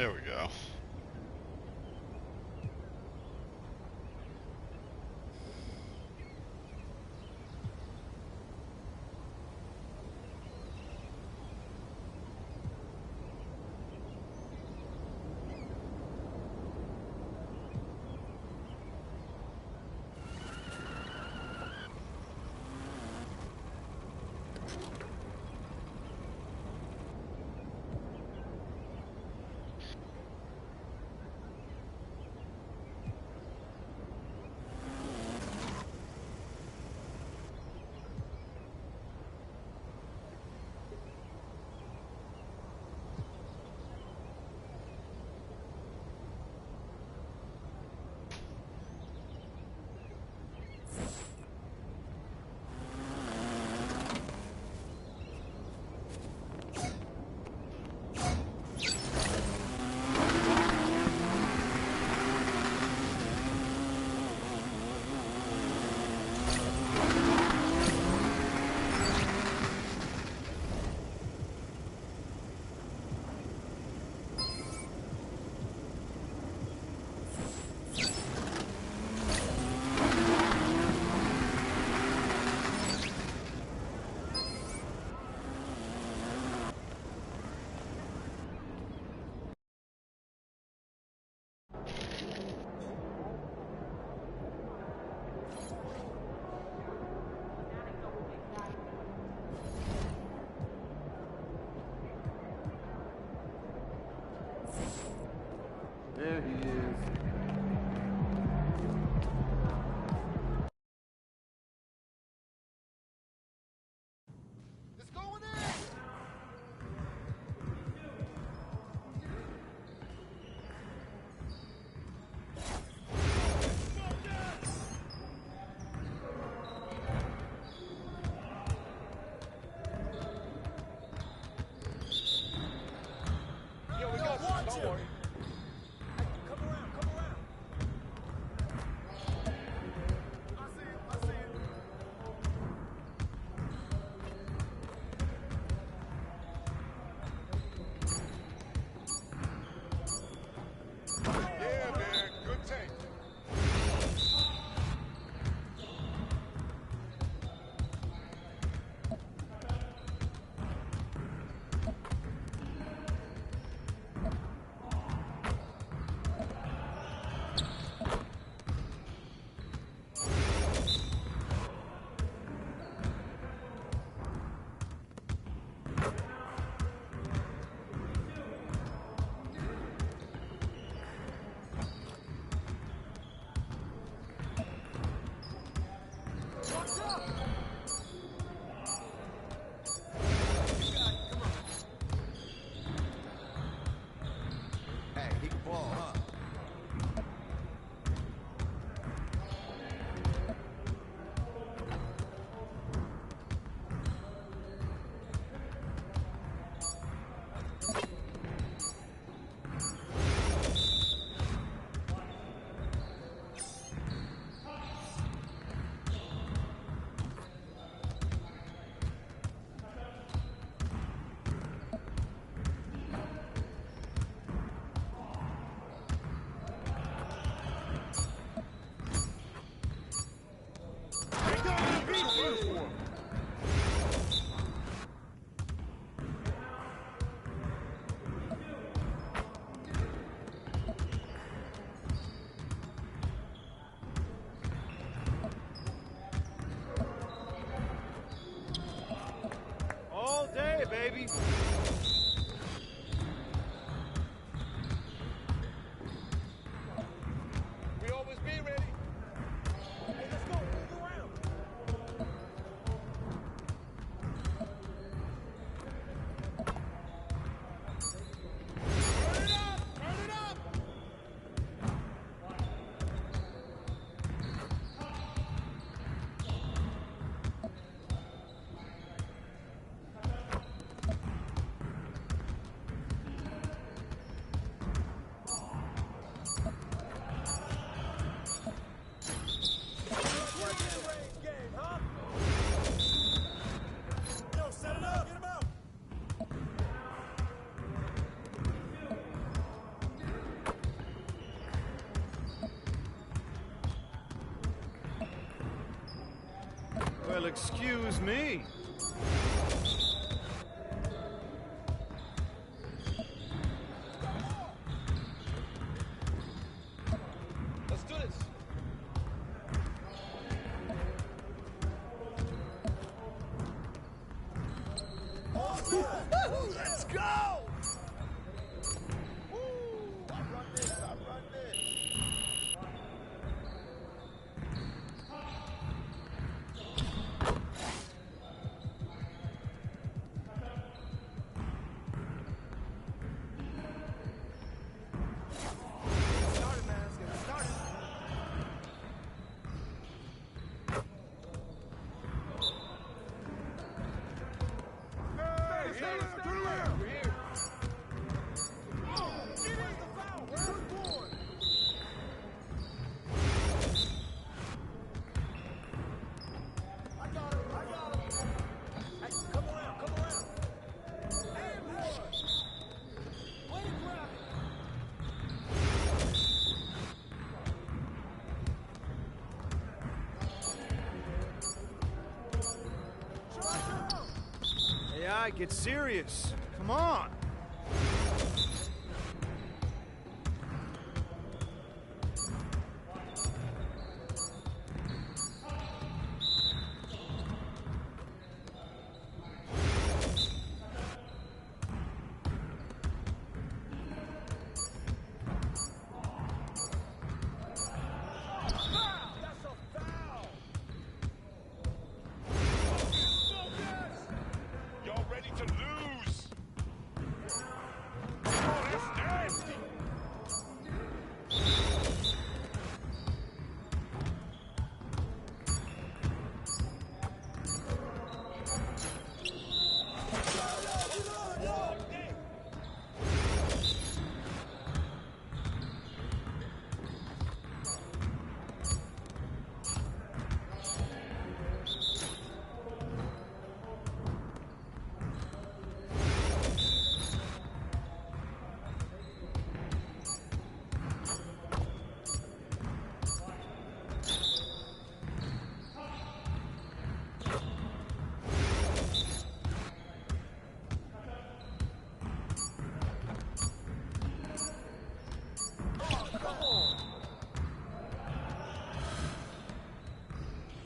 There we go. There he is. It's going in! Yo, we got you. Don't worry. Come around, come around. I see it, I see it. Yeah, man, good take. Hey, he can ball, huh? All day, baby. We always be ready. Hey, let's go. Move around. Turn it up! Turn it up! Well, excuse me. Let's do this. Let's go! Woo! I run this. Started, man. Let's get it started. Hey, turn around. We're here. Where's the foul? Where's the board? I got him. Hey, come around. Hey, boy. Way to grab it. AI, get serious. Come on. That's a foul. Y'all ready to lose? Oh, that's nasty.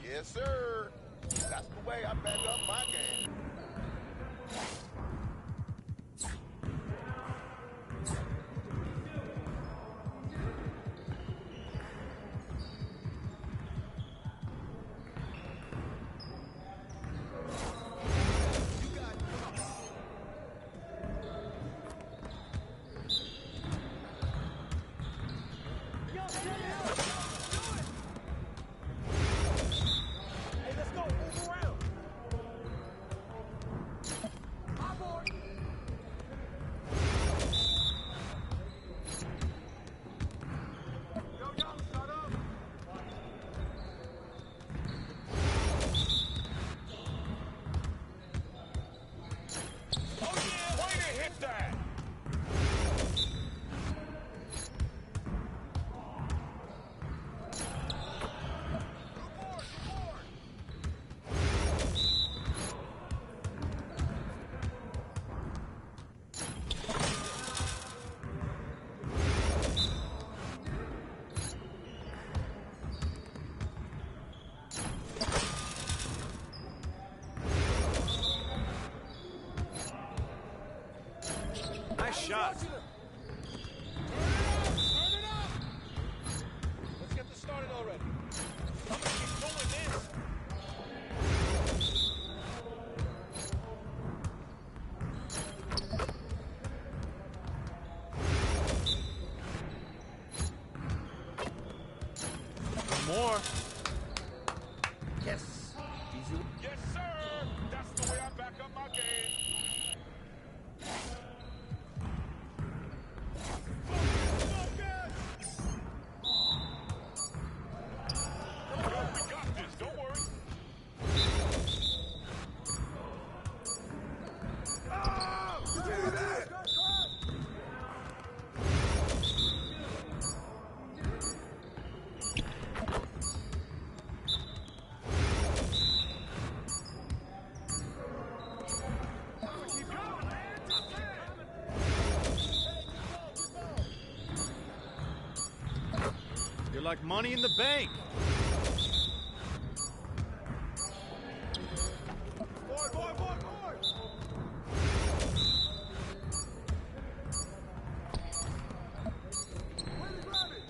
Yes, sir. That's the way I back up my game. Hey, let's go. Move around. My board. Yo, y'all, shut up. Oh, yeah. Way to hit that. Nice shot. Turn it up. Let's get this started already. I'm gonna keep doing this. More. Yes. Easy. Yes, sir. That's the way I back up my game. Yo, we got this. Don't worry. like money in the bank. Board, board, board, board! Where you grab it?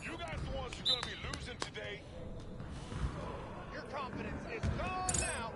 You guys the ones who are gonna be losing today. Your confidence is gone now.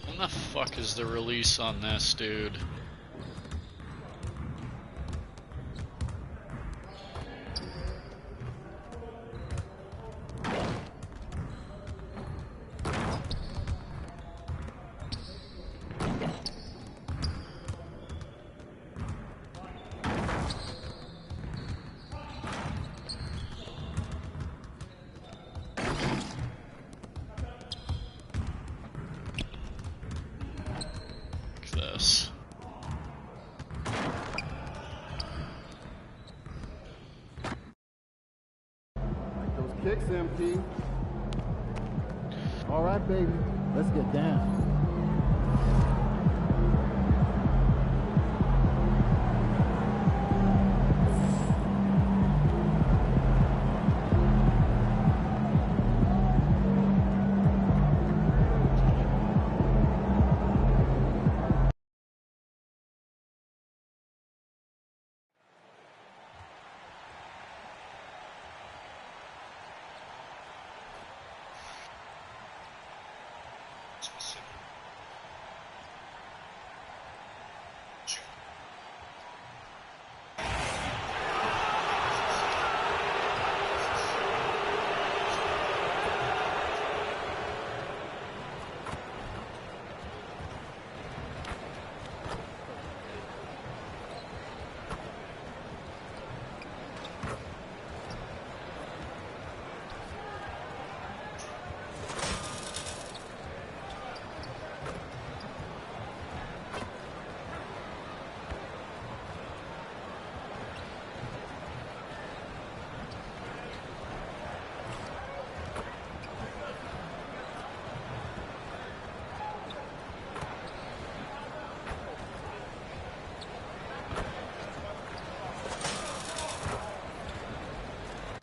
When the fuck is the release on this, dude? This. Like those kicks, MP. All right, baby. Let's get down.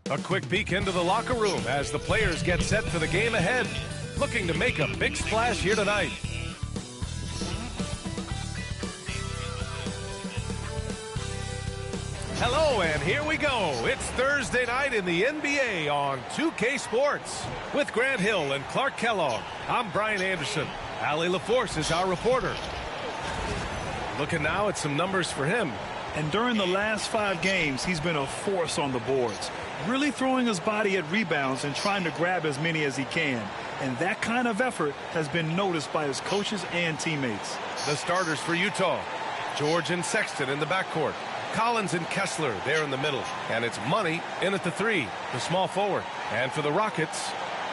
A quick peek into the locker room as the players get set for the game ahead, looking to make a big splash here tonight. Hello, and here we go. It's Thursday night in the NBA on 2K Sports. With Grant Hill and Clark Kellogg, I'm Brian Anderson. Allie LaForce is our reporter. Looking now at some numbers for him. And during the last 5 games, he's been a force on the boards, really throwing his body at rebounds and trying to grab as many as he can. And that kind of effort has been noticed by his coaches and teammates. The starters for Utah: George and Sexton in the backcourt, Collins and Kessler there in the middle, and it's Money in at the 3, the small forward. And for the Rockets,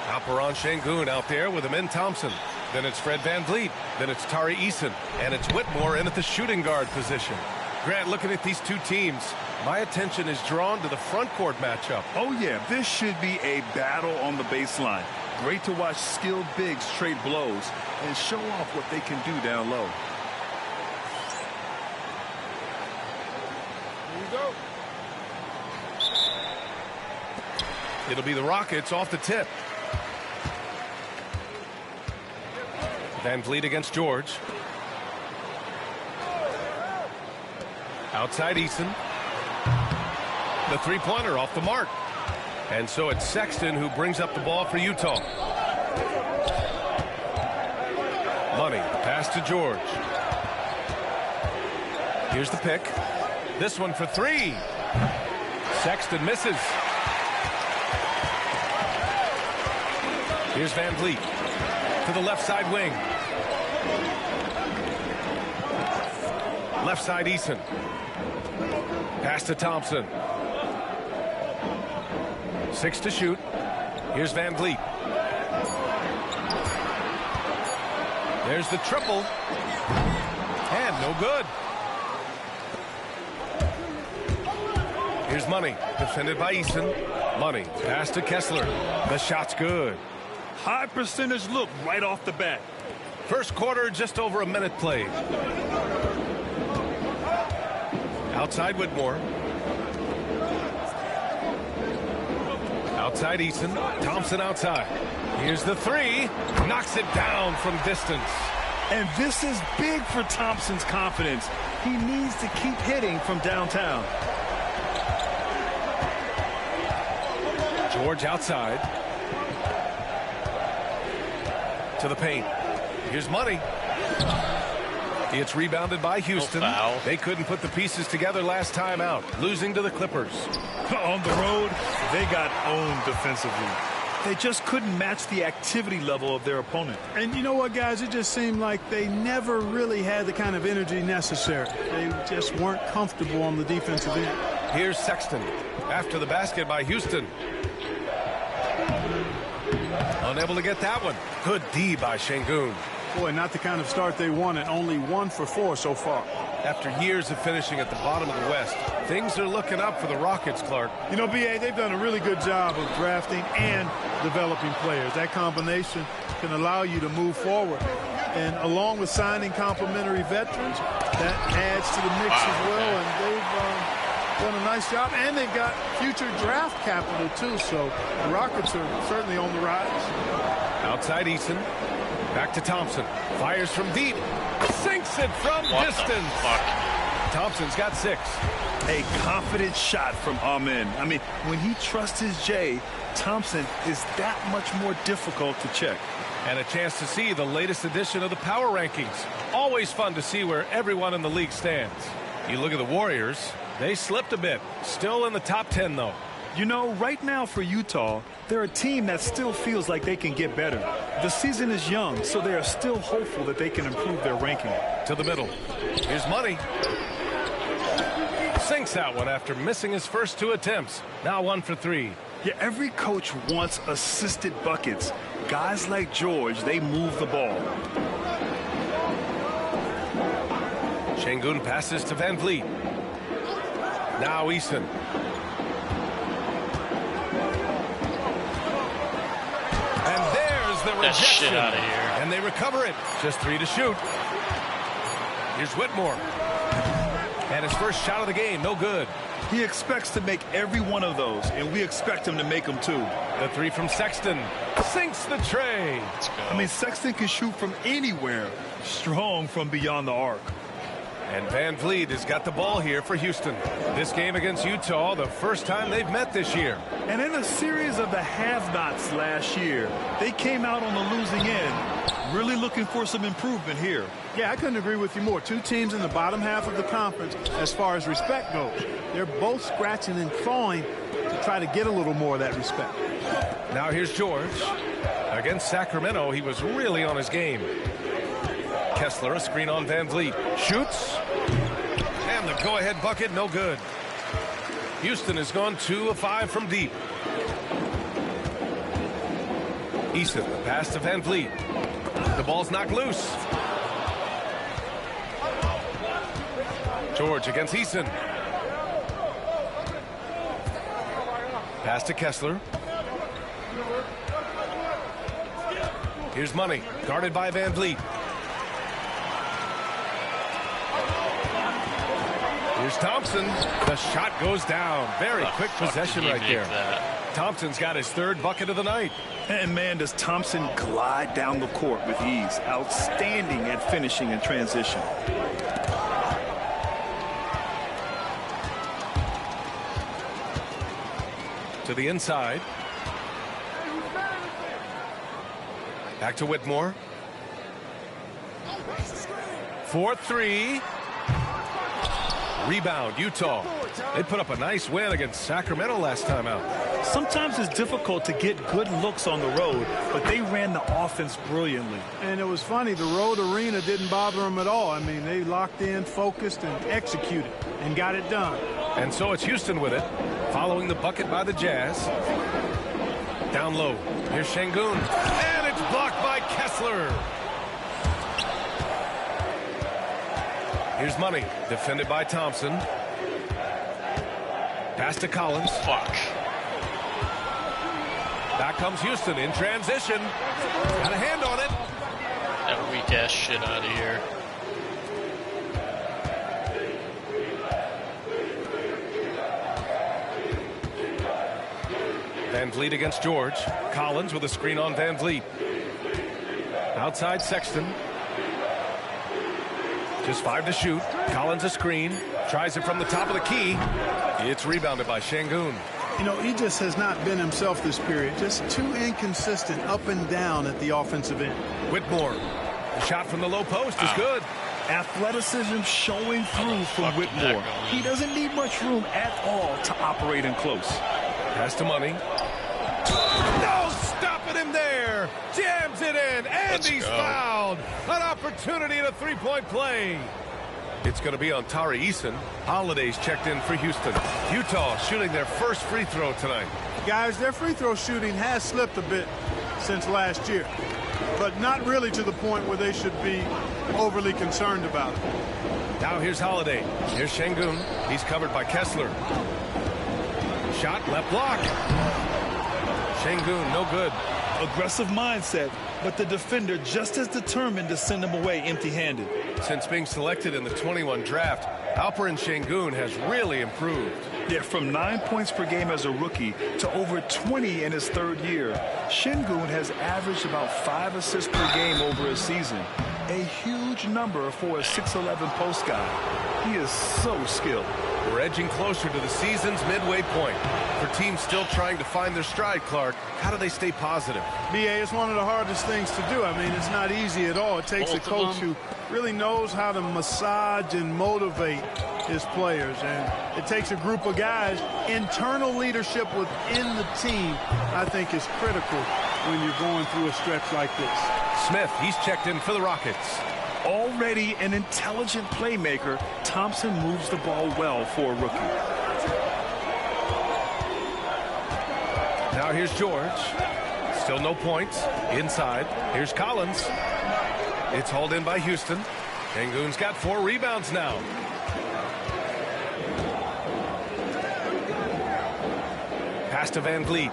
Alperen Sengun out there with Amin Thompson. Then it's Fred VanVleet. Then it's Tari Eason. And it's Whitmore in at the shooting guard position. Grant, looking at these two teams, my attention is drawn to the front court matchup. Oh, yeah, this should be a battle on the baseline. Great to watch skilled bigs trade blows and show off what they can do down low. Here we go. It'll be the Rockets off the tip. VanVleet against George. Outside Eason. The three-pointer off the mark. And so it's Sexton who brings up the ball for Utah. Money, pass to George. Here's the pick. This one for 3. Sexton misses. Here's VanVleet to the left side wing. Left side Eason. Pass to Thompson. 6 to shoot. Here's VanVleet. There's the triple. And no good. Here's Money, defended by Eason. Money, pass to Kessler. The shot's good. High percentage look right off the bat. First quarter, just over a minute played. Outside Whitmore. Outside Eason. Thompson outside. Here's the 3. Knocks it down from distance. And this is big for Thompson's confidence. He needs to keep hitting from downtown. George outside. To the paint. Here's Money. It's rebounded by Houston. No foul. They couldn't put the pieces together last time out, losing to the Clippers. On the road, they got owned defensively. They just couldn't match the activity level of their opponent. And you know what, guys? It just seemed like they never really had the kind of energy necessary. They just weren't comfortable on the defensive end. Here's Sexton. After the basket by Houston. Unable to get that one. Good D by Sengun. Boy, not the kind of start they wanted. Only 1 for 4 so far. After years of finishing at the bottom of the West, things are looking up for the Rockets, Clark. You know, B.A., they've done a really good job of drafting and developing players. That combination can allow you to move forward. And along with signing complementary veterans, that adds to the mix as well. And they've done a nice job. And they've got future draft capital, too. So the Rockets are certainly on the rise. Outside Eason. Back to Thompson. Fires from deep. Sinks it from distance. Thompson's got 6. A confident shot from Amin. I mean, when he trusts his J, Thompson is that much more difficult to check. And a chance to see the latest edition of the power rankings. Always fun to see where everyone in the league stands. You look at the Warriors, they slipped a bit. Still in the top 10, though. You know, right now for Utah, they're a team that still feels like they can get better. The season is young, so they are still hopeful that they can improve their ranking. To the middle. Here's Money. Sinks that one after missing his first 2 attempts. Now 1 for 3. Yeah, every coach wants assisted buckets. Guys like George, they move the ball. Sengun passes to VanVleet. Now Eason. And there's the That shit rejection. out of here. And they recover it. Just 3 to shoot. Here's Whitmore. And his first shot of the game, no good. He expects to make every one of those, and we expect him to make them too. The three from Sexton sinks the tray. Let's go. I mean, Sexton can shoot from anywhere, strong from beyond the arc. And Van Vliet has got the ball here for Houston. This game against Utah, the first time they've met this year. And in a series of the have-nots last year, they came out on the losing end, really looking for some improvement here. Yeah, I couldn't agree with you more. Two teams in the bottom half of the conference as far as respect goes. They're both scratching and clawing to try to get a little more of that respect. Now here's George. Against Sacramento, he was really on his game. Kessler, a screen on Van Vliet. Shoots. And the go-ahead bucket, no good. Houston has gone 2 of 5 from deep. Eason, the pass to Van Vliet. The ball's knocked loose. George against Eason. Pass to Kessler. Here's Money, guarded by Van Vliet. Here's Thompson. The shot goes down. Very quick possession right there. Thompson's got his 3rd bucket of the night. And man, does Thompson glide down the court with ease. Outstanding at finishing in transition. To the inside. Back to Whitmore. 4-3. Rebound, Utah. They put up a nice win against Sacramento last time out. Sometimes it's difficult to get good looks on the road, but they ran the offense brilliantly. And it was funny, the road arena didn't bother them at all. I mean, they locked in, focused, and executed, and got it done. And so it's Houston with it, following the bucket by the Jazz. Down low, here's Şengün, and it's blocked by Kessler. Here's Money, defended by Thompson. Pass to Collins. Fuck. Back comes Houston in transition. Got a hand on it. That weak ass shit out of here. Van Vliet against George. Collins with a screen on Van Vliet. Outside Sexton. Just 5 to shoot. Collins a screen. Tries it from the top of the key. It's rebounded by Şengün. You know, he just has not been himself this period. Just too inconsistent up and down at the offensive end. Whitmore. The shot from the low post is good. Athleticism showing through from Whitmore. He doesn't need much room at all to operate in close. Pass to Money. No, stopping him there. Jams it in, and he's fouled. An opportunity at a three-point play. It's going to be on Tari Eason. Holiday's checked in for Houston. Utah shooting their first free throw tonight. Guys, their free throw shooting has slipped a bit since last year, but not really to the point where they should be overly concerned about it. Now here's Holiday. Here's Şengün. He's covered by Kessler. Shot left block. Şengün, no good. Aggressive mindset, but the defender just as determined to send him away empty-handed. Since being selected in the 21 draft, Alperen Şengün has really improved. Yeah, from 9 points per game as a rookie to over 20 in his 3rd year. Şengün has averaged about 5 assists per game over a season. A huge number for a 6'11 post guy. He is so skilled. We're edging closer to the season's midway point. For teams still trying to find their stride, Clark, how do they stay positive? BA, it's one of the hardest things to do. I mean, it's not easy at all. It takes a coach who really knows how to massage and motivate his players. And it takes a group of guys. Internal leadership within the team, I think, is critical when you're going through a stretch like this. Smith, he's checked in for the Rockets. Already an intelligent playmaker, Thompson moves the ball well for a rookie. Now here's George. Still no points. Inside. Here's Collins. It's hauled in by Houston. Şengün's got 4 rebounds now. Pass to Van Vliet.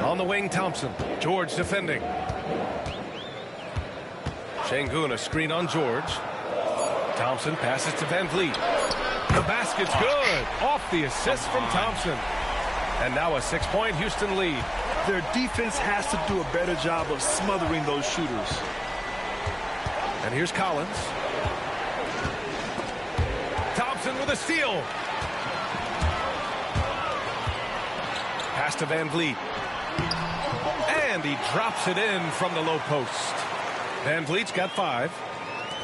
On the wing, Thompson. George defending. Şengün, a screen on George. Thompson passes to Van Vliet. The basket's good. Off the assist from Thompson. And now a 6-point Houston lead. Their defense has to do a better job of smothering those shooters. And here's Collins. Thompson with a steal. Pass to Van Vliet. And he drops it in from the low post. Van Vliet's got 5.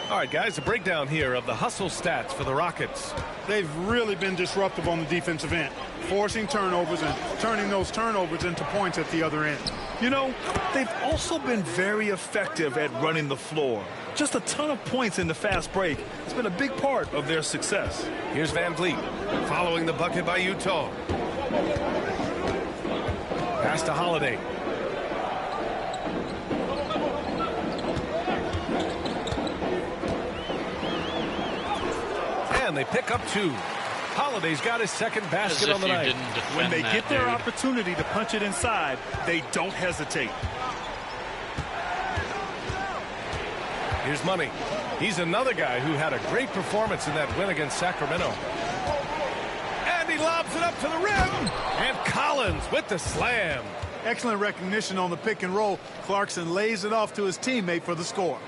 All right, guys, a breakdown here of the hustle stats for the Rockets. They've really been disruptive on the defensive end, forcing turnovers and turning those turnovers into points at the other end. You know, they've also been very effective at running the floor. Just a ton of points in the fast break has been a big part of their success. Here's Van Vliet following the bucket by Utah. Pass to Holiday. And they pick up 2. Holiday's got his second basket on the night. When they get their opportunity to punch it inside, they don't hesitate. Here's Money. He's another guy who had a great performance in that win against Sacramento. And he lobs it up to the rim. And Collins with the slam. Excellent recognition on the pick and roll. Clarkson lays it off to his teammate for the score.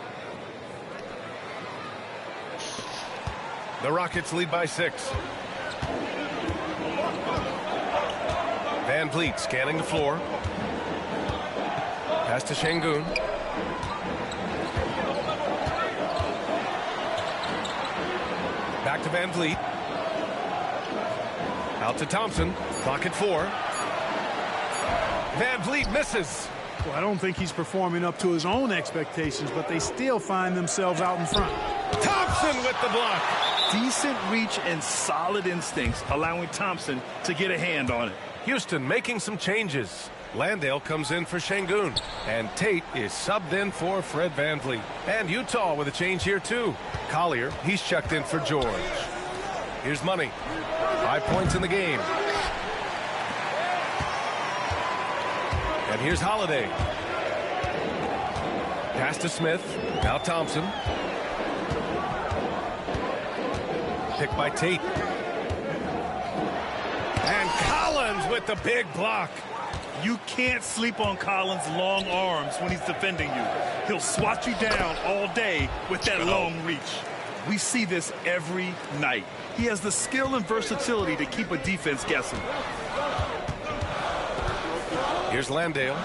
The Rockets lead by 6. Van Vliet scanning the floor. Pass to Şengün. Back to Van Vliet. Out to Thompson. Clock at 4. Van Vliet misses. Well, I don't think he's performing up to his own expectations, but they still find themselves out in front. Thompson with the block. Decent reach and solid instincts, allowing Thompson to get a hand on it. Houston making some changes. Landale comes in for Şengün. And Tate is subbed in for Fred Van Vliet. And Utah with a change here, too. Collier, he's checked in for George. Here's Money. 5 points in the game. And here's Holiday. Pass to Smith. Now Thompson. Picked by Tate. And Collins with the big block. You can't sleep on Collins' long arms when he's defending you. He'll swat you down all day with that long reach. We see this every night. He has the skill and versatility to keep a defense guessing. Here's Landale.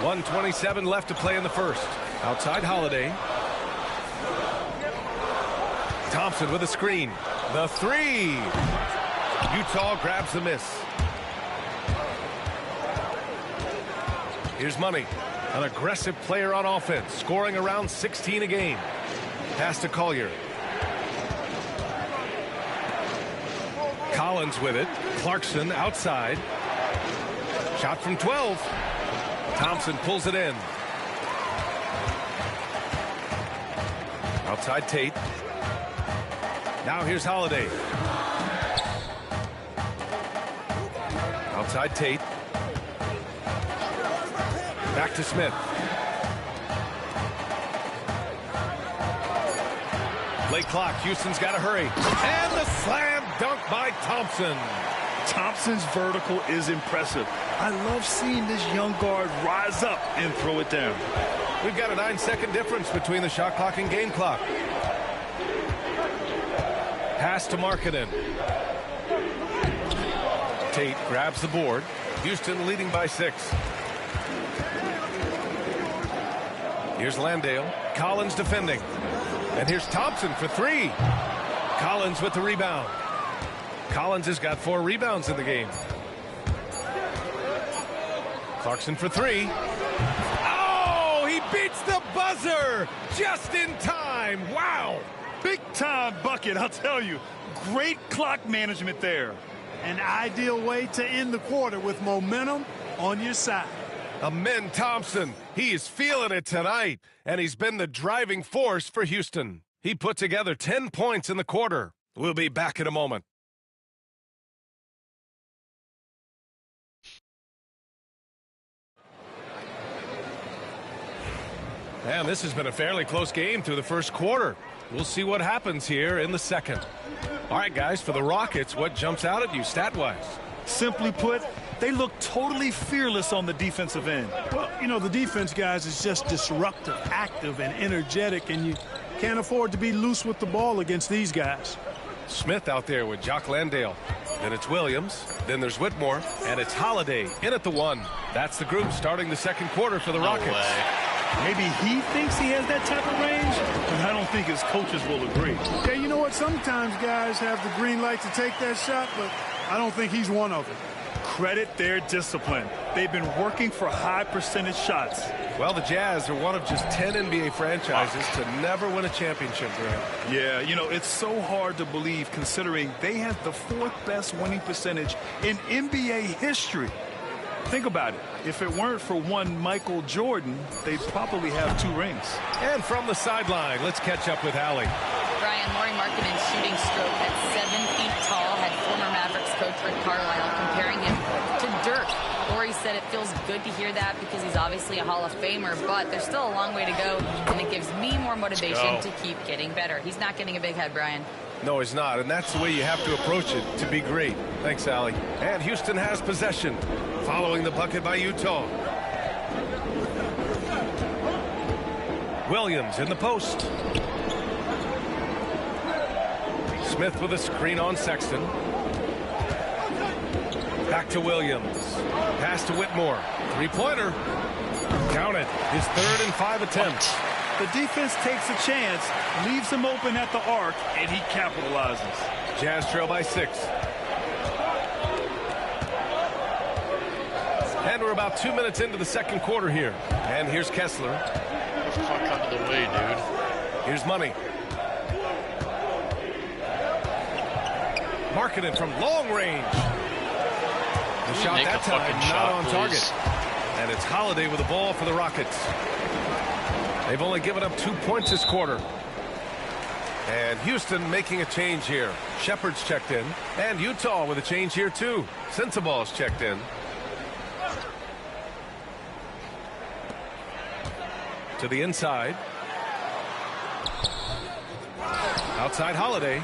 1:27 left to play in the first. Outside Holiday. Thompson with a screen. The 3. Utah grabs the miss. Here's Money. An aggressive player on offense, scoring around 16 a game. Pass to Collier. Collins with it. Clarkson outside. Shot from 12. Thompson pulls it in. Outside Tate. Now here's Holiday. Outside Tate. Back to Smith. Late clock. Houston's got to hurry. And the slam dunk by Thompson. Thompson's vertical is impressive. I love seeing this young guard rise up and throw it down. We've got a 9-second difference between the shot clock and game clock. Pass to Markkanen. Tate grabs the board. Houston leading by 6. Here's Landale. Collins defending. And here's Thompson for 3. Collins with the rebound. Collins has got 4 rebounds in the game. Clarkson for 3. Oh, he beats the buzzer just in time. Wow. Big time bucket, I'll tell you. Great clock management there. An ideal way to end the quarter with momentum on your side. Amen Thompson. He is feeling it tonight, and he's been the driving force for Houston. He put together 10 points in the quarter. We'll be back in a moment. And this has been a fairly close game through the first quarter. We'll see what happens here in the second. All right, guys, for the Rockets, what jumps out at you stat-wise? Simply put, they look totally fearless on the defensive end. Well, you know, the defense, guys, is just disruptive, active, and energetic, and you can't afford to be loose with the ball against these guys. Smith out there with Jock Landale. Then it's Williams. Then there's Whitmore. And it's Holiday in at the 1. That's the group starting the second quarter for the Rockets. Maybe he thinks he has that type of range, but I don't think his coaches will agree. Yeah, you know what? Sometimes guys have the green light to take that shot, but I don't think he's one of them. Credit their discipline. They've been working for high percentage shots. Well, the Jazz are one of just 10 NBA franchises to never win a championship, Grant. Yeah, you know, it's so hard to believe considering they have the 4th best winning percentage in NBA history. Think about it. If it weren't for one Michael Jordan, they'd probably have 2 rings. And from the sideline, let's catch up with Allie. Brian, Lauri Markkanen's shooting stroke at 7 feet tall had former Mavericks coach Rick Carlisle comparing him to dirt. Lauri said it feels good to hear that because he's obviously a Hall of Famer, but there's still a long way to go, and it gives me more motivation to keep getting better. He's not getting a big head, Brian. No, he's not, and that's the way you have to approach it to be great. Thanks, Allie. And Houston has possession, following the bucket by Utah. Williams in the post. Smith with a screen on Sexton. Back to Williams. Pass to Whitmore. Three-pointer. Count it. His 3rd and 5 attempts. The defense takes a chance, leaves him open at the arc, and he capitalizes. Jazz trail by 6. And we're about 2 minutes into the second quarter here. And here's Kessler. Get the fuck out of the way, dude. Here's Money. Markkanen from long range. The shot that time not on target. And it's Holiday with the ball for the Rockets. They've only given up 2 points this quarter. And Houston making a change here. Shepard's checked in. And Utah with a change here too. Sensaball's checked in. To the inside. Outside Holiday.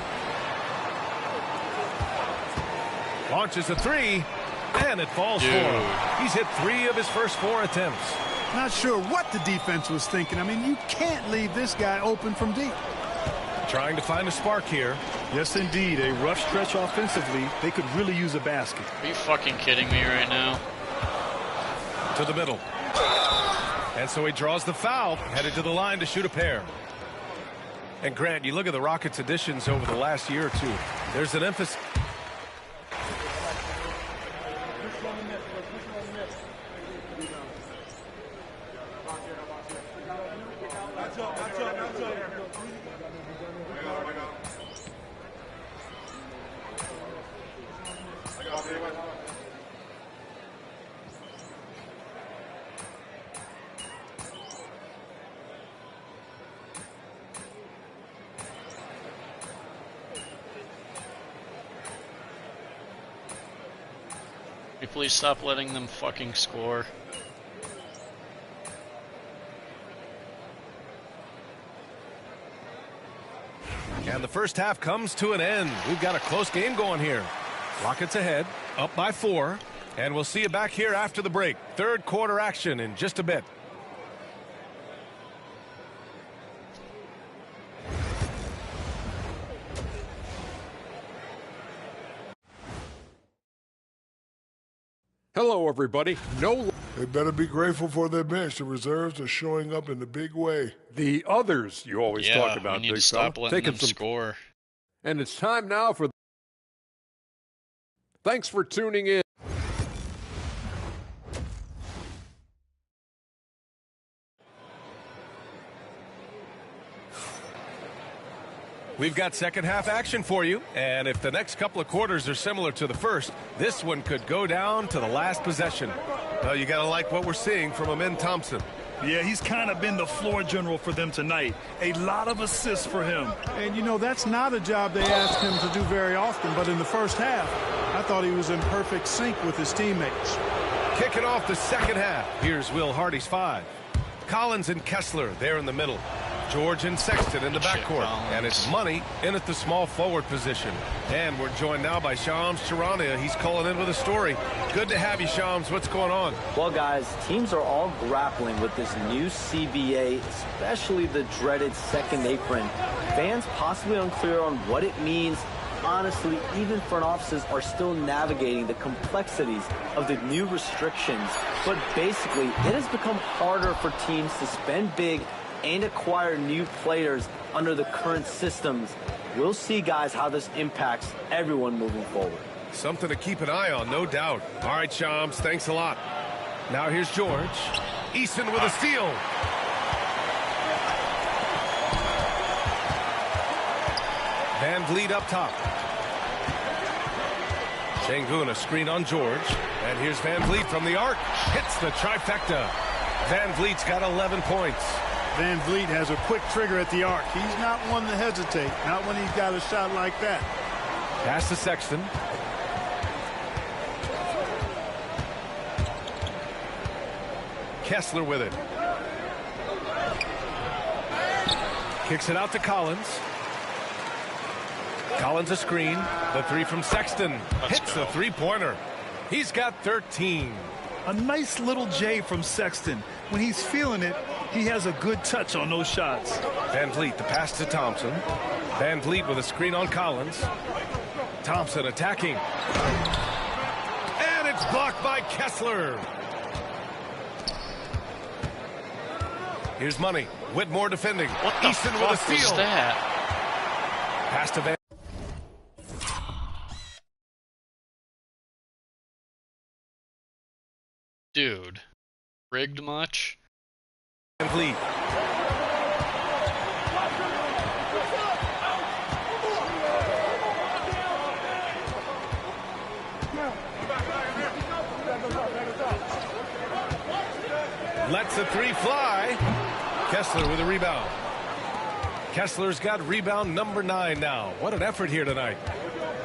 Launches a 3. And it falls for him. He's hit 3 of his first 4 attempts. Not sure what the defense was thinking. I mean, you can't leave this guy open from deep. Trying to find a spark here. Yes, indeed. A rough stretch offensively. They could really use a basket. Are you fucking kidding me right now? To the middle. And so he draws the foul, headed to the line to shoot a pair. And Grant, you look at the Rockets' additions over the last year or two. There's an emphasis. Can you please stop letting them fucking score? And the first half comes to an end. We've got a close game going here. Rockets ahead, up by 4. And we'll see you back here after the break. Third quarter action in just a bit. Hello, everybody. They better be grateful for their bench. The reserves are showing up in a big way. The others you always talk about, we need big to stop fella. letting them score. And it's time now for... Thanks for tuning in. We've got second half action for you, and if the next couple of quarters are similar to the first, this one could go down to the last possession. Well, you got to like what we're seeing from Amin Thompson. Yeah, he's kind of been the floor general for them tonight. A lot of assists for him. And, you know, that's not a job they asked him to do very often, but in the first half, I thought he was in perfect sync with his teammates. Kicking off the second half, here's Will Hardy's 5. Collins and Kessler there in the middle. George and Sexton in the backcourt. And it's Money in at the small forward position. And we're joined now by Shams Charania. He's calling in with a story. Good to have you, Shams. What's going on? Well, guys, teams are all grappling with this new CBA, especially the dreaded second apron. Fans possibly unclear on what it means. Honestly, even front offices are still navigating the complexities of the new restrictions. But basically, it has become harder for teams to spend big and acquire new players under the current systems. We'll see, guys, how this impacts everyone moving forward. Something to keep an eye on, no doubt. All right, Shams, thanks a lot. Now here's George. Easton with a steal. Van Vliet up top. Şengün, a screen on George. And here's Van Vliet from the arc. Hits the trifecta. Van Vliet's got 11 points. Van Vliet has a quick trigger at the arc. He's not one to hesitate, not when he's got a shot like that. Pass to Sexton. Kessler with it. Kicks it out to Collins. Collins a screen. The three from Sexton. Hits the three-pointer. He's got 13. A nice little J from Sexton. When he's feeling it, he has a good touch on those shots. Van Vliet, the pass to Thompson. Van Vliet with a screen on Collins. Thompson attacking. And it's blocked by Kessler. Here's Money. Whitmore defending. What the Easton fuck with a steal. was that? Pass to Van. Dude. Rigged much? Van Vliet. Lets the three fly. Kessler with a rebound. Kessler's got rebound number 9 now. What an effort here tonight.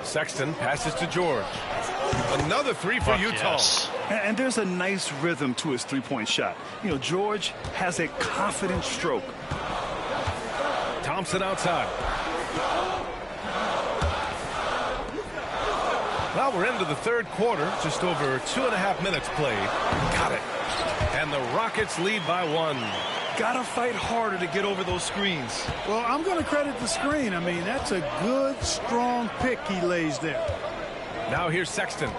Sexton passes to George. Another three for Utah. Yes. And there's a nice rhythm to his three-point shot. You know, George has a confident stroke. Thompson outside. Well, we're into the third quarter. Just over 2.5 minutes played. Got it. And the Rockets lead by 1. Gotta fight harder to get over those screens. Well, I'm going to credit the screen. I mean, that's a good, strong pick he lays there. Now here's Sexton.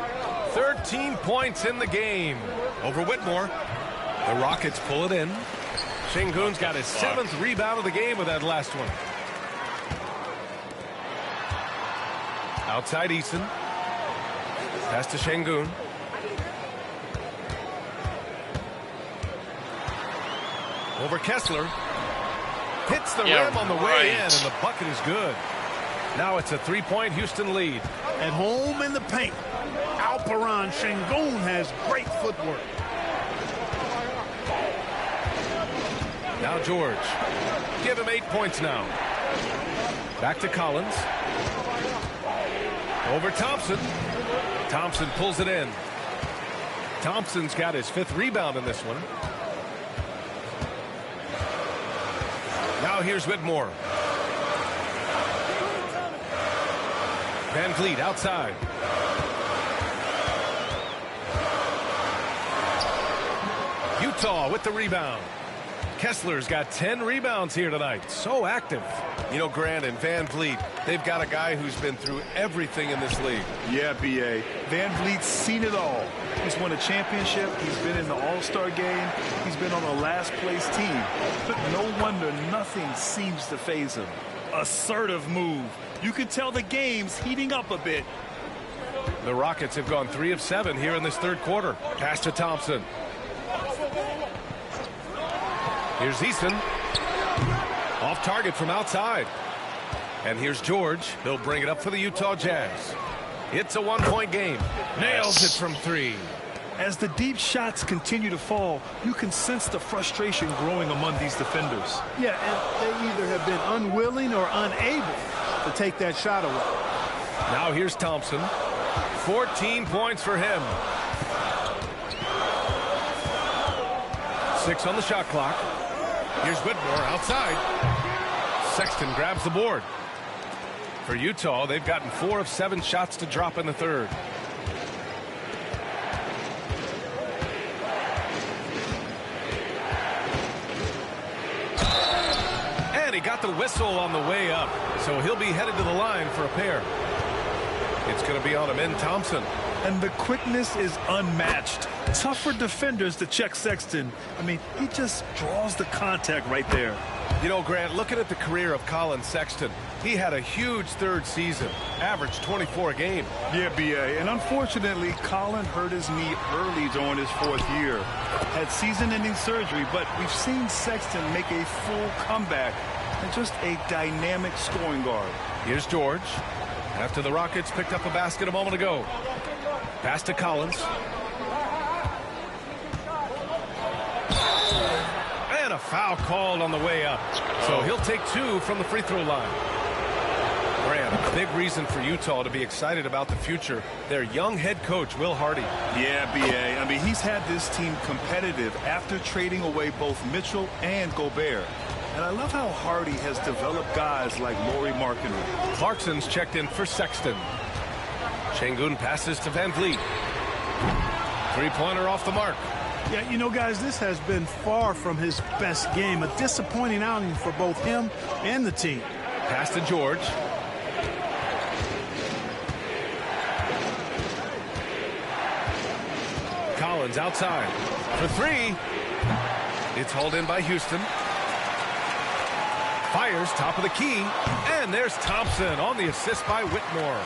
13 points in the game over Whitmore. The Rockets pull it in. Şengün's got his 7th rebound of the game with that last one. Outside Easton. Pass to Şengün. Over Kessler. Hits the rim on the way in, and the bucket is good. Now it's a 3-point Houston lead. At home in the paint, Alperen Şengün has great footwork. Now George. Give him 8 points now. Back to Collins. Over Thompson. Thompson pulls it in. Thompson's got his 5th rebound in this one. Now here's Whitmore. Van Vliet outside. Utah with the rebound. Kessler's got 10 rebounds here tonight. So active. You know, Grant and Van Vliet, they've got a guy who's been through everything in this league. Yeah, B.A. Van Vliet's seen it all. He's won a championship. He's been in the All-Star game. He's been on a last-place team. But no wonder nothing seems to faze him. Assertive move. You can tell the game's heating up a bit. The Rockets have gone 3 of 7 here in this third quarter. Pass to Thompson. Here's Easton. Off target from outside. And here's George. He'll bring it up for the Utah Jazz. It's a 1-point game. Nails it from 3. As the deep shots continue to fall, you can sense the frustration growing among these defenders. Yeah, and they either have been unwilling or unable to take that shot away. Now here's Thompson. 14 points for him. 6 on the shot clock. Here's Whitmore outside. Sexton grabs the board. For Utah, they've gotten 4 of 7 shots to drop in the third. And he got the whistle on the way up, so he'll be headed to the line for a pair. It's going to be on him in Thompson. And the quickness is unmatched. Tough for defenders to check Sexton. I mean, he just draws the contact right there. You know, Grant, looking at the career of Colin Sexton, he had a huge third season, averaged 24 a game. Yeah, B.A. And unfortunately, Colin hurt his knee early during his 4th year. Had season-ending surgery, but we've seen Sexton make a full comeback and just a dynamic scoring guard. Here's George. After the Rockets picked up a basket a moment ago. Pass to Collins. And a foul called on the way up. So he'll take 2 from the free throw line. Grant, a big reason for Utah to be excited about the future. Their young head coach, Will Hardy. Yeah, B.A. I mean, he's had this team competitive after trading away both Mitchell and Gobert. And I love how Hardy has developed guys like Lauri Markkanen. Clarkson's checked in for Sexton. Şengün passes to Van Vliet. Three-pointer off the mark. Yeah, you know, guys, this has been far from his best game. A disappointing outing for both him and the team. Pass to George. Collins outside for 3. It's hauled in by Houston. Fires top of the key. And there's Thompson on the assist by Whitmore.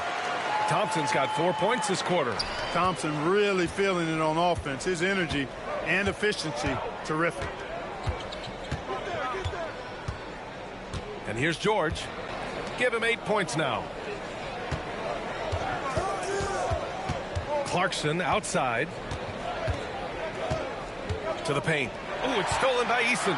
Thompson's got 4 points this quarter. Thompson really feeling it on offense. His energy and efficiency, terrific. And here's George. Give him 8 points now. Clarkson outside. To the paint. Oh, it's stolen by Eason.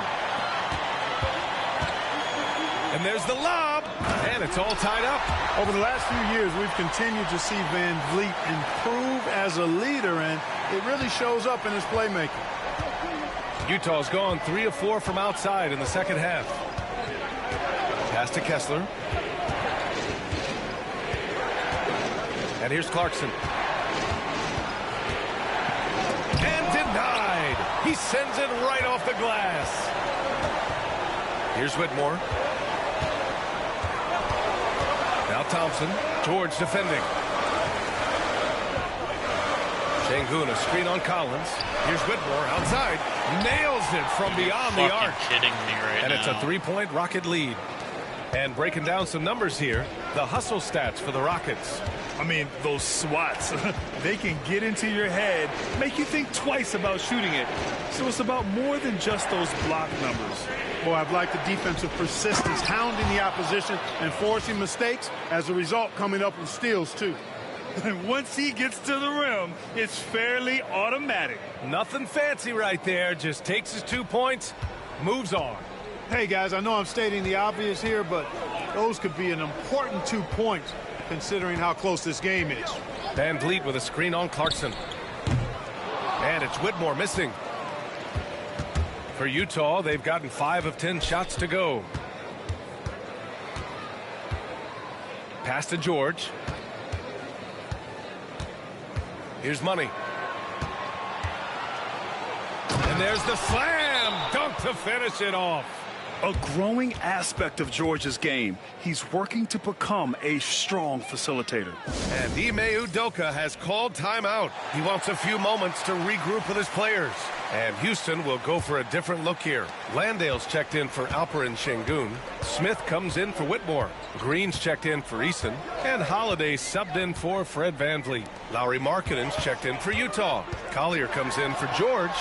And there's the lob. And it's all tied up. Over the last few years, we've continued to see Van Vliet improve as a leader, and it really shows up in his playmaking. Utah's gone 3 of 4 from outside in the second half. Pass to Kessler. And here's Clarkson. And denied. He sends it right off the glass. Here's Whitmore. Now Thompson. George defending. Şengün, a screen on Collins. Here's Whitmore outside. Nails it from beyond the arc. Kidding me right and now. It's a 3-point Rocket lead. And breaking down some numbers here, the hustle stats for the Rockets. I mean, those swats, they can get into your head, make you think twice about shooting it. So it's about more than just those block numbers. Boy, I've liked the defensive persistence, hounding the opposition and forcing mistakes. As a result, coming up with steals, too. And once he gets to the rim, it's fairly automatic. Nothing fancy right there. Just takes his 2 points, moves on. Hey, guys, I know I'm stating the obvious here, but those could be an important 2 points considering how close this game is. Van Vliet with a screen on Clarkson. And it's Whitmore missing. For Utah, they've gotten 5 of 10 shots to go. Pass to George. Here's Money. And there's the slam dunk to finish it off. A growing aspect of George's game. He's working to become a strong facilitator. And Ime Udoka has called timeout. He wants a few moments to regroup with his players. And Houston will go for a different look here. Landale's checked in for Alperen Şengün. Smith comes in for Whitmore. Green's checked in for Eason. And Holiday subbed in for Fred VanVleet. Lauri Markkanen's checked in for Utah. Collier comes in for George.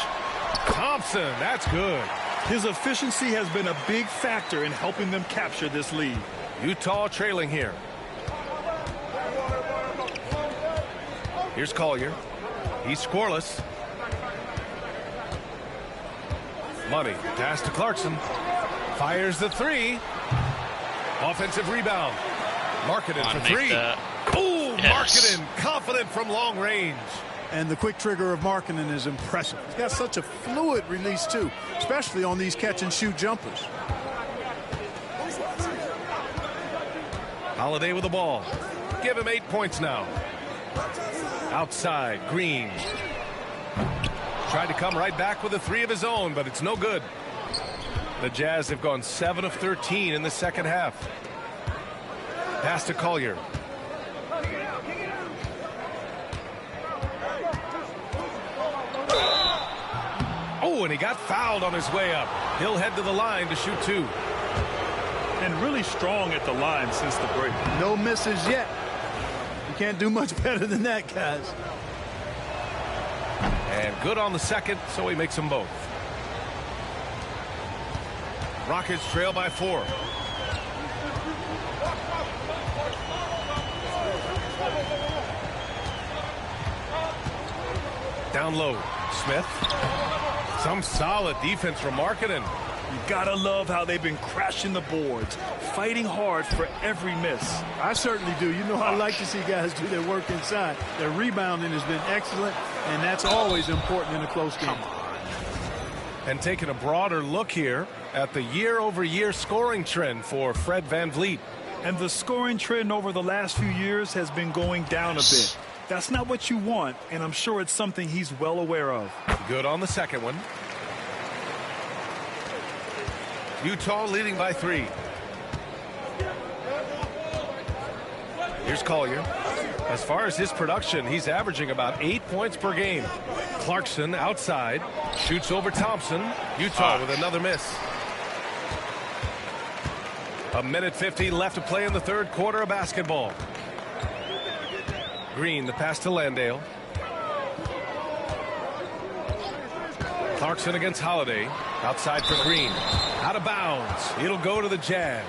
Thompson, that's good. His efficiency has been a big factor in helping them capture this lead. Utah trailing here. Here's Collier. He's scoreless. Money. Pass to Clarkson. Fires the 3. Offensive rebound. Markkanen for 3. Oh, yes. Markkanen confident from long range. And the quick trigger of Markkanen is impressive. He's got such a fluid release, too, especially on these catch-and-shoot jumpers. Holiday with the ball. Give him 8 points now. Outside, Green. Tried to come right back with a 3 of his own, but it's no good. The Jazz have gone 7 of 13 in the second half. Pass to Collier. Oh, and he got fouled on his way up. He'll head to the line to shoot 2. And really strong at the line since the break. No misses yet. You can't do much better than that, guys. And good on the second, so he makes them both. Rockets trail by 4. Down low, Smith. Some solid defense from Markkanen. You gotta love how they've been crashing the boards, fighting hard for every miss. I certainly do. You know, I like to see guys do their work inside. Their rebounding has been excellent, and that's always important in a close game. And taking a broader look here at the year-over-year scoring trend for Fred VanVleet. And the scoring trend over the last few years has been going down a bit. That's not what you want, and I'm sure it's something he's well aware of. Good on the second one. Utah leading by 3. Here's Collier. As far as his production, he's averaging about 8 points per game. Clarkson outside, shoots over Thompson. Utah with another miss. A minute 50 left to play in the third quarter of basketball. Green, the pass to Landale. Clarkson against Holiday. Outside for Green. Out of bounds. It'll go to the Jazz.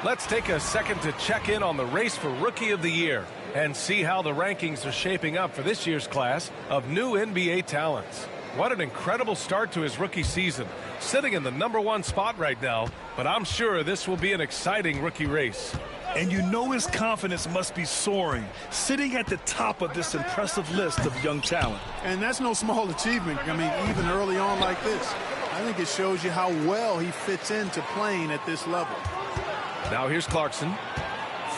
Let's take a second to check in on the race for Rookie of the Year and see how the rankings are shaping up for this year's class of new NBA talents. What an incredible start to his rookie season. Sitting in the #1 spot right now, but I'm sure this will be an exciting rookie race. And you know his confidence must be soaring, sitting at the top of this impressive list of young talent. And that's no small achievement. I mean, even early on like this. I think it shows you how well he fits into playing at this level. Now here's Clarkson.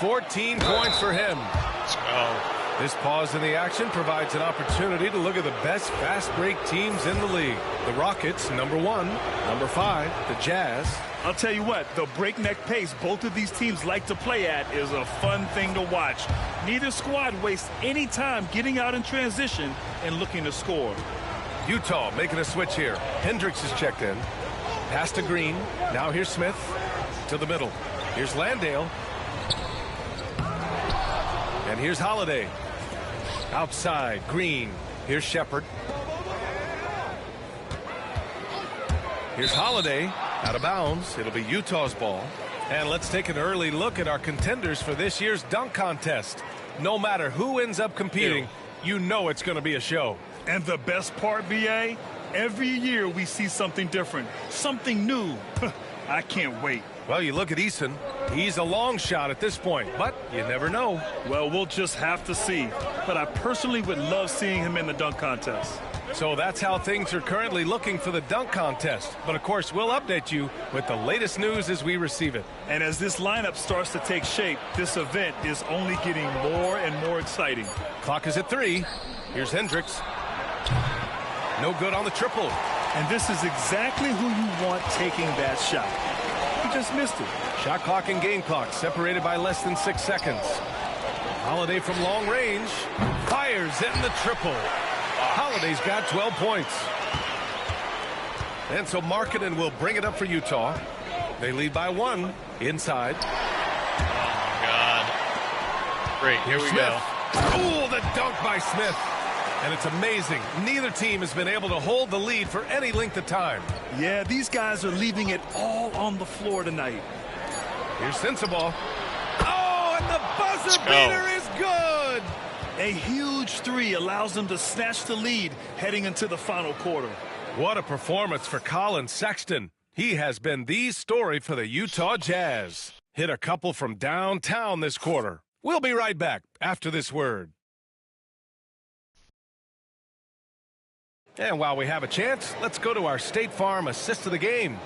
14 points for him. Let's go. This pause in the action provides an opportunity to look at the best fast break teams in the league. The Rockets, #1. #5, the Jazz. I'll tell you what, the breakneck pace both of these teams like to play at is a fun thing to watch. Neither squad wastes any time getting out in transition and looking to score. Utah making a switch here. Hendricks is checked in. Pass to Green. Now here's Smith to the middle. Here's Landale. And here's Holiday. Outside, Green. Here's Shepard. Here's Holiday. Out of bounds. It'll be Utah's ball. And let's take an early look at our contenders for this year's dunk contest. No matter who ends up competing, you know it's going to be a show. And the best part, B.A., every year we see something different, something new. I can't wait. Well, you look at Eason. He's a long shot at this point, but you never know. Well, we'll just have to see. But I personally would love seeing him in the dunk contest. So that's how things are currently looking for the dunk contest. But, of course, we'll update you with the latest news as we receive it. And as this lineup starts to take shape, this event is only getting more and more exciting. Clock is at 3. Here's Hendricks. No good on the triple. And this is exactly who you want taking that shot. He just missed it. Shot clock and game clock separated by less than 6 seconds. Holiday from long range. Fires in the triple. Holiday's got 12 points. And so Markkanen will bring it up for Utah. They lead by 1 inside. Oh, my God. Great, here we go. Oh, the dunk by Smith. And it's amazing. Neither team has been able to hold the lead for any length of time. Yeah, these guys are leaving it all on the floor tonight. Here's Sensabaugh. Oh, and the buzzer beater is good. A huge 3 allows them to snatch the lead heading into the final quarter. What a performance for Colin Sexton. He has been the story for the Utah Jazz. Hit a couple from downtown this quarter. We'll be right back after this word. And while we have a chance, let's go to our State Farm assist of the game.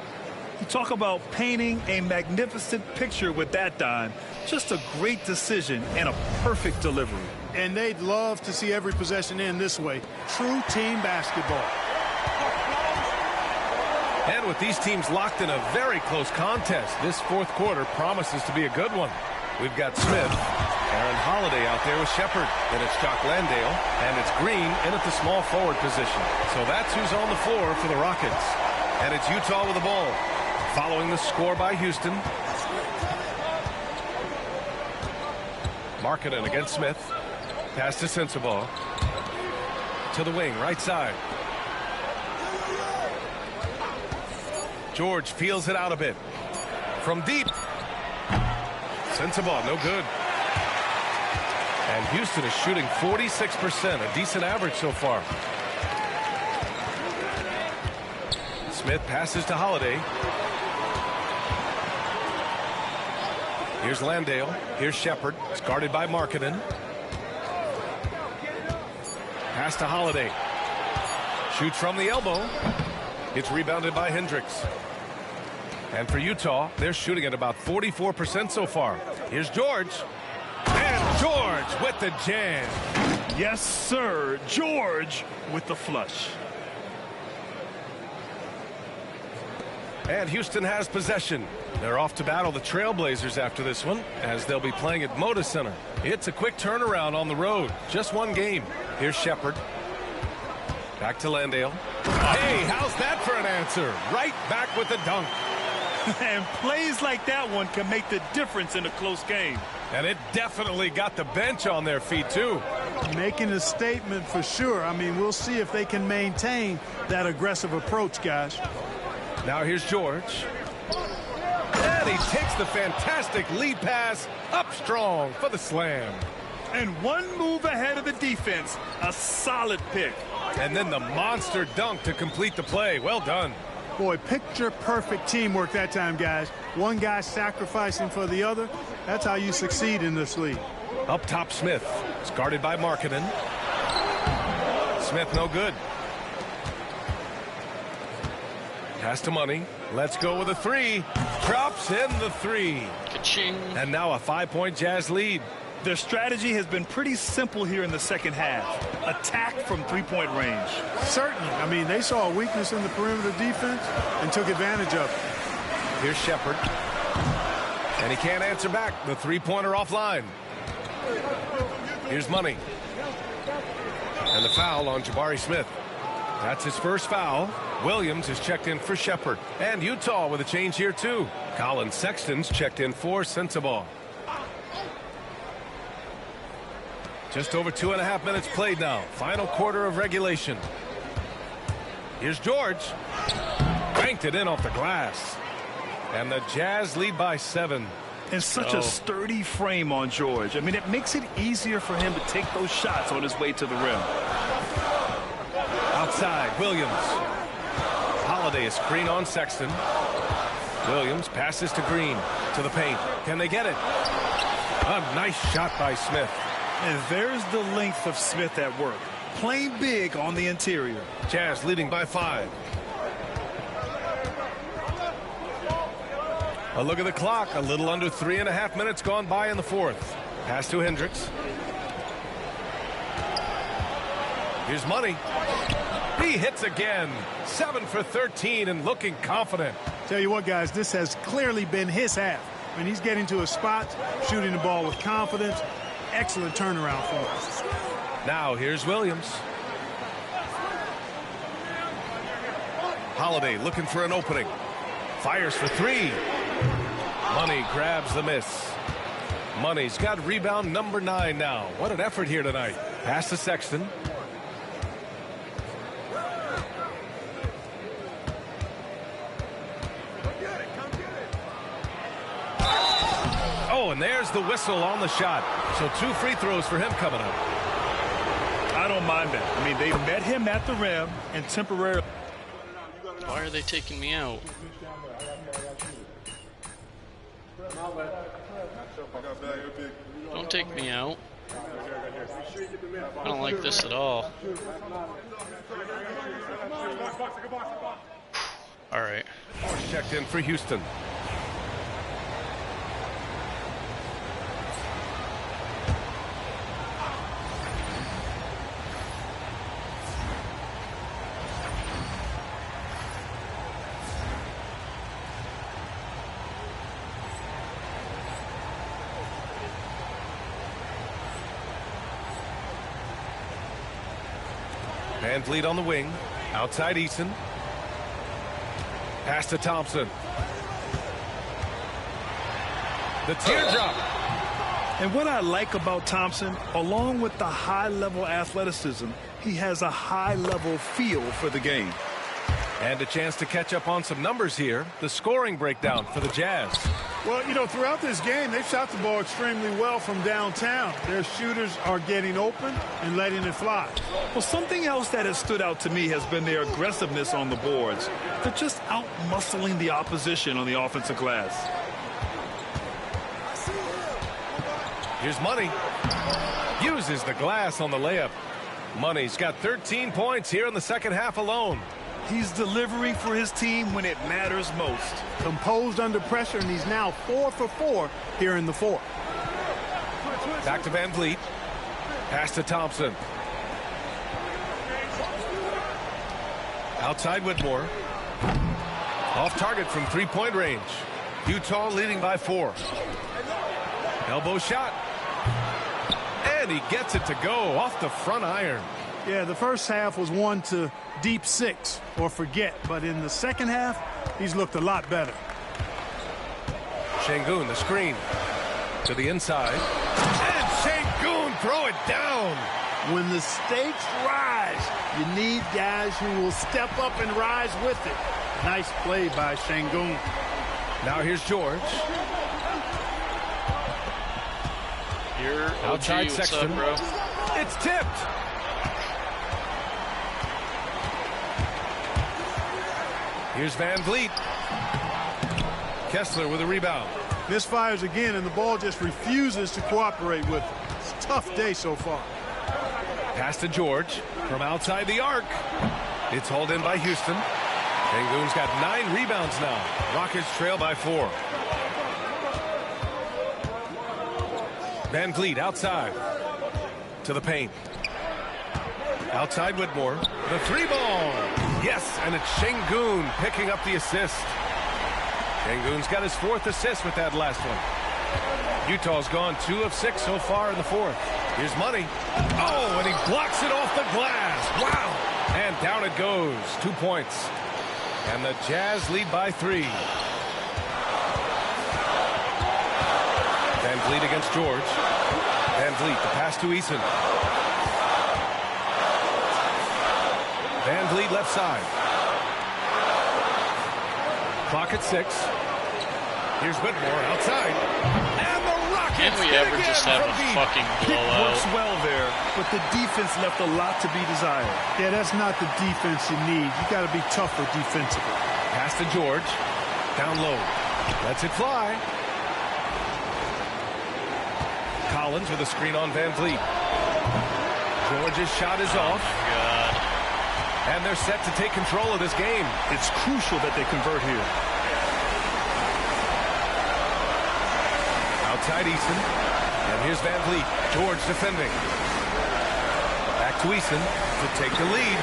You talk about painting a magnificent picture with that dime. Just a great decision and a perfect delivery. And they'd love to see every possession end this way. True team basketball. And with these teams locked in a very close contest, this fourth quarter promises to be a good one. We've got Smith, Aaron Holiday out there with Shepard. Then it's Jock Landale, and it's Green in at the small forward position. So that's who's on the floor for the Rockets. And it's Utah with the ball. Following the score by Houston. Markkanen against Smith. Pass to Sensabaugh. To the wing, right side. George feels it out a bit. From deep. Sensabaugh, no good. And Houston is shooting 46%, a decent average so far. Smith passes to Holiday. Here's Landale. Here's Shepard. It's guarded by Markkanen. Pass to Holiday. Shoots from the elbow. It's rebounded by Hendricks. And for Utah, they're shooting at about 44% so far. Here's George. And George with the jam. Yes, sir. George with the flush. And Houston has possession. They're off to battle the Trailblazers after this one, as they'll be playing at Moda Center. It's a quick turnaround on the road. Just one game. Here's Shepard. Back to Landale. Hey, how's that for an answer? Right back with the dunk. And plays like that one can make the difference in a close game. And it definitely got the bench on their feet, too. Making a statement for sure. I mean, we'll see if they can maintain that aggressive approach, guys. Now here's George. And he takes the fantastic lead pass up strong for the slam. And one move ahead of the defense. A solid pick. And then the monster dunk to complete the play. Well done. Boy, picture perfect teamwork that time, guys. One guy sacrificing for the other. That's how you succeed in this league. Up top, Smith. It's guarded by Markkanen. Smith no good. Pass to Money. Let's go with a three. Drops in the three. Ka-ching. And now a 5-point Jazz lead. Their strategy has been pretty simple here in the second half. Attack from three-point range. Certainly. I mean, they saw a weakness in the perimeter defense and took advantage of it. Here's Shepard. And he can't answer back. The three-pointer offline. Here's Money. And the foul on Jabari Smith. That's his first foul. Williams is checked in for Shepard. And Utah with a change here, too. Colin Sexton's checked in for Sensabaugh. Just over 2.5 minutes played now. Final quarter of regulation. Here's George. Banked it in off the glass. And the Jazz lead by 7. And such a sturdy frame on George. I mean, it makes it easier for him to take those shots on his way to the rim. Outside, Williams. Holiday is screen on Sexton. Williams passes to Green. To the paint. Can they get it? A nice shot by Smith. And there's the length of Smith at work. Playing big on the interior. Jazz leading by 5. A look at the clock. A little under 3.5 minutes gone by in the fourth. Pass to Hendricks. Here's Money. He hits again. 7 for 13 and looking confident. Tell you what, guys, this has clearly been his half. I mean, he's getting to a spot, shooting the ball with confidence. Excellent turnaround for us. Now here's Williams. Holiday looking for an opening. Fires for 3. Money grabs the miss. Money's got rebound number 9 now. What an effort here tonight. Pass to Sexton. Oh, and there's the whistle on the shot. So 2 free throws for him coming up. I don't mind that. I mean, they met him at the rim and temporarily. Why are they taking me out? Don't take me out. I don't like this at all. All right. Checked in for Houston. Van Vliet on the wing. Outside Eason. Pass to Thompson. The teardrop. And what I like about Thompson, along with the high-level athleticism, he has a high-level feel for the game. And a chance to catch up on some numbers here. The scoring breakdown for the Jazz. Well, you know, throughout this game, they've shot the ball extremely well from downtown. Their shooters are getting open and letting it fly. Well, something else that has stood out to me has been their aggressiveness on the boards. They're just out-muscling the opposition on the offensive glass. Here's Money. Uses the glass on the layup. Money's got 13 points here in the second half alone. He's delivering for his team when it matters most. Composed under pressure, and he's now 4 for 4 here in the fourth. Back to Van Vliet. Pass to Thompson. Outside Whitmore. Off target from three-point range. Utah leading by 4. Elbow shot. And he gets it to go off the front iron. Yeah, the first half was one to deep 6 or forget, but in the second half, he's looked a lot better. Şengün, the screen to the inside. And Şengün throw it down. When the stakes rise, you need guys who will step up and rise with it. Nice play by Şengün. Now here's George. You're Outside OG, Sexton. what's up, bro? It's tipped. Here's Van Vliet. Kessler with a rebound. Misfires again, and the ball just refuses to cooperate with him. It's a tough day so far. Pass to George from outside the arc. It's hauled in by Houston. Şengün's got 9 rebounds now. Rockets trail by 4. Van Vliet outside to the paint. Outside Whitmore. The 3-ball. Yes, and it's Şengün picking up the assist. Şengün's got his 4th assist with that last one. Utah's gone 2 of 6 so far in the 4th. Here's Money. Oh, and he blocks it off the glass. Wow. And down it goes. 2 points. And the Jazz lead by 3. Van Vliet against George. Van Vliet, the pass to Eason. Van Vliet left side. Clock at 6. Here's Whitmore outside. And the Rockets. Can't we ever just have a fucking blowout? Works well there, but the defense left a lot to be desired. Yeah, that's not the defense you need. You got to be tougher defensively. Pass to George. Down low. Lets it fly. Collins with a screen on Van Vliet. George's shot is off. God. And they're set to take control of this game. It's crucial that they convert here. Outside Eason. And here's Van Vliet. George defending. Back to Eason to take the lead.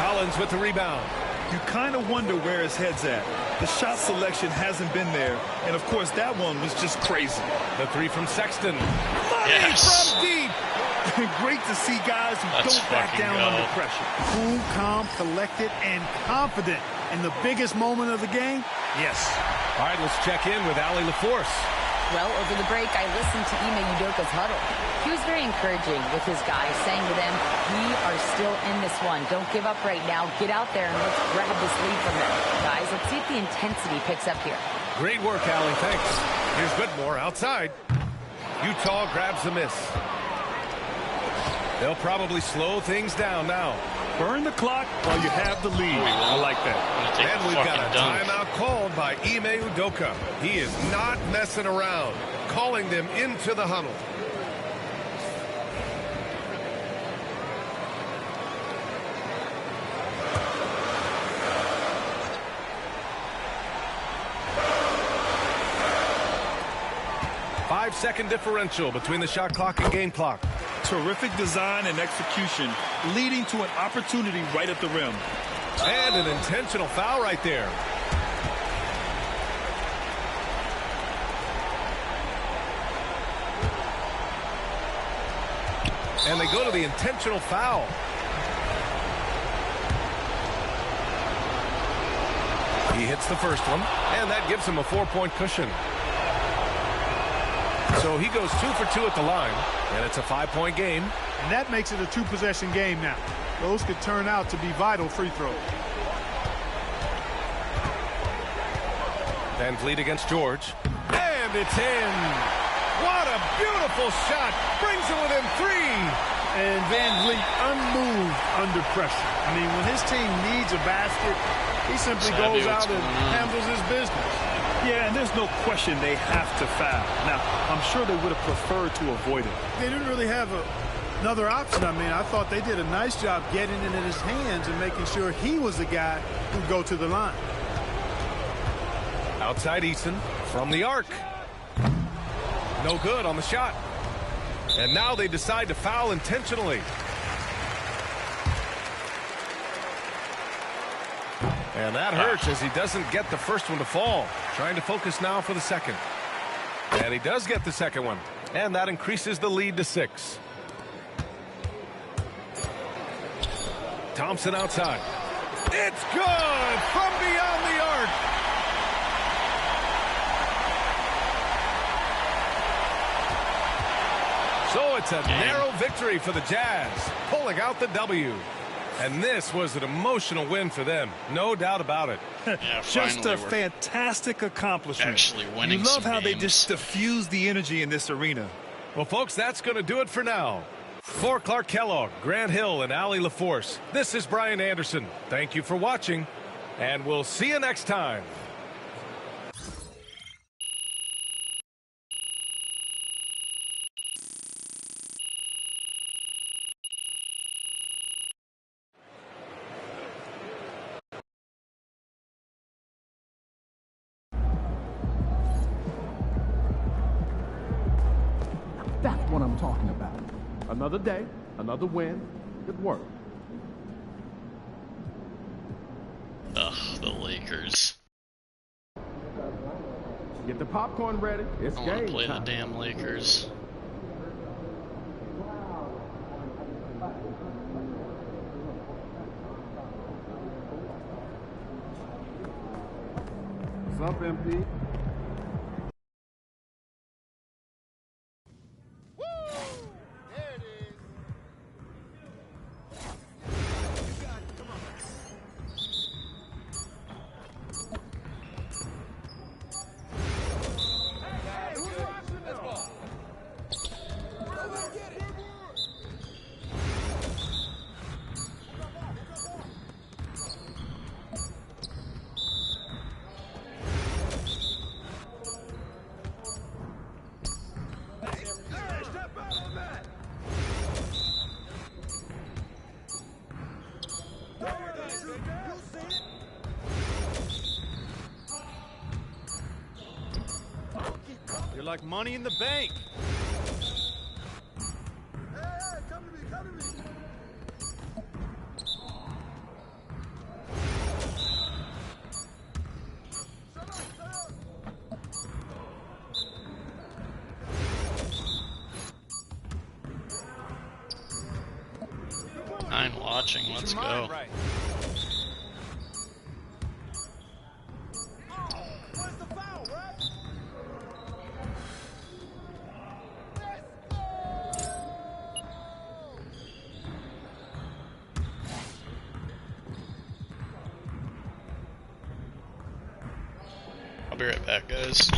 Collins with the rebound. You kind of wonder where his head's at. The shot selection hasn't been there. And, of course, that one was just crazy. The 3 from Sexton. Money Yes. from deep. Great to see guys who Let's don't back fucking down go. under pressure. Cool, calm, collected, and confident in the biggest moment of the game? Yes. All right, let's check in with Allie LaForce. Well, over the break, I listened to Ime Udoka's huddle. He was very encouraging with his guys, saying to them, we are still in this one. Don't give up right now. Get out there and let's grab this lead from them. Guys, let's see if the intensity picks up here. Great work, Allie. Thanks. Here's Whitmore outside. Utah grabs the miss. They'll probably slow things down now. Burn the clock while you have the lead. I like that. And we've got a timeout called by Ime Udoka. He is not messing around, calling them into the huddle. 5-second differential between the shot clock and game clock. Terrific design and execution, leading to an opportunity right at the rim. And an intentional foul right there. And they go to the intentional foul. He hits the first one, and that gives him a 4-point cushion. So he goes 2 for 2 at the line, and it's a 5-point game. And that makes it a 2-possession game now. Those could turn out to be vital free throws. Van Vliet against George. And it's in. What a beautiful shot. Brings it within 3. And Van Vliet unmoved under pressure. I mean, when his team needs a basket, he simply goes out and handles his business. Yeah, and there's no question they have to foul. Now, I'm sure they would have preferred to avoid it. They didn't really have another option. I mean, I thought they did a nice job getting it in his hands and making sure he was the guy who'd go to the line. Outside Eason from the arc. No good on the shot. And now they decide to foul intentionally. And that hurts as he doesn't get the first one to fall. Trying to focus now for the second. And he does get the second one. And that increases the lead to 6. Thompson outside. It's good from beyond the arc. So it's a narrow victory for the Jazz, pulling out the W. And this was an emotional win for them, no doubt about it. Yeah, just a fantastic accomplishment. Actually winning. You love how games. they just diffuse the energy in this arena. Well, folks, that's going to do it for now. For Clark Kellogg, Grant Hill, and Allie LaForce, this is Brian Anderson. Thank you for watching, and we'll see you next time. That's what I'm talking about. Another day, another win. Good work. Ugh, the Lakers. Get the popcorn ready. It's I game want to play time. the damn Lakers. What's up, MP? You're like money in the bank. Come to me, come to me. I'm watching. Let's go. I'll be right back, guys.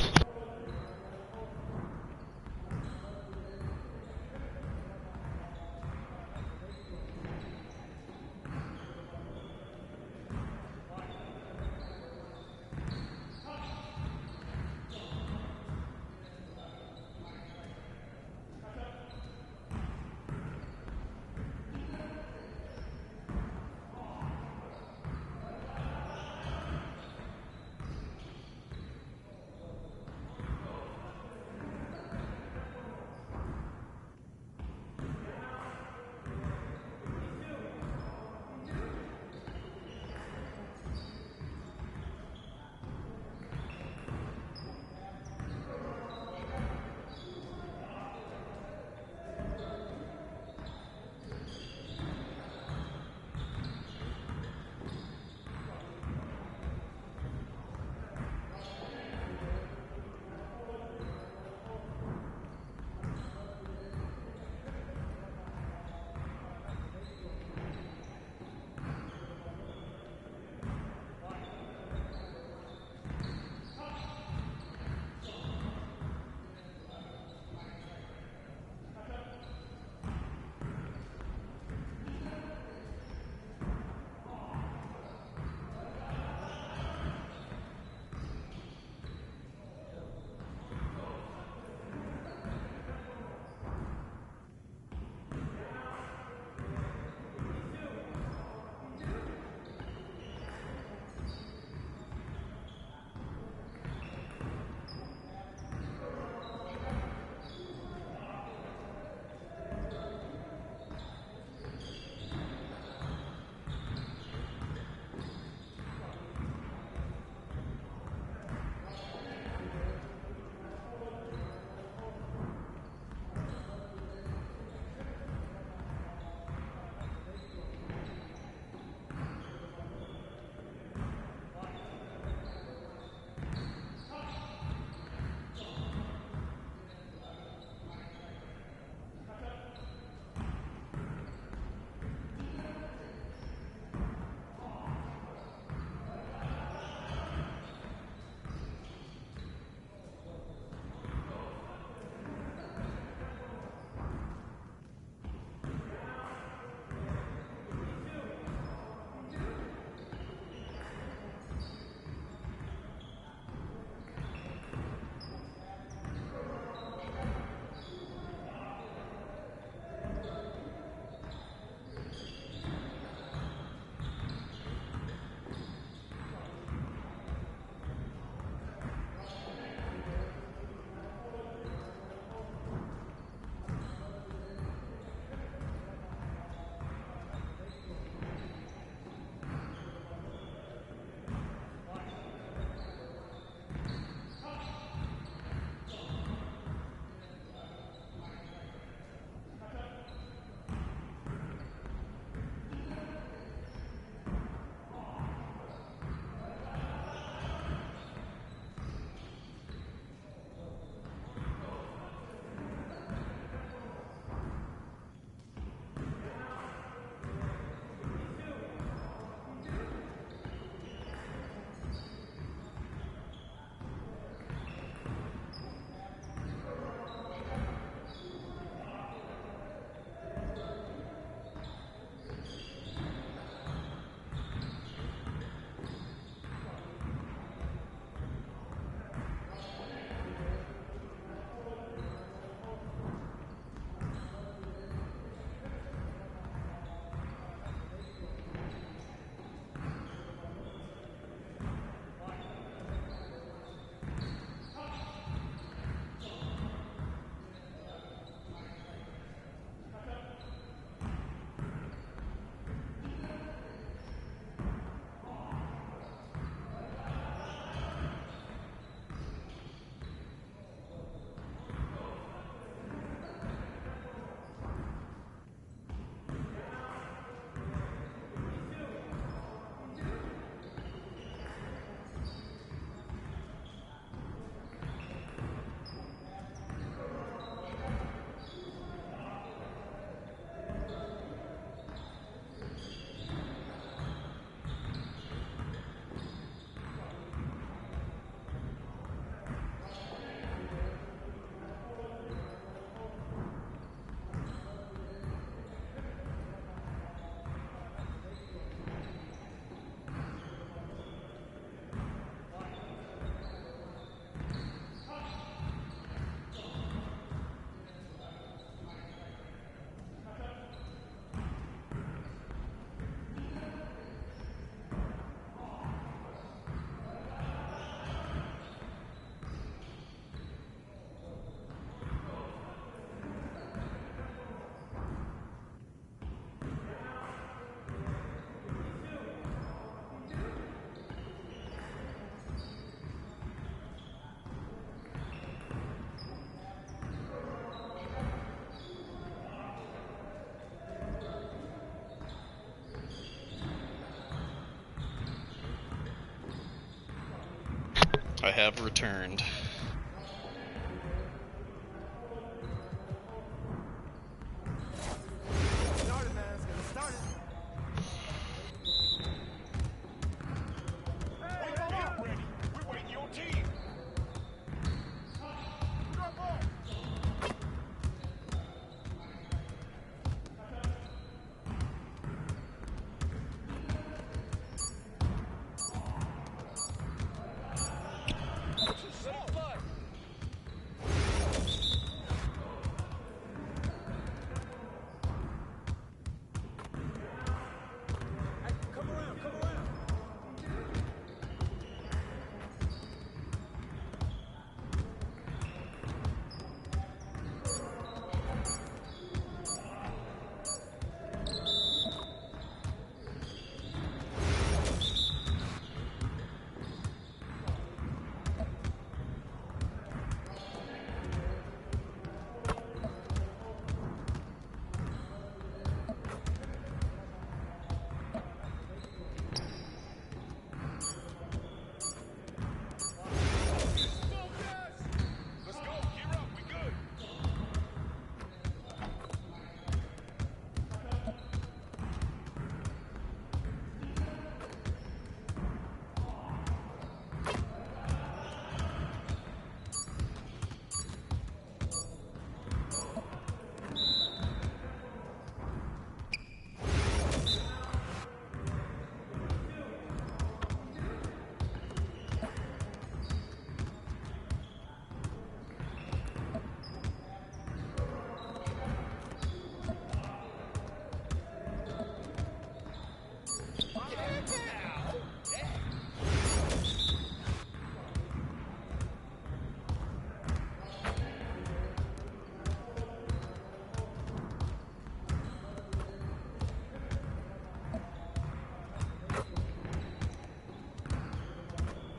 I have returned.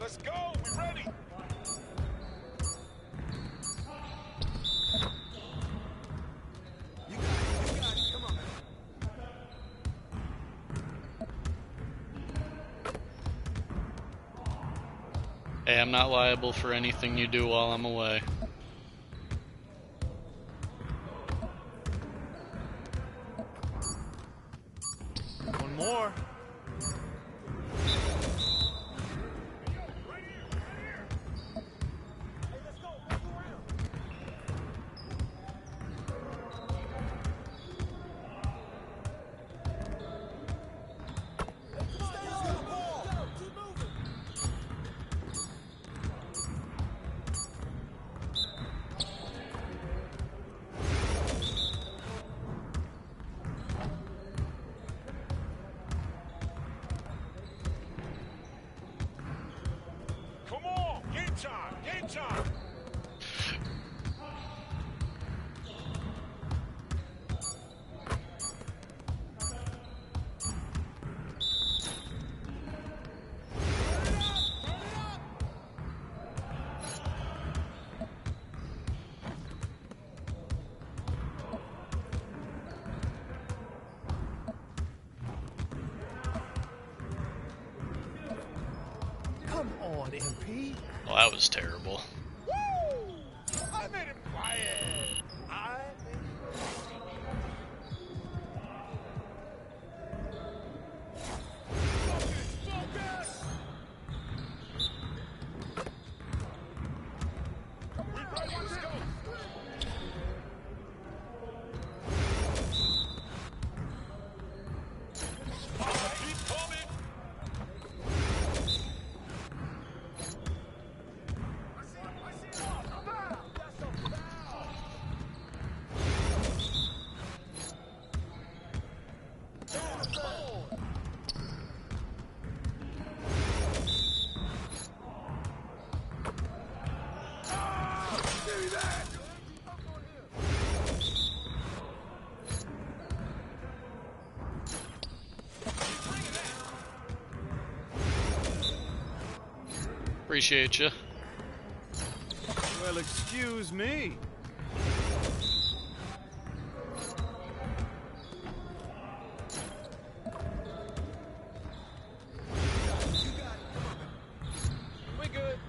Let's go. We ready. You got it. Come on, man. Hey, I'm not liable for anything you do while I'm away. One more. Come on. Game time. Game time. Come on, MP. Well, that was terrible. Woo! I made it quiet. I made it Focus! We ready? Let's go. Keep coming. Appreciate you. Well, excuse me. We good.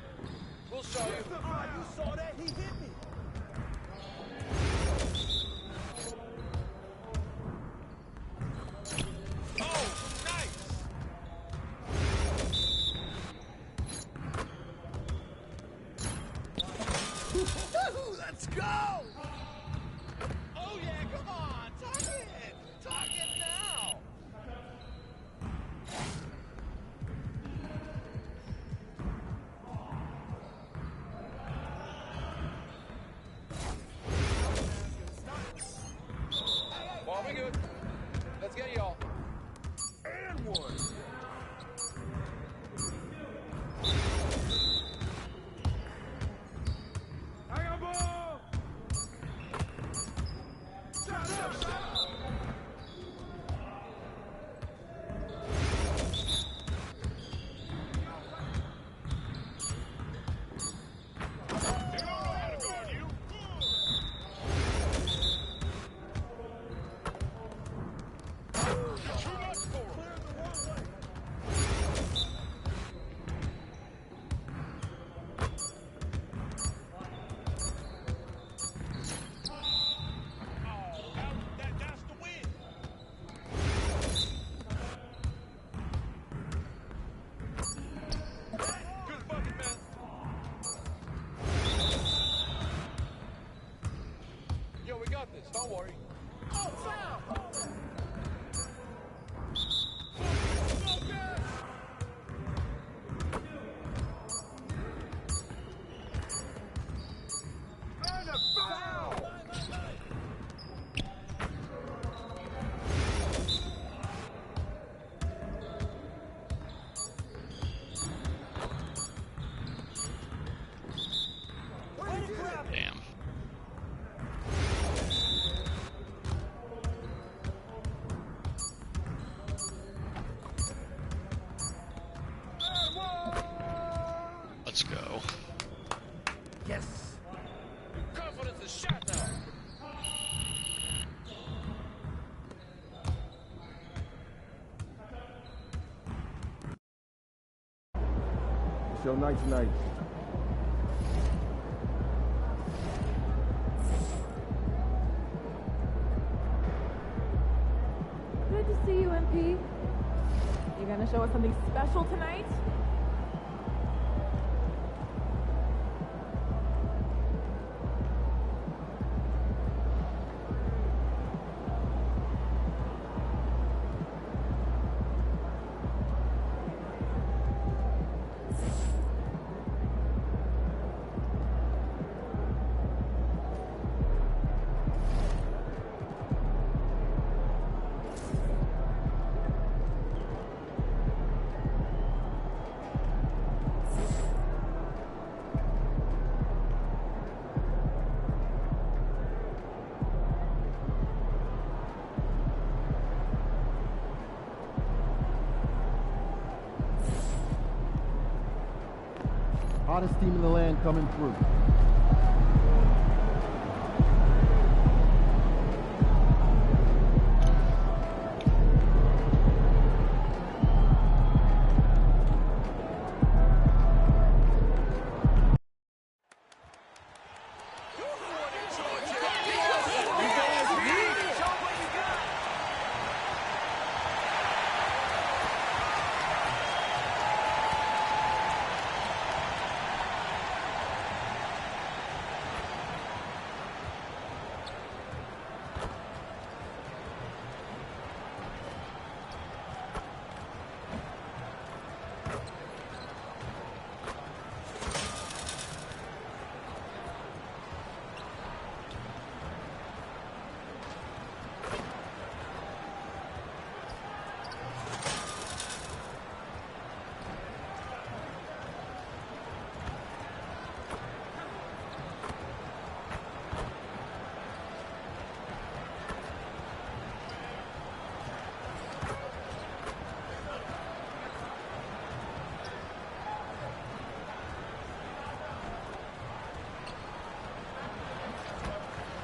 your night tonight. Good to see you, MP. You gonna show us something special tonight? Hottest team in the land coming through.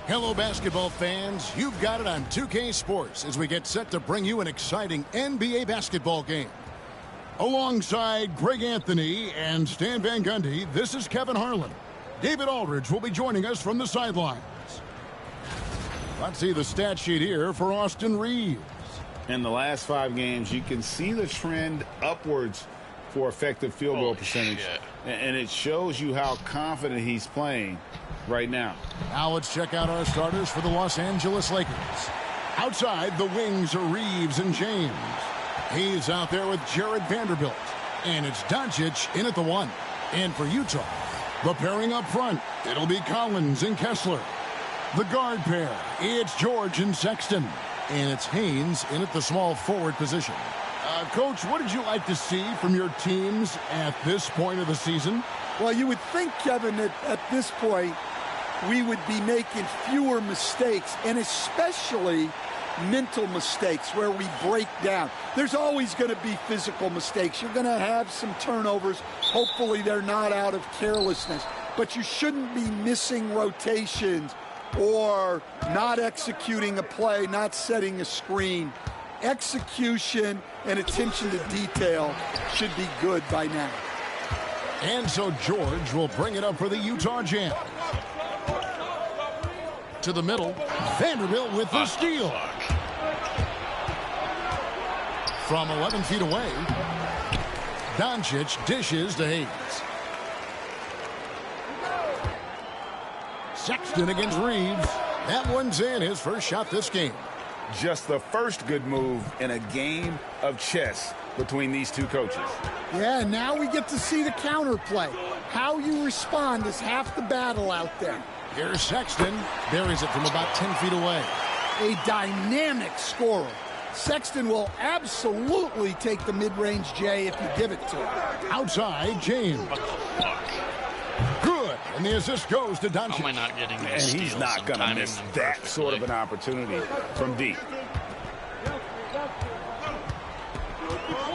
Hello, basketball fans. You've got it on 2K Sports as we get set to bring you an exciting NBA basketball game. Alongside Greg Anthony and Stan Van Gundy, this is Kevin Harlan. David Aldridge will be joining us from the sidelines. Let's see the stat sheet here for Austin Reeves. In the last 5 games, you can see the trend upwards for effective field goal percentage. And it shows you how confident he's playing right now. Now let's check out our starters for the Los Angeles Lakers. Outside, the wings are Reeves and James. He's out there with Jared Vanderbilt. And it's Doncic in at the 1. And for Utah, the pairing up front, it'll be Collins and Kessler. The guard pair, it's George and Sexton. And it's Haynes in at the small forward position. Coach, what did you like to see from your teams at this point of the season? Well, you would think, Kevin, that at this point, we would be making fewer mistakes, and especially mental mistakes where we break down. There's always going to be physical mistakes. You're going to have some turnovers. Hopefully they're not out of carelessness. But you shouldn't be missing rotations or not executing a play, not setting a screen. Execution and attention to detail should be good by now. And so George will bring it up for the Utah Jazz. To the middle, Vanderbilt with the steal. From 11 feet away, Doncic dishes to Hayes. Sexton against Reeves. That one's in, his first shot this game. Just the first good move in a game of chess between these two coaches. Yeah, now we get to see the counterplay. How you respond is half the battle out there. Here's Sexton. Buries it from about 10 feet away. A dynamic scorer. Sexton will absolutely take the mid-range J if you give it to him. Outside, James. Good. And the assist goes to Doncic. How am I not getting these And steals? he's not going to miss that sort of an opportunity from deep.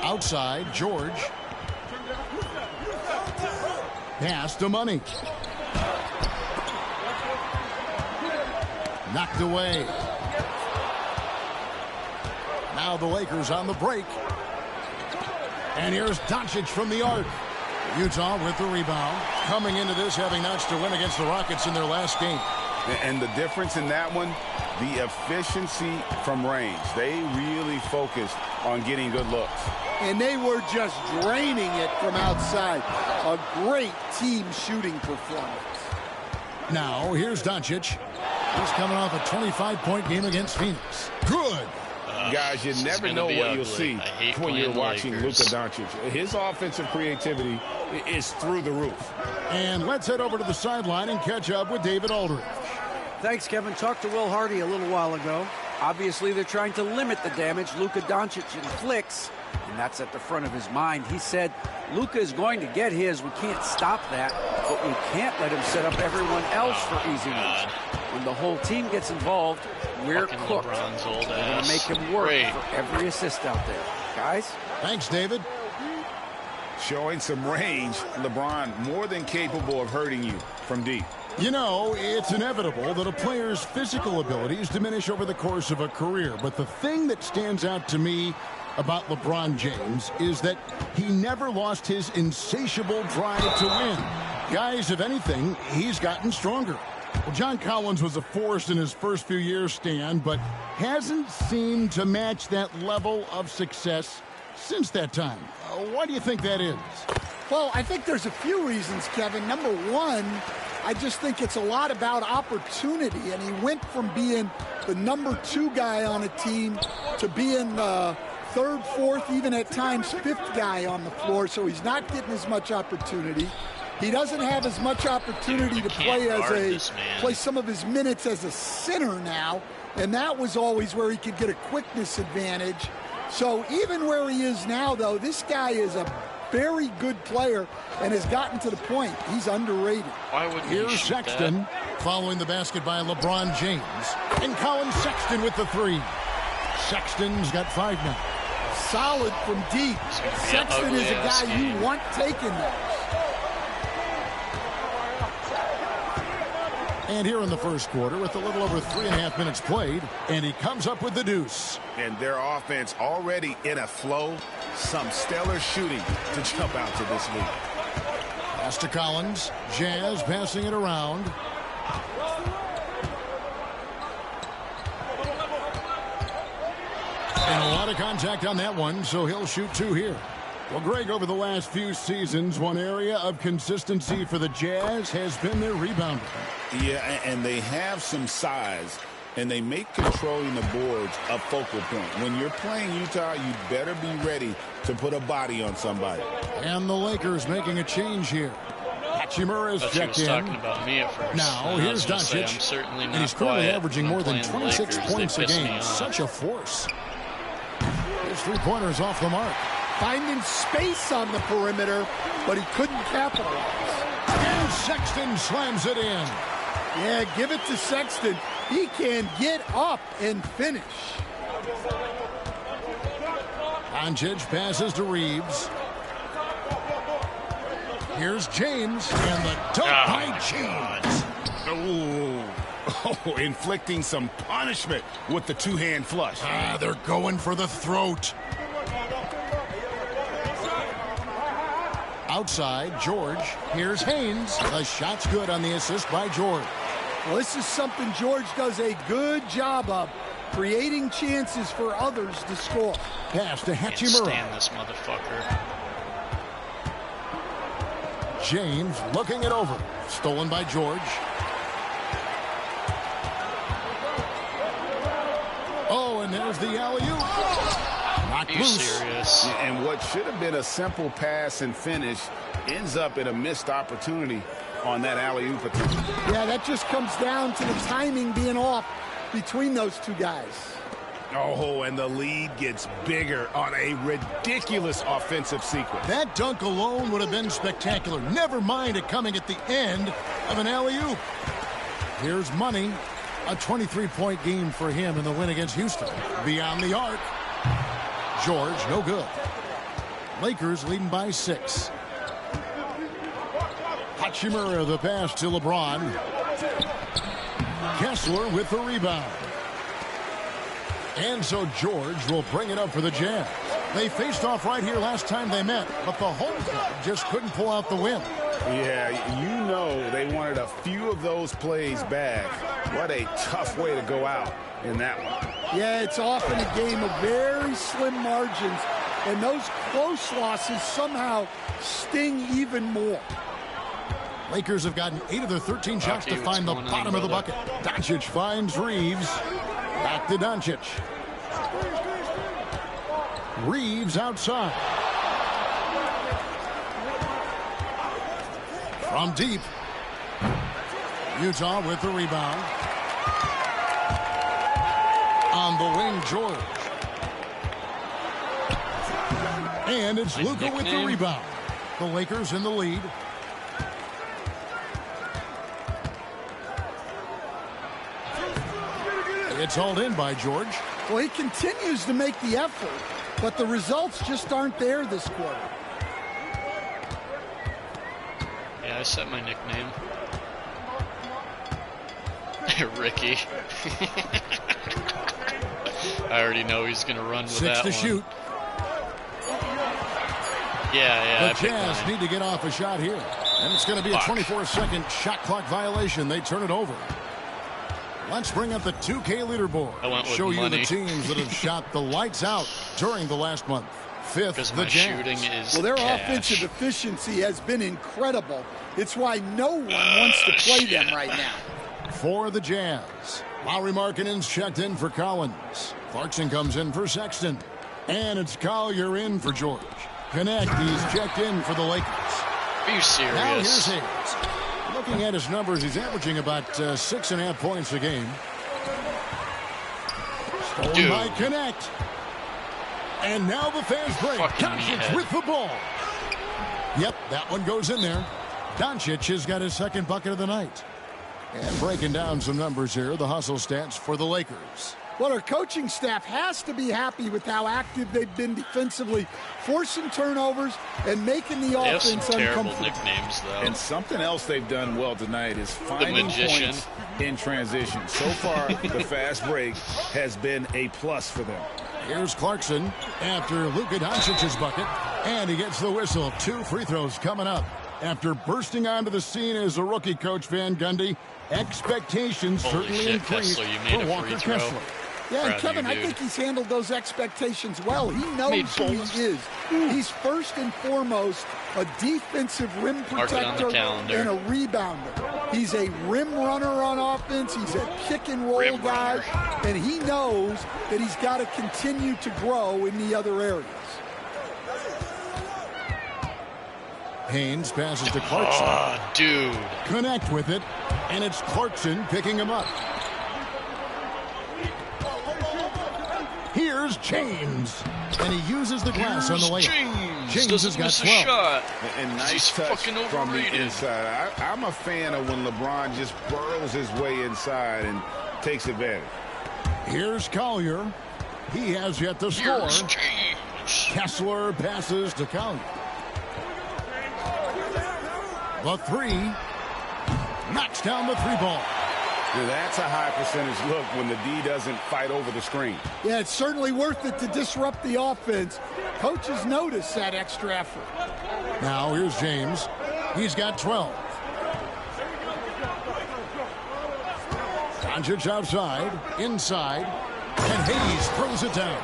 Outside, George. Pass to Money. Knocked away. Now the Lakers on the break. And here's Doncic from the arc. Utah with the rebound. Coming into this having notched a win against the Rockets in their last game. And the difference in that one, the efficiency from range. They really focused on getting good looks. And they were just draining it from outside. A great team shooting performance. Now, here's Doncic. He's coming off a 25-point game against Phoenix. Good. Guys, you never know what you'll see when you're watching Luka Doncic. His offensive creativity is through the roof. And let's head over to the sideline and catch up with David Aldridge. Thanks, Kevin. Talked to Will Hardy a little while ago. Obviously, they're trying to limit the damage Luka Doncic inflicts, and that's at the front of his mind. He said, Luka is going to get his. We can't stop that, but we can't let him set up everyone else for easy ones. When the whole team gets involved, we're cooked. We're going to make him work for every assist out there. Guys? Thanks, David. Showing some range, LeBron more than capable of hurting you from deep. You know, it's inevitable that a player's physical abilities diminish over the course of a career. But the thing that stands out to me about LeBron James is that he never lost his insatiable drive to win. Guys, if anything, he's gotten stronger. Well, John Collins was a force in his first few years, Stan, but hasn't seemed to match that level of success since that time. Why do you think that is? Well, I think there's a few reasons, Kevin. Number one, I just think it's a lot about opportunity, and he went from being the number 2 guy on a team to being the 3rd, 4th, even at times 5th guy on the floor, so he's not getting as much opportunity. He doesn't have as much opportunity to play some of his minutes as a center now, and that was always where he could get a quickness advantage. So even where he is now, though, this guy is a very good player and has gotten to the point he's underrated. Here's Sexton following the basket by LeBron James, and Colin Sexton with the 3. Sexton's got 5 now. Solid from deep. Sexton is a guy you want taking that. And here in the first quarter, with a little over 3.5 minutes played, and he comes up with the deuce. And their offense already in a flow. Some stellar shooting to jump out to this lead. Pass to Collins. Jazz passing it around. And a lot of contact on that one, so he'll shoot 2 here. Well, Greg, over the last few seasons, one area of consistency for the Jazz has been their rebounding. Yeah, and they have some size, and they make controlling the boards a focal point. When you're playing Utah, you better be ready to put a body on somebody. And the Lakers making a change here. Hachimura is checked in. Talking about me at first. Now, here's Doncic. And he's currently averaging more than 26 points a game. Such a force. His 3-pointers off the mark. Finding space on the perimeter, but he couldn't capitalize. And Sexton slams it in. Yeah, give it to Sexton. He can get up and finish. Doncic passes to Reeves. Here's James, and the dunk by James. Oh, inflicting some punishment with the 2-hand flush. They're going for the throat. Outside, George. Here's Haynes. The shot's good on the assist by George. Well, this is something George does a good job of, creating chances for others to score. Pass to Hachimura. Can't stand this motherfucker. James looking it over. Stolen by George. Oh, and there's the alley-oop. Knocked loose. Serious? And what should have been a simple pass and finish ends up in a missed opportunity on that alley-oop attempt. Yeah, that just comes down to the timing being off between those 2 guys. Oh, and the lead gets bigger on a ridiculous offensive sequence. That dunk alone would have been spectacular. Never mind it coming at the end of an alley-oop. Here's Money. A 23-point game for him in the win against Houston. Beyond the arc. George, no good. Lakers leading by 6. Hachimura the pass to LeBron. Kessler with the rebound. And so George will bring it up for the Jazz. They faced off right here last time they met, but the home club just couldn't pull out the win. Yeah, you know they wanted a few of those plays back. What a tough way to go out in that one. Yeah, it's often a game of very slim margins, and those close losses somehow sting even more. Lakers have gotten 8 of their 13 shots to find the bottom of the bucket. Doncic finds Reeves. Back to Doncic. Reeves outside. From deep. Utah with the rebound. On the wing, George. And it's Luka with the rebound. The Lakers in the lead. It's hauled in by George. Well, he continues to make the effort, but the results just aren't there this quarter. Yeah, I set my nickname. Ricky. I already know he's going to run with 6 that to one. shoot. Yeah, The Jazz need to get off a shot here. And it's going to be a 24-second shot clock violation. They turn it over. Let's bring up the 2K leaderboard. Show you the teams that have shot the lights out during the last month. Fifth, the Jazz. Shooting is well, their cash. offensive efficiency has been incredible. It's why no one wants to play them right now. For the Jazz, Lauri Markkanen's checked in for Collins. Clarkson comes in for Sexton. And it's Collier in for George. Connect, he's checked in for the Lakers. Are you serious? Now here's Hayes. Looking at his numbers, he's averaging about 6.5 points a game. Stolen by Connect. And now the fans break. Doncic with the ball. Yep, that one goes in there. Doncic has got his second bucket of the night. And breaking down some numbers here, the hustle stats for the Lakers. Well, our coaching staff has to be happy with how active they've been defensively, forcing turnovers and making the offense uncomfortable. They have some terrible nicknames, though. And something else they've done well tonight is finding points in transition. So far, the fast break has been a plus for them. Here's Clarkson after Luka Doncic's bucket, and he gets the whistle. 2 free throws coming up. After bursting onto the scene as a rookie, Coach Van Gundy, expectations certainly increased for Walker Kessler. Yeah, and Kevin, I think he's handled those expectations well. He knows who he is. He's first and foremost a defensive rim protector and a rebounder. He's a rim runner on offense. He's a pick and roll guy, and he knows that he's got to continue to grow in the other areas. Haynes passes to Clarkson. Oh, dude. Connect with it, and it's Clarkson picking him up. Here's James, and he uses the glass on the layup. James has got 12. Shot. And nice touch from the inside. I'm a fan of when LeBron just burrows his way inside and takes advantage. Here's Collier. He has yet to score. Kessler passes to Collier. The 3. Knocks down the 3 ball. Yeah, that's a high percentage look when the D doesn't fight over the screen. Yeah, it's certainly worth it to disrupt the offense. Coaches notice that extra effort. Now here's James. He's got 12. Doncic outside, inside, and Hayes throws it down.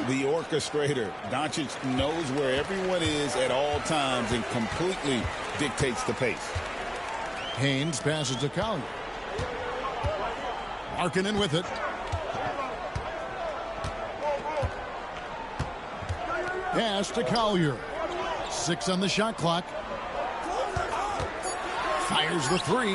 The orchestrator. Doncic knows where everyone is at all times and completely dictates the pace. Haynes passes to Collier. Markkanen with it. Pass to Collier. 6 on the shot clock. Fires the 3.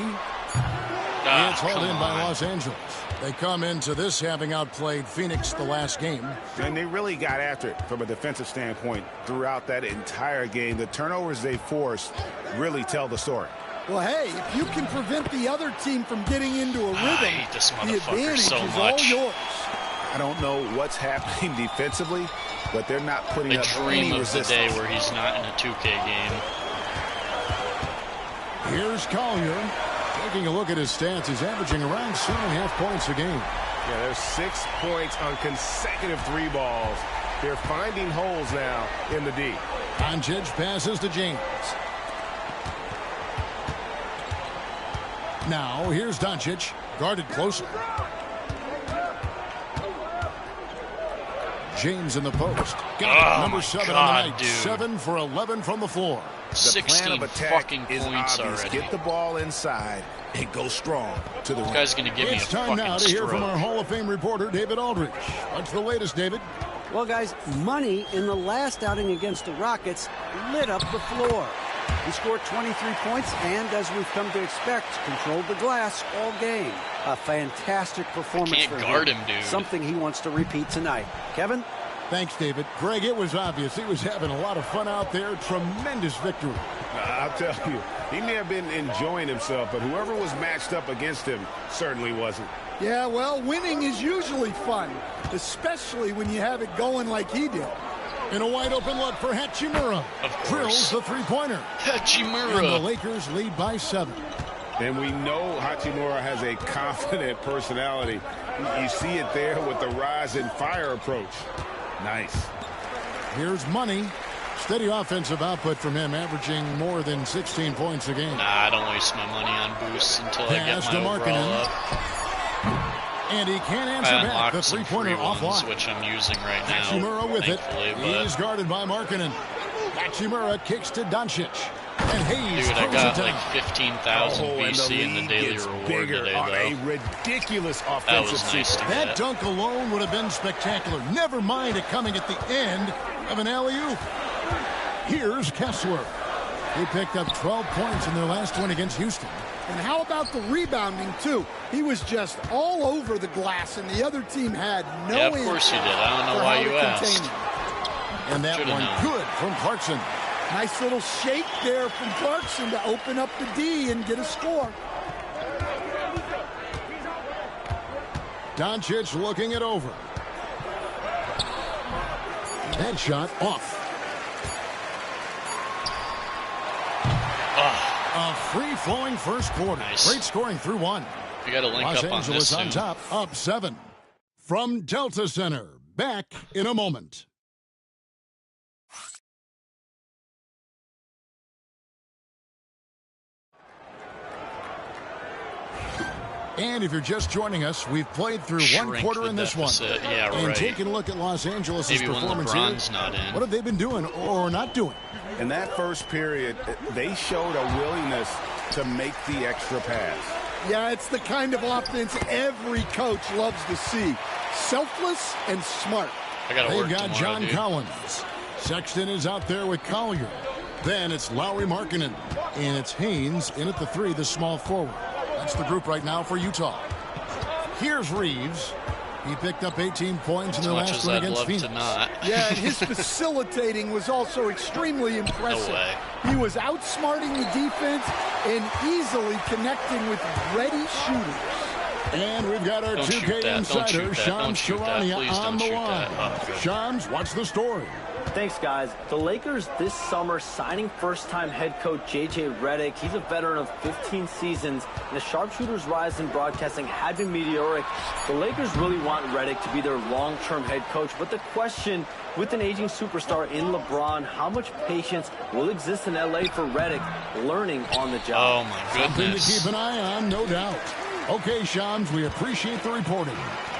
It's hauled in by Los Angeles. They come into this having outplayed Phoenix the last game. And they really got after it from a defensive standpoint throughout that entire game. The turnovers they forced really tell the story. Well, hey, if you can prevent the other team from getting into a rhythm, the advantage is all yours. I don't know what's happening defensively, but they're not putting up any resistance. I dream of the day where he's not in a 2K game. Here's Collier. Taking a look at his stats, he's averaging around 2.5 points a game. Yeah, there's 6 points on consecutive 3 balls. They're finding holes now in the D. Doncic passes to James. Now here's Doncic, guarded closer. James in the post. Got it. Number 7 on the night. Dude. 7 for 11 from the floor. The 16 plan of attack fucking is points obvious. already. Get the ball inside and go strong to the rim. This guy's going to give me a It's time fucking now to hear stroke. from our Hall of Fame reporter, David Aldrich. What's the latest, David? Well, guys, Money in the last outing against the Rockets lit up the floor. He scored 23 points and, as we've come to expect, controlled the glass all game. A fantastic performance Can't for guard him, dude. Something he wants to repeat tonight. Kevin? Thanks, David. Greg, it was obvious. He was having a lot of fun out there. Tremendous victory. I'll tell you, he may have been enjoying himself, but whoever was matched up against him certainly wasn't. Yeah, well, winning is usually fun, especially when you have it going like he did. In a wide open look for Hachimura. Drills the three-pointer. Hachimura. And the Lakers lead by 7. And we know Hachimura has a confident personality. You see it there with the rise and fire approach. Nice. Here's Money. Steady offensive output from him, averaging more than 16 points a game. Nah, I don't waste my money on boosts until I get Pass my to overall Markkanen. up. And he can't answer I back. unlocked The some three-pointer free ones, offline. which I'm using right now. Hachimura with it. thankfully, but- He's guarded by Markkanen. Hachimura kicks to Doncic. And Hayes Dude, I throws got it like down. 15,000 and VC in the league daily gets reward bigger today, on a though. ridiculous That offensive was nice to sequence. That get. dunk alone would have been spectacular. Never mind it coming at the end of an alley-oop. Here's Kessler. He picked up 12 points in their last one against Houston. And how about the rebounding, too? He was just all over the glass, and the other team had no Yeah, of course you did. I don't know why you asked. And that Should've one known. good from Clarkson. Nice little shake there from Clarkson to open up the D and get a score. Doncic looking it over. That shot off. A free-flowing first quarter. Nice. Great scoring through one. We got to link Los up on Angeles this on soon. top, up 7. From Delta Center, back in a moment. And if you're just joining us, we've played through one Shrink quarter the in this deficit. one. Yeah, and right. taking a look at Los Angeles' Maybe when performance LeBron's here, not in. what have they been doing or not doing? In that first period, they showed a willingness to make the extra pass. Yeah, it's the kind of offense every coach loves to see. Selfless and smart. I got to They've work got tomorrow, John dude. Collins. Sexton is out there with Collier. Then it's Lowry Markkanen. And it's Haynes in at the 3, the small forward. That's the group right now for Utah. Here's Reeves. He picked up 18 points in As the much last as one I'd against love Phoenix. to not. Yeah, and his facilitating was also extremely impressive. No way. He was outsmarting the defense and easily connecting with ready shooters. And we've got our Don't 2K shoot that. Don't insider, shoot that. Shams Don't shoot that. Charania, Please on don't the shoot line. that. Oh, good. Shams, what's the story? Thanks, guys. The Lakers this summer signing first-time head coach J.J. Redick. He's a veteran of 15 seasons, and the sharpshooter's rise in broadcasting had been meteoric. The Lakers really want Redick to be their long-term head coach, but the question, with an aging superstar in LeBron, how much patience will exist in L.A. for Redick learning on the job? Oh, my Something to goodness. keep an eye on, no doubt. Okay, Shams, we appreciate the reporting.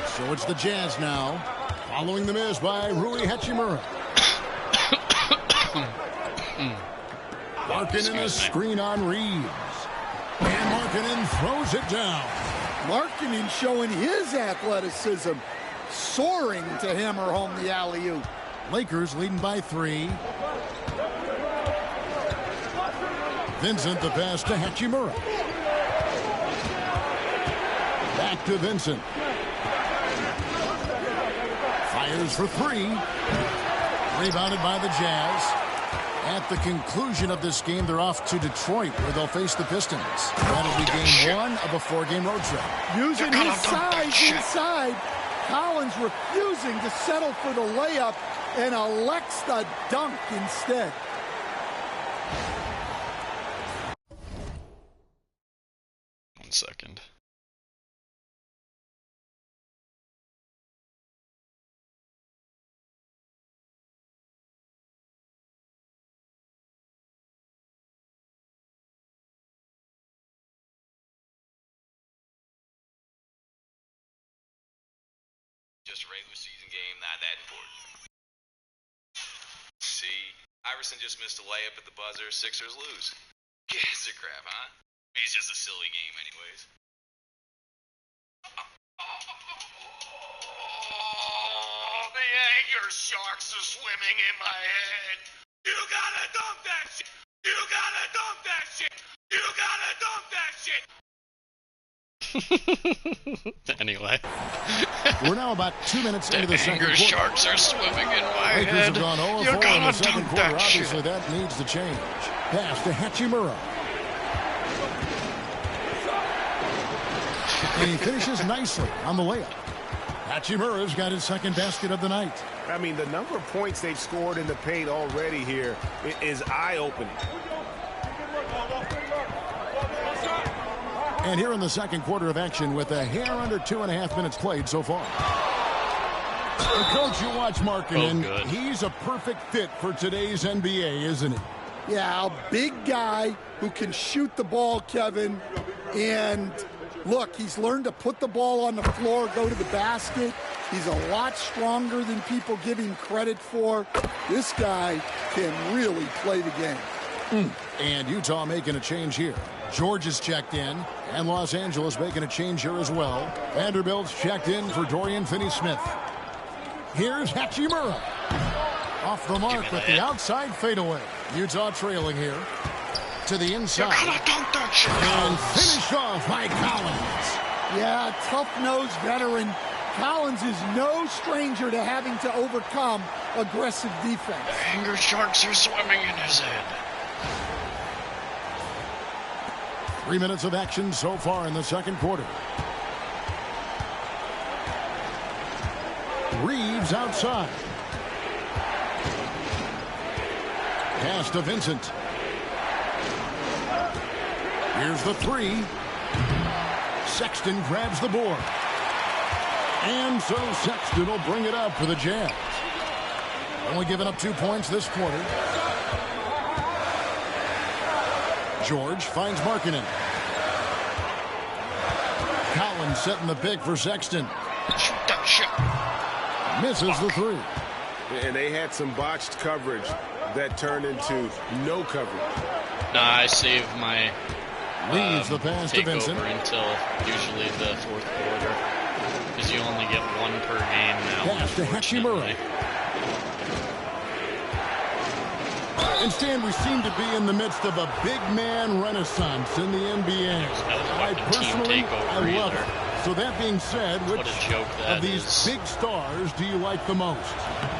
So it's the Jazz now, following the miss by Rui Hachimura. Markkanen in a screen on Reeves. And Markkanen throws it down. Markkanen showing his athleticism, soaring to hammer home the alley-oop. Lakers leading by 3. Vincent the pass to Hachimura. Back to Vincent. Fires for 3. Rebounded by the Jazz. At the conclusion of this game, they're off to Detroit, where they'll face the Pistons. That'll be game 1 of a 4-game road trip. Using his size inside, Collins refusing to settle for the layup and elects the dunk instead. One second. just a regular season game, not that important. See, Iverson just missed a layup at the buzzer. Sixers lose. Gives a crap, huh? It's just a silly game anyways. Oh, the anger sharks are swimming in my head. You gotta dump that shit. You gotta dump that shit. You gotta dump that shit. Anyway. We're now about 2 minutes into the second quarter. Sharks are swimming in my Lakers head. have gone 0-4 You in the gotta second dump quarter. that Obviously, shit. that needs to change. Pass to Hachimura. And he finishes nicely on the layup. Hachimura's got his second basket of the night. I mean, the number of points they've scored in the paint already here is eye-opening. And here in the second quarter of action with a hair under 2.5 minutes played so far. And coach, you watch Markkanen. He's a perfect fit for today's NBA, isn't he? Yeah, a big guy who can shoot the ball, Kevin. And look, he's learned to put the ball on the floor, go to the basket. He's a lot stronger than people give him credit for. This guy can really play the game. And Utah making a change here. George is checked in, and Los Angeles making a change here as well. Vanderbilt's checked in for Dorian Finney-Smith. Here's Hachimura. Off the mark with the outside fadeaway. Utah trailing here. To the inside. And finished off by Collins. Yeah, tough-nosed veteran. Collins is no stranger to having to overcome aggressive defense. Anger sharks are swimming in his head. 3 minutes of action so far in the second quarter. Reeves outside. Pass to Vincent. Here's the three. Sexton grabs the board. And so Sexton will bring it up for the Jazz. Only giving up 2 points this quarter. George finds Markkanen. Collins setting the pick for Sexton. Misses the three. And they had some botched coverage that turned into no coverage. Nah, I save my leaves the pass to Vincent until usually the fourth quarter, because you only get one per game now. Pass to Hachimura. And Stan, we seem to be in the midst of a big man renaissance in the NBA. I personally, I love it. So that being said, which of these big stars do you like the most?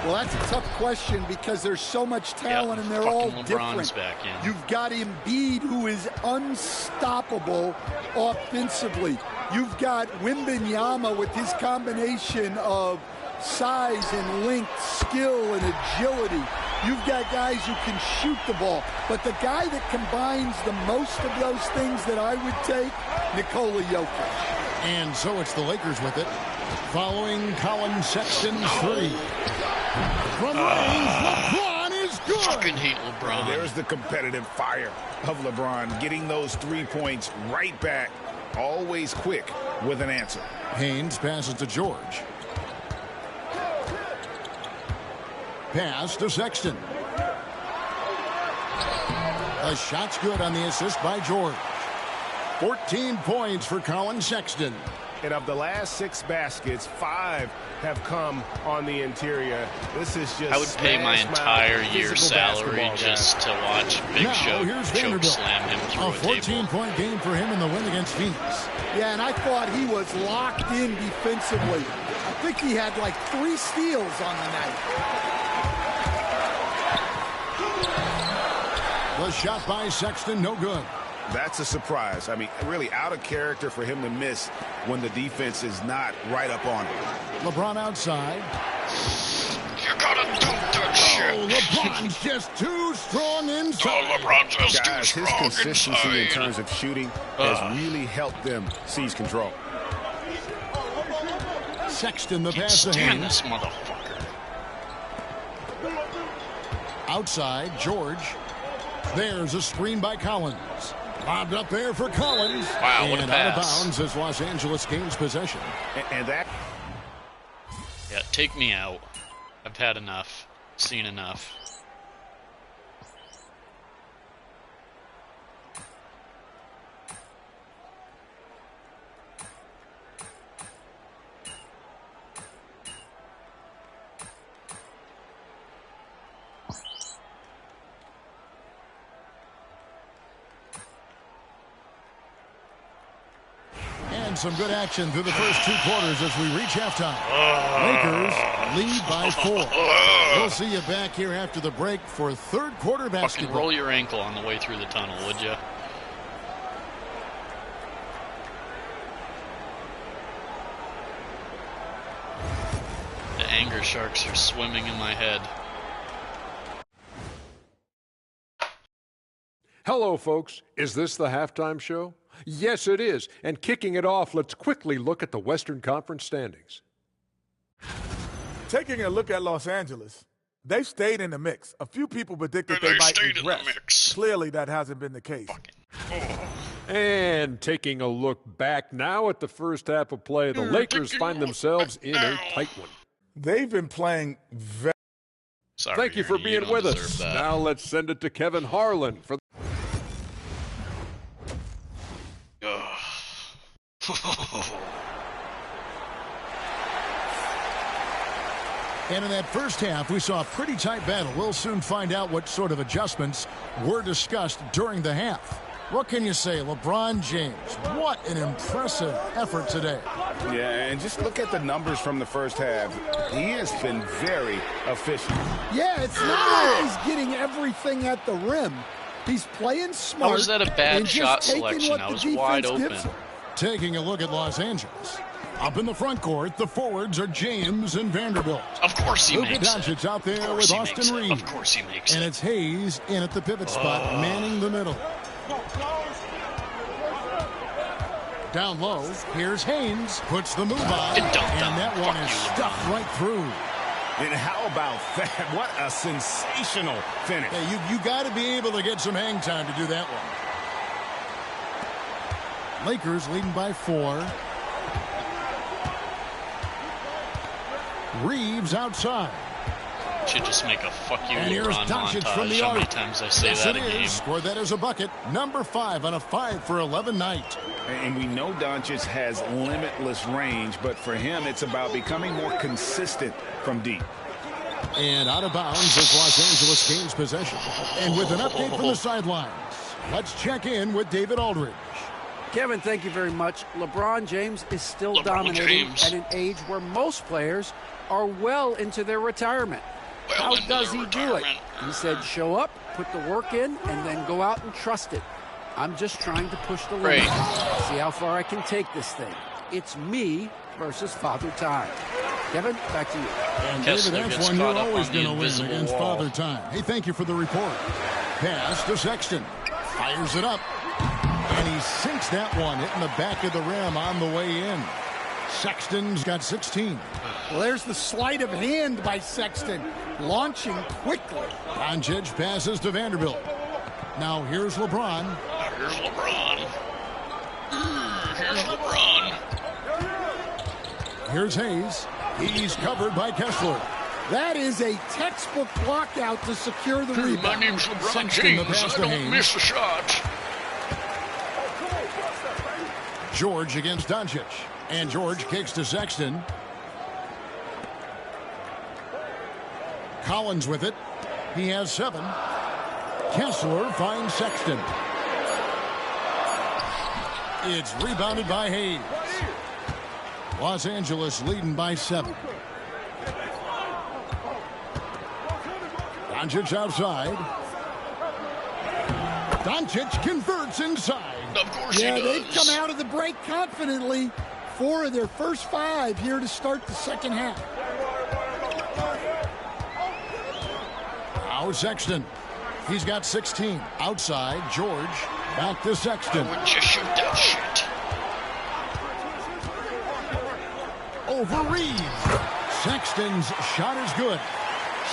Well, that's a tough question because there's so much talent and they're all different. Back in. You've got Embiid, who is unstoppable offensively. You've got Wembanyama with his combination of size and length, skill and agility. You've got guys who can shoot the ball. But the guy that combines the most of those things that I would take, Nikola Jokic. And so it's the Lakers with it. Following Colin Sexton's three. From range, LeBron is good. Fucking hate LeBron. And there's the competitive fire of LeBron, getting those 3 points right back, always quick with an answer. Haynes passes to George. Pass to Sexton. A shot's good on the assist by George. 14 points for Colin Sexton. And of the last 6 baskets, 5 have come on the interior. This is just I would pay my entire year's salary just to watch Big Show choke slam him through a a 14-point game for him in the win against Phoenix. Yeah, and I thought he was locked in defensively. I think he had like 3 steals on the night. The shot by Sexton, no good. That's a surprise. I mean, really out of character for him to miss when the defense is not right up on him. LeBron outside. You gotta dump that shit. Oh, LeBron's just too strong inside. Oh, LeBron's just too Guys, strong his consistency inside. in terms of shooting has really helped them seize control. Sexton, the pass to Stand Haynes. this motherfucker. Outside, George. There's a screen by Collins. Lobbed up there for Collins. Wow, what a and out of pass. bounds as Los Angeles gains possession. And that... Take me out. I've had enough. Seen enough. And some good action through the first 2 quarters as we reach halftime. Lakers lead by 4. We'll see you back here after the break for third quarter basketball. Fucking roll your ankle on the way through the tunnel, would you? The anger sharks are swimming in my head. Hello, folks. Is this the halftime show? Yes, it is. And kicking it off, let's quickly look at the Western Conference standings. Taking a look at Los Angeles, they've stayed in the mix. A few people predicted they might regress. Clearly, that hasn't been the case. And taking a look back now at the first half of play, the Lakers find themselves in a tight one. They've been playing very... Sorry, Thank you for being with us. Now let's send it to Kevin Harlan for... And in that first half, we saw a pretty tight battle. We'll soon find out what sort of adjustments were discussed during the half. What can you say, LeBron James? What an impressive effort today. Yeah, and just look at the numbers from the first half. He has been very efficient. Yeah, it's not like he's getting everything at the rim. He's playing smart. How was that a bad shot selection? I was wide open. Taking a look at Los Angeles. Up in the front court, the forwards are James and Vanderbilt. Of course he Luka makes Doncic it. out there with Austin Reeves. Of course he makes and it. it's Hayes in at the pivot spot, manning the middle. Down low, here's Haynes, puts the move on, and that one is stuffed right through. And how about that? What a sensational finish. Hey, you got to be able to get some hang time to do that one. Lakers leading by 4. Reeves outside. Should just make a fuck you and here's LeBron Doncic montage. from the How arc. many times I say that a game? Scored that as a bucket. Number 5 on a 5-for-11 night. And we know Doncic has limitless range, but for him, it's about becoming more consistent from deep. And out of bounds as Los Angeles gains possession. And with an update from the sidelines, let's check in with David Aldridge. Kevin, thank you very much. LeBron James is still dominating at an age where most players are well into their retirement. How does he do it? He said, show up, put the work in, and then go out and trust it. I'm just trying to push the limit. See how far I can take this thing. It's me versus Father Time. Kevin, back to you. And David, that's one you're always going to win against Father Time. Hey, thank you for the report. Pass to Sexton. Fires it up. And he sinks that one, hitting the back of the rim on the way in. Sexton's got 16. Well, there's the sleight of hand by Sexton, launching quickly. Doncic passes to Vanderbilt. Now here's LeBron. Here's LeBron. Here's LeBron. Here's Hayes. He's covered by Kessler. That is a textbook lockout to secure the rebound. My name's LeBron Sexton, James. I don't miss a shot. George against Doncic. And George kicks to Sexton. Collins with it. He has 7. Kessler finds Sexton. It's rebounded by Hayes. Los Angeles leading by 7. Doncic outside. Doncic converts inside. Of course he does. They've come out of the break confidently. 4 of their first 5 here to start the second half. Now Sexton. He's got 16. Outside, George. Back to Sexton. Why wouldn't you shoot that shit? Over Reeves. Sexton's shot is good.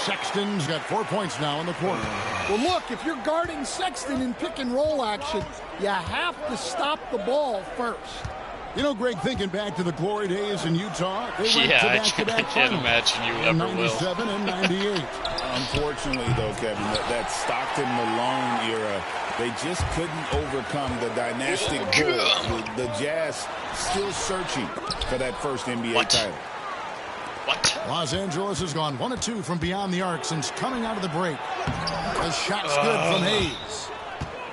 Sexton's got 4 points now in the quarter. Well, look, if you're guarding Sexton in pick and roll action, you have to stop the ball first. You know, Greg, thinking back to the glory days in Utah, they went to I back-to-back can't imagine you in ever will. 97 and 98. Unfortunately, though, Kevin, that Stockton-Malone era, they just couldn't overcome the dynastic Bulls. The Jazz still searching for that first NBA title. Los Angeles has gone 1 of 2 from beyond the arc since coming out of the break. The shot's good from Hayes.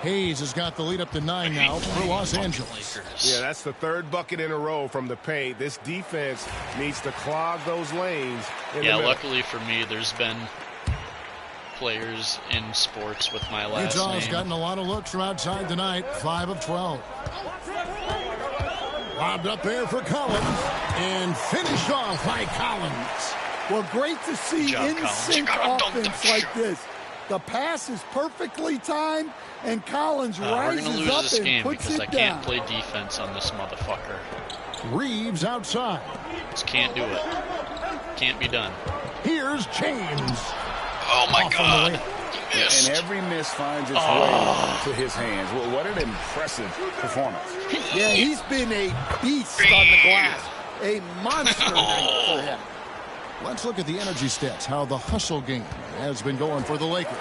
Hayes has got the lead up to 9 now for Los Angeles. Yeah, that's the 3rd bucket in a row from the paint. This defense needs to clog those lanes. Yeah, luckily for me, there's been players in sports with my last Utah's name. gotten a lot of looks from outside tonight, 5 of 12. Lobbed up there for Collins and finished off by Collins. Well, great to see in-sync offense like this. The pass is perfectly timed, and Collins rises we're gonna lose up this game and puts because it I down. can't play defense on this motherfucker. Reeves outside. Just can't do it. Can't be done. Here's James. Oh my God. And every miss finds its way to his hands. Well, what an impressive performance. Yeah, he's been a beast on the glass. A monster night for him. Let's look at the energy stats, how the hustle game has been going for the Lakers.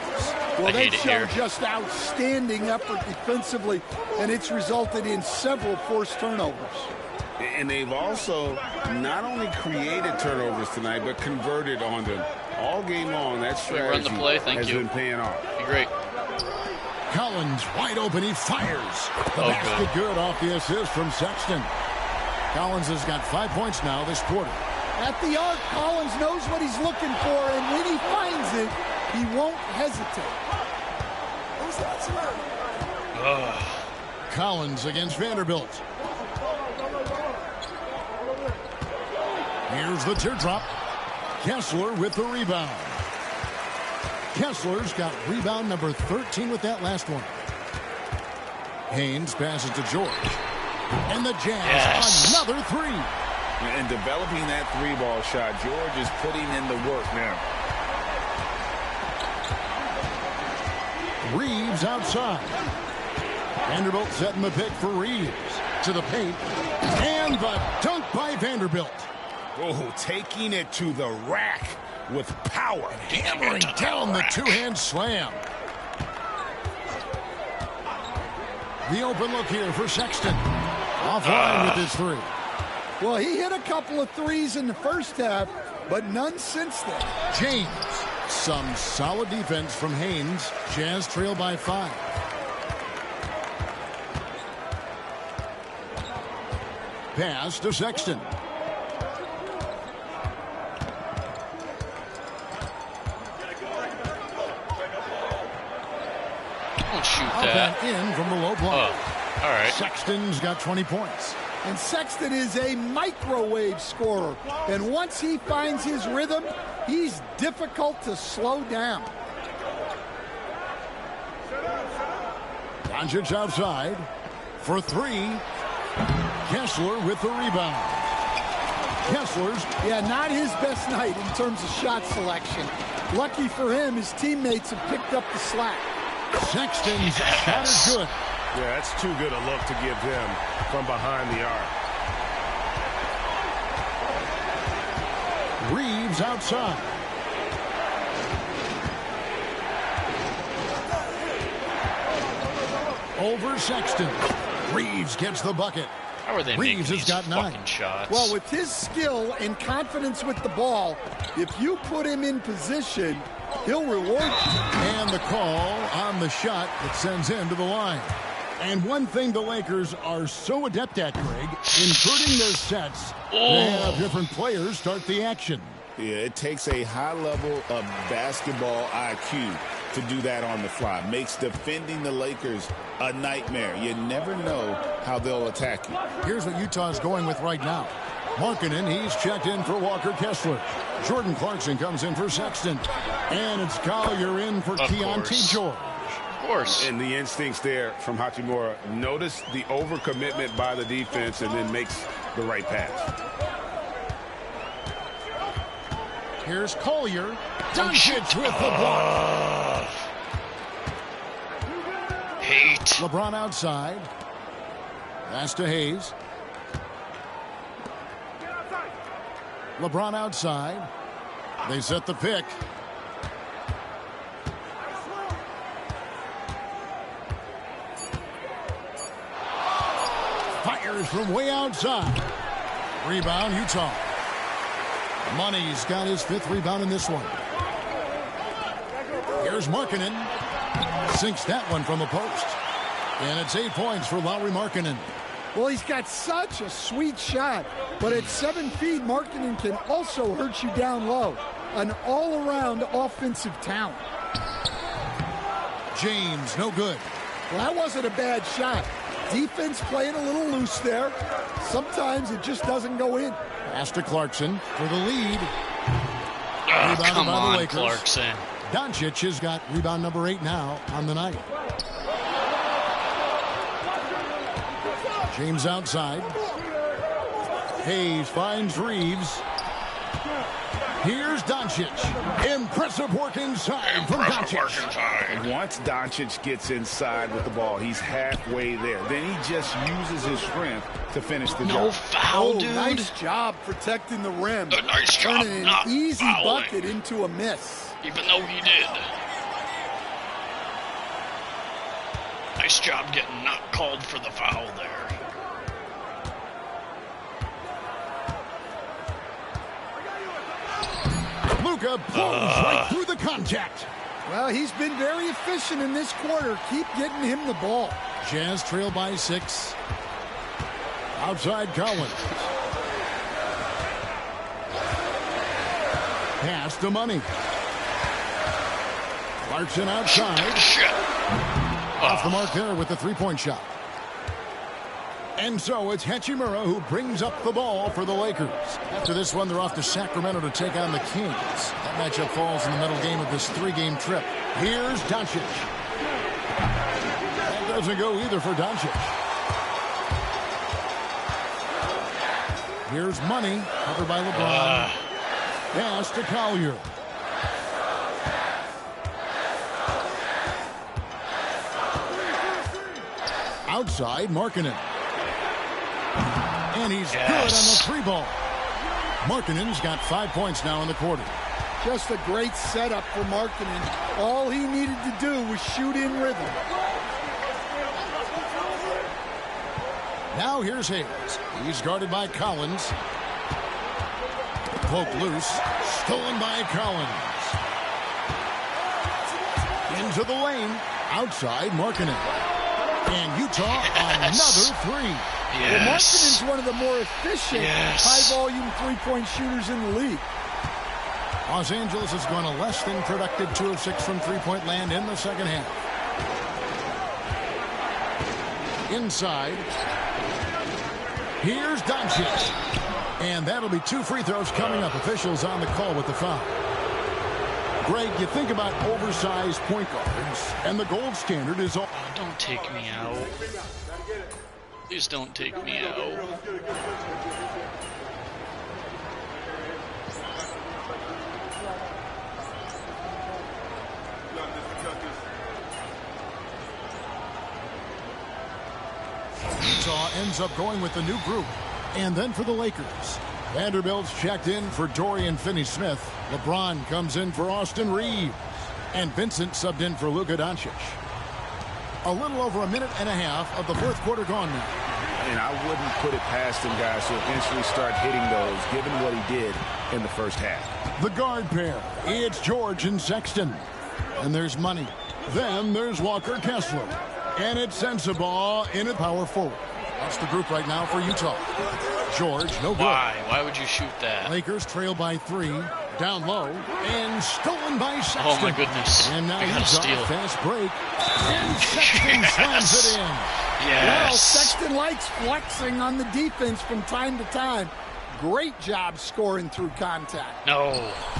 Well, they've shown just outstanding effort defensively, and it's resulted in several forced turnovers. And they've also not only created turnovers tonight, but converted on them. All game long, that strategy run the play, thank has you. been paying off. Be great. Collins wide open, he fires. The basket good off the assist from Sexton. Collins has got 5 points now this quarter. At the arc, Collins knows what he's looking for, and when he finds it, he won't hesitate. Collins against Vanderbilt. Here's the teardrop. Kessler with the rebound. Kessler's got rebound number 13 with that last one. Haynes passes to George. And the Jazz, another 3. And developing that 3-ball shot, George is putting in the work now. Reeves outside. Vanderbilt setting the pick for Reeves. To the paint. And the dunk by Vanderbilt. Oh, taking it to the rack with power. Hammering down the two-hand slam. The open look here for Sexton. Offline with his 3. Well, he hit a couple of threes in the first half, but none since then. James. Some solid defense from Haynes. Jazz trail by 5. Pass to Sexton. Don't shoot Up that. and in from the low block. All right. Sexton's got 20 points. And Sexton is a microwave scorer. And once he finds his rhythm, he's difficult to slow down. Doncic outside for 3. Kessler with the rebound. Kessler's, not his best night in terms of shot selection. Lucky for him, his teammates have picked up the slack. Sexton's shot is good. Yeah, that's too good a look to give him from behind the arc. Reeves outside. Over Sexton. Reeves gets the bucket. How are they Reeves making has these got 9 fucking shots? Well, with his skill and confidence with the ball, if you put him in position, he'll reward you. And the call on the shot that sends him to the line. And one thing the Lakers are so adept at, Greg, inverting their sets, they have different players start the action. Yeah, it takes a high level of basketball IQ to do that on the fly. Makes defending the Lakers a nightmare. You never know how they'll attack you. Here's what Utah's going with right now. Markkanen, he's checked in for Walker Kessler. Jordan Clarkson comes in for Sexton. And it's Collier in for Keontae George. Of course. And the instincts there from Hachimura. Notice the overcommitment by the defense and then makes the right pass. Here's Collier. Doncic with the block. Hate. LeBron outside. Pass to Hayes. LeBron outside. They set the pick. Fires from way outside. Rebound, Utah. Money's got his 5th rebound in this one. Here's Markkanen. Sinks that one from the post. And it's 8 points for Lauri Markkanen. Well, he's got such a sweet shot, but at 7 feet, Markkanen can also hurt you down low. An all-around offensive talent. James, no good. Well, that wasn't a bad shot. Defense playing a little loose there. Sometimes it just doesn't go in. Pass to Clarkson for the lead. Come on, Clarkson. Doncic has got rebound number 8 now on the night. James outside. Hayes finds Reeves. Here's Doncic. Impressive work inside from Doncic. Once Doncic gets inside with the ball, he's halfway there. Then he just uses his strength to finish the job. No foul, dude. Nice job protecting the rim. A nice job turning not an easy fouling. bucket into a miss. Even though he did. Nice job getting not called for the foul there. Luka pulls right through the contact. Well, he's been very efficient in this quarter. Keep getting him the ball. Jazz trail by 6. Outside Collins. Pass to Money. Clarkson outside. Off the mark there with the 3-point shot. And so it's Hachimura who brings up the ball for the Lakers. After this one, they're off to Sacramento to take on the Kings. That matchup falls in the middle game of this 3-game trip. Here's Doncic. That doesn't go either for Doncic. Here's Money, covered by LeBron. Pass to Collier. Outside, Markkanen. And he's good on the 3-ball. Markkanen's got 5 points now in the quarter. Just a great setup for Markkanen. All he needed to do was shoot in rhythm. Now here's Hayes. He's guarded by Collins. Poked loose. Stolen by Collins. Into the lane. Outside, Markkanen. And Utah another 3. Well, Markkanen's one of the more efficient, high-volume three-point shooters in the league. Los Angeles has gone a less than productive 2 of 6 from three-point land in the second half. Inside. Here's Doncic. And that'll be 2 free throws coming up. Officials on the call with the foul. Greg, you think about oversized point guards, and the gold standard is... Oh, don't take me out. Please don't take me out. Utah ends up going with the new group. And then for the Lakers, Vanderbilt's checked in for Dorian Finney-Smith. LeBron comes in for Austin Reeves. And Vincent subbed in for Luka Doncic. A little over a minute and a half of the fourth quarter gone now. And I wouldn't put it past him, guys, to eventually start hitting those, given what he did in the first half. The guard pair, it's George and Sexton. And there's Money. Then there's Walker Kessler. And it's Sensabaugh in a power forward. That's the group right now for Utah. George, no good. Why? Why would you shoot that? Lakers trail by 3. Down low. And stolen by Sexton. Oh, my goodness. And now Utah steal. Fast break. And Sexton slams it in. Well, Sexton likes flexing on the defense from time to time. Great job scoring through contact. No.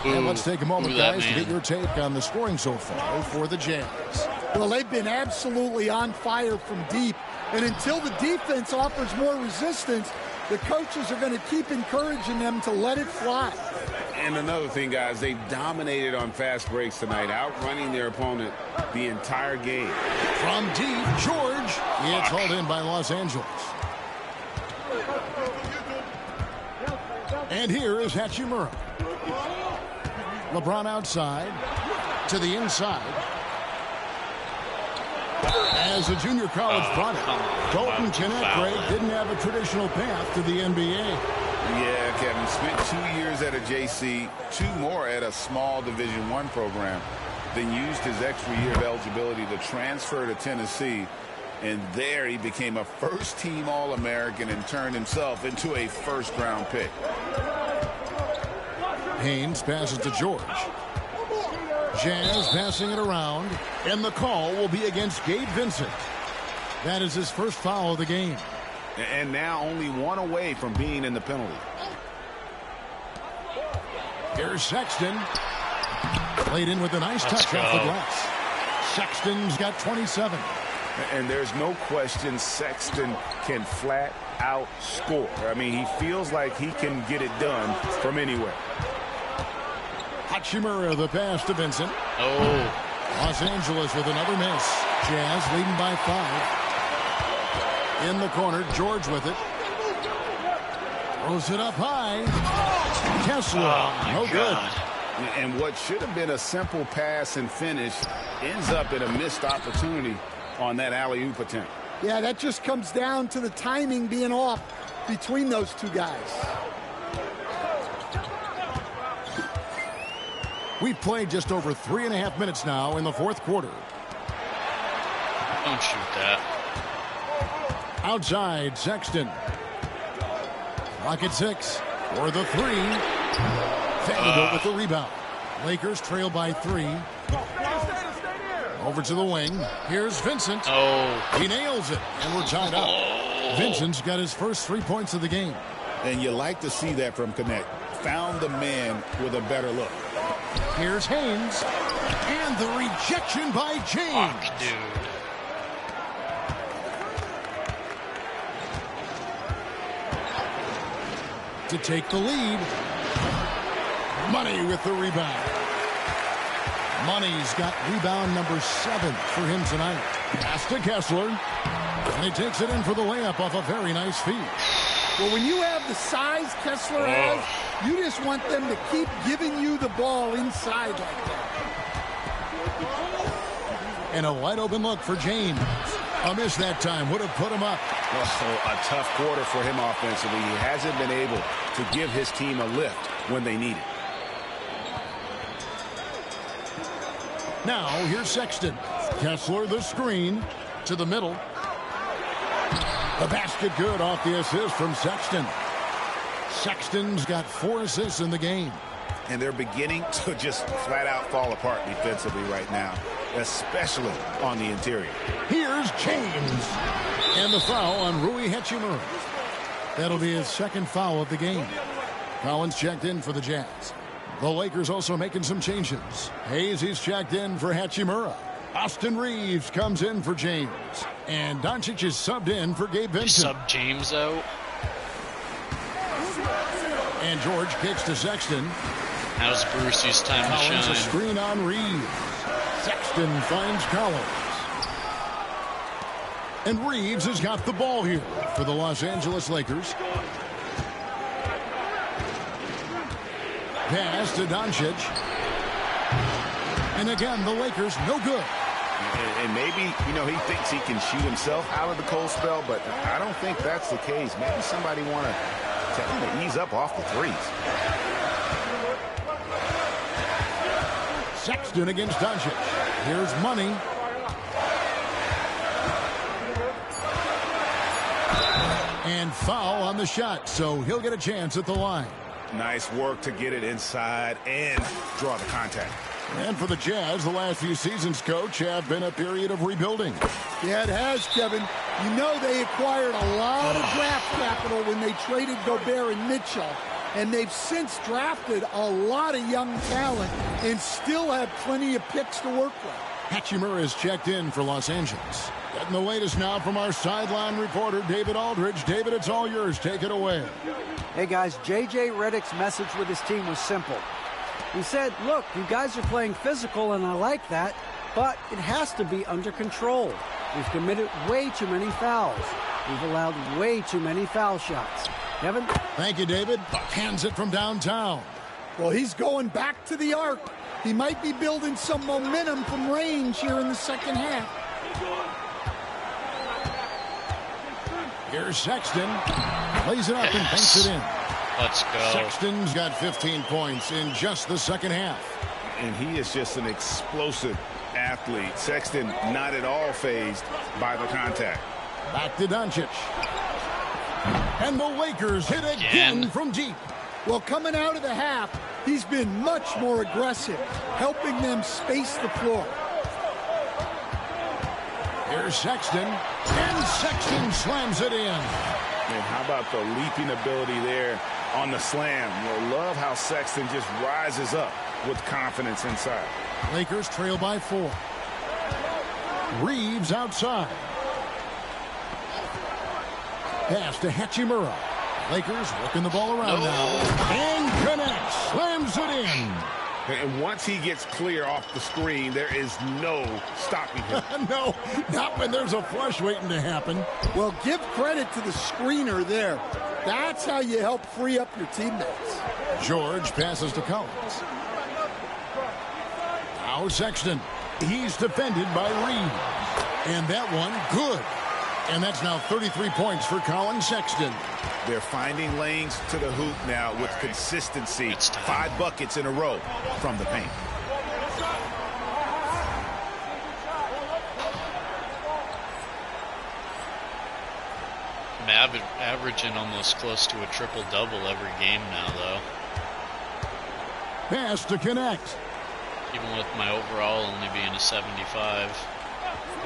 And let's take a moment, guys, to get your take on the scoring so far for the Jazz. Well, they've been absolutely on fire from deep. And until the defense offers more resistance, the coaches are going to keep encouraging them to let it fly. And another thing, guys, they dominated on fast breaks tonight, outrunning their opponent the entire game. From deep, George. It's hauled in by Los Angeles. And here is Hachimura. LeBron outside to the inside. As a junior college product, Colton Kennett, Craig, didn't have a traditional path to the NBA. Yeah, Kevin, spent 2 years at a JC, 2 more at a small Division I program, then used his extra year of eligibility to transfer to Tennessee, and there he became a first-team All-American and turned himself into a first-round pick. Haynes passes to George. Jazz passing it around, and the call will be against Gabe Vincent. That is his first foul of the game. And now only 1 away from being in the penalty. Here's Sexton. Played in with a nice touch off the glass. Sexton's got 27. And there's no question Sexton can flat out score. I mean, he feels like he can get it done from anywhere. Hachimura, the pass to Vincent. Oh. Los Angeles with another miss. Jazz leading by 5. In the corner, George with it. Throws it up high. Kessler, no good. And what should have been a simple pass and finish ends up in a missed opportunity on that alley-oop attempt. Yeah, that just comes down to the timing being off between those two guys. We've played just over 3.5 minutes now in the fourth quarter. Don't shoot that. Outside, Sexton. Clock at 6 for the 3. Vanderbilt with the rebound. Lakers trail by 3. Over to the wing. Here's Vincent. Oh. He nails it, and we're tied up. Oh. Vincent's got his first 3 points of the game. And you like to see that from Connect. Found the man with a better look. Here's Haynes. And the rejection by James. Fuck, dude. To take the lead. Money with the rebound. Money's got rebound number 7 for him tonight. Pass to Kessler. And he takes it in for the layup off a very nice feed. Well, when you have the size Kessler has, you just want them to keep giving you the ball inside like that. And a wide open look for James. A miss that time would have put him up. Also, a tough quarter for him offensively. He hasn't been able to give his team a lift when they need it. Now, here's Sexton. Kessler, the screen to the middle. The basket good off the assist from Sexton. Sexton's got 4 assists in the game. And they're beginning to just flat out fall apart defensively right now, especially on the interior. Here's James. And the foul on Rui Hachimura. That'll be his second foul of the game. Collins checked in for the Jazz. The Lakers also making some changes. Hayes, he's checked in for Hachimura. Austin Reeves comes in for James. And Doncic is subbed in for Gabe Vincent. Sub James out. And George kicks to Sexton. Now's Brucey's time to Collins shine. a screen on Reeves. Sexton finds Collins. And Reeves has got the ball here for the Los Angeles Lakers. Pass to Doncic. And again, the Lakers no good. And maybe, he thinks he can shoot himself out of the cold spell, but I don't think that's the case. Maybe somebody want to tell him to ease up off the threes. Sexton against Doncic. Here's Money. And foul on the shot, so he'll get a chance at the line. Nice work to get it inside and draw the contact. And for the Jazz, the last few seasons, Coach, have been a period of rebuilding. Yeah, it has, Kevin. You know they acquired a lot of draft capital when they traded Gobert and Mitchell. And they've since drafted a lot of young talent and still have plenty of picks to work with. Hachimura is checked in for Los Angeles. Getting the latest now from our sideline reporter, David Aldridge. David, it's all yours. Take it away. Hey, guys, J.J. Redick's message with his team was simple. He said, look, you guys are playing physical, and I like that, but it has to be under control. We've committed way too many fouls. We've allowed way too many foul shots. Kevin? Thank you, David. Hands it from downtown. Well, he's going back to the arc. He might be building some momentum from range here in the second half. Here's Sexton. Lays it up and banks it in. Let's go. Sexton's got 15 points in just the second half. And he is just an explosive athlete. Sexton not at all fazed by the contact. Back to Doncic. And the Lakers hit again from deep. Well, coming out of the half, he's been much more aggressive, helping them space the floor. Here's Sexton, and Sexton slams it in. And how about the leaping ability there on the slam? You'll love how Sexton just rises up with confidence inside. Lakers trail by 4. Reeves outside. Pass to Hachimura. Lakers working the ball around now. And connects. Slams it in. And once he gets clear off the screen, there is no stopping him. No, not when there's a flush waiting to happen. Well, give credit to the screener there. That's how you help free up your teammates. George passes to Collins. Now Sexton. He's defended by Reed. And that one, good. And that's now 33 points for Colin Sexton. They're finding lanes to the hoop now with consistency. 5 buckets in a row from the paint. I'm averaging almost close to a triple-double every game now, though. Pass to connect. Even with my overall only being a 75.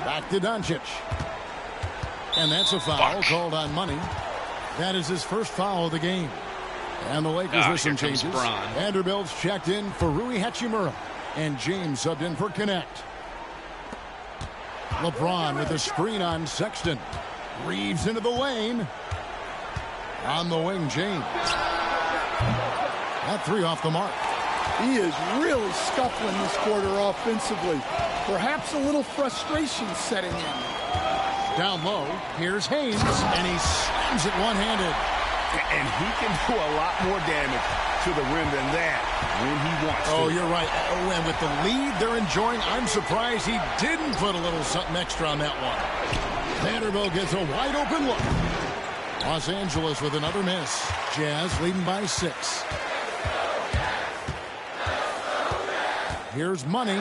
Back to Doncic. And that's a foul called on Money. That is his first foul of the game. And the Lakers with some changes. Vanderbilt's checked in for Rui Hachimura. And James subbed in for Connect. LeBron with a screen on Sexton. Reeves into the lane. On the wing, James. That 3 off the mark. He is really scuffling this quarter offensively. Perhaps a little frustration setting in. Down low, here's Haynes, and he slams it one-handed. And he can do a lot more damage to the rim than that when he wants to. Oh, you're right. Oh, and with the lead they're enjoying, I'm surprised he didn't put a little something extra on that one. Vanderbilt gets a wide-open look. Los Angeles with another miss. Jazz leading by 6. Here's Money.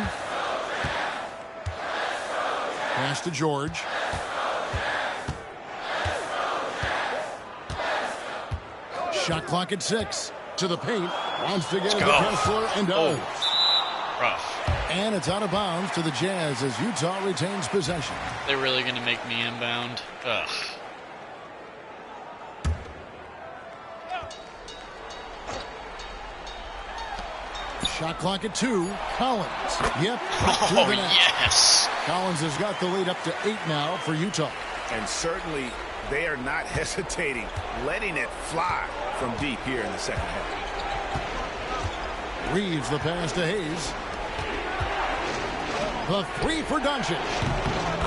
Pass to George. Shot clock at 6. To the paint. Wants to get it to Kessler and does. Rough. And it's out of bounds to the Jazz as Utah retains possession. They're really going to make me inbound. Ugh. Shot clock at 2. Collins. Yep. Oh, yes. Collins has got the lead up to 8 now for Utah. And certainly they are not hesitating, letting it fly from deep here in the second half. Reeves the pass to Hayes. The 3 for Doncic.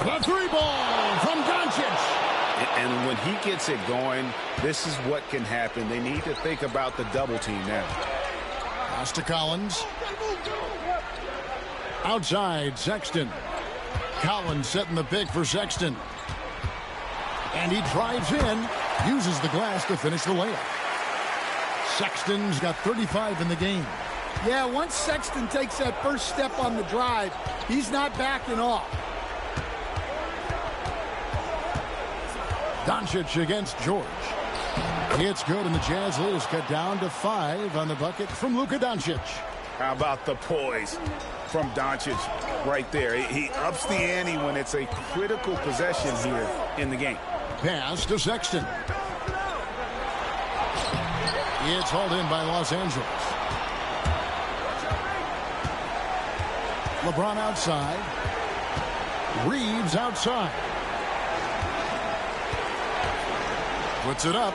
The 3 ball from Doncic. And when he gets it going, this is what can happen. They need to think about the double team now. Pass to Collins. Outside, Sexton. Collins setting the pick for Sexton. And he drives in, uses the glass to finish the layup. Sexton's got 35 in the game. Yeah, once Sexton takes that first step on the drive, he's not backing off. Doncic against George. It's good, and the Jazz lead is cut down to 5 on the bucket from Luka Doncic. How about the poise from Doncic right there? He ups the ante when it's a critical possession here in the game. Pass to Sexton. It's hauled in by Los Angeles. LeBron outside. Reeves outside. Puts it up.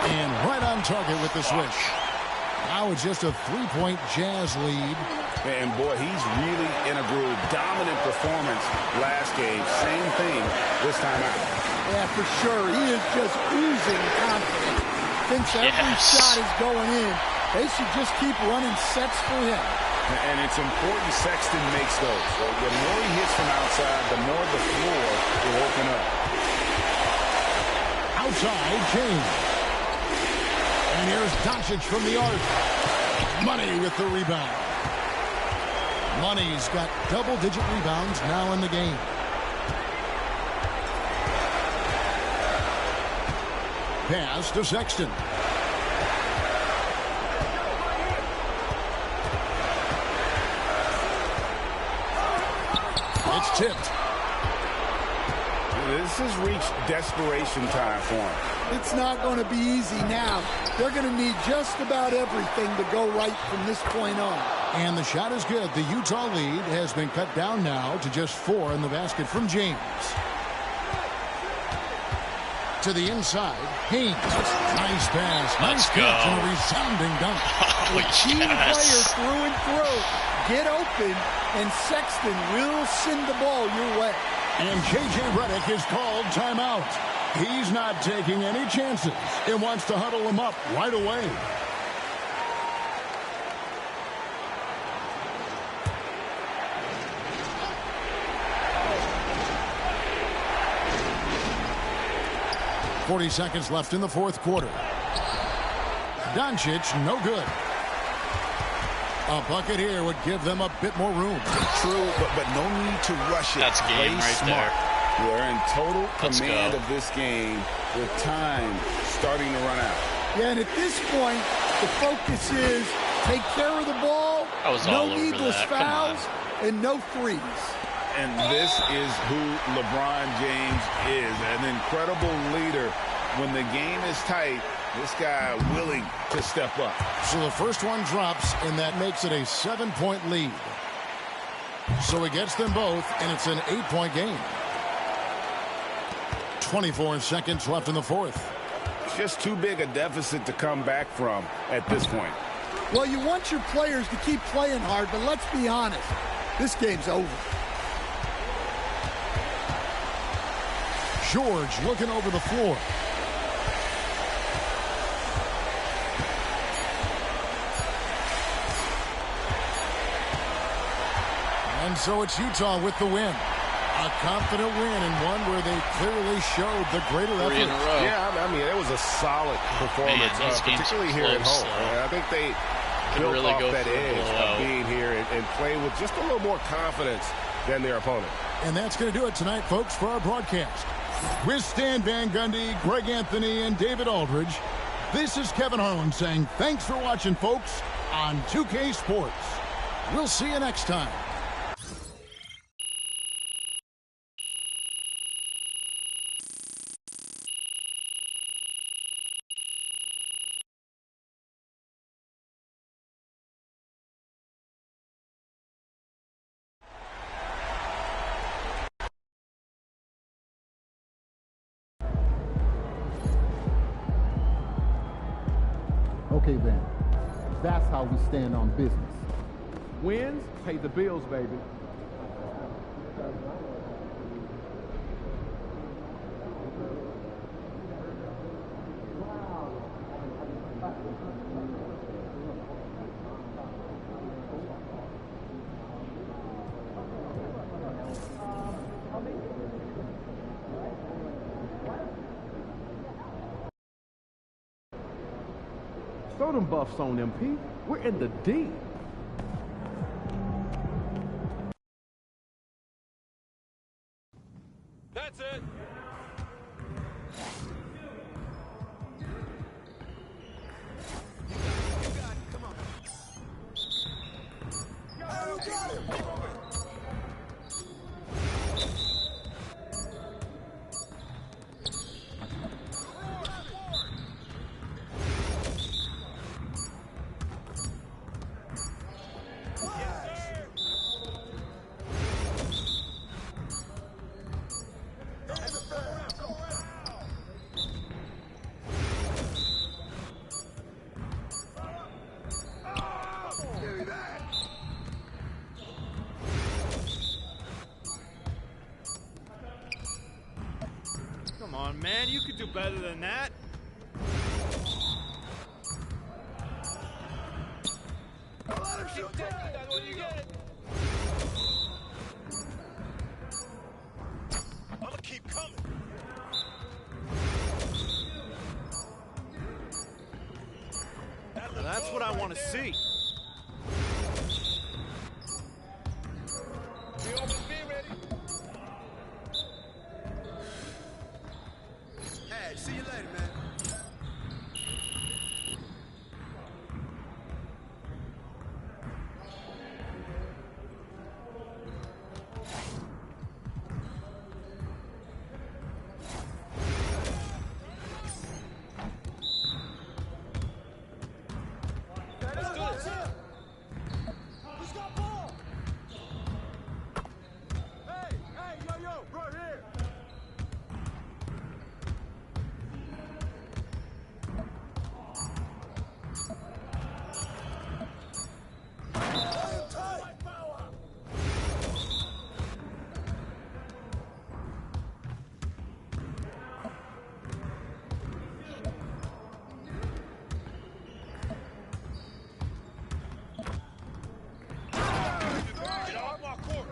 And right on target with the switch. Now it's just a 3-point Jazz lead. And boy, he's really in a groove. Dominant performance last game. Same thing this time out. Yeah, for sure. He is just oozing confidence. thinks every shot is going in. They should just keep running sets for him. And it's important Sexton makes those. So the more he hits from outside, the more the floor will open up. Outside, James. And here's Doncic from the arc. Money with the rebound. Money's got double-digit rebounds now in the game. Pass to Sexton. It's tipped. This has reached desperation time for him. It's not going to be easy now. They're going to need just about everything to go right from this point on. And the shot is good. The Utah lead has been cut down now to just 4 in the basket from James. To the inside, Haynes. Nice pass. Let's nice go. catch and a resounding dunk. A team player through and through. Get open, and Sexton will send the ball your way. And J.J. Redick is called timeout. He's not taking any chances and wants to huddle him up right away. .40 left in the fourth quarter. Doncic, no good. A bucket here would give them a bit more room. True, but no need to rush it. That's game right smart. there. We're in total command go. of this game with time starting to run out. Yeah, and at this point, the focus is take care of the ball, no needless fouls, and no threes. And this is who LeBron James is, an incredible leader. When the game is tight, this guy willing to step up. So the first one drops, and that makes it a 7-point lead. So he gets them both, and it's an 8-point game. 24 seconds left in the fourth. Just too big a deficit to come back from at this point. Well, you want your players to keep playing hard, but let's be honest. This game's over. George looking over the floor. And so it's Utah with the win. A confident win and one where they clearly showed the greater effort. 3 in a row. Yeah, I mean, it was a solid performance, particularly here at home. I think they built really off go that for a edge blowout. of being here and play with just a little more confidence than their opponent. And that's going to do it tonight, folks, for our broadcast. With Stan Van Gundy, Greg Anthony, and David Aldridge, this is Kevin Harlan saying thanks for watching, folks, on 2K Sports. We'll see you next time. Okay then, that's how we stand on business. Wins pay the bills, baby. Throw them buffs on them, P. We're in the D. That's it. Come on, man. You could do better than that. Keep taking that when you get it. I'm gonna keep coming. Now that's what I want to see. Be open, be ready. Hey, see you later, man. Let's do this. Who's got ball? Hey, yo, right here. Get off my court.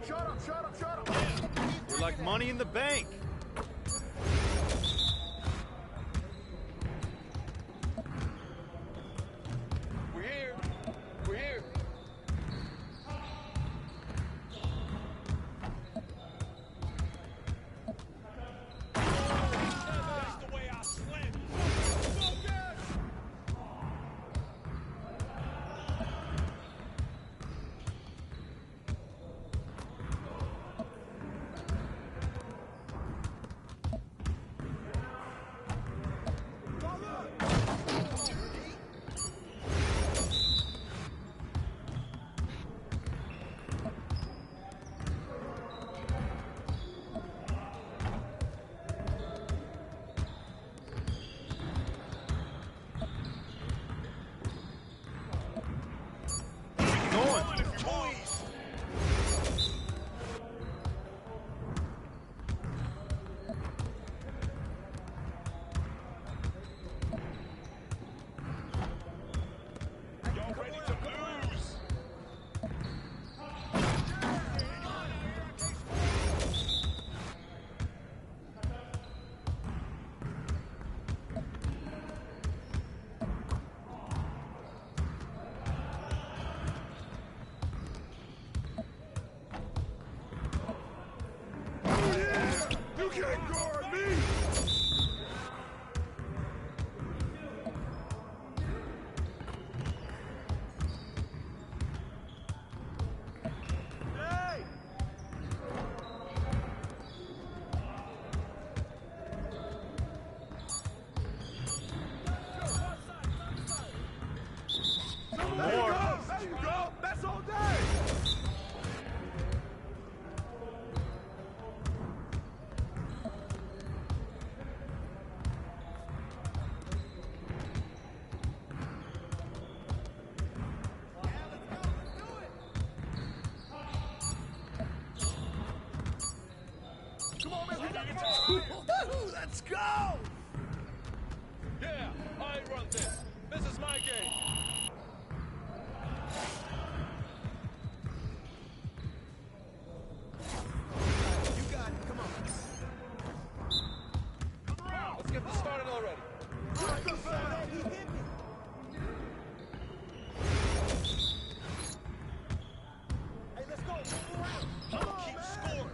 Shut up. You're like money in the bank. We're here. We're here. That's the way I slam. Y'all ready to lose? You can't guard me! Hey! There you go! That's all day! Come on, man. Let's go! Yeah, I run this. This is my game. You got it. Come on. Let's get this started already. He hit me. Hey, let's go. Move around. I'm gonna keep scoring.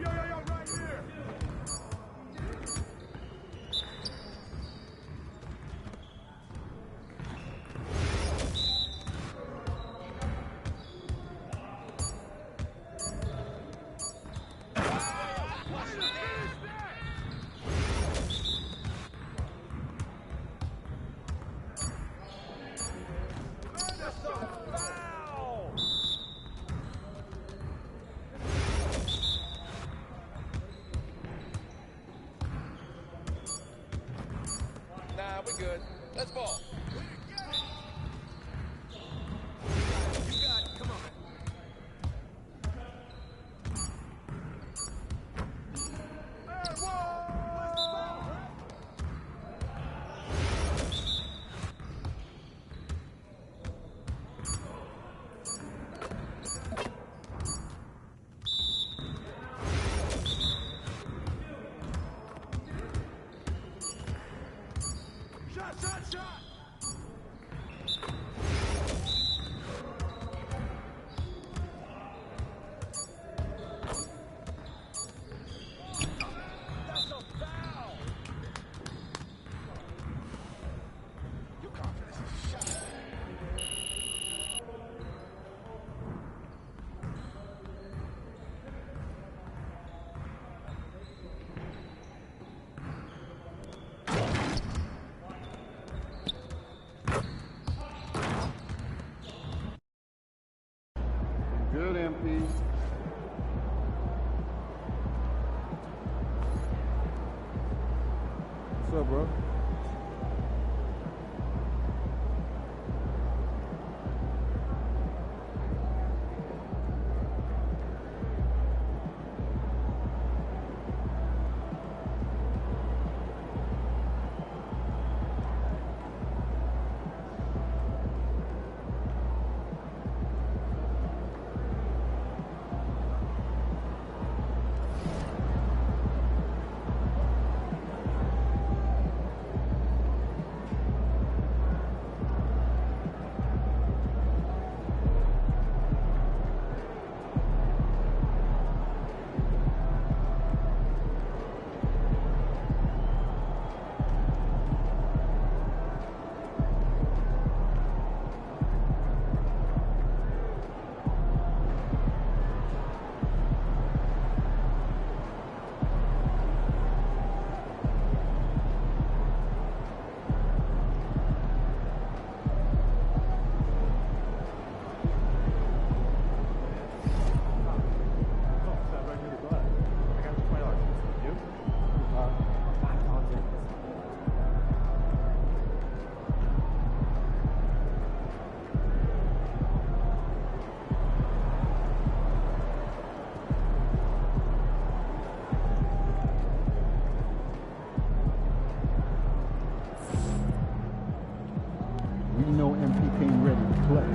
right here. Nah, we good. Let's ball. Good, MP. What's up, bro? We know MP came ready to play.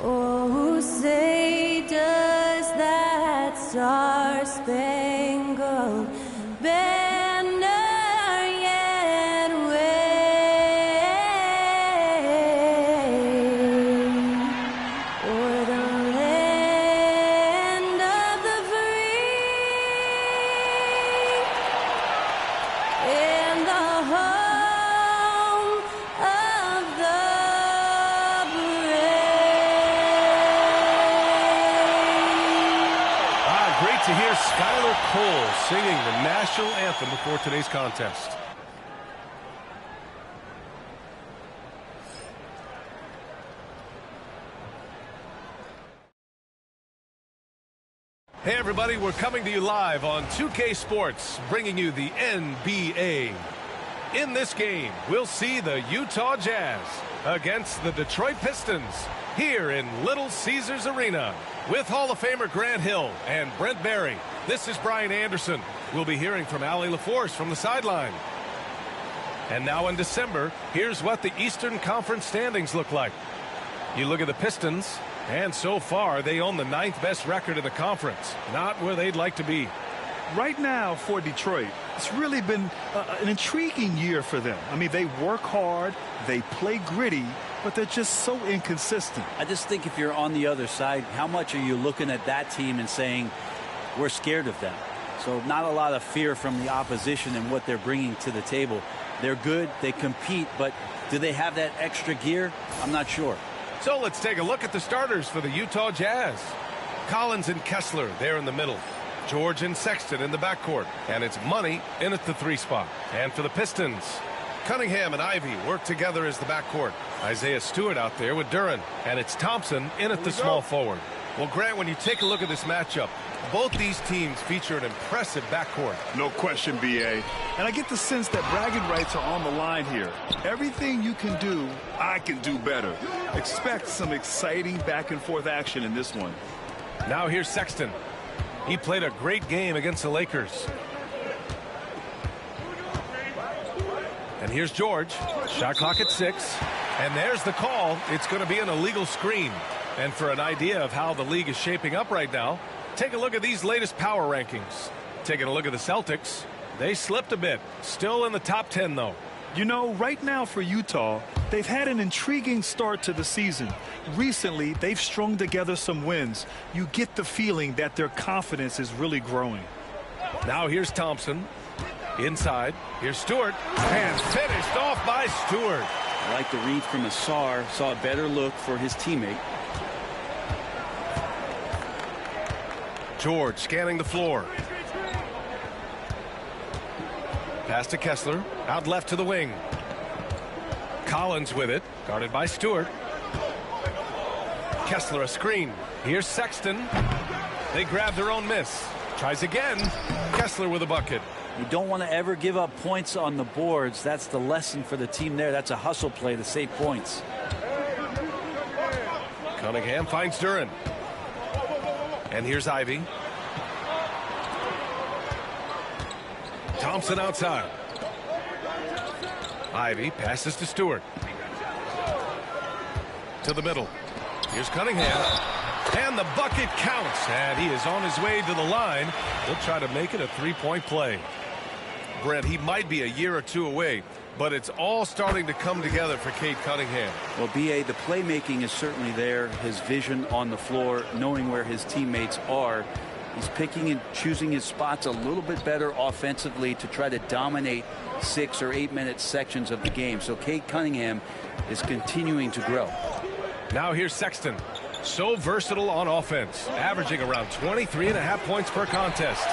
Oh, say does that star-spangled banner yet wave o'er the land of the free? get to hear Skylar Cole singing the national anthem before today's contest. Hey everybody, we're coming to you live on 2K Sports, bringing you the NBA. In this game, we'll see the Utah Jazz against the Detroit Pistons here in Little Caesars Arena. With Hall of Famer Grant Hill and Brent Barry, this is Brian Anderson. We'll be hearing from Allie LaForce from the sideline. And now in December, here's what the Eastern Conference standings look like. You look at the Pistons, and so far they own the 9th best record in the conference. Not where they'd like to be. Right now for Detroit, it's really been an intriguing year for them. I mean, they work hard, they play gritty, but they're just so inconsistent. I just think if you're on the other side, how much are you looking at that team and saying, we're scared of them? So not a lot of fear from the opposition and what they're bringing to the table. They're good, they compete, but do they have that extra gear? I'm not sure. So let's take a look at the starters for the Utah Jazz. Collins and Kessler there in the middle. George and Sexton in the backcourt. And it's Money in at the 3 spot. And for the Pistons, Cunningham and Ivy work together as the backcourt. Isaiah Stewart out there with Duren. And it's Thompson in at the small forward. Well, Grant, when you take a look at this matchup, both these teams feature an impressive backcourt. No question, B.A. And I get the sense that bragging rights are on the line here. Everything you can do, I can do better. Expect some exciting back-and-forth action in this one. Now here's Sexton. He played a great game against the Lakers. And here's George. Shot clock at 6. And there's the call. It's going to be an illegal screen. And for an idea of how the league is shaping up right now, take a look at these latest power rankings. Taking a look at the Celtics, they slipped a bit. Still in the top 10, though. You know, right now for Utah, they've had an intriguing start to the season. Recently, they've strung together some wins. You get the feeling that their confidence is really growing. Now here's Thompson. Inside. Here's Stewart. And finished off by Stewart. I like the read from Asar. Saw a better look for his teammate. George scanning the floor. Pass to Kessler. Out left to the wing. Collins with it. Guarded by Stewart. Kessler a screen. Here's Sexton. They grab their own miss. Tries again. Kessler with a bucket. You don't want to ever give up points on the boards. That's the lesson for the team there. That's a hustle play to save points. Cunningham finds Duren. And here's Ivy. Thompson outside. Ivy passes to Stewart. To the middle. Here's Cunningham. And the bucket counts. And he is on his way to the line. He'll try to make it a 3-point play. Brent, he might be a year or two away, but it's all starting to come together for Cade Cunningham. Well, B.A., the playmaking is certainly there. His vision on the floor, knowing where his teammates are. He's picking and choosing his spots a little bit better offensively to try to dominate 6 or 8 minute sections of the game. So Cade Cunningham is continuing to grow. Now here's Sexton. So versatile on offense, averaging around 23.5 points per contest.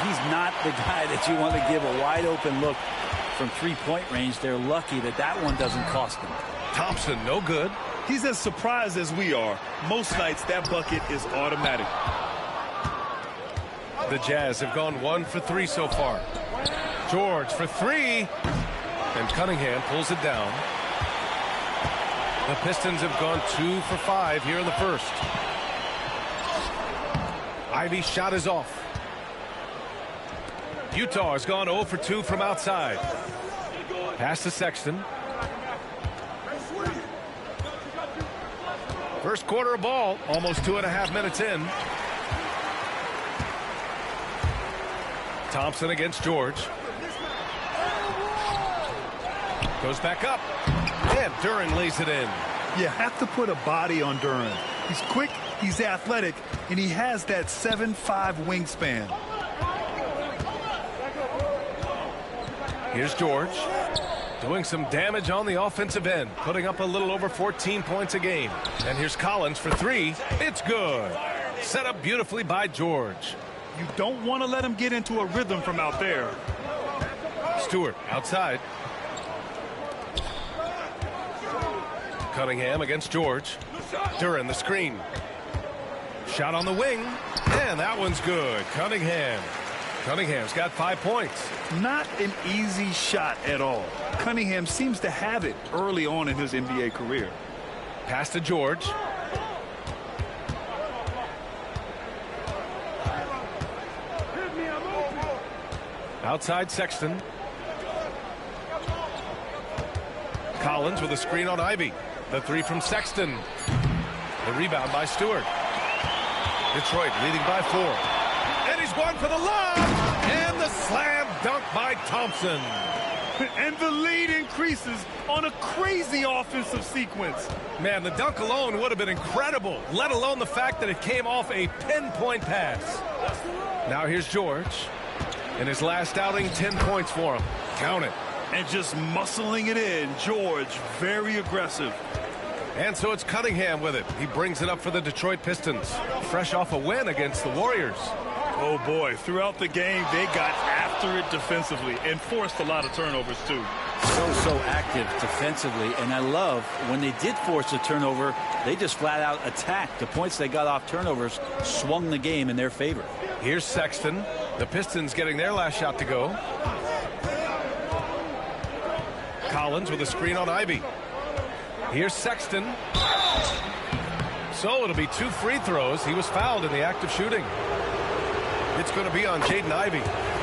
He's not the guy that you want to give a wide open look from 3-point range. They're lucky that that one doesn't cost them. Thompson, no good. He's as surprised as we are. Most nights that bucket is automatic. The Jazz have gone 1 for 3 so far. George for 3. And Cunningham pulls it down. The Pistons have gone 2 for 5 here in the first. Ivy's shot is off. Utah has gone 0 for 2 from outside. Pass to Sexton. First quarter of ball, almost 2.5 minutes in. Thompson against George. Goes back up. And Duren lays it in. You have to put a body on Duren. He's quick, he's athletic, and he has that 7'5" wingspan. Here's George. Doing some damage on the offensive end. Putting up a little over 14 points a game. And here's Collins for 3. It's good. Set up beautifully by George. You don't want to let him get into a rhythm from out there. Stewart outside. Cunningham against George. Duran the screen. Shot on the wing, and that one's good. Cunningham's got 5 points. Not an easy shot at all. Cunningham seems to have it early on in his NBA career. Pass to George. Outside Sexton. Collins with a screen on Ivy. The three from Sexton. The rebound by Stewart. Detroit leading by 4. And he's going for the lob. And the slam dunk by Thompson. And the lead increases on a crazy offensive sequence. Man, the dunk alone would have been incredible, let alone the fact that it came off a pinpoint pass. Now here's George. In his last outing, 10 points for him. Count it. And just muscling it in. George, very aggressive. And so it's Cunningham with it. He brings it up for the Detroit Pistons. Fresh off a win against the Warriors. Oh, boy. Throughout the game, they got after it defensively and forced a lot of turnovers, too. So active defensively. And I love when they did force a turnover, they just flat out attacked. The points they got off turnovers swung the game in their favor. Here's Sexton. The Pistons getting their last shot to go. Collins with a screen on Ivy. Here's Sexton. So it'll be 2 free throws. He was fouled in the act of shooting. It's going to be on Jaden Ivey.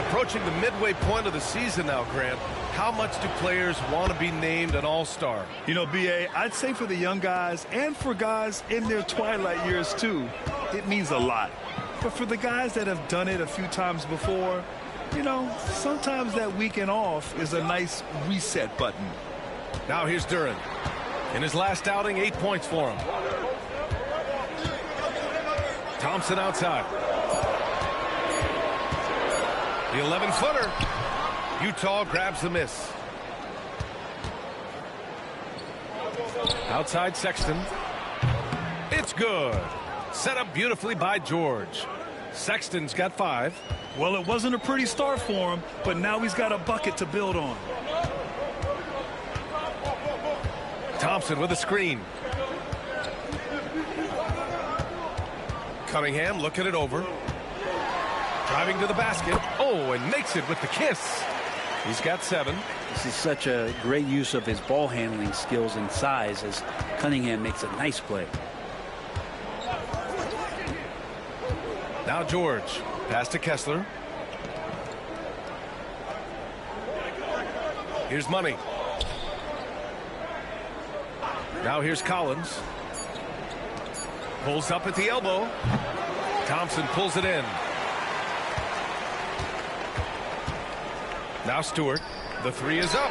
Approaching the midway point of the season now, Grant. How much do players want to be named an all-star? You know, B.A., I'd say for the young guys and for guys in their twilight years, too, it means a lot. But for the guys that have done it a few times before, you know, sometimes that weekend off is a nice reset button. Now here's Duran. In his last outing, 8 points for him. Thompson outside. The 11-footer. Utah grabs the miss. Outside Sexton. It's good. Set up beautifully by George. Sexton's got 5. Well, it wasn't a pretty start for him, but now he's got a bucket to build on. Thompson with a screen. Cunningham looking it over. Driving to the basket. Oh, and makes it with the kiss. He's got 7. This is such a great use of his ball handling skills and size as Cunningham makes a nice play. Now George. Pass to Kessler. Here's Money. Now here's Collins. Pulls up at the elbow. Thompson pulls it in. Now Stewart. The 3 is up.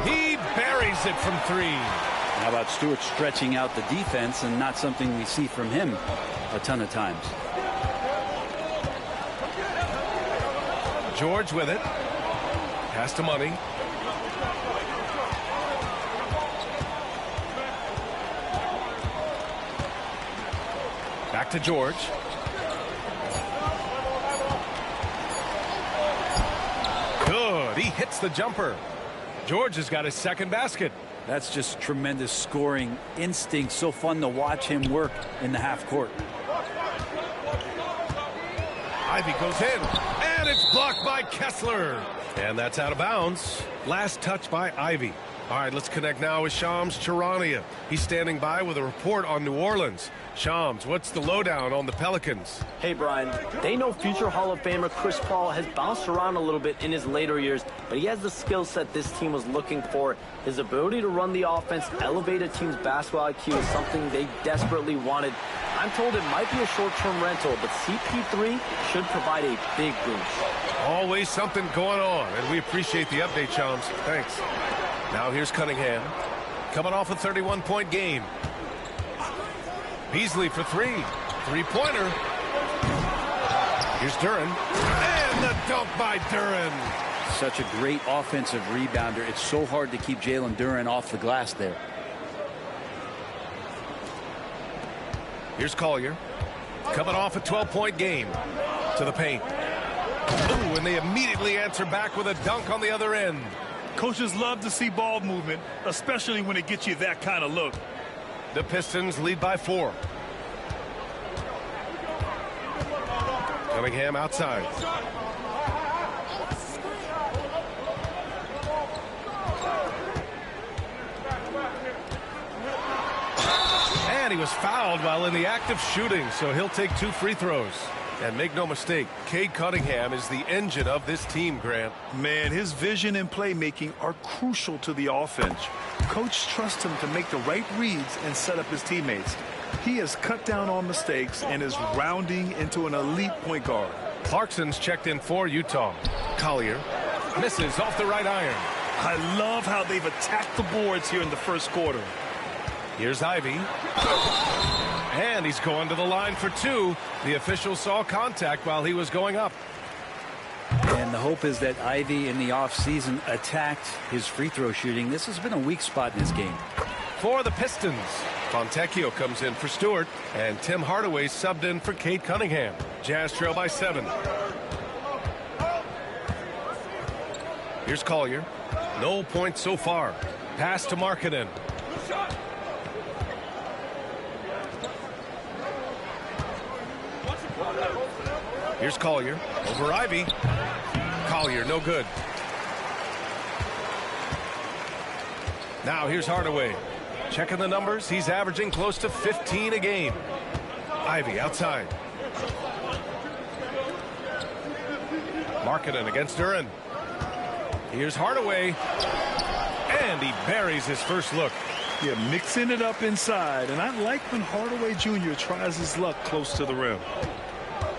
He buries it from 3. How about Stewart stretching out the defense, and not something we see from him a ton of times. George with it. Pass to Money. Back to George. Good. He hits the jumper. George has got his second basket. That's just tremendous scoring instinct. So fun to watch him work in the half court. Ivy goes in, and it's blocked by Kessler. And that's out of bounds. Last touch by Ivy. All right, let's connect now with Shams Charania. He's standing by with a report on New Orleans. Shams, what's the lowdown on the Pelicans? Hey, Brian. They know future Hall of Famer Chris Paul has bounced around a little bit in his later years, but he has the skill set this team was looking for. His ability to run the offense, elevate a team's basketball IQ is something they desperately wanted. I'm told it might be a short-term rental, but CP3 should provide a big boost. Always something going on, and we appreciate the update, Shams. Thanks. Now here's Cunningham, coming off a 31-point game. Beasley for 3. 3-pointer. Here's Duran. And the dunk by Duran. Such a great offensive rebounder. It's so hard to keep Jalen Duran off the glass there. Here's Collier. Coming off a 12-point game. To the paint. Ooh, and they immediately answer back with a dunk on the other end. Coaches love to see ball movement, especially when it gets you that kind of look. The Pistons lead by 4. Cunningham outside. And he was fouled while in the act of shooting, so he'll take 2 free throws. And make no mistake, Cade Cunningham is the engine of this team, Grant. Man, his vision and playmaking are crucial to the offense. Coach trusts him to make the right reads and set up his teammates. He has cut down on mistakes and is rounding into an elite point guard. Clarkson's checked in for Utah. Collier misses off the right iron. I love how they've attacked the boards here in the first quarter. Here's Ivy. And he's going to the line for 2. The official saw contact while he was going up. And the hope is that Ivy in the offseason attacked his free throw shooting. This has been a weak spot in this game. For the Pistons, Fontecchio comes in for Stewart, and Tim Hardaway subbed in for Cade Cunningham. Jazz trail by 7. Here's Collier. No points so far. Pass to Markkanen. Here's Collier over Ivy. Collier, no good. Now here's Hardaway. Checking the numbers. He's averaging close to 15 a game. Ivy outside. Markkanen against Duran. Here's Hardaway. And he buries his first look. Yeah, mixing it up inside. And I like when Hardaway Jr. tries his luck close to the rim.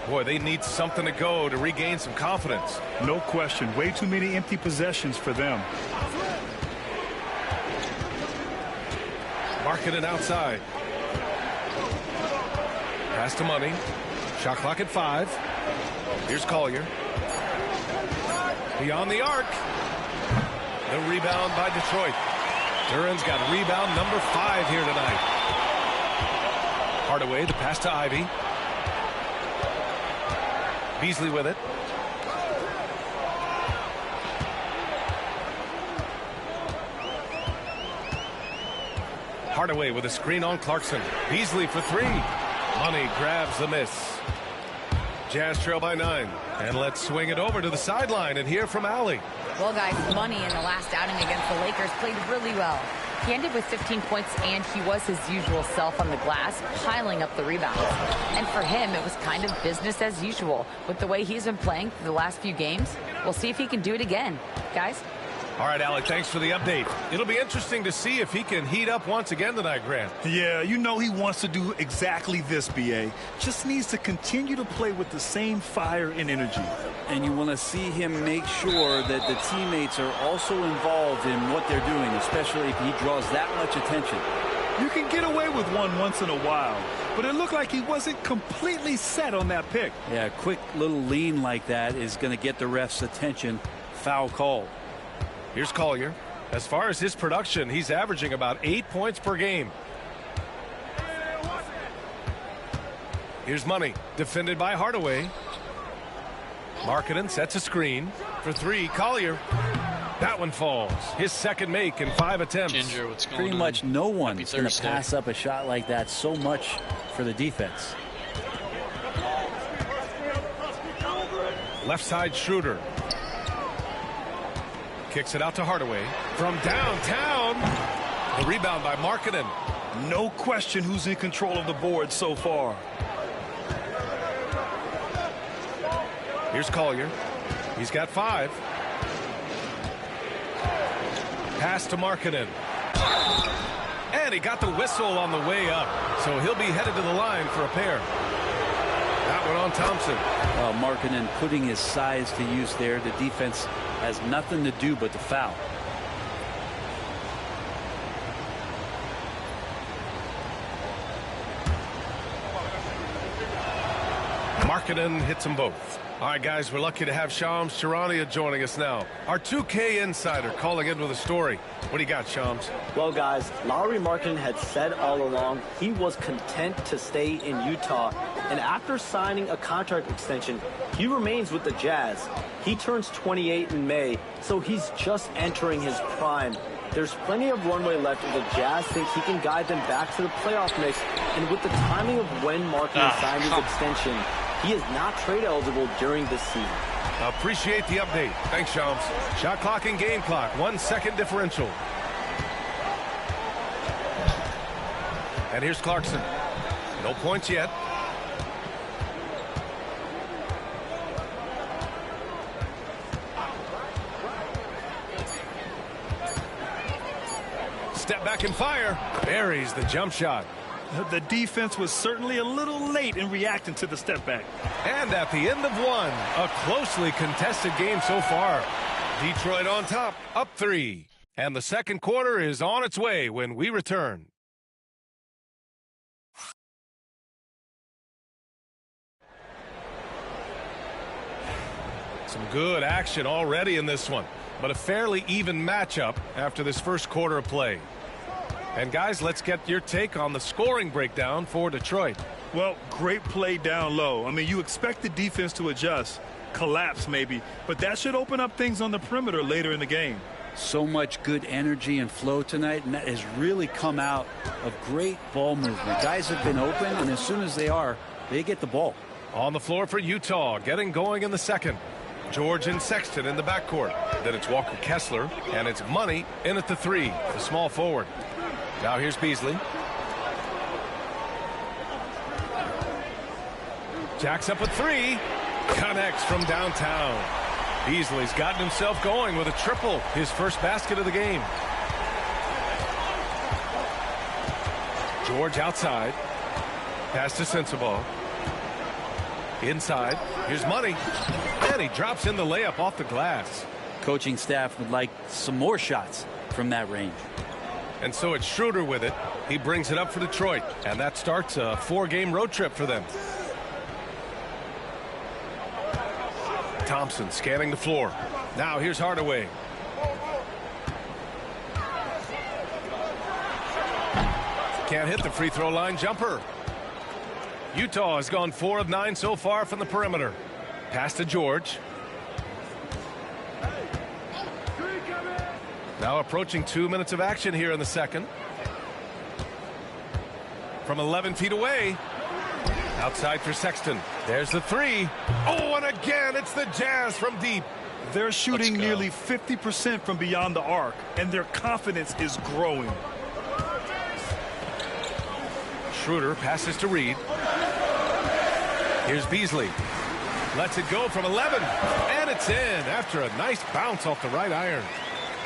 Boy, they need something to go to regain some confidence. No question. Way too many empty possessions for them. Markkanen outside. Pass to Money. Shot clock at 5. Here's Collier. Beyond the arc. The rebound by Detroit. Duran's got rebound number 5 here tonight. Hardaway, the pass to Ivy. Beasley with it. Hardaway with a screen on Clarkson. Beasley for 3. Money grabs the miss. Jazz trail by 9. And let's swing it over to the sideline and hear from Allie. Well, guys, Money in the last outing against the Lakers played really well. He ended with 15 points, and he was his usual self on the glass, piling up the rebounds. And for him, it was kind of business as usual. With the way he's been playing for the last few games, we'll see if he can do it again. Guys? All right, Alec, thanks for the update. It'll be interesting to see if he can heat up once again tonight, Grant. Yeah, you know he wants to do exactly this, B.A. Just needs to continue to play with the same fire and energy. And you want to see him make sure that the teammates are also involved in what they're doing, especially if he draws that much attention. You can get away with one once in a while, but it looked like he wasn't completely set on that pick. Yeah, a quick little lean like that is going to get the ref's attention. Foul call. Here's Collier. As far as his production, he's averaging about 8 points per game. Here's Money, defended by Hardaway. Markkanen sets a screen for 3. Collier. That one falls. His second make in 5 attempts. Ginger, what's going Pretty on? much no one is going to Thursday. pass up a shot like that so much for the defense. Left side Schroeder. Kicks it out to Hardaway. From downtown. The rebound by Markkanen. No question who's in control of the board so far. Here's Collier. He's got 5. Pass to Markkanen. And he got the whistle on the way up. So he'll be headed to the line for a pair. That one on Thompson. Markkanen putting his size to use there. The defense has nothing to do but the foul. Markkanen hits them both. All right, guys, we're lucky to have Shams Charania joining us now. Our 2K insider calling in with a story. What do you got, Shams? Well, guys, Lauri Markkanen had said all along he was content to stay in Utah. And after signing a contract extension, he remains with the Jazz. He turns 28 in May, so he's just entering his prime. There's plenty of runway left if the Jazz think he can guide them back to the playoff mix. And with the timing of when Markkanen signed his extension, he is not trade eligible during this season. Appreciate the update. Thanks, Shams. Shot clock and game clock. 1 second differential. And here's Clarkson. No points yet. Step back and fire. Buries the jump shot. The defense was certainly a little late in reacting to the step back. And at the end of one, a closely contested game so far. Detroit on top, up 3. And the second quarter is on its way when we return. Some good action already in this one, but a fairly even matchup after this first quarter of play. And guys, let's get your take on the scoring breakdown for Detroit. Well, great play down low. I mean, you expect the defense to adjust, collapse maybe, but that should open up things on the perimeter later in the game. So much good energy and flow tonight, and that has really come out of great ball movement. Guys have been open, and as soon as they get the ball. On the floor for Utah, getting going in the second. George and Sexton in the backcourt. Then it's Walker Kessler, and it's Money in at the 3, the small forward. Now here's Beasley. Jacks up a 3. Connects from downtown. Beasley's gotten himself going with a triple. His first basket of the game. George outside. Pass to Sensabaugh. Inside. Here's Money. And he drops in the layup off the glass. Coaching staff would like some more shots from that range. And so it's Schroeder with it. He brings it up for Detroit. And that starts a 4-game road trip for them. Thompson scanning the floor. Now here's Hardaway. Can't hit the free throw line jumper. Utah has gone 4 of 9 so far from the perimeter. Pass to George. Now approaching 2 minutes of action here in the second. From 11 feet away. Outside for Sexton. There's the 3. Oh, and again, it's the Jazz from deep. They're shooting nearly 50% from beyond the arc, and their confidence is growing. Schroeder passes to Reed. Here's Beasley. Lets it go from 11. And it's in after a nice bounce off the right iron.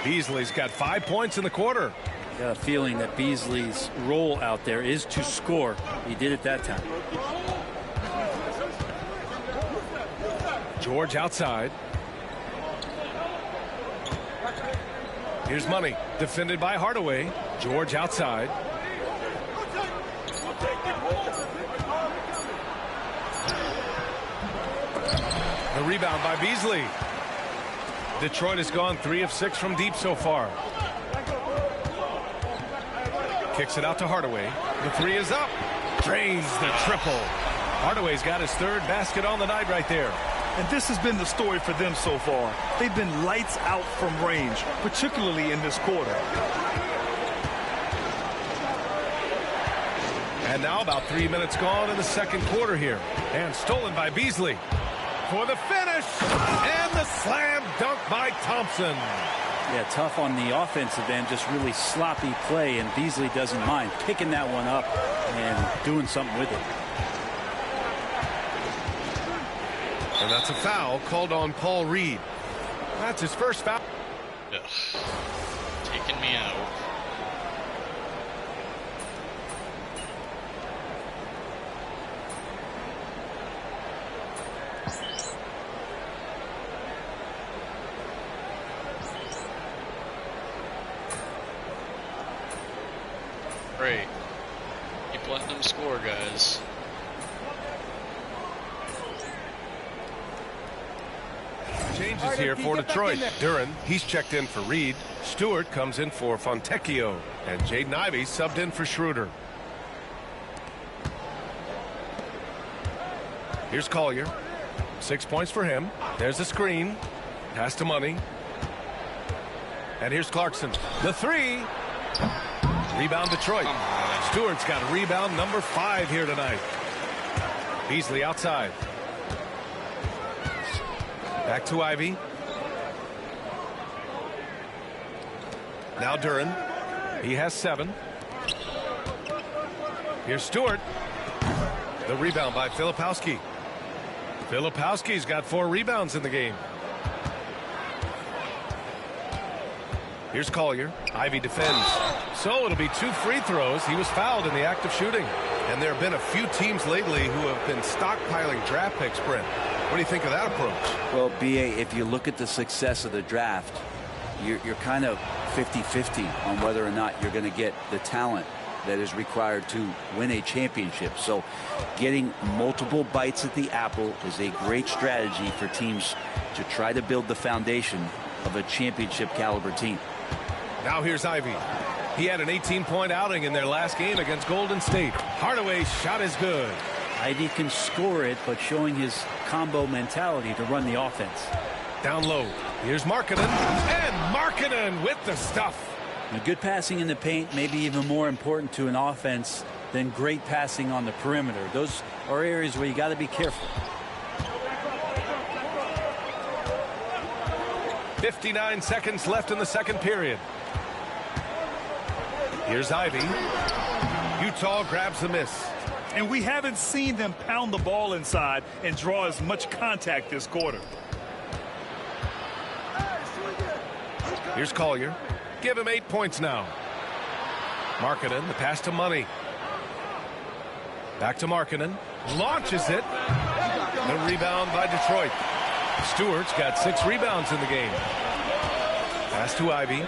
Beasley's got 5 points in the quarter. I got a feeling that Beasley's role out there is to score. He did it that time. George outside. Here's Money. Defended by Hardaway. George outside. The rebound by Beasley. Detroit has gone 3 of 6 from deep so far. Kicks it out to Hardaway. The 3 is up. Drains the triple. Hardaway's got his 3rd basket on the night right there. And this has been the story for them so far. They've been lights out from range, particularly in this quarter. And now about 3 minutes gone in the second quarter here. And stolen by Beasley. For the finish. And the slam dunk by Thompson. Yeah, tough on the offensive end, just really sloppy play, and Beasley doesn't mind picking that one up and doing something with it. And that's a foul called on Paul Reed. That's his first foul. Ugh. Taking me out. Great. Keep letting them score, guys. changes here for Detroit. Duran, he's checked in for Reed. Stewart comes in for Fontecchio. And Jaden Ivey subbed in for Schroeder. Here's Collier. 6 points for him. There's a screen. Pass to Money. And here's Clarkson. The three. Rebound Detroit. Stewart's got rebound number 5 here tonight. Beasley outside. Back to Ivey. Now Duran. He has 7. Here's Stewart. The rebound by Filipowski. Filipowski's got 4 rebounds in the game. Here's Collier. Ivey defends. So it'll be 2 free throws. He was fouled in the act of shooting. And there have been a few teams lately who have been stockpiling draft picks, Brent. What do you think of that approach? Well, B.A., if you look at the success of the draft, you're kind of 50-50 on whether or not you're going to get the talent that is required to win a championship. So getting multiple bites at the apple is a great strategy for teams to try to build the foundation of a championship caliber team. Now here's Ivey. He had an 18-point outing in their last game against Golden State. Hardaway's shot is good. Ivey can score it, but showing his combo mentality to run the offense. Down low. Here's Markkanen. And Markkanen with the stuff. Now, good passing in the paint may be even more important to an offense than great passing on the perimeter. Those are areas where you got to be careful. 59 seconds left in the second period. Here's Ivey. Utah grabs the miss. And we haven't seen them pound the ball inside and draw as much contact this quarter. Here's Collier. Give him 8 points now. Markkanen, the pass to Money. Back to Markkanen. Launches it. The rebound by Detroit. Stewart's got 6 rebounds in the game. Pass to Ivey.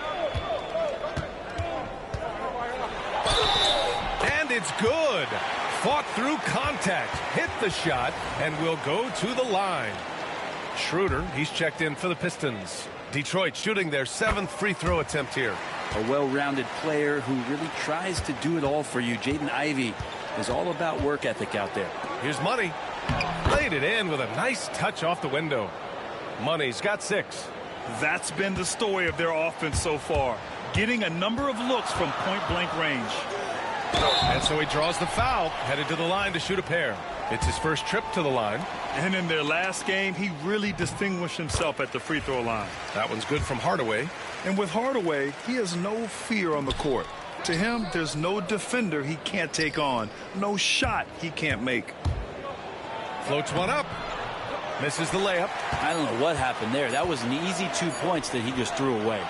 And it's good. Fought through contact. Hit the shot and will go to the line. Schroeder, he's checked in for the Pistons. Detroit shooting their 7th free throw attempt here. A well-rounded player who really tries to do it all for you. Jaden Ivey is all about work ethic out there. Here's Money. Laid it in with a nice touch off the window. Money's got 6. That's been the story of their offense so far. Getting a number of looks from point-blank range. And so he draws the foul, headed to the line to shoot a pair. It's his first trip to the line. And in their last game, he really distinguished himself at the free throw line. That one's good from Hardaway. And with Hardaway, he has no fear on the court. To him, there's no defender he can't take on, no shot he can't make. Floats one up. Misses the layup. I don't know what happened there. That was an easy 2 points that he just threw away.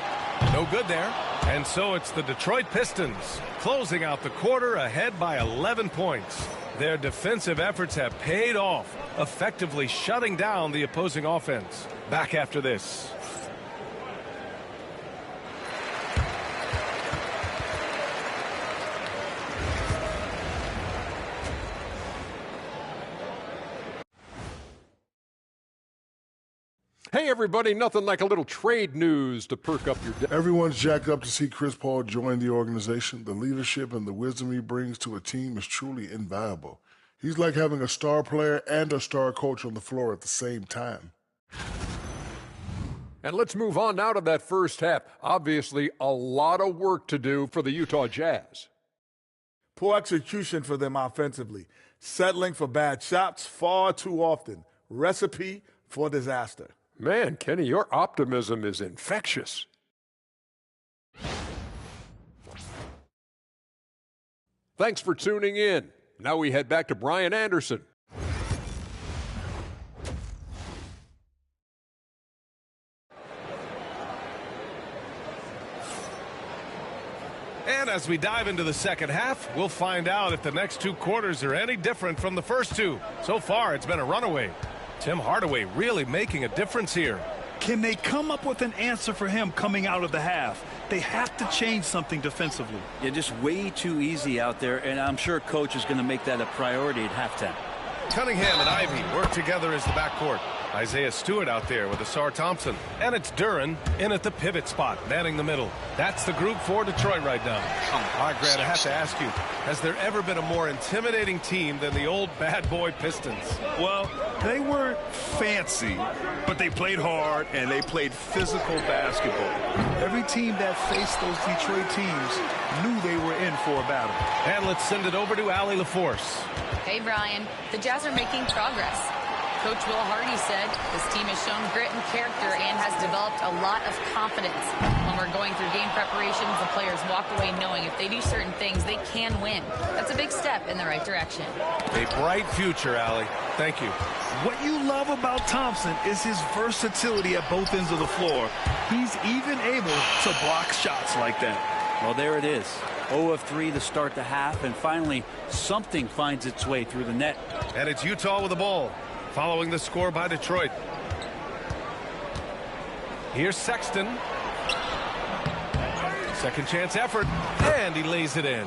No good there. And so it's the Detroit Pistons closing out the quarter ahead by 11 points. Their defensive efforts have paid off, effectively shutting down the opposing offense. Back after this. Hey, everybody, nothing like a little trade news to perk up your day. Everyone's jacked up to see Chris Paul join the organization. The leadership and the wisdom he brings to a team is truly invaluable. He's like having a star player and a star coach on the floor at the same time. And let's move on now to that first half. Obviously, a lot of work to do for the Utah Jazz. Poor execution for them offensively. Settling for bad shots far too often. Recipe for disaster. Man, Kenny, your optimism is infectious. Thanks for tuning in. Now we head back to Brian Anderson. And as we dive into the second half, we'll find out if the next 2 quarters are any different from the first 2. So far, it's been a runaway. Tim Hardaway really making a difference here. Can they come up with an answer for him coming out of the half? They have to change something defensively. Yeah, just way too easy out there, and I'm sure coach is going to make that a priority at halftime. Cunningham and Ivey work together as the backcourt. Isaiah Stewart out there with Asar Thompson. And it's Duran in at the pivot spot, manning the middle. That's the group for Detroit right now. All right, Grant, I have to ask you, has there ever been a more intimidating team than the old bad boy Pistons? Well, they weren't fancy, but they played hard and they played physical basketball. Every team that faced those Detroit teams knew they were in for a battle. And let's send it over to Allie LaForce. Hey, Brian. The Jazz are making progress. Coach Will Hardy said this team has shown grit and character and has developed a lot of confidence. When we're going through game preparations, the players walk away knowing if they do certain things, they can win. That's a big step in the right direction. A bright future, Allie. Thank you. What you love about Thompson is his versatility at both ends of the floor. He's even able to block shots like that. Well, there it is. 0 of 3 to start the half, and finally something finds its way through the net. And it's Utah with the ball, following the score by Detroit. Here's Sexton. Second chance effort, and he lays it in.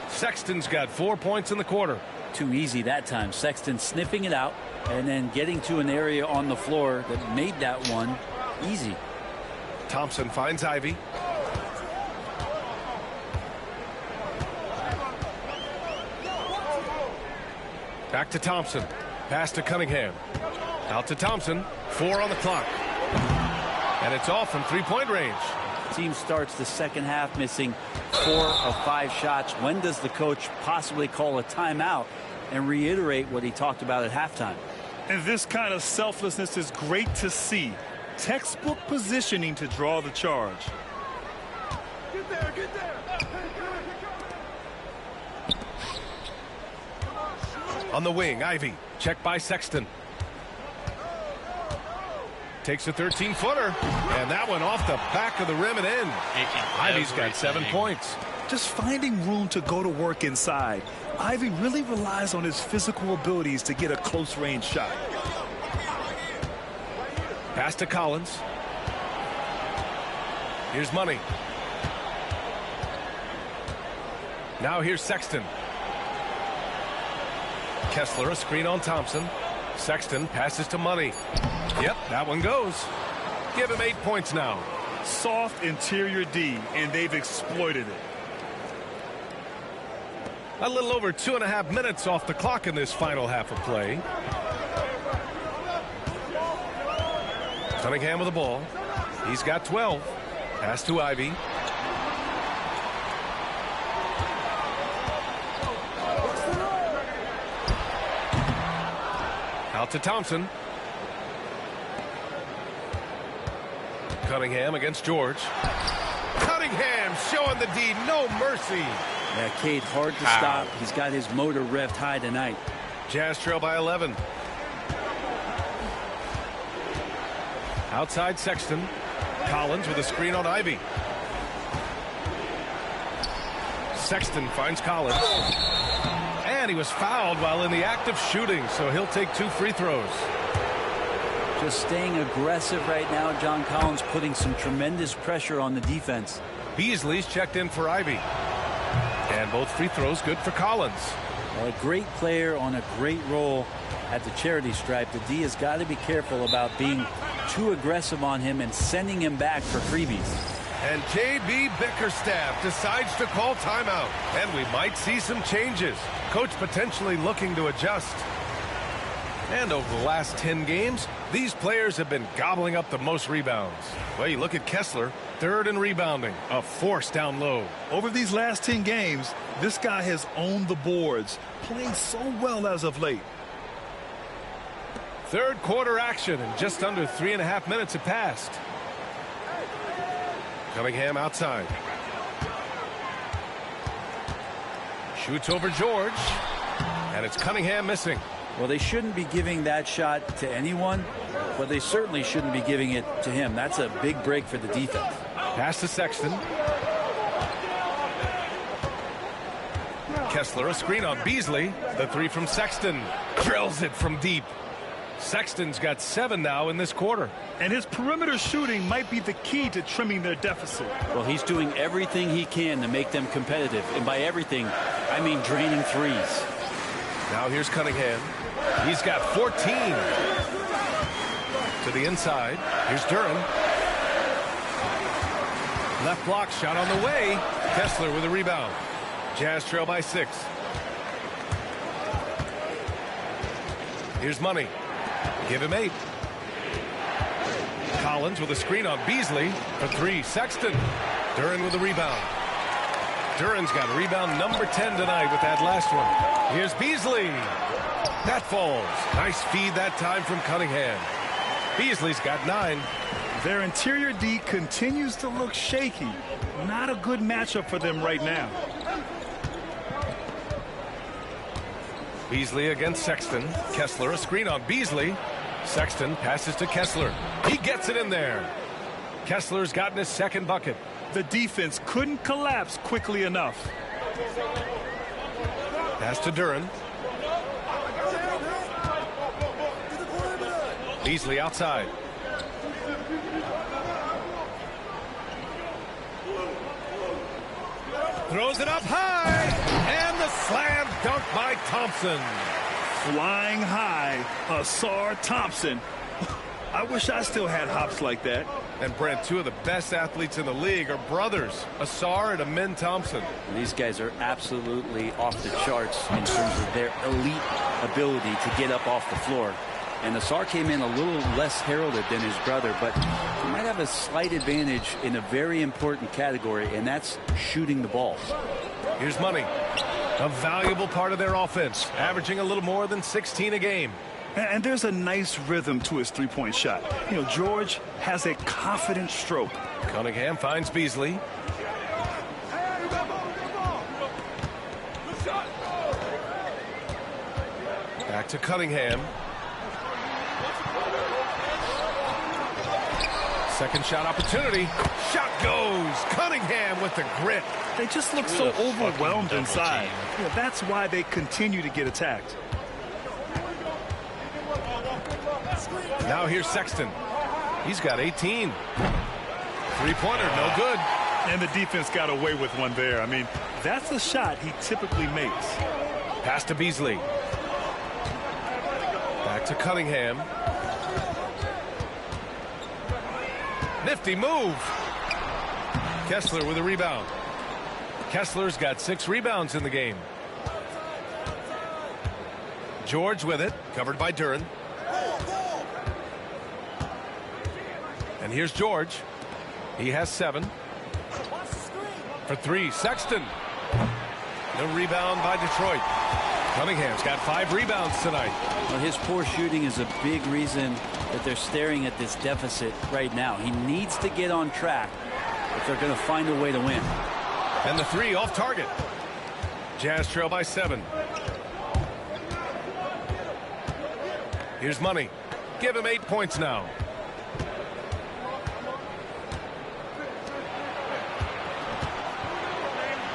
Sexton's got 4 points in the quarter. Too easy that time. Sexton sniffing it out and then getting to an area on the floor that made that one easy. Thompson finds Ivy. Back to Thompson. Pass to Cunningham. Out to Thompson. 4 on the clock. And it's off from three-point range. Team starts the second half missing 4 of 5 shots. When does the coach possibly call a timeout and reiterate what he talked about at halftime? And this kind of selflessness is great to see. Textbook positioning to draw the charge. Get there, get there. On the wing, Ivy. Checked by Sexton. Takes a 13-footer. And that one off the back of the rim and in. Ivy's got 7 points. Just finding room to go to work inside. Ivy really relies on his physical abilities to get a close-range shot. Pass to Collins. Here's Money. Now here's Sexton. Kessler, a screen on Thompson. Sexton passes to Money. Yep, that one goes. Give him 8 points now. Soft interior D, and they've exploited it. A little over 2.5 minutes off the clock in this final half of play. Cunningham with the ball. He's got 12. Pass to Ivy. Out to Thompson. Cunningham against George. Cunningham showing the D, no mercy. Yeah, Cade, hard to stop. He's got his motor revved high tonight. Jazz trail by 11. Outside Sexton. Collins with a screen on Ivy. Sexton finds Collins. And he was fouled while in the act of shooting, so he'll take 2 free throws. Just staying aggressive right now. John Collins putting some tremendous pressure on the defense. Beasley's checked in for Ivy. And both free throws good for Collins. Well, a great player on a great role at the charity stripe. The D has got to be careful about being too aggressive on him and sending him back for freebies. And J.B. Bickerstaff decides to call timeout. And we might see some changes. Coach potentially looking to adjust. And over the last 10 games, these players have been gobbling up the most rebounds. Well, you look at Kessler, 3rd in rebounding, a force down low. Over these last 10 games, this guy has owned the boards, playing so well as of late. Third quarter action, and just under 3.5 minutes have passed. Cunningham outside. Shoots over George, and it's Cunningham missing. Well, they shouldn't be giving that shot to anyone, but they certainly shouldn't be giving it to him. That's a big break for the defense. Pass to Sexton. Kessler, a screen on Beasley. The 3 from Sexton. Drills it from deep. Sexton's got 7 now in this quarter. And his perimeter shooting might be the key to trimming their deficit. Well, he's doing everything he can to make them competitive. And by everything, I mean draining threes. Now here's Cunningham. He's got 14. To the inside. Here's Duren. Left block shot on the way. Kessler with a rebound. Jazz trail by 6. Here's Money. Give him 8. Collins with a screen on Beasley for 3. Sexton. Duren with a rebound. Duren's got rebound number 10 tonight with that last one. Here's Beasley. That falls. Nice feed that time from Cunningham. Beasley's got 9. Their interior D continues to look shaky. Not a good matchup for them right now. Beasley against Sexton. Kessler a screen on Beasley. Sexton passes to Kessler. He gets it in there. Kessler's gotten his second bucket. The defense couldn't collapse quickly enough. Pass to Duren. Beasley outside. Throws it up high. And the slam dunk by Thompson. Flying high, Ausar Thompson. I wish I still had hops like that. And Brent, 2 of the best athletes in the league are brothers, Ausar and Amin Thompson. These guys are absolutely off the charts in terms of their elite ability to get up off the floor. And Ausar came in a little less heralded than his brother, but he might have a slight advantage in a very important category, and that's shooting the ball. Here's Money. A valuable part of their offense, averaging a little more than 16 a game. And there's a nice rhythm to his three-point shot. You know, George has a confident stroke. Cunningham finds Beasley. Back to Cunningham. Second shot opportunity. Shot goes. Cunningham with the grit. They just look so overwhelmed inside. You know, that's why they continue to get attacked. Now here's Sexton. He's got 18. Three-pointer, no good. And the defense got away with one there. I mean, that's a shot he typically makes. Pass to Beasley. Back to Cunningham. Nifty move. Kessler with a rebound. Kessler's got 6 rebounds in the game. George with it, covered by Duren. And here's George. He has 7. For 3, Sexton. No rebound by Detroit. Cunningham's got 5 rebounds tonight. Well, his poor shooting is a big reason that they're staring at this deficit right now. He needs to get on track if they're going to find a way to win. And the 3 off target. Jazz trail by 7. Here's Money. Give him 8 points now.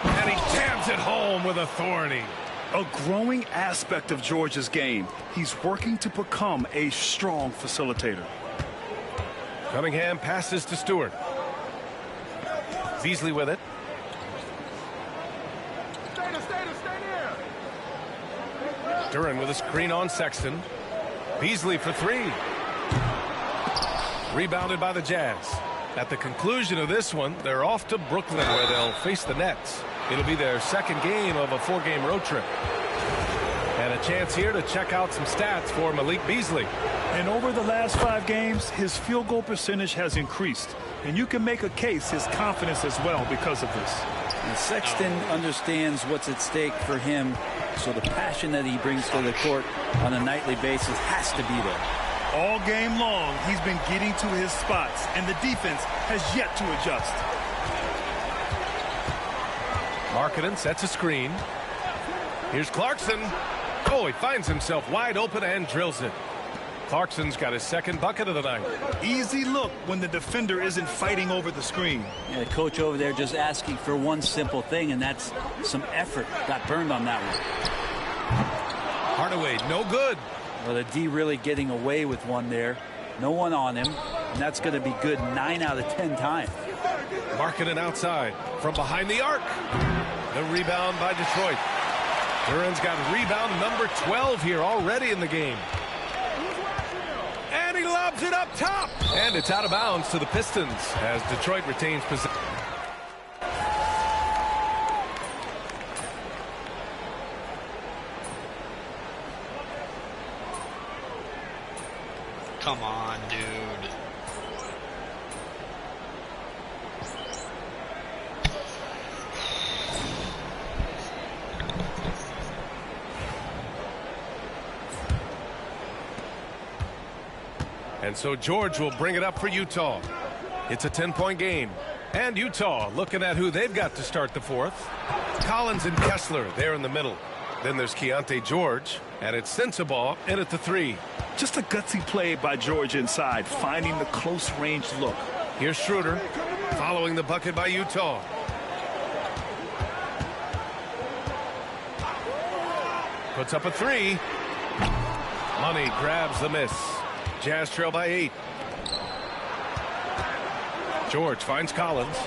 And he jams it home with authority. A growing aspect of George's game. He's working to become a strong facilitator. Cunningham passes to Stewart. Beasley with it. Duren with a screen on Sexton. Beasley for 3. Rebounded by the Jazz. At the conclusion of this one, they're off to Brooklyn where they'll face the Nets. It'll be their second game of a 4-game road trip. And a chance here to check out some stats for Malik Beasley. And over the last 5 games, his field goal percentage has increased. And you can make a case his confidence as well because of this. And Sexton understands what's at stake for him, so the passion that he brings to the court on a nightly basis has to be there. All game long, he's been getting to his spots, and the defense has yet to adjust. Markkanen sets a screen. Here's Clarkson. Oh, he finds himself wide open and drills it. Clarkson's got his second bucket of the night. Easy look when the defender isn't fighting over the screen. Yeah, the coach over there just asking for one simple thing, and that's some effort. Got burned on that one. Hardaway, no good. Well, the D really getting away with one there. No one on him, and that's going to be good 9 out of 10 times. Markkanen outside from behind the arc. The rebound by Detroit. Duren's got rebound number 12 here already in the game. And he lobs Lobs it up top. And it's out of bounds to the Pistons as Detroit retains possession. Come on, dude. And so George will bring it up for Utah. It's a 10-point game. And Utah looking at who they've got to start the fourth. Collins and Kessler there in the middle. Then there's Keontae George. And it's Sensabaugh in at the 3. Just a gutsy play by George inside, finding the close-range look. Here's Schroeder following the bucket by Utah. Puts up a 3. Money grabs the miss. Jazz trail by 8. George finds Collins.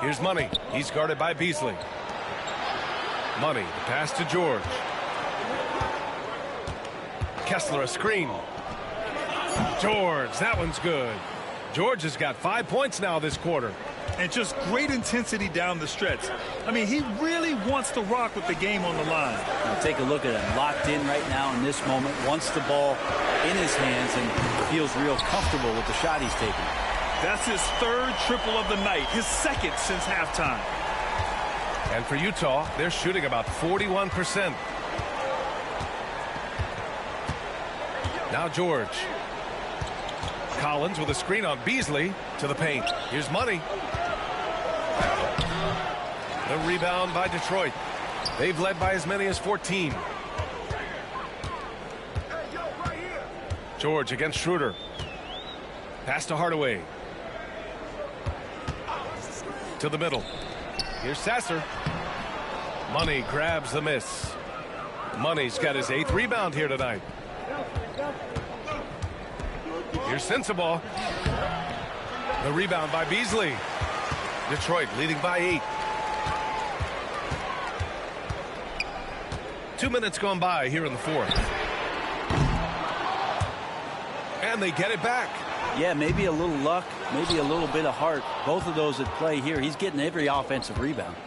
Here's Money. He's guarded by Beasley. Money, the pass to George. Kessler a screen. George, that one's good. George has got 5 points now this quarter. And just great intensity down the stretch. I mean, he really wants to rock with the game on the line. Now take a look at him. Locked in right now in this moment. Wants the ball in his hands and feels real comfortable with the shot he's taking. That's his 3rd triple of the night. His 2nd since halftime. And for Utah, they're shooting about 41%. Now George. Collins with a screen on Beasley to the paint. Here's Money. The rebound by Detroit. They've led by as many as 14. George against Schroeder. Pass to Hardaway. To the middle. Here's Sasser. Money grabs the miss. Money's got his 8th rebound here tonight. Here's Sensabaugh. The rebound by Beasley. Detroit leading by 8. 2 minutes gone by here in the fourth. And they get it back. Yeah, maybe a little luck, maybe a little bit of heart. Both of those at play here. He's getting every offensive rebound.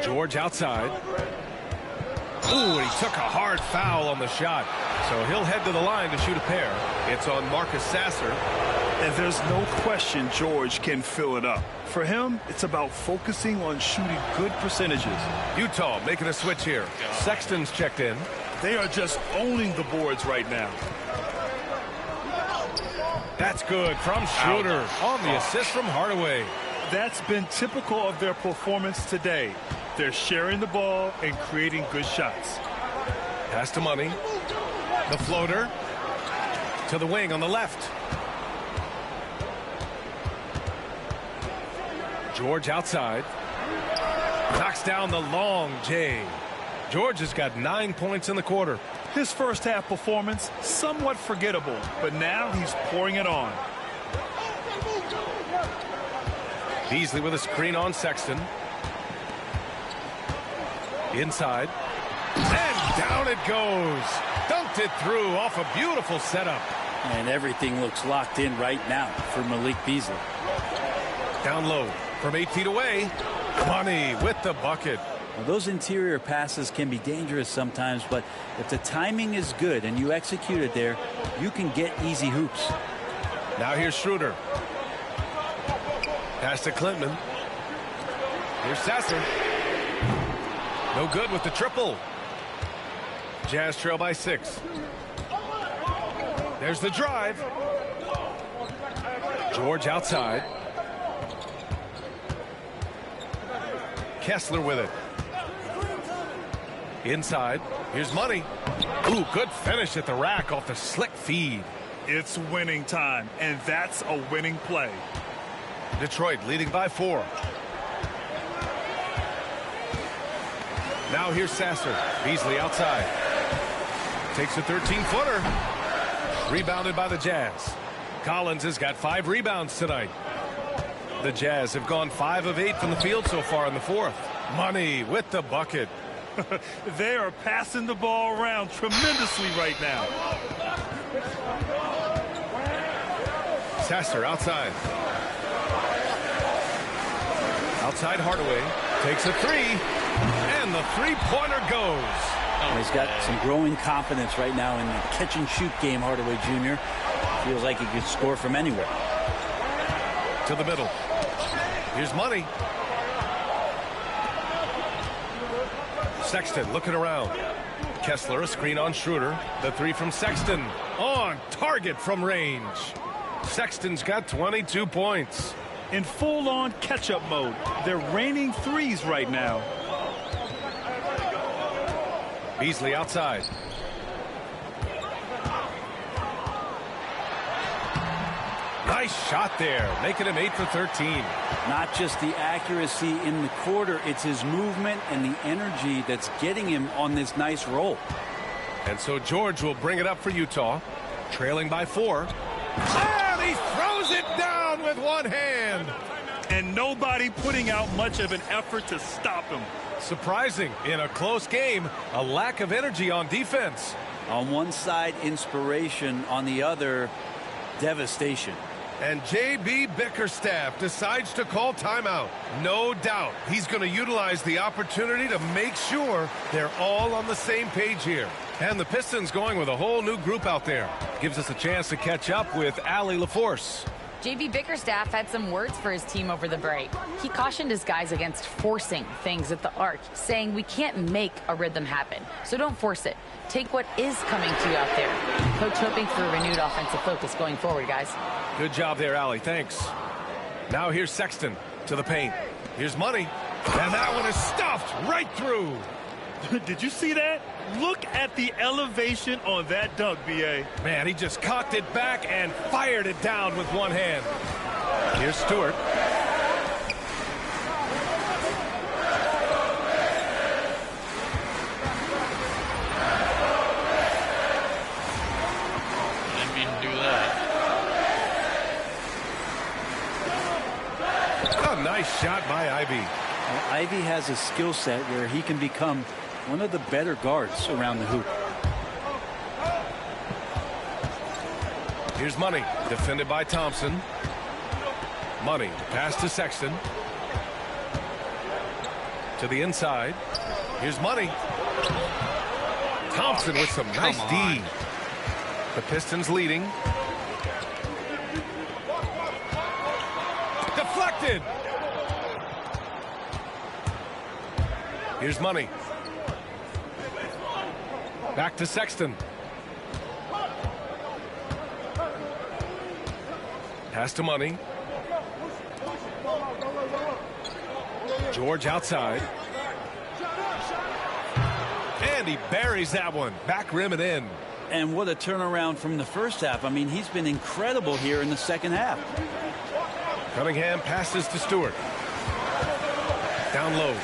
George outside. Ooh, he took a hard foul on the shot. So he'll head to the line to shoot a pair. It's on Marcus Sasser. And there's no question George can fill it up. For him, it's about focusing on shooting good percentages. Utah making a switch here. Sexton's checked in. They are just owning the boards right now. That's good from Schroeder on the assist from Hardaway. That's been typical of their performance today. They're sharing the ball and creating good shots. Pass to Money. The floater to the wing on the left. George outside. Knocks down the long J. George has got 9 points in the quarter. His first half performance, somewhat forgettable, but now he's pouring it on. Beasley with a screen on Sexton. Inside. And down it goes. Dunked it through off a beautiful setup. And everything looks locked in right now for Malik Beasley. Down low from 8 feet away. Money with the bucket. Well, those interior passes can be dangerous sometimes, but if the timing is good and you execute it there, you can get easy hoops. Now here's Schroeder. Pass to Clinton. Here's Sasser. No good with the triple. Jazz trail by 6. There's the drive. George outside. Kessler with it. Inside. Here's Money. Ooh, good finish at the rack off the slick feed. It's winning time, and that's a winning play. Detroit leading by 4. Now here's Sasser. Beasley outside. Takes a 13-footer. Rebounded by the Jazz. Collins has got 5 rebounds tonight. The Jazz have gone 5 of 8 from the field so far in the fourth. Money with the bucket. They are passing the ball around tremendously right now. Sasser outside. Outside Hardaway takes a three, and the three-pointer goes. He's got some growing confidence right now in the catch-and-shoot game, Hardaway Jr. Feels like he could score from anywhere. To the middle. Here's Money. Sexton looking around. Kessler, a screen on Schroeder. The three from Sexton. On target from range. Sexton's got 22 points. In full-on catch-up mode. They're raining threes right now. Beasley outside. Nice shot there, making him 8 for 13. Not just the accuracy in the quarter, it's his movement and the energy that's getting him on this nice roll. And so George will bring it up for Utah, trailing by 4. And he throws it down with one hand. And nobody putting out much of an effort to stop him. Surprising in a close game, a lack of energy on defense. On one side, inspiration. On the other, devastation. And J.B. Bickerstaff decides to call timeout. No doubt he's going to utilize the opportunity to make sure they're all on the same page here. And the Pistons going with a whole new group out there. Gives us a chance to catch up with Allie LaForce. J.B. Bickerstaff had some words for his team over the break. He cautioned his guys against forcing things at the arc, saying we can't make a rhythm happen, so don't force it. Take what is coming to you out there. Coach hoping for a renewed offensive focus going forward, guys. Good job there, Allie. Thanks. Now here's Sexton to the paint. Here's Money. And that one is stuffed right through. Did you see that? Look at the elevation on that dunk, B.A. Man, he just cocked it back and fired it down with one hand. Here's Stewart. Didn't mean to do that. A nice shot by Ivy. Well, Ivy has a skill set where he can become one of the better guards around the hoop. Here's Money, defended by Thompson. Money, pass to Sexton. To the inside. Here's Money. Thompson with some nice D. The Pistons leading. Deflected. Here's Money. Back to Sexton. Pass to Money. George outside. And he buries that one. Back rim and in. And what a turnaround from the first half. I mean, he's been incredible here in the second half. Cunningham passes to Stewart. Down low.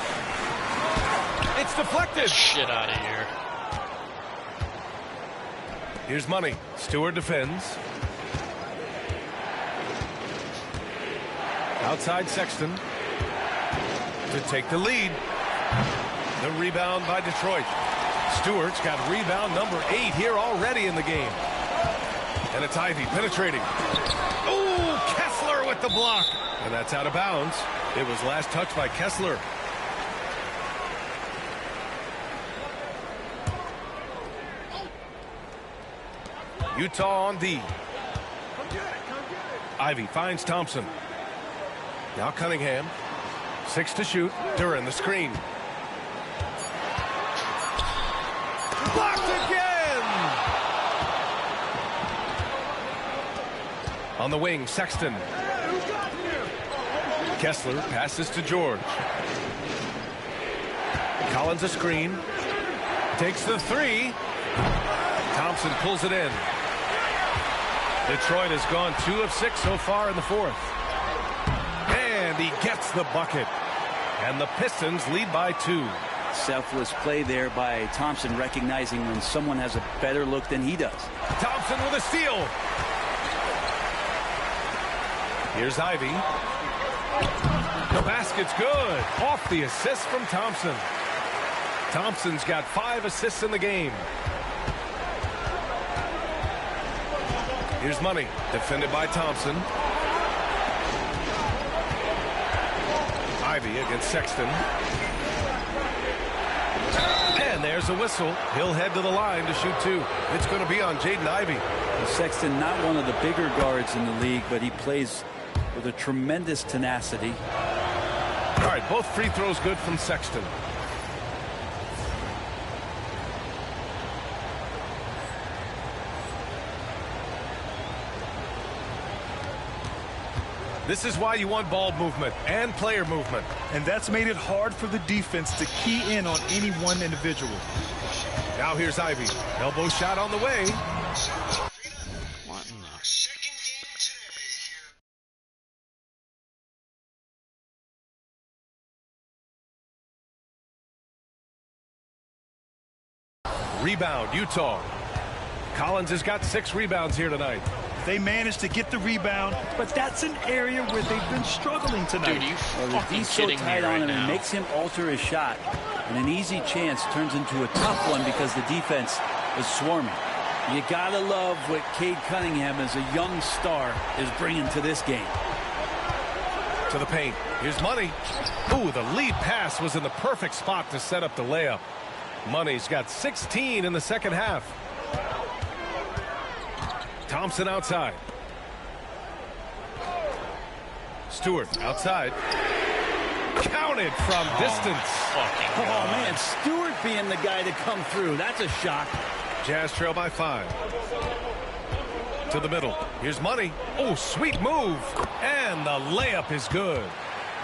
It's deflected. Shit out of here. Here's Money. Stewart defends. Outside Sexton to take the lead. The rebound by Detroit. Stewart's got rebound number 8 here already in the game. And it's Ivy penetrating. Ooh, Kessler with the block. And that's out of bounds. It was last touched by Kessler. Utah on D. Ivy finds Thompson. Now Cunningham. 6 to shoot. Duran the screen. Blocked again! On the wing, Sexton. Kessler passes to George. Collins a screen. Takes the 3. Thompson pulls it in. Detroit has gone 2 of 6 so far in the fourth. And he gets the bucket. And the Pistons lead by 2. Selfless play there by Thompson, recognizing when someone has a better look than he does. Thompson with a steal. Here's Ivy. The basket's good. Off the assist from Thompson. Thompson's got 5 assists in the game. Here's Money, defended by Thompson. Ivy against Sexton. And there's a whistle. He'll head to the line to shoot 2. It's going to be on Jaden Ivey. Sexton, not one of the bigger guards in the league, but he plays with a tremendous tenacity. All right, both free throws good from Sexton. This is why you want ball movement and player movement. And that's made it hard for the defense to key in on any one individual. Now here's Ivy. Elbow shot on the way. What in the... Rebound, Utah. Collins has got 6 rebounds here tonight. They managed to get the rebound, but that's an area where they've been struggling tonight. Dude, you the D's so tight on him, now. it makes him alter his shot. And an easy chance turns into a tough one because the defense is swarming. You gotta love what Cade Cunningham, as a young star, is bringing to this game. To the paint. Here's Money. Ooh, the lead pass was in the perfect spot to set up the layup. Money's got 16 in the second half. Thompson outside. Stewart outside. Counted from distance. Oh, man, Stewart being the guy to come through. That's a shock. Jazz trail by 5. To the middle. Here's Money. Oh, sweet move. And the layup is good.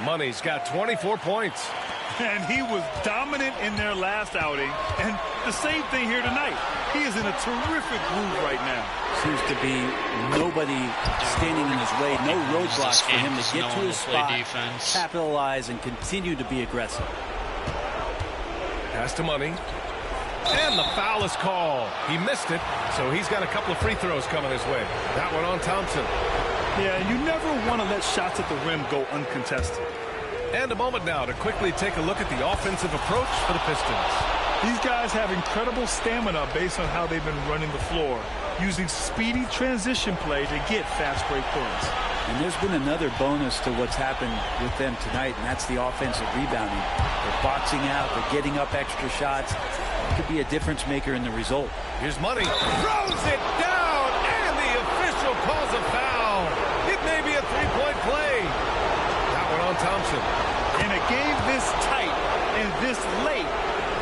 Money's got 24 points. And he was dominant in their last outing. And the same thing here tonight. He is in a terrific groove right now. Seems to be nobody standing in his way. No roadblocks for him to get to his spot, capitalize, and continue to be aggressive. Pass to Money. And the foul is called. He missed it, so he's got a couple of free throws coming his way. That one on Thompson. Yeah, you never want to let shots at the rim go uncontested. And a moment now to quickly take a look at the offensive approach for the Pistons. These guys have incredible stamina based on how they've been running the floor, using speedy transition play to get fast break points. And there's been another bonus to what's happened with them tonight, and that's the offensive rebounding. They're boxing out, they're getting up extra shots. It could be a difference maker in the result. Here's Money. Throws it down, and the official calls a foul. It may be a three-point play. That one on Thompson. In a game this tight and this late,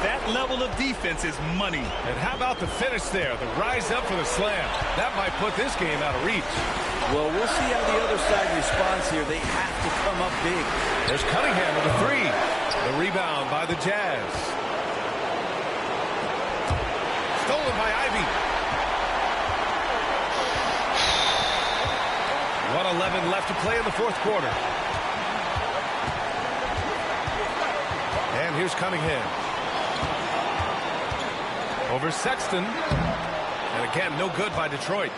that level of defense is money. And how about the finish there? The rise up for the slam. That might put this game out of reach. Well, we'll see how the other side responds here. They have to come up big. There's Cunningham with a 3. The rebound by the Jazz. Stolen by Ivy. 1:11 left to play in the fourth quarter. And here's Cunningham. Over Sexton. And again, no good by Detroit.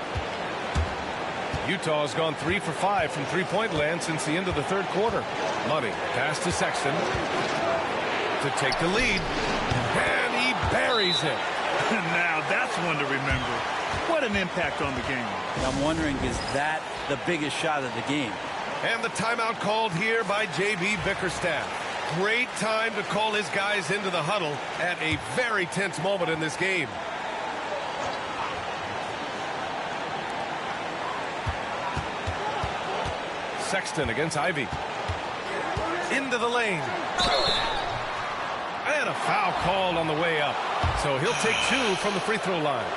Utah has gone 3 for 5 from three-point land since the end of the third quarter. Money pass to Sexton to take the lead. And he buries it. Now that's one to remember. What an impact on the game. I'm wondering, is that the biggest shot of the game? And the timeout called here by J.B. Bickerstaff. Great time to call his guys into the huddle at a very tense moment in this game. Sexton against Ivy. Into the lane. And a foul called on the way up. So he'll take 2 from the free throw line.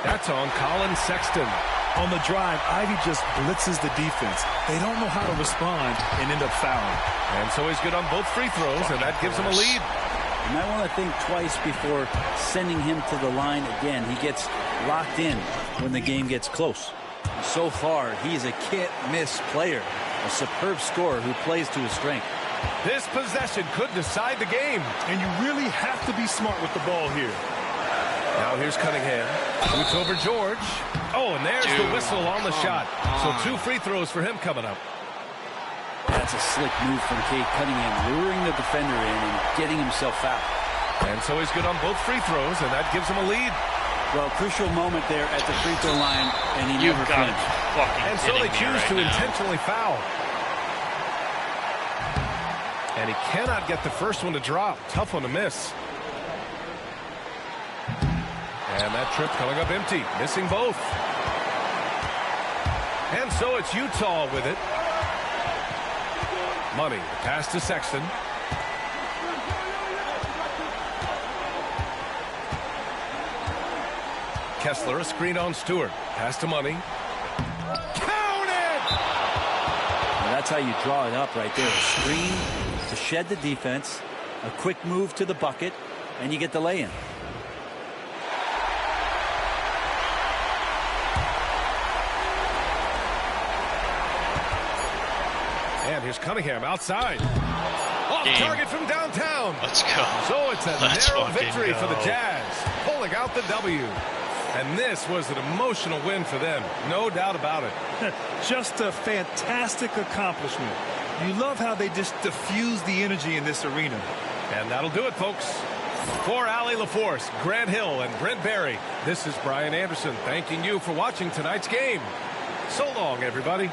That's on Colin Sexton. On the drive, Ivy just blitzes the defense. They don't know how to respond and end up fouling. And so he's good on both free throws, and that gives him a lead. You might want to think twice before sending him to the line again. He gets locked in when the game gets close. So far, he's a can't-miss player, a superb scorer who plays to his strength. This possession could decide the game. And you really have to be smart with the ball here. Now here's Cunningham. Shoots over George. Oh, and there's the whistle on the shot. So 2 free throws for him coming up. That's a slick move from Cade Cunningham, luring the defender in and getting himself fouled. And so he's good on both free throws, and that gives him a lead. Well, crucial moment there at the free throw line, and he never flinched. And so they choose to intentionally foul. And he cannot get the first one to drop. Tough one to miss. And that trip coming up empty, missing both. And so it's Utah with it. Money, pass to Sexton. Kessler, a screen on Stewart. Pass to Money. Count it! Well, that's how you draw it up right there. A screen to shed the defense, a quick move to the bucket, and you get the lay-in. And here's Cunningham outside. Off target from downtown. Let's go. So it's a narrow victory for the Jazz, pulling out the W. And this was an emotional win for them, no doubt about it. Just a fantastic accomplishment. You love how they just diffuse the energy in this arena. And that'll do it, folks. For Allie LaForce, Grant Hill, and Brent Barry, this is Brian Anderson thanking you for watching tonight's game. So long, everybody.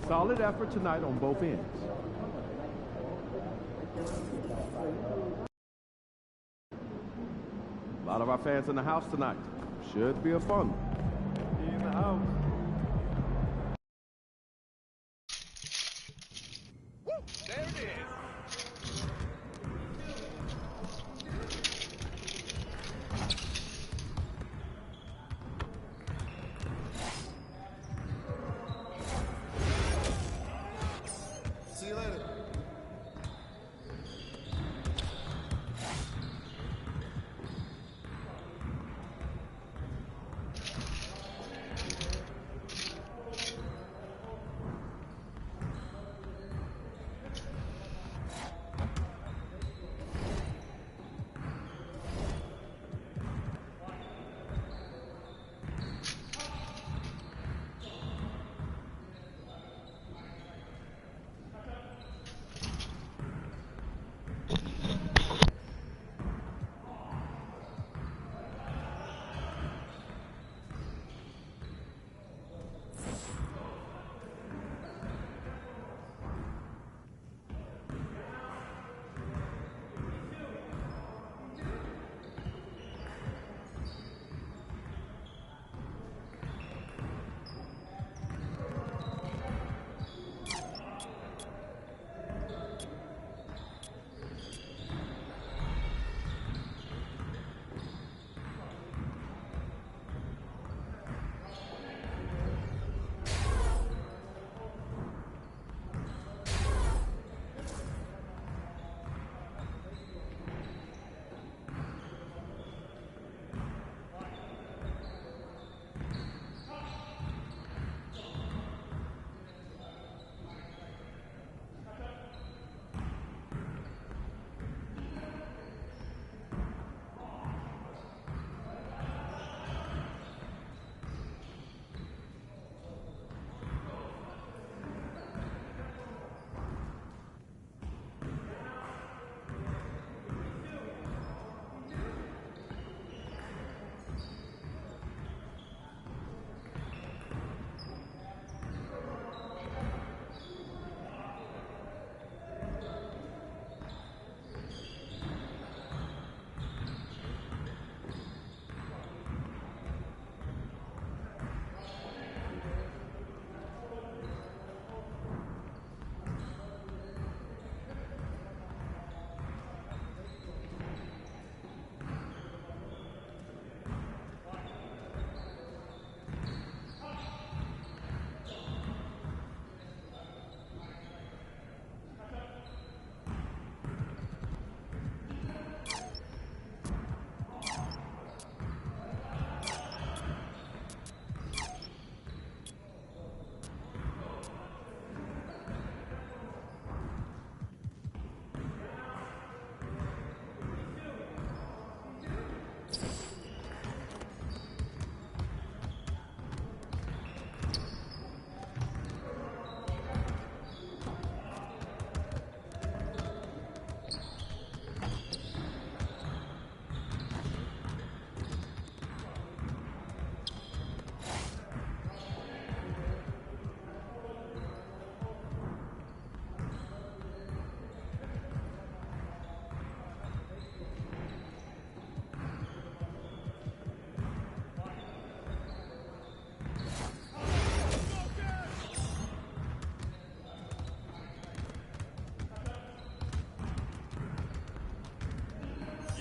Solid effort tonight on both ends. A lot of our fans in the house tonight. Should be a fun one. In the house. Woo! There it is. See you later.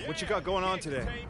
What you got going on today?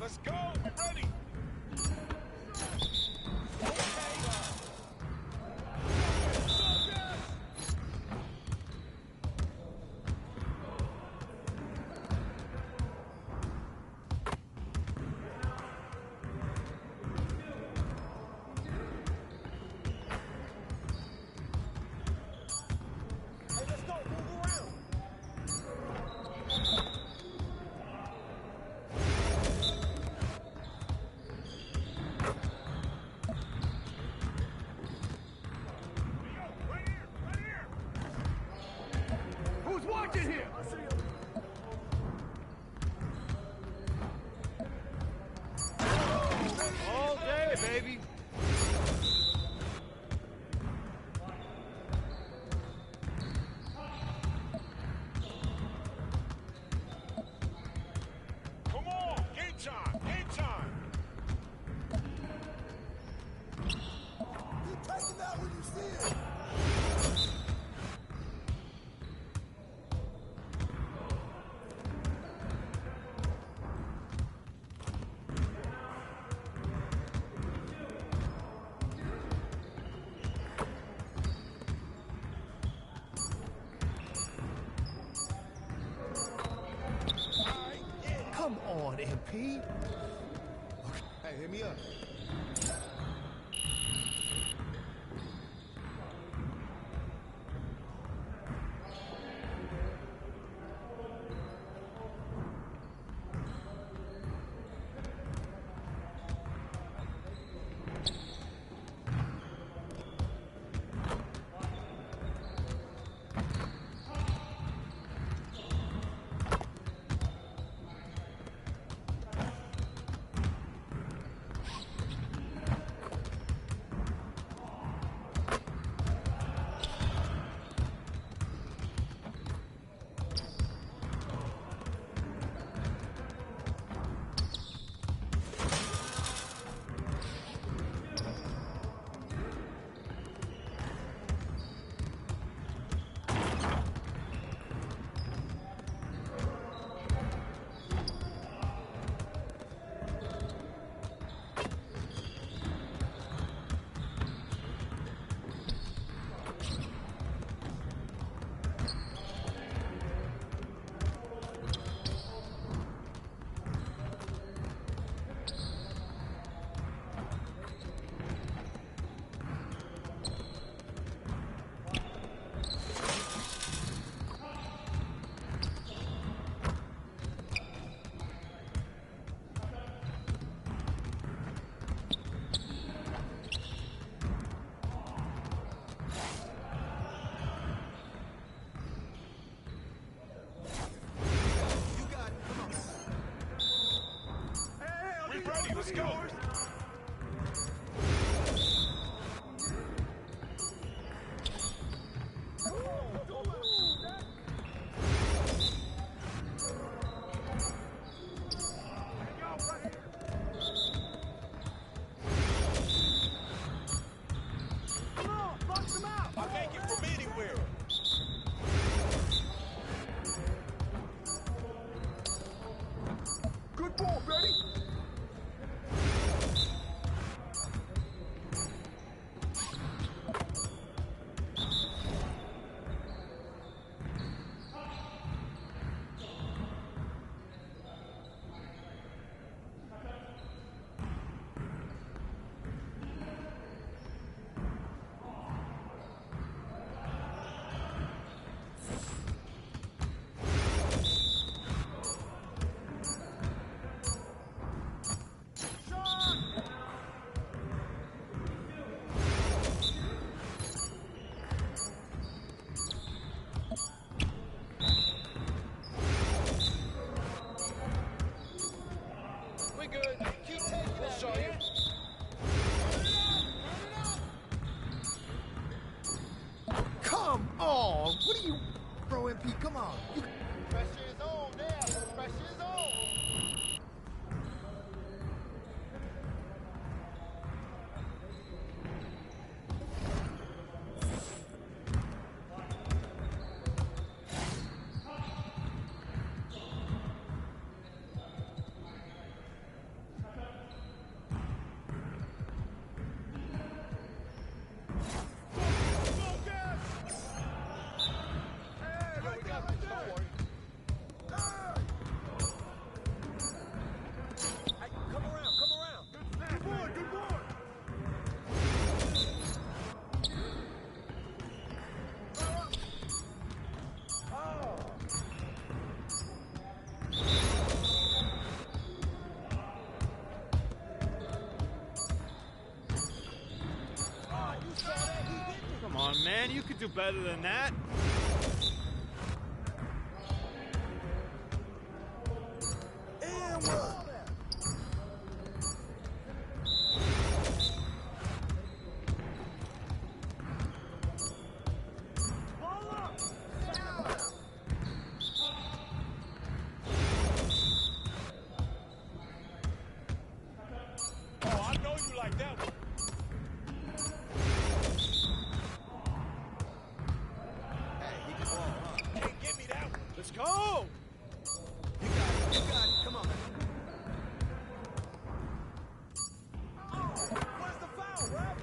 Let's go. We're ready. All day, baby. Come on. Game time. Game time. You take it out when you see it. Come on, MP. Okay. Hey, hit me up. Let's go. Good ball, Betty. Come on! What are you, Pro MP? Come on! Pressure is on there. Pressure is on. Come on, man. You could do better than that. Oh, I know you like that one. Let's go! You got it. You got it. Come on, man. Where's the foul, ref?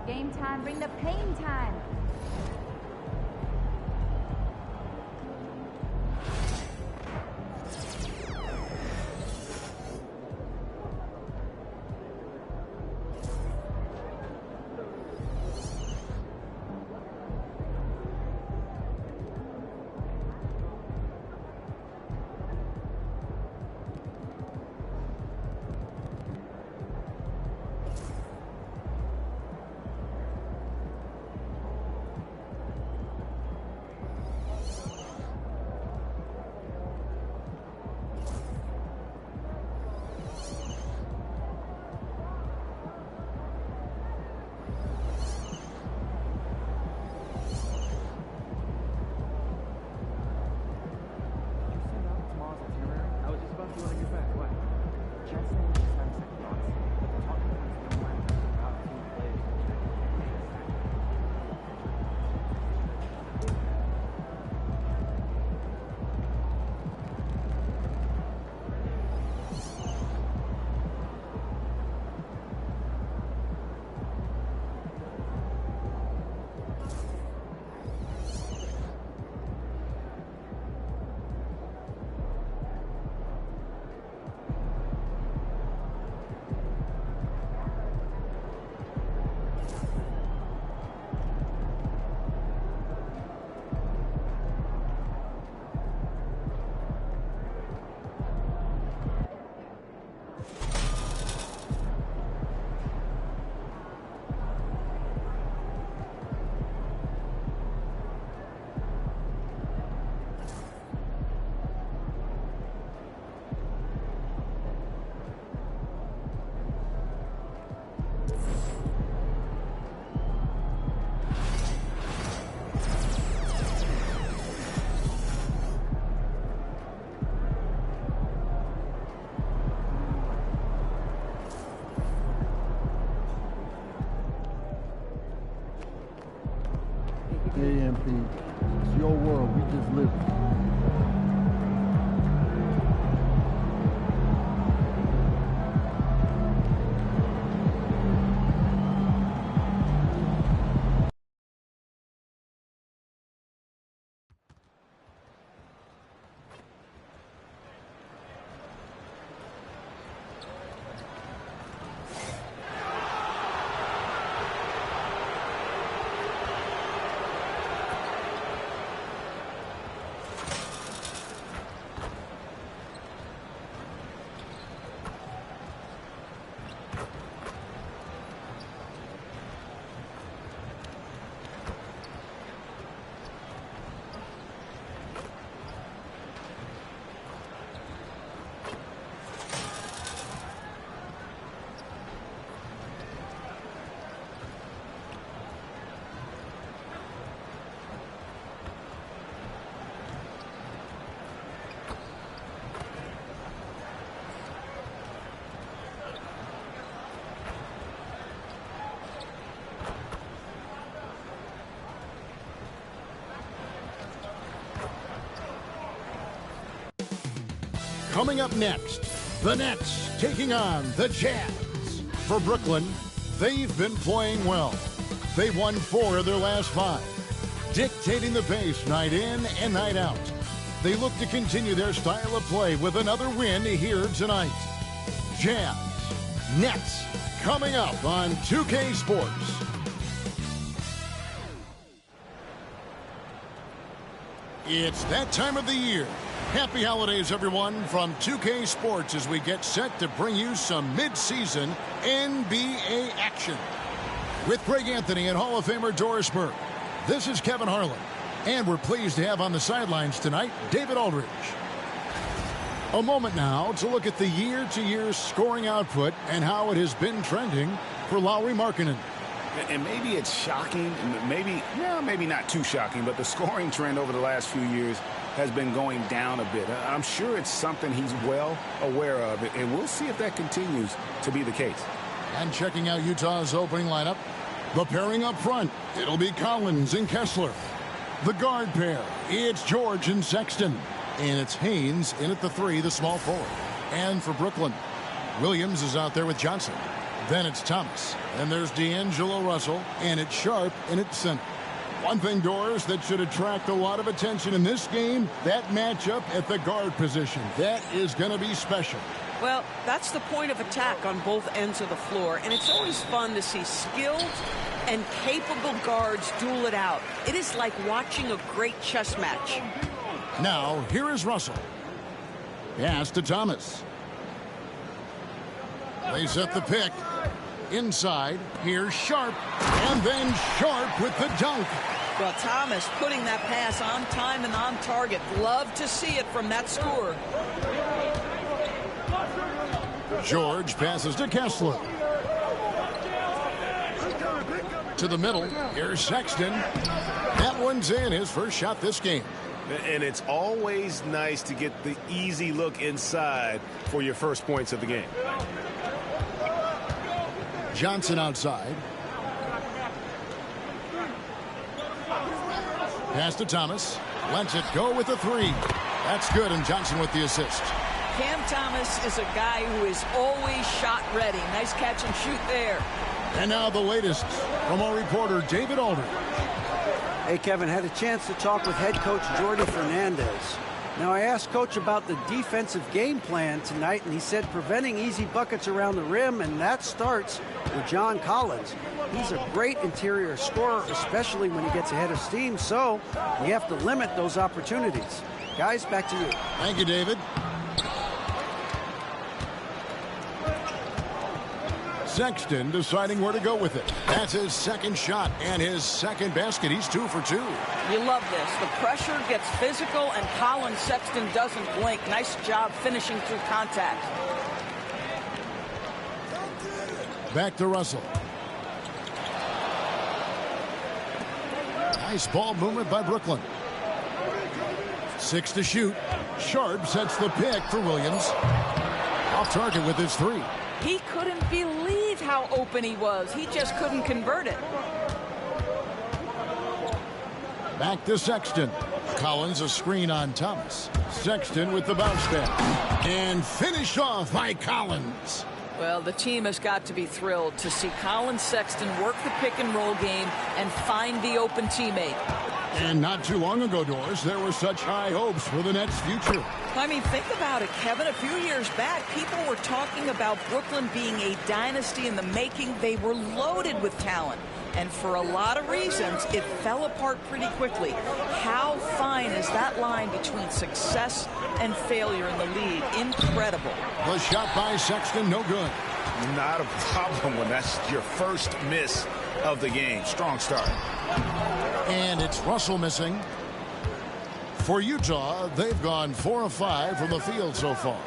Game time, bring the pain time. AMP, it's your world. We just live it. Coming up next, the Nets taking on the Jazz. For Brooklyn, they've been playing well. They've won 4 of their last 5, dictating the pace night in and night out. They look to continue their style of play with another win here tonight. Jazz, Nets, coming up on 2K Sports. It's that time of the year. Happy holidays, everyone, from 2K Sports as we get set to bring you some mid-season NBA action. With Greg Anthony and Hall of Famer Doris Burke, this is Kevin Harlan, and we're pleased to have on the sidelines tonight David Aldridge. A moment now to look at the year-to-year scoring output and how it has been trending for Lauri Markkanen. And maybe it's shocking, maybe not too shocking, but the scoring trend over the last few years has been going down a bit. I'm sure it's something he's well aware of, and we'll see if that continues to be the case. And checking out Utah's opening lineup, the pairing up front, it'll be Collins and Kessler. The guard pair, it's George and Sexton. And it's Haynes in at the 3, the small forward. And for Brooklyn, Williams is out there with Johnson. Then it's Thomas. And there's D'Angelo Russell. And it's Sharp in its center. One thing, Doris, that should attract a lot of attention in this game, that matchup at the guard position. That is going to be special. Well, that's the point of attack on both ends of the floor, and it's always fun to see skilled and capable guards duel it out. It is like watching a great chess match. Now, here is Russell. Pass to Thomas. They set the pick. Inside, here's Sharp, and then Sharp with the dunk. Well, Thomas putting that pass on time and on target. Love to see it from that scorer. George passes to Kessler. To the middle, here's Sexton. That one's in, his first shot this game. And it's always nice to get the easy look inside for your first points of the game. Johnson outside. Pass to Thomas. Lets it go with a three. That's good, and Johnson with the assist. Cam Thomas is a guy who is always shot ready. Nice catch and shoot there. And now the latest from our reporter, David Aldridge. Hey, Kevin, had a chance to talk with head coach Jordi Fernandez. Now, I asked Coach about the defensive game plan tonight, and he said preventing easy buckets around the rim, and that starts with John Collins. He's a great interior scorer, especially when he gets ahead of steam, so we have to limit those opportunities. Guys, back to you. Thank you, David. Sexton deciding where to go with it. That's his second shot and his second basket. He's 2 for 2. You love this. The pressure gets physical, and Colin Sexton doesn't blink. Nice job finishing through contact. Back to Russell. Nice ball movement by Brooklyn. 6 to shoot. Sharp sets the pick for Williams. Off target with his 3. He couldn't believe how open he was. He just couldn't convert it. Back to Sexton. Collins a screen on Thomas. Sexton with the bounce back. And finished off by Collins. Well, the team has got to be thrilled to see Colin Sexton work the pick and roll game and find the open teammate. And not too long ago, Doris, there were such high hopes for the Nets' future. I mean, think about it, Kevin. A few years back, people were talking about Brooklyn being a dynasty in the making. They were loaded with talent. And for a lot of reasons, it fell apart pretty quickly. How fine is that line between success and failure in the league? Incredible. The shot by Sexton, no good. Not a problem when that's your first miss of the game. Strong start. And it's Russell missing. For Utah, they've gone 4 of 5 from the field so far.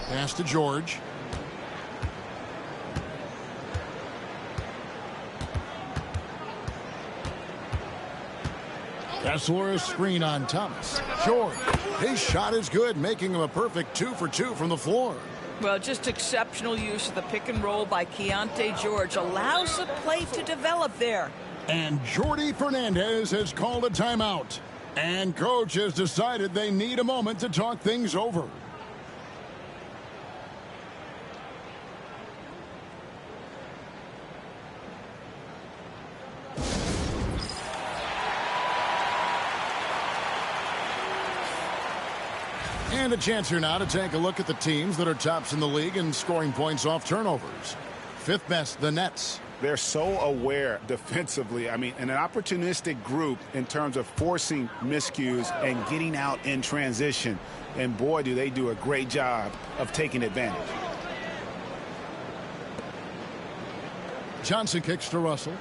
Pass to George. Kessler a screen on Thomas. George, his shot is good, making him a perfect 2 for 2 from the floor. Well, just exceptional use of the pick and roll by Keontae George. Allows the play to develop there. And Jordi Fernandez has called a timeout. And coach has decided they need a moment to talk things over. And a chance here now to take a look at the teams that are tops in the league in scoring points off turnovers. 5th best, the Nets. They're so aware defensively. I mean, an opportunistic group in terms of forcing miscues and getting out in transition. And boy, do they do a great job of taking advantage. Johnson kicks to Russell.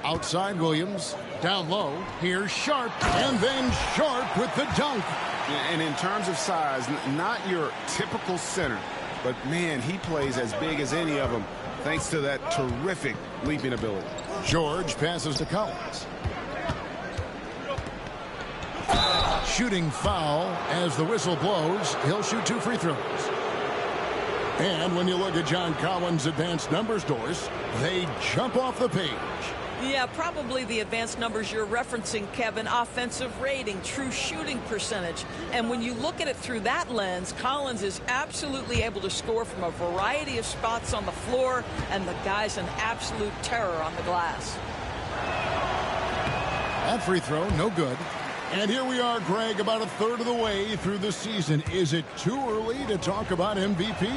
Outside Williams. Down low. Here's Sharp. And then Sharp with the dunk. And in terms of size, not your typical center. But, man, he plays as big as any of them thanks to that terrific leaping ability. George passes to Collins. Shooting foul as the whistle blows. He'll shoot 2 free throws. And when you look at John Collins' advanced numbers, Doris, they jump off the page. Yeah, probably the advanced numbers you're referencing, Kevin. Offensive rating, true shooting percentage. And when you look at it through that lens, Collins is absolutely able to score from a variety of spots on the floor, and the guy's an absolute terror on the glass. That free throw, no good. And here we are, Greg, about a third of the way through the season. Is it too early to talk about MVP?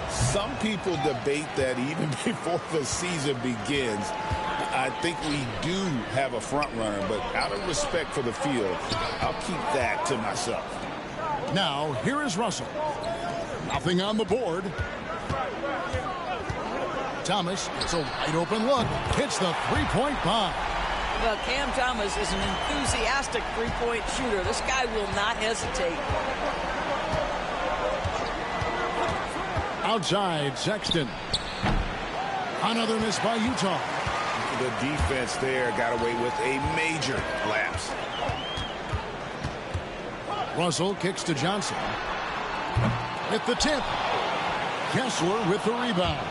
Some people debate that even before the season begins. I think we do have a front runner, but out of respect for the field, I'll keep that to myself. Now, here is Russell. Nothing on the board. Thomas, it's a wide open look. Hits the three-point bomb. Well, Cam Thomas is an enthusiastic three-point shooter. This guy will not hesitate. Outside, Sexton. Another miss by Utah. The defense there got away with a major lapse. Russell kicks to Johnson. At the tip. Kessler with the rebound.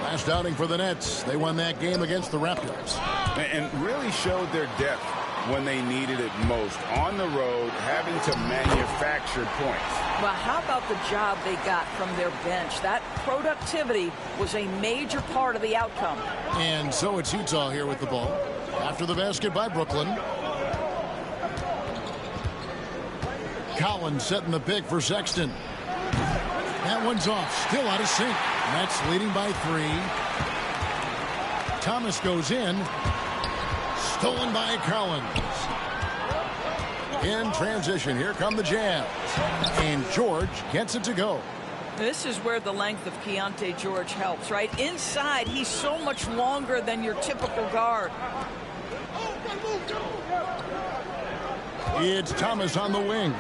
Last outing for the Nets. They won that game against the Raptors. And really showed their depth when they needed it most. On the road, having to manufacture points. Well, how about the job they got from their bench? That productivity was a major part of the outcome. And so it's Utah here with the ball. After the basket by Brooklyn. Collins setting the pick for Sexton. That one's off. Still out of sync. Nets leading by 3. Thomas goes in. Stolen by Collins. In transition, here come the Jazz. And George gets it to go. This is where the length of Keontae George helps, right? Inside, he's so much longer than your typical guard. It's Thomas on the wing.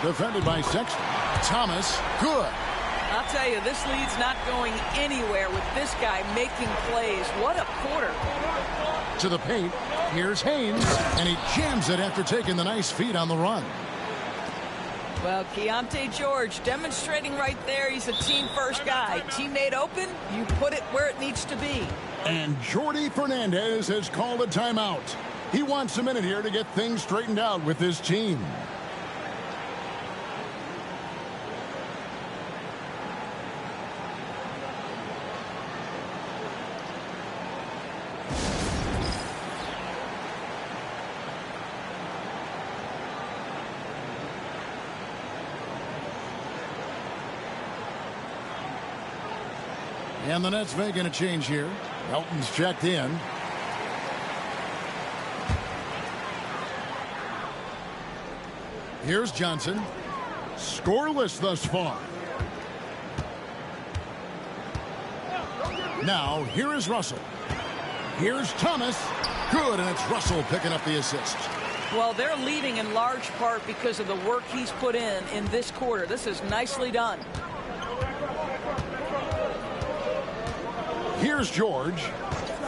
Defended by Sexton. Thomas, good. I'll tell you, this lead's not going anywhere with this guy making plays. What a quarter. To the paint. Here's Haynes, and he jams it after taking the nice feed on the run. Well, Keontae George demonstrating right there he's a team-first guy. Teammate open, you put it where it needs to be. And Jordi Fernandez has called a timeout. He wants a minute here to get things straightened out with his team. And the Nets making a change here. Elton's checked in. Here's Johnson. Scoreless thus far. Now, here is Russell. Here's Thomas. Good, and it's Russell picking up the assist. Well, they're leading in large part because of the work he's put in this quarter. This is nicely done. Here's George,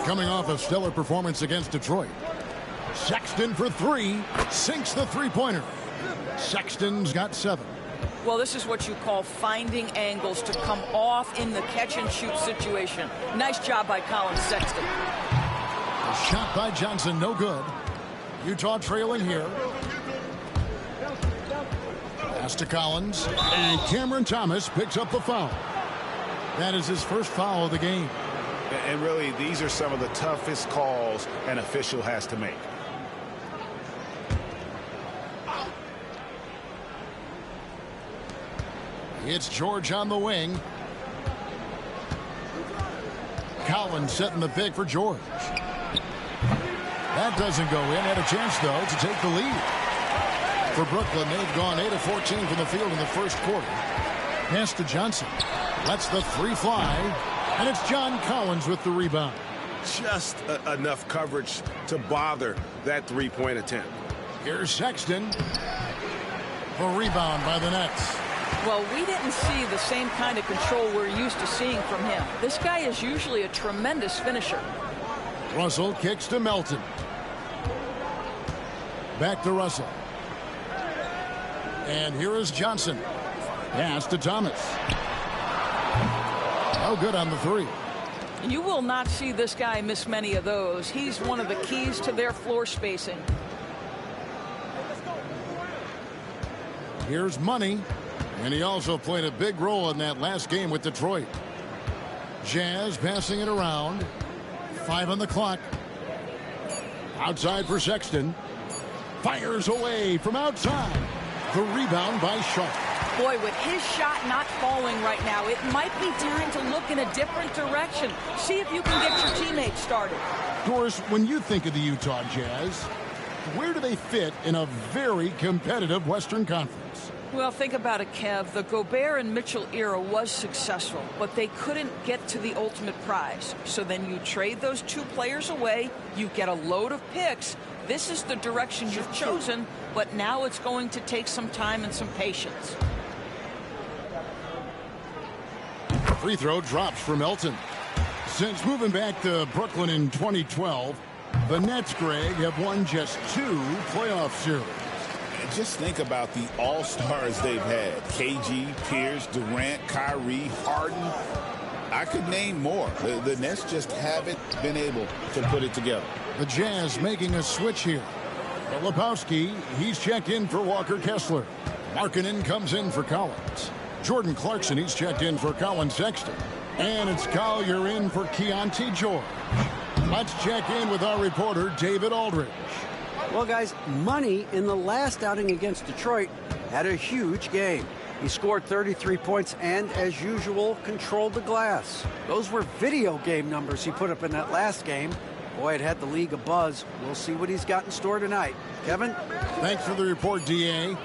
coming off a stellar performance against Detroit. Sexton for 3, sinks the three-pointer. Sexton's got 7. Well, this is what you call finding angles to come off in the catch-and-shoot situation. Nice job by Colin Sexton. A shot by Johnson, no good. Utah trailing here. Pass to Collins, and Cameron Thomas picks up the foul. That is his first foul of the game. And really, these are some of the toughest calls an official has to make. It's George on the wing. Collins setting the pick for George. That doesn't go in. Had a chance, though, to take the lead. For Brooklyn, they've gone 8 of 14 from the field in the first quarter. Pass to Johnson. Lets the 3 fly. And it's John Collins with the rebound. Just enough coverage to bother that three-point attempt. Here's Sexton. A rebound by the Nets. Well, we didn't see the same kind of control we're used to seeing from him. This guy is usually a tremendous finisher. Russell kicks to Melton. Back to Russell. And here is Johnson. Pass to Thomas. No good on the 3. You will not see this guy miss many of those. He's one of the keys to their floor spacing. Here's Money, and he also played a big role in that last game with Detroit. Jazz passing it around. 5 on the clock. Outside for Sexton. Fires away from outside. The rebound by Sharp. Boy, with his shot not falling right now, it might be time to look in a different direction. See if you can get your teammates started. Doris, when you think of the Utah Jazz, where do they fit in a very competitive Western Conference? Well, think about it, Kev. The Gobert and Mitchell era was successful, but they couldn't get to the ultimate prize. So then you trade those 2 players away, you get a load of picks. This is the direction you've chosen, but now it's going to take some time and some patience. Free throw drops for Melton. Since moving back to Brooklyn in 2012, the Nets, Greg, have won just 2 playoff series. Just think about the all-stars they've had. KG, Pierce, Durant, Kyrie, Harden. I could name more. The Nets just haven't been able to put it together. The Jazz making a switch here. Filipowski, he's checked in for Walker Kessler. Markkanen comes in for Collins. Jordan Clarkson, he's checked in for Colin Sexton. And it's Collier in for Keontae George. Let's check in with our reporter, David Aldridge. Well, guys, Money in the last outing against Detroit had a huge game. He scored 33 points and, as usual, controlled the glass. Those were video game numbers he put up in that last game. Boy, it had the league abuzz. We'll see what he's got in store tonight. Kevin? Thanks for the report, D.A.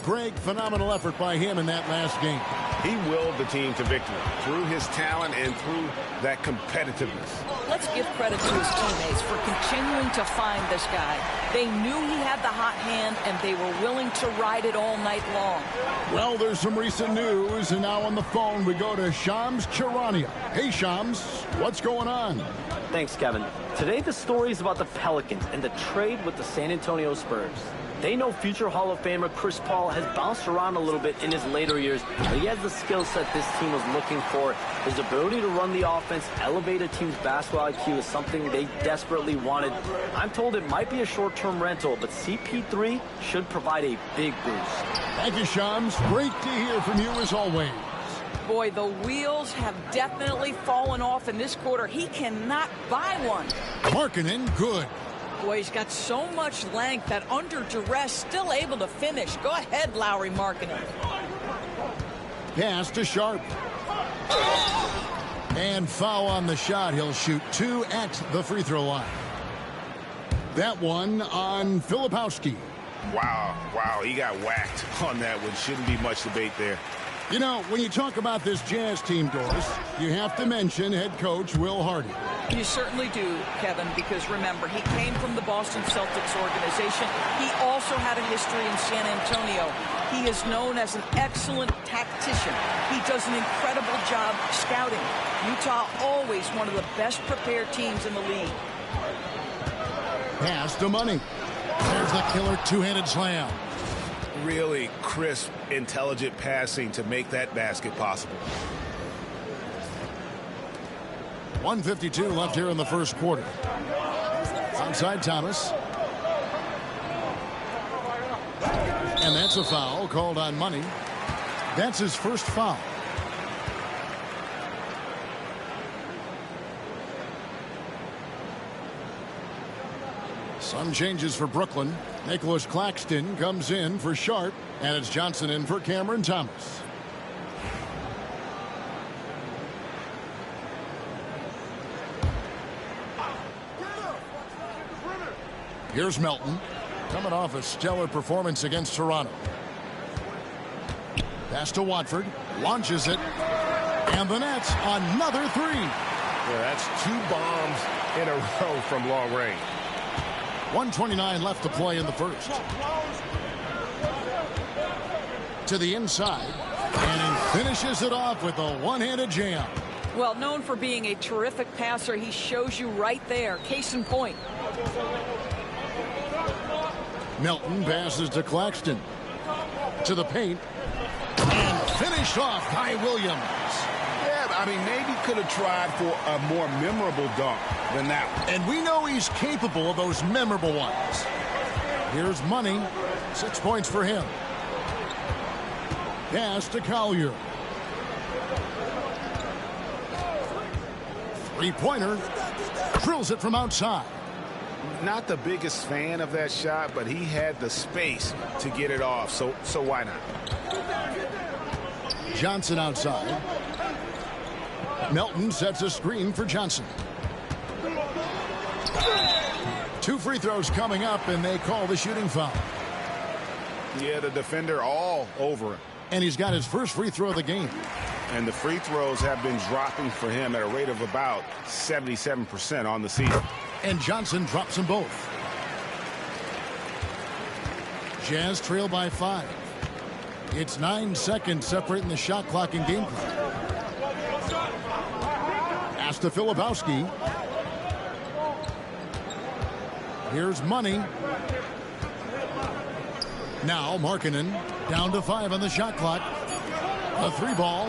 Greg, phenomenal effort by him in that last game. He willed the team to victory through his talent and through that competitiveness. Let's give credit to his teammates for continuing to find this guy. They knew he had the hot hand, and they were willing to ride it all night long. Well, there's some recent news, and now on the phone we go to Shams Charania. Hey, Shams, what's going on? Thanks, Kevin. Today the story is about the Pelicans and the trade with the San Antonio Spurs. They know future Hall of Famer Chris Paul has bounced around a little bit in his later years, but he has the skill set this team was looking for. His ability to run the offense, elevate a team's basketball IQ is something they desperately wanted. I'm told it might be a short-term rental, but CP3 should provide a big boost. Thank you, Shams. Great to hear from you as always. Boy, the wheels have definitely fallen off in this quarter. He cannot buy one. Markkanen, good. Boy, he's got so much length that under duress, still able to finish. Go ahead, Lowry Markkanen. Pass to Sharp. And foul on the shot. He'll shoot 2 at the free throw line. That one on Filipowski. Wow, he got whacked on that one. Shouldn't be much debate there. You know, when you talk about this Jazz team, Doris, you have to mention head coach Will Hardy. You certainly do, Kevin, because remember, he came from the Boston Celtics organization. He also had a history in San Antonio. He is known as an excellent tactician. He does an incredible job scouting. Utah always one of the best prepared teams in the league. Pass to Money. There's the killer two-handed slam. Really crisp, intelligent passing to make that basket possible. 1:52 left here in the first quarter. Outside Thomas. And that's a foul called on Money. That's his first foul. Some changes for Brooklyn. Nicholas Claxton comes in for Sharp, and it's Johnson in for Cameron Thomas. Here's Melton, coming off a stellar performance against Toronto. Pass to Watford, launches it, and the Nets another 3. Yeah, that's 2 bombs in a row from long range. 1:29 left to play in the first. To the inside, and he finishes it off with a one-handed jam. Well, known for being a terrific passer, he shows you right there. Case in point. Melton passes to Claxton. To the paint. And finished off by Williams. Yeah, I mean, maybe could have tried for a more memorable dunk than that one. And we know he's capable of those memorable ones. Here's Money. 6 points for him. Pass to Collier. Three-pointer. Drills it from outside. Not the biggest fan of that shot, but he had the space to get it off, so why not? Johnson outside. Melton sets a screen for Johnson. 2 free throws coming up, and they call the shooting foul. Yeah, the defender all over him. And he's got his first free throw of the game. And the free throws have been dropping for him at a rate of about 77% on the season. And Johnson drops them both. Jazz trail by 5. It's 9 seconds separating the shot clock and game clock. Pass to Filipowski. Here's Money. Now Markkanen down to 5 on the shot clock. A 3-ball.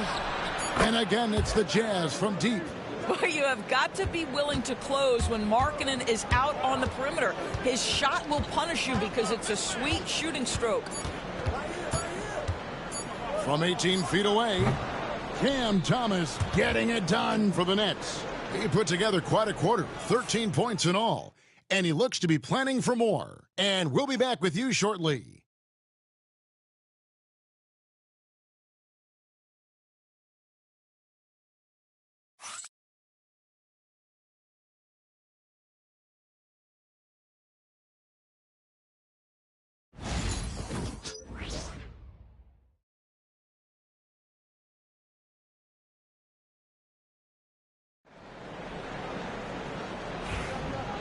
And again, it's the Jazz from deep. Well, you have got to be willing to close when Markkanen is out on the perimeter. His shot will punish you because it's a sweet shooting stroke. From 18 feet away, Cam Thomas getting it done for the Nets. He put together quite a quarter, 13 points in all. And he looks to be planning for more. And we'll be back with you shortly.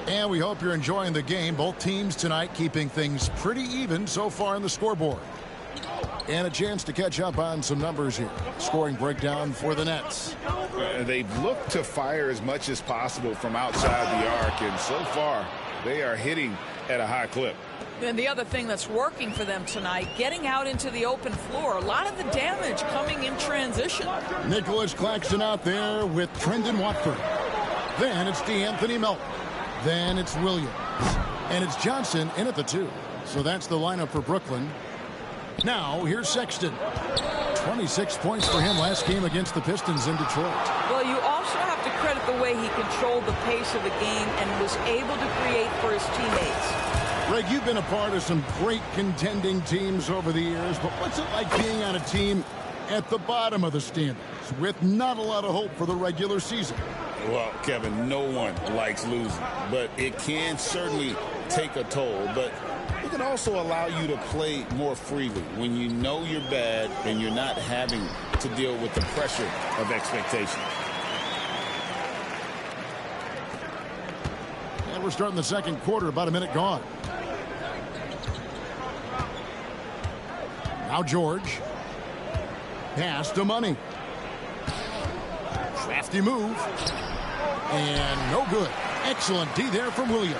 And we hope you're enjoying the game. Both teams tonight keeping things pretty even so far in the scoreboard. And a chance to catch up on some numbers here. Scoring breakdown for the Nets. They've looked to fire as much as possible from outside the arc, and so far they are hitting at a high clip. And the other thing that's working for them tonight, getting out into the open floor. A lot of the damage coming in transition. Nicholas Claxton out there with Trendon Watford. Then it's DeAnthony Melton. Then it's Williams. And it's Johnson in at the 2. So that's the lineup for Brooklyn. Now, here's Sexton. 26 points for him last game against the Pistons in Detroit. Well, you also have to credit the way he controlled the pace of the game and was able to create for his teammates. Greg, you've been a part of some great contending teams over the years, but what's it like being on a team at the bottom of the standings with not a lot of hope for the regular season? Well, Kevin, no one likes losing, but it can certainly take a toll. But it can also allow you to play more freely when you know you're bad and you're not having to deal with the pressure of expectation. And we're starting the second quarter, about a minute gone. Now George. Pass to Money. Crafty move. And no good. Excellent D there from Williams.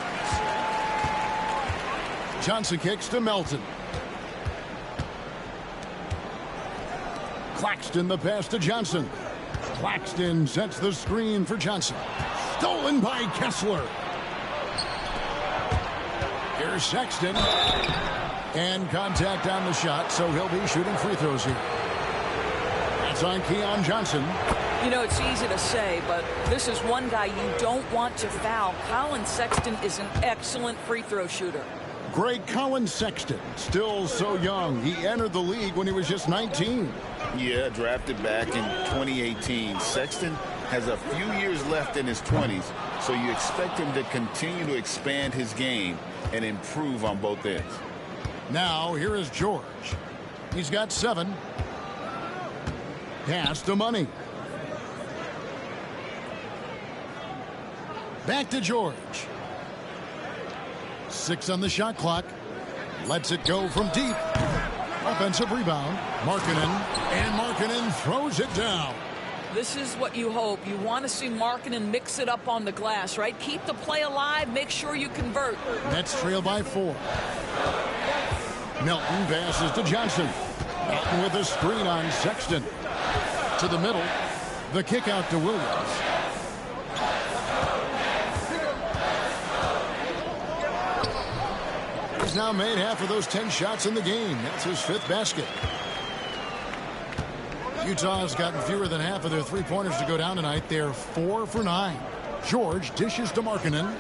Johnson kicks to Melton. Claxton the pass to Johnson. Claxton sets the screen for Johnson. Stolen by Kessler. Here's Sexton. And contact on the shot, so he'll be shooting free throws here. That's on Keon Johnson. You know, it's easy to say, but this is one guy you don't want to foul. Colin Sexton is an excellent free throw shooter. Greg, Colin Sexton, still so young. He entered the league when he was just 19. Yeah, drafted back in 2018. Sexton has a few years left in his 20s, so you expect him to continue to expand his game and improve on both ends. Now, here is George. He's got 7. Pass to Money. Back to George. 6 on the shot clock. Lets it go from deep. Offensive rebound. Markkanen. And Markkanen throws it down. This is what you hope. You want to see Markkanen mix it up on the glass, right? Keep the play alive. Make sure you convert. Nets trail by 4. Melton passes to Johnson. Melton with a screen on Sexton. To the middle. The kick out to Williams. He's now made half of those 10 shots in the game. That's his 5th basket. Utah has gotten fewer than half of their three-pointers to go down tonight. They're 4 for 9. George dishes to Markkanen.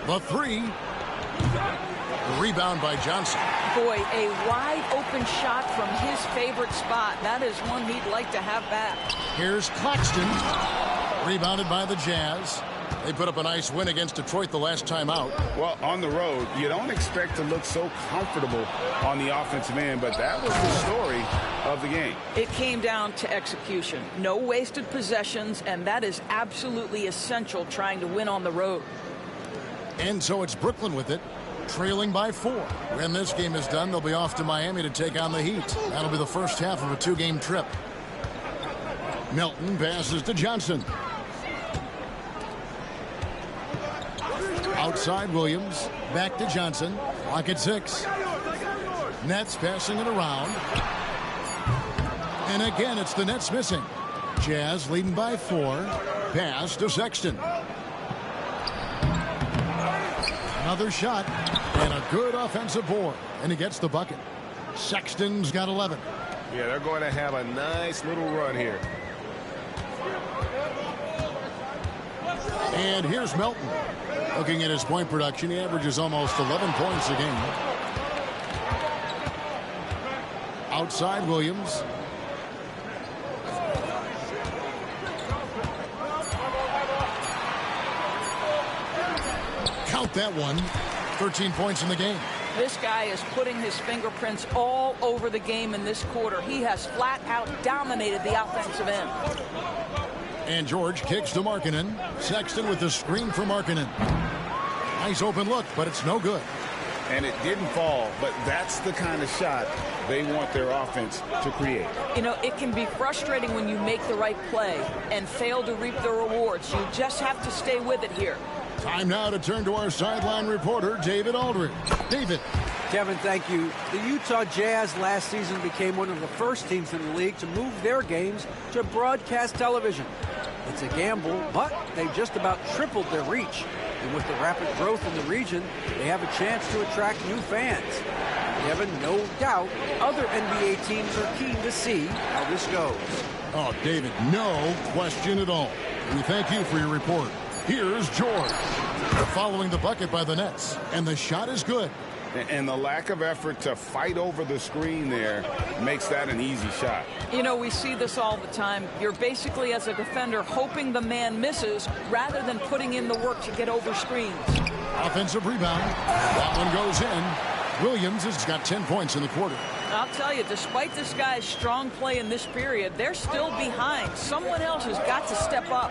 The 3. The rebound by Johnson. Boy, a wide open shot from his favorite spot. That is one he'd like to have back. Here's Claxton. Rebounded by the Jazz. They put up a nice win against Detroit the last time out. Well, on the road, you don't expect to look so comfortable on the offensive end, but that was the story of the game. It came down to execution. No wasted possessions, and that is absolutely essential trying to win on the road. And so it's Brooklyn with it, trailing by 4. When this game is done, they'll be off to Miami to take on the Heat. That'll be the first half of a 2-game trip. Milton passes to Johnson. Outside Williams, back to Johnson. Clock at 6. Nets passing it around. And again, it's the Nets missing. Jazz leading by 4. Pass to Sexton. Another shot and a good offensive board. And he gets the bucket. Sexton's got 11. Yeah, they're going to have a nice little run here. And here's Melton. Looking at his point production, he averages almost 11 points a game. Outside Williams. Count that one. 13 points in the game. This guy is putting his fingerprints all over the game in this quarter. He has flat out dominated the offensive end. And George kicks to Markkanen. Sexton with the screen for Markkanen. Nice open look, but it's no good. And it didn't fall, but that's the kind of shot they want their offense to create. You know, it can be frustrating when you make the right play and fail to reap the rewards. You just have to stay with it here. Time now to turn to our sideline reporter, David Aldridge. David. Kevin, thank you. The Utah Jazz last season became one of the first teams in the league to move their games to broadcast television. It's a gamble, but they've just about tripled their reach. And with the rapid growth in the region, they have a chance to attract new fans. Kevin, no doubt, other NBA teams are keen to see how this goes. Oh, David, no question at all. We thank you for your report. Here's George. Following the bucket by the Nets, and the shot is good. And the lack of effort to fight over the screen there makes that an easy shot. You know, we see this all the time. You're basically, as a defender, hoping the man misses rather than putting in the work to get over screens. Offensive rebound. That one goes in. Williams has got 10 points in the quarter. I'll tell you, despite this guy's strong play in this period, they're still behind. Someone else has got to step up.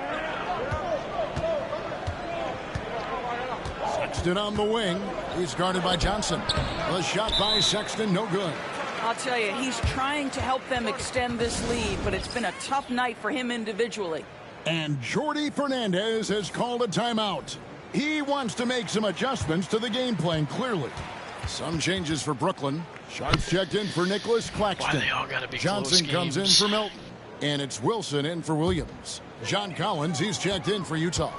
Sexton on the wing. He's guarded by Johnson. The shot by Sexton, no good. I'll tell you, he's trying to help them extend this lead, but it's been a tough night for him individually. And Jordi Fernandez has called a timeout. He wants to make some adjustments to the game plan, clearly. Some changes for Brooklyn. Shots checked in for Nicholas Claxton. Why they all gotta be Johnson close comes in games. for Milton. And it's Wilson in for Williams. John Collins, he's checked in for Utah.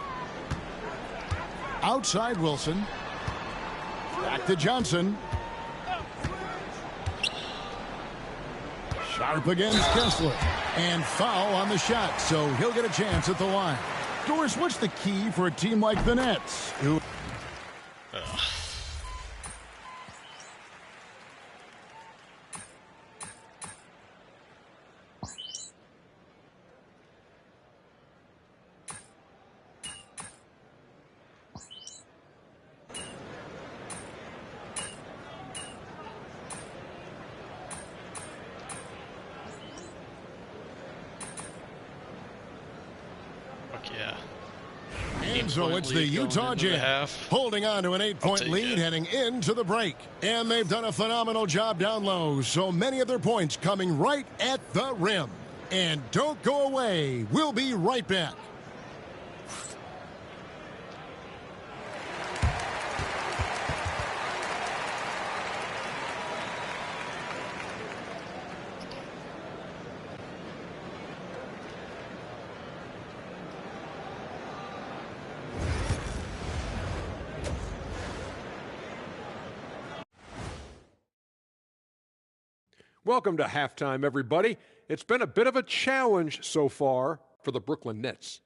Outside Wilson. Back to Johnson. Sharp against Kessler. And foul on the shot, so he'll get a chance at the line. Doris, what's the key for a team like the Nets? Who And so it's the Utah Jazz holding on to an 8-point lead heading into the break. And they've done a phenomenal job down low. So many of their points coming right at the rim. And don't go away. We'll be right back. Welcome to halftime, everybody. It's been a bit of a challenge so far for the Brooklyn Nets.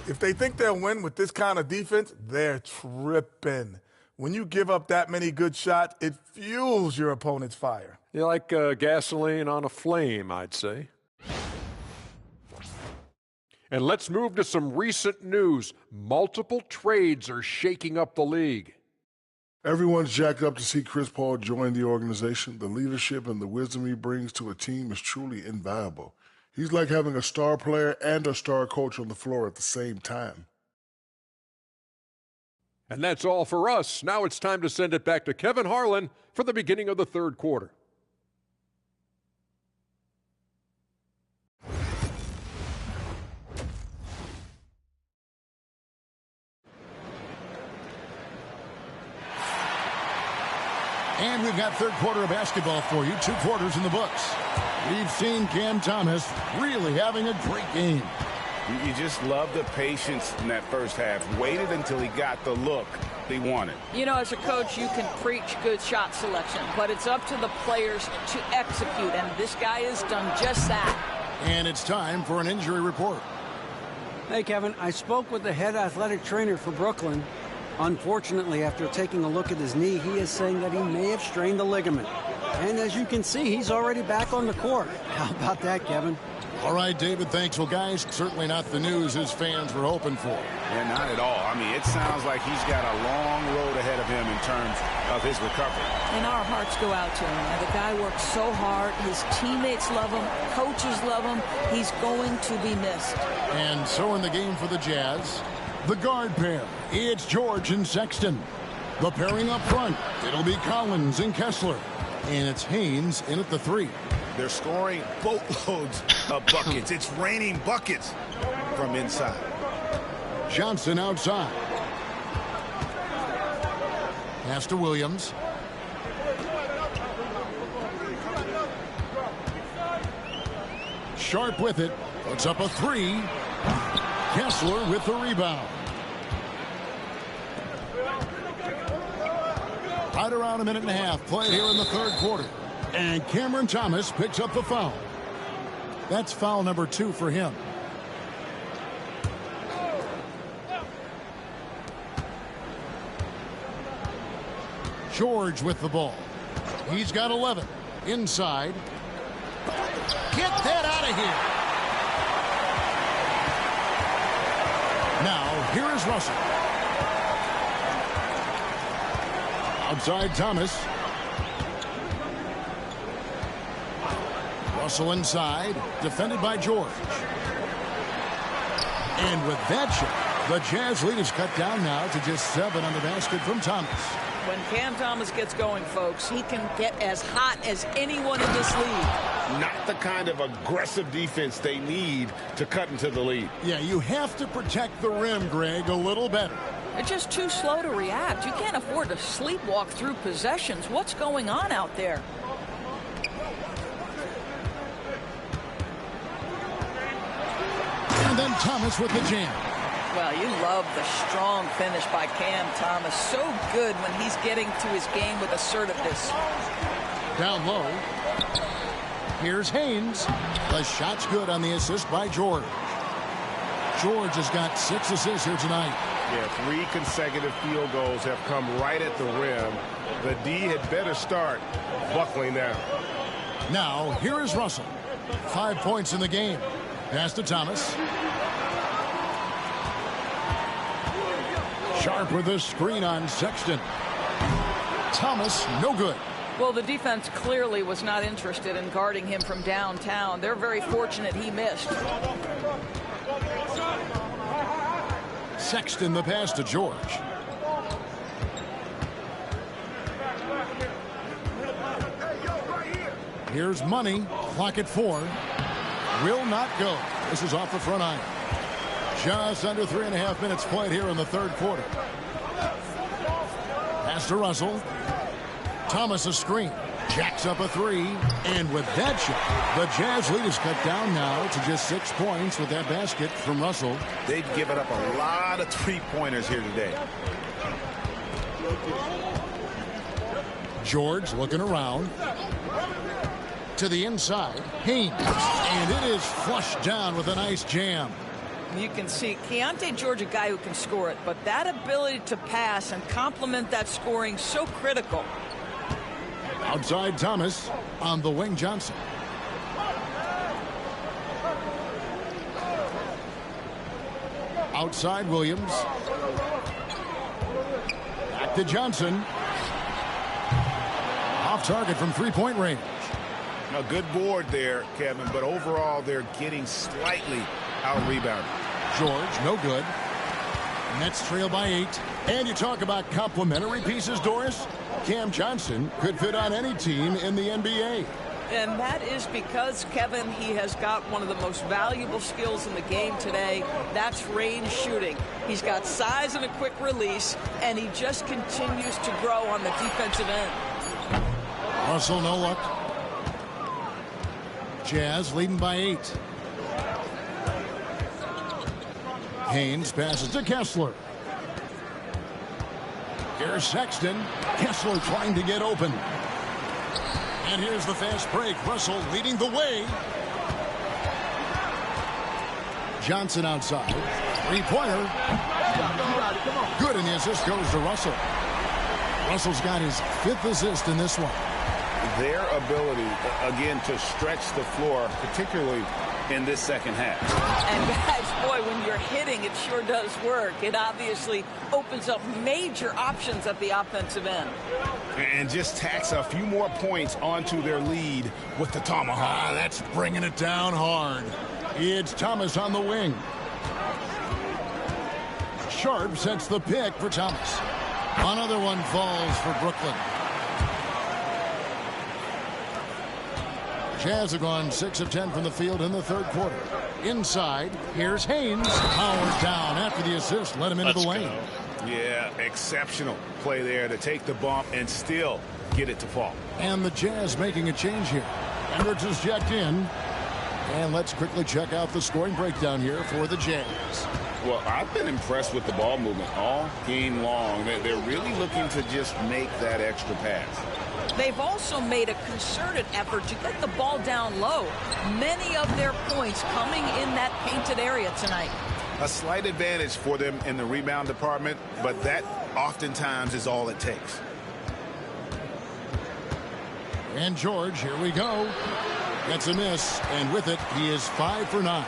If they think they'll win with this kind of defense, they're tripping. When you give up that many good shots, it fuels your opponent's fire. You're like gasoline on a flame, I'd say. And let's move to some recent news. Multiple trades are shaking up the league. Everyone's jacked up to see Chris Paul join the organization. The leadership and the wisdom he brings to a team is truly invaluable. He's like having a star player and a star coach on the floor at the same time. And that's all for us. Now it's time to send it back to Kevin Harlan for the beginning of the third quarter. And we've got third quarter of basketball for you. 2 quarters in the books. We've seen Cam Thomas really having a great game. You just love the patience in that first half. Waited until he got the look he wanted. You know, as a coach, you can preach good shot selection, but it's up to the players to execute, and this guy has done just that. And it's time for an injury report. Hey, Kevin, I spoke with the head athletic trainer for Brooklyn. Unfortunately, after taking a look at his knee, he is saying that he may have strained the ligament. And as you can see, he's already back on the court. How about that, Kevin? All right, David, thanks. Well, guys, certainly not the news his fans were hoping for. Yeah, not at all. I mean, it sounds like he's got a long road ahead of him in terms of his recovery. And our hearts go out to him. The guy works so hard. His teammates love him. Coaches love him. He's going to be missed. And so in the game for the Jazz, the guard pair, it's George and Sexton. The pairing up front, it'll be Collins and Kessler. And it's Haynes in at the 3. They're scoring boatloads of buckets. It's raining buckets from inside. Johnson outside. Pass to Williams. Sharp with it. Puts up a 3. Kessler with the rebound. Right around a minute and a half played here in the third quarter. And Cameron Thomas picks up the foul. That's foul number 2 for him. George with the ball. He's got 11. Inside. Get that out of here. Now, here is Russell. Outside Thomas. Russell inside, defended by George. And with that shot, the Jazz lead is cut down now to just 7 on the basket from Thomas. When Cam Thomas gets going, folks, he can get as hot as anyone in this league. Not the kind of aggressive defense they need to cut into the lead. Yeah, you have to protect the rim, Greg, a little better. They're just too slow to react. You can't afford to sleepwalk through possessions. What's going on out there? And then Thomas with the jam. Well, you love the strong finish by Cam Thomas. So good when he's getting to his game with assertiveness. Down low. Here's Haynes. The shot's good on the assist by George. George has got 6 assists here tonight. Yeah, 3 consecutive field goals have come right at the rim. The D had better start buckling down. Now, here is Russell. 5 points in the game. Pass to Thomas. Sharp with a screen on Sexton. Thomas, no good. Well, the defense clearly was not interested in guarding him from downtown. They're very fortunate he missed. Sexton the pass to George. Here's Money. Clock at 4. Will not go. This is off the front iron. Just under 3.5 minutes played here in the third quarter. Pass to Russell. Thomas a screen. Jacks up a 3. And with that shot, the Jazz lead is cut down now to just 6 points with that basket from Russell. They've given up a lot of 3-pointers here today. George looking around. To the inside, Haynes. And it is flushed down with a nice jam. You can see Keontae George, a guy who can score it, but that ability to pass and complement that scoring so critical. Outside Thomas, on the wing Johnson. Outside Williams. Back to Johnson. Off target from three-point range. A good board there, Kevin, but overall they're getting slightly out-rebounded. George, no good. Nets trail by 8. And you talk about complementary pieces, Doris. Cam Johnson could fit on any team in the NBA. And that is because, Kevin, he has got one of the most valuable skills in the game today. That's range shooting. He's got size and a quick release, and he just continues to grow on the defensive end. Russell, no luck. Jazz leading by 8. Haynes passes to Kessler. Here's Sexton. Kessler trying to get open. And here's the fast break. Russell leading the way. Johnson outside. Three-pointer. Good, and the assist goes to Russell. Russell's got his 5th assist in this one. Their ability, again, to stretch the floor, particularly in this second half. And guys, boy, when you're hitting, it sure does work. It obviously opens up major options at the offensive end. And just tacks a few more points onto their lead with the tomahawk. That's bringing it down hard. It's Thomas on the wing. Sharp sets the pick for Thomas. Another one falls for Brooklyn. Jazz have gone 6 of 10 from the field in the third quarter. Inside, here's Haynes. Powered down after the assist. Let him into the lane. Yeah, exceptional play there to take the bump and still get it to fall. And the Jazz making a change here. Hendricks is checked in. And let's quickly check out the scoring breakdown here for the Jazz. Well, I've been impressed with the ball movement all game long. They're really looking to just make that extra pass. They've also made a concerted effort to get the ball down low. Many of their points coming in that painted area tonight. A slight advantage for them in the rebound department, but that oftentimes is all it takes. And George, here we go. Gets a miss, and with it, he is 5 for 9.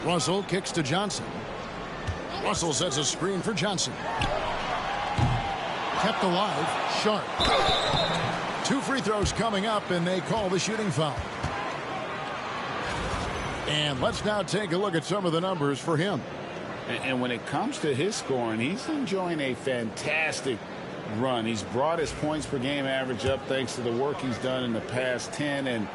Russell kicks to Johnson. Russell sets a screen for Johnson. Kept alive, Sharp. 2 free throws coming up, and they call the shooting foul. And let's now take a look at some of the numbers for him. And when it comes to his scoring, he's enjoying a fantastic run. He's brought his points per game average up thanks to the work he's done in the past 10, and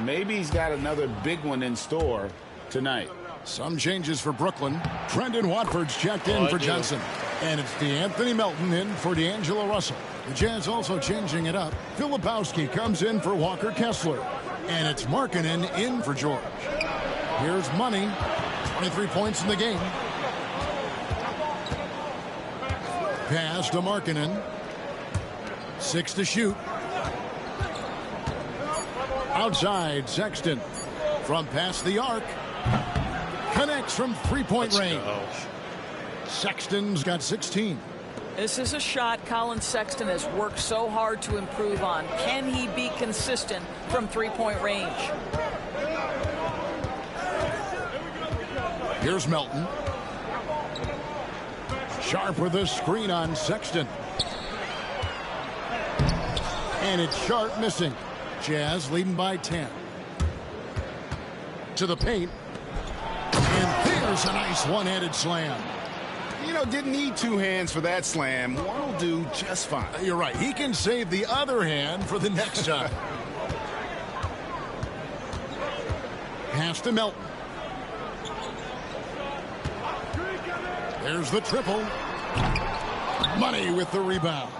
maybe he's got another big one in store tonight. Some changes for Brooklyn. Trendon Watford's checked in for Johnson. And it's DeAnthony Melton in for D'Angelo Russell. The Jazz also changing it up. Filipowski comes in for Walker Kessler. And it's Markkanen in for George. Here's Money. 23 points in the game. Pass to Markkanen. 6 to shoot. Outside, Sexton. From past the arc. Connects from three-point range. Sexton's got 16. This is a shot Colin Sexton has worked so hard to improve on. Can he be consistent from three-point range? Here's Melton. Sharp with a screen on Sexton. And it's Sharp missing. Jazz leading by 10. To the paint. And there's a nice one-handed slam. You know, didn't need 2 hands for that slam. One will do just fine. You're right. He can save the other hand for the next time. Pass to Melton. There's the triple. Money with the rebound.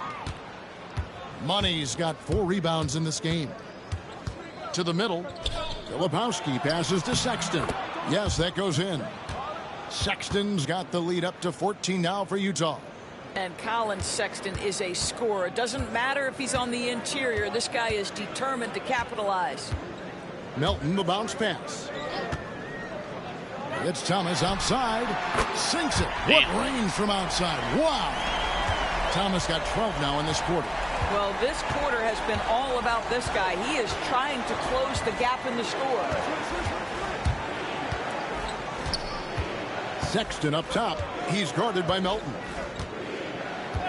Money's got 4 rebounds in this game. To the middle. Filipowski passes to Sexton. Yes, that goes in. Sexton's got the lead up to 14 now for Utah. And Colin Sexton is a scorer. It doesn't matter if he's on the interior. This guy is determined to capitalize. Melton, the bounce pass. It's Thomas outside. Sinks it. What range from outside. Wow. Thomas got 12 now in this quarter. Well, this quarter has been all about this guy. He is trying to close the gap in the score. Sexton up top. He's guarded by Melton.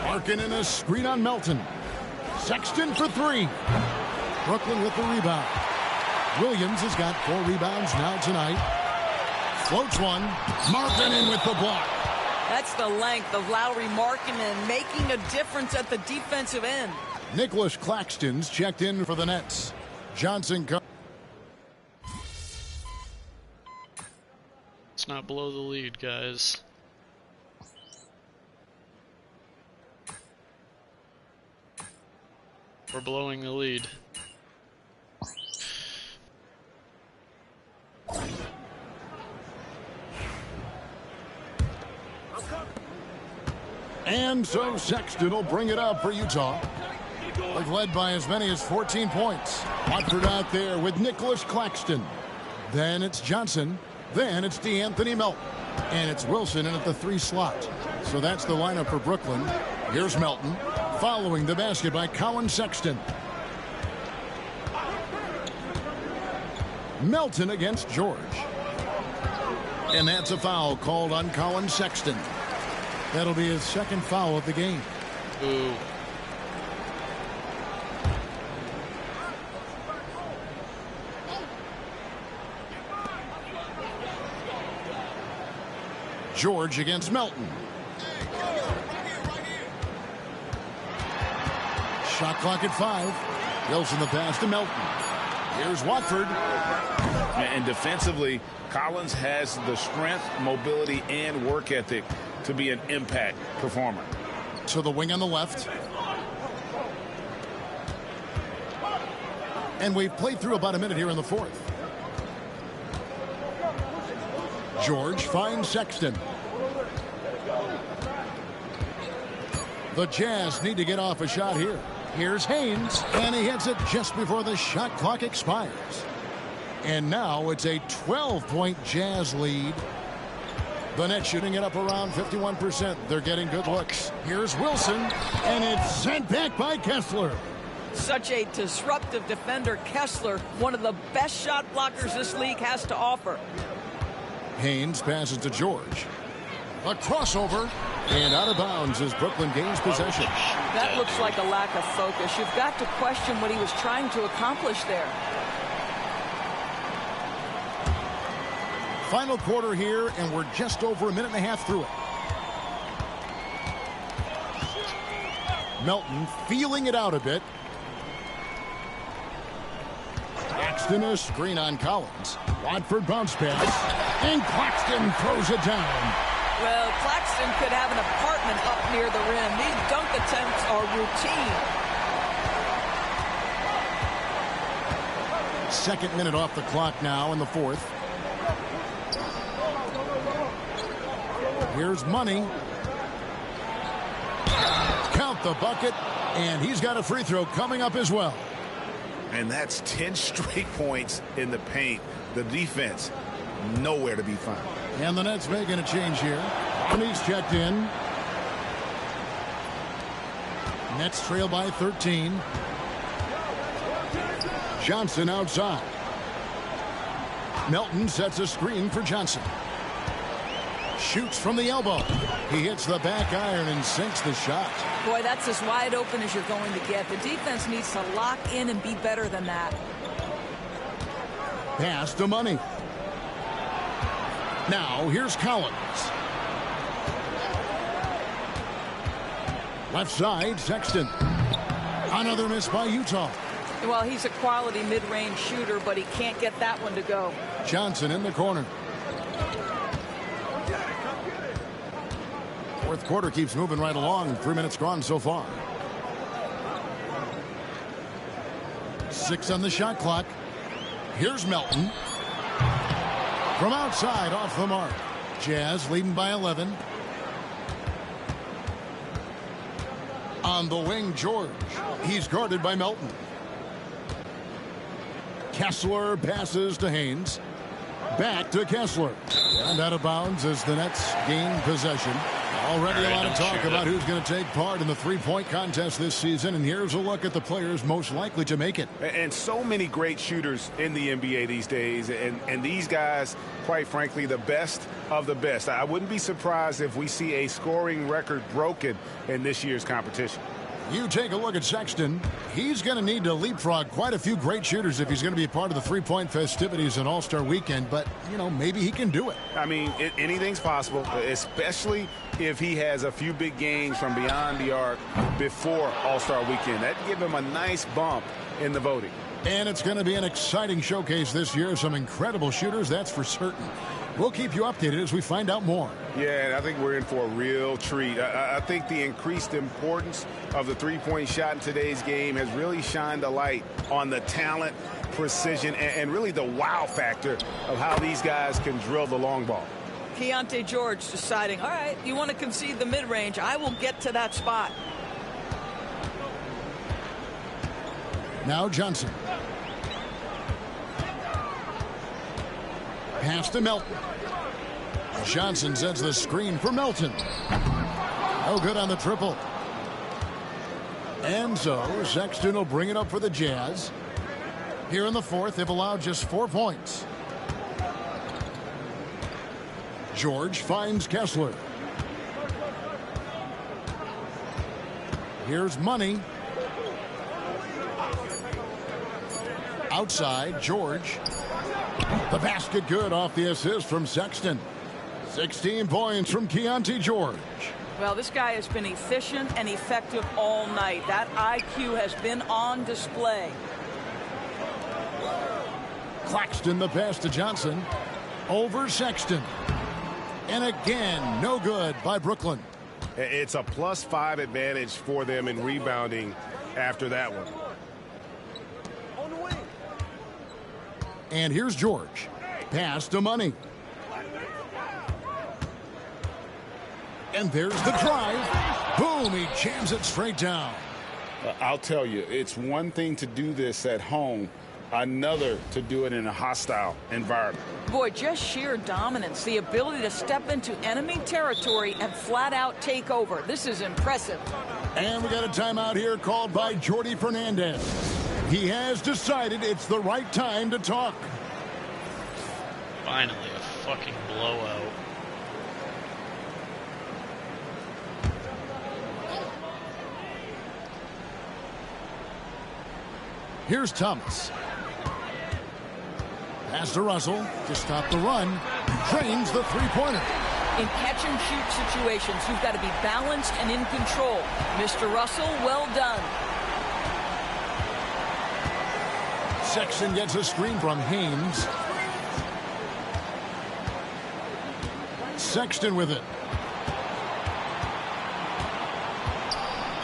Larkin in a screen on Melton. Sexton for three. Brooklyn with the rebound. Williams has got 4 rebounds now tonight. Floats one. Markin in with the block. That's the length of Lowry Markkanen making a difference at the defensive end. Nicholas Claxton's checked in for the Nets. Johnson comes. Let's not blow the lead, guys. We're blowing the lead. And so Sexton will bring it up for Utah. They've led by as many as 14 points. Watford out there with Nicholas Claxton. Then it's Johnson. Then it's DeAnthony Melton. And it's Wilson in at the 3 slot. So that's the lineup for Brooklyn. Here's Melton. Following the basket by Colin Sexton. Melton against George. And that's a foul called on Colin Sexton. That'll be his 2nd foul of the game. Ooh. George against Melton. Shot clock at 5. Wilson the pass to Melton. Here's Watford. And defensively, Collins has the strength, mobility, and work ethic to be an impact performer. To the wing on the left. And we've played through about a minute here in the 4th. George finds Sexton. The Jazz need to get off a shot here. Here's Haynes, and he hits it just before the shot clock expires. And now it's a 12-point Jazz lead. The Nets shooting it up around 51%. They're getting good looks. Here's Wilson, and it's sent back by Kessler. Such a disruptive defender, Kessler, one of the best shot blockers this league has to offer. Haynes passes to George. A crossover, and out of bounds as Brooklyn gains possession. That looks like a lack of focus. You've got to question what he was trying to accomplish there. Final quarter here, and we're just over a minute and a half through it. Melton feeling it out a bit. Claxton a screen on Collins. Watford bounce pass, and Claxton throws it down. Well, Claxton could have an apartment up near the rim. These dunk attempts are routine. 2nd minute off the clock now in the 4th. Here's Money. Count the bucket, and he's got a free throw coming up as well. And that's 10 straight points in the paint. The defense, nowhere to be found. And the Nets making a change here. And he's checked in. Nets trail by 13. Johnson outside. Melton sets a screen for Johnson. Shoots from the elbow. He hits the back iron and sinks the shot. Boy, that's as wide open as you're going to get. The defense needs to lock in and be better than that. Pass to Money. Now here's Collins. Left side, Sexton. Another miss by Utah. Well, he's a quality mid-range shooter, but he can't get that one to go. Johnson in the corner. 4th quarter keeps moving right along. 3 minutes gone so far. 6 on the shot clock. Here's Melton. From outside, off the mark. Jazz leading by 11. On the wing, George. He's guarded by Melton. Kessler passes to Haynes. Back to Kessler. And out of bounds as the Nets gain possession. Already a lot of talk about who's going to take part in the three-point contest this season. And here's a look at the players most likely to make it. And so many great shooters in the NBA these days. And these guys, quite frankly, the best of the best. I wouldn't be surprised if we see a scoring record broken in this year's competition. You take a look at Sexton. He's going to need to leapfrog quite a few great shooters if he's going to be a part of the three-point festivities in All-Star Weekend. But, you know, maybe he can do it. I mean, anything's possible, especially if he has a few big games from beyond the arc before All-Star Weekend. That'd give him a nice bump in the voting. And it's going to be an exciting showcase this year. Some incredible shooters, that's for certain. We'll keep you updated as we find out more. Yeah, I think we're in for a real treat. I think the increased importance of the three-point shot in today's game has really shined a light on the talent, precision, and really the wow factor of how these guys can drill the long ball. Keontae George deciding, all right, you want to concede the mid-range, I will get to that spot. Now Johnson. Pass to Melton. Johnson sets the screen for Melton. No good on the triple. And so Sexton will bring it up for the Jazz. Here in the fourth, they've allowed just 4 points. George finds Kessler. Here's Money. Outside, George. The basket good off the assist from Sexton. 16 points from Keontae George. Well, this guy has been efficient and effective all night. That IQ has been on display. Claxton the pass to Johnson. Over Sexton. And again, no good by Brooklyn. It's a +5 advantage for them in rebounding after that one. And here's George. Pass to Money. And there's the drive. Boom, he jams it straight down. I'll tell you, it's one thing to do this at home, another to do it in a hostile environment. Boy, just sheer dominance, the ability to step into enemy territory and flat out take over. This is impressive. And we got a timeout here called by Jordi Fernandez. He has decided it's the right time to talk. Finally, a fucking blowout. Here's Thomas. Pass to Russell to stop the run. Drains the three-pointer. In catch-and-shoot situations, you've got to be balanced and in control. Mr. Russell, well done. Sexton gets a screen from Haynes. Sexton with it.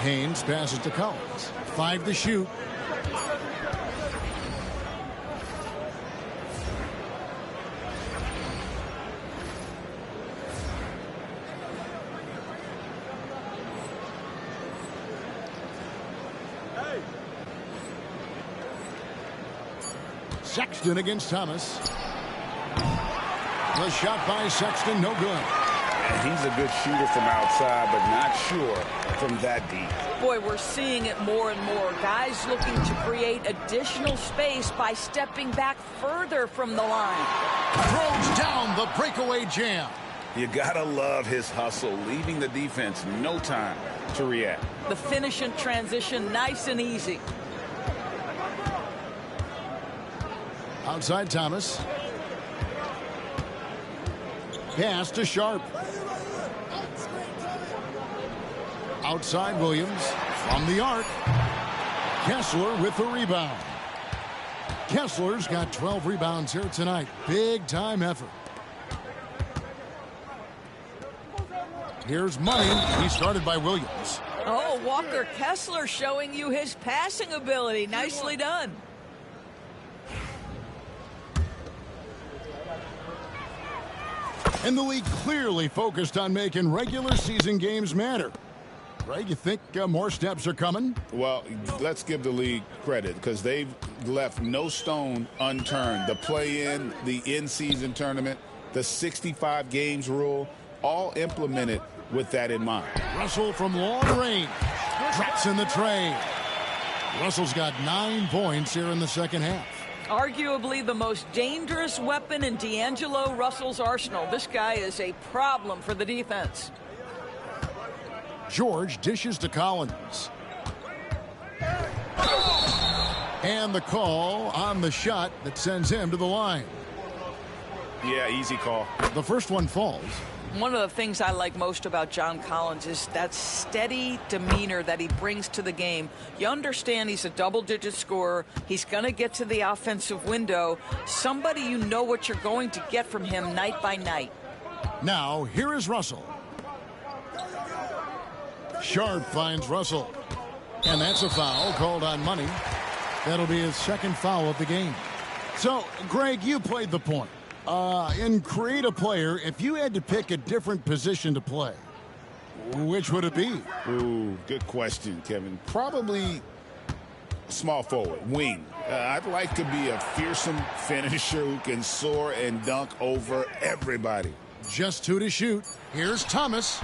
Haynes passes to Collins. 5 to shoot. Sexton against Thomas. The shot by Sexton, no good. And he's a good shooter from outside, but not sure from that deep. Boy, we're seeing it more and more. Guys looking to create additional space by stepping back further from the line. Throws down the breakaway jam. You gotta love his hustle, leaving the defense no time to react. The finish and transition, nice and easy. Outside Thomas. Pass to Sharp. Outside Williams. From the arc. Kessler with the rebound. Kessler's got 12 rebounds here tonight. Big time effort. Here's Money. He started by Williams. Oh, Walker Kessler showing you his passing ability. Nicely done. And the league clearly focused on making regular season games matter. Greg, you think more steps are coming? Well, let's give the league credit because they've left no stone unturned. The play-in, the in-season tournament, the 65 games rule, all implemented with that in mind. Russell from long range drops in the tray. Russell's got 9 points here in the second half. Arguably the most dangerous weapon in D'Angelo Russell's arsenal. This guy is a problem for the defense. George dishes to Collins. And the call on the shot that sends him to the line. Yeah, easy call. The first one falls. One of the things I like most about John Collins is that steady demeanor that he brings to the game. You understand he's a double-digit scorer. He's going to get to the offensive window. Somebody you know what you're going to get from him night by night. Now, here is Russell. Sharp finds Russell. And that's a foul called on Money. That'll be his second foul of the game. So, Greg, you played the point. In Create a Player, if you had to pick a different position to play, which would it be? Ooh, good question, Kevin. Probably small forward, wing. I'd like to be a fearsome finisher who can soar and dunk over everybody. Just 2 to shoot. Here's Thomas.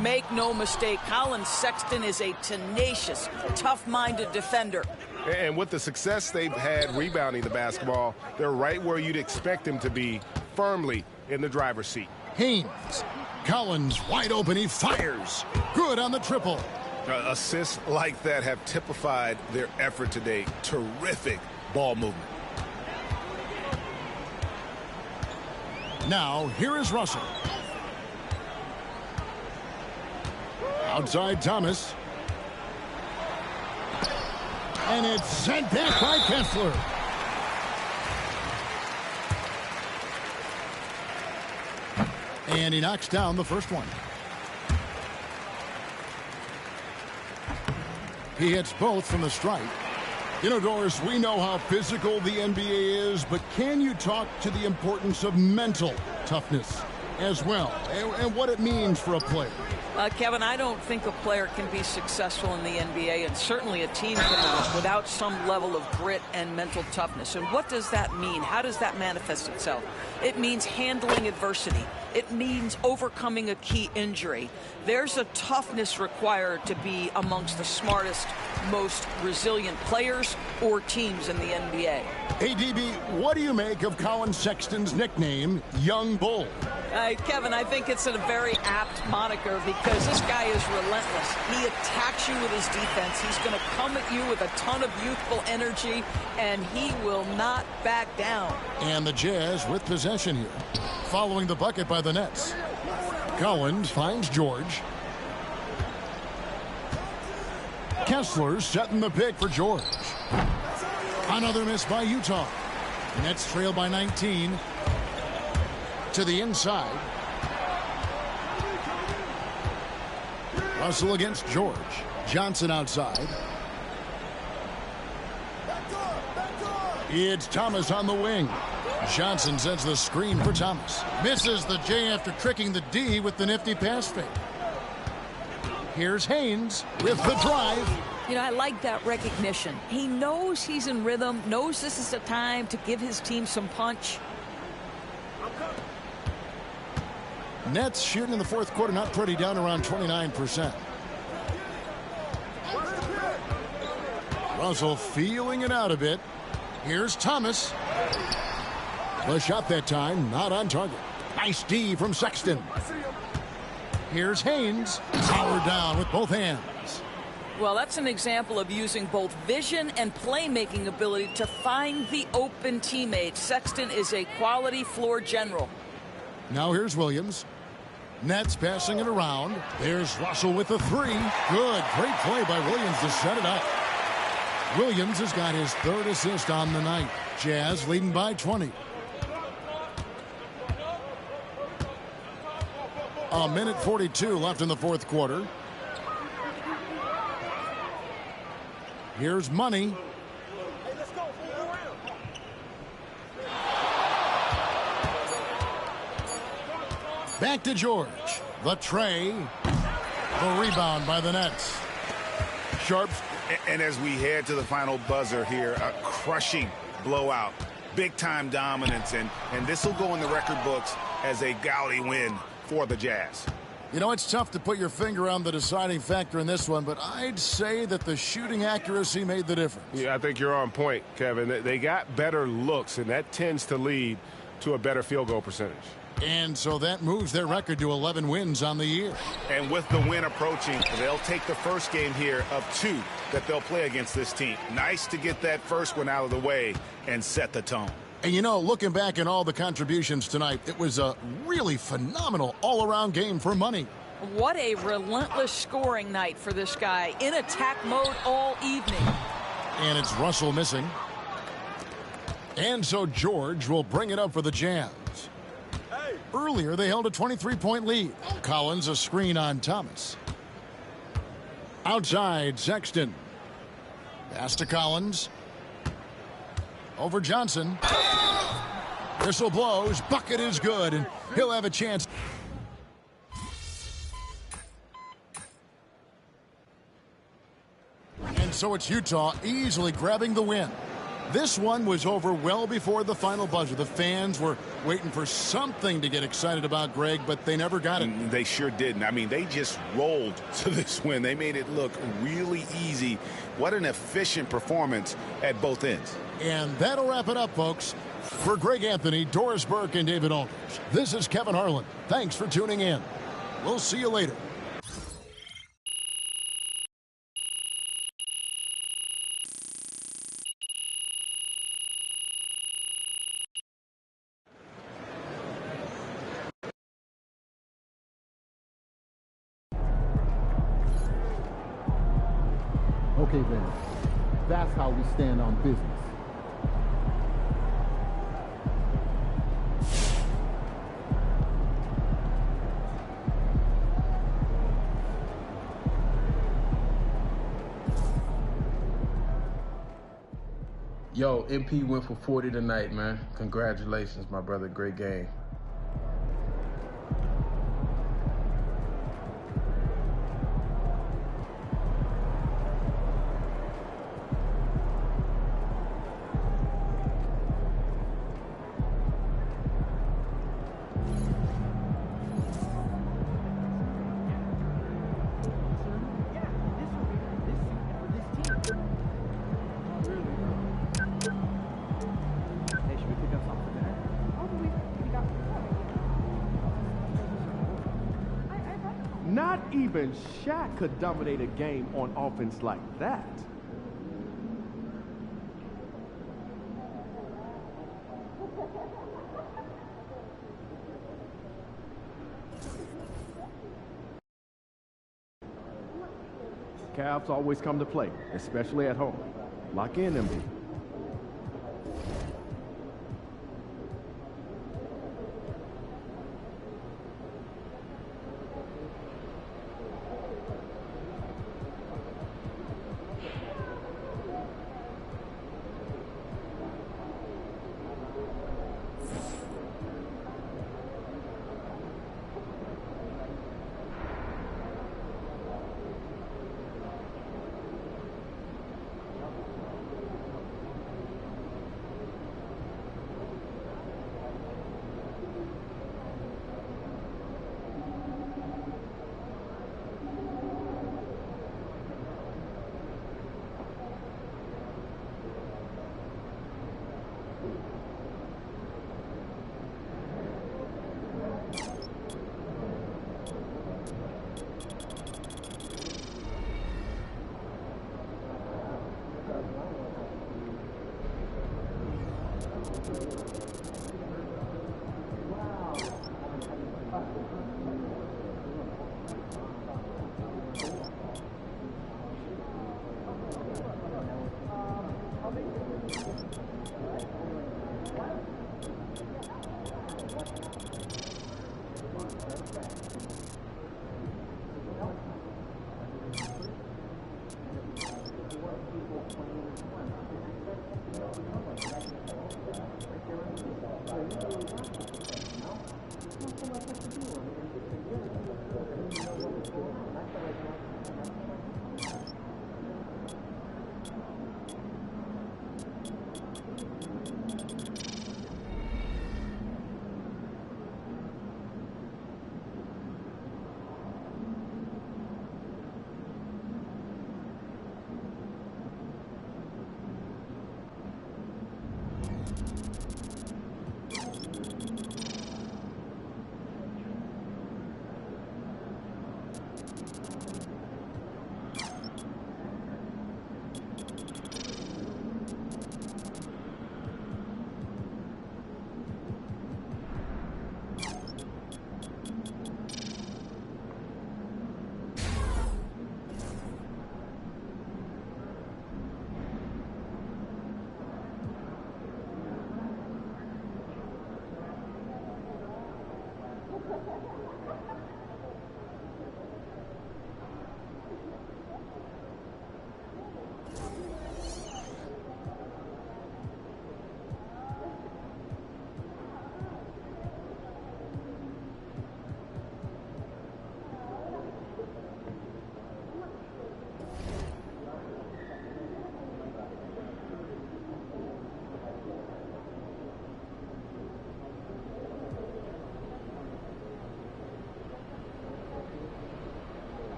Make no mistake, Colin Sexton is a tenacious, tough-minded defender. And with the success they've had rebounding the basketball, they're right where you'd expect them to be, firmly in the driver's seat. Haynes. Collins wide open. He fires. Good on the triple. Assists like that have typified their effort today. Terrific ball movement. Now, here is Russell. Outside Thomas. And it's sent back by Kessler. And he knocks down the first one. He hits both from the stripe. You know, Doris, we know how physical the NBA is, but can you talk to the importance of mental toughness as well, and what it means for a player? Kevin, I don't think a player can be successful in the NBA, and certainly a team cannot, without some level of grit and mental toughness. And what does that mean? How does that manifest itself? It means handling adversity. It means overcoming a key injury. There's a toughness required to be amongst the smartest, most resilient players or teams in the NBA. Hey, DB, what do you make of Colin Sexton's nickname, Young Bull? Kevin, I think it's a very apt moniker because this guy is relentless. He attacks you with his defense. He's going to come at you with a ton of youthful energy, and he will not back down. And the Jazz with possession here, following the bucket by the Nets. Collins finds George. Kessler setting the pick for George. Another miss by Utah. Nets trail by 19. To the inside. Russell against George. Johnson outside. It's Thomas on the wing. Johnson sends the screen for Thomas. Misses the J after tricking the D with the nifty pass fake. Here's Haynes with the drive. You know, I like that recognition. He knows he's in rhythm, knows this is the time to give his team some punch. Nets shooting in the fourth quarter not pretty, down around 29%. Russell feeling it out a bit. Here's Thomas. The shot that time not on target. Nice D from Sexton. Here's Haynes. Powered down with both hands. Well, that's an example of using both vision and playmaking ability to find the open teammate. Sexton is a quality floor general. Now here's Williams. Nets passing it around. There's Russell with the three. Good. Great play by Williams to set it up. Williams has got his third assist on the night. Jazz leading by 20. A minute 42 left in the fourth quarter. Here's Money. Back to George. The tray. The rebound by the Nets. Sharps. And as we head to the final buzzer here, a crushing blowout. Big-time dominance, and this will go in the record books as a gaudy win for the Jazz. You know, it's tough to put your finger on the deciding factor in this one, but I'd say that the shooting accuracy made the difference. Yeah, I think you're on point, Kevin. They got better looks, and that tends to lead to a better field goal percentage. And so that moves their record to 11 wins on the year. And with the win approaching, they'll take the first game here of 2 that they'll play against this team. Nice to get that first one out of the way and set the tone. And, you know, looking back at all the contributions tonight, it was a really phenomenal all-around game for money. What a relentless scoring night for this guy. In attack mode all evening. And it's Russell missing. And so George will bring it up for the Jazz. Earlier, they held a 23-point lead. Collins a screen on Thomas. Outside, Sexton. Pass to Collins. Over Johnson. Whistle blows. Bucket is good, and he'll have a chance. And so it's Utah easily grabbing the win. This one was over well before the final buzzer. The fans were waiting for something to get excited about, Greg, but they never got it. They sure didn't. I mean, they just rolled to this win. They made it look really easy. What an efficient performance at both ends. And that'll wrap it up, folks. For Greg Anthony, Doris Burke, and David Aldridge, this is Kevin Harlan. Thanks for tuning in. We'll see you later. Okay then, that's how we stand on business. Yo, MP went for 40 tonight, man. Congratulations, my brother. Great game. Not even Shaq could dominate a game on offense like that. Cavs always come to play, especially at home. Lock in, MB.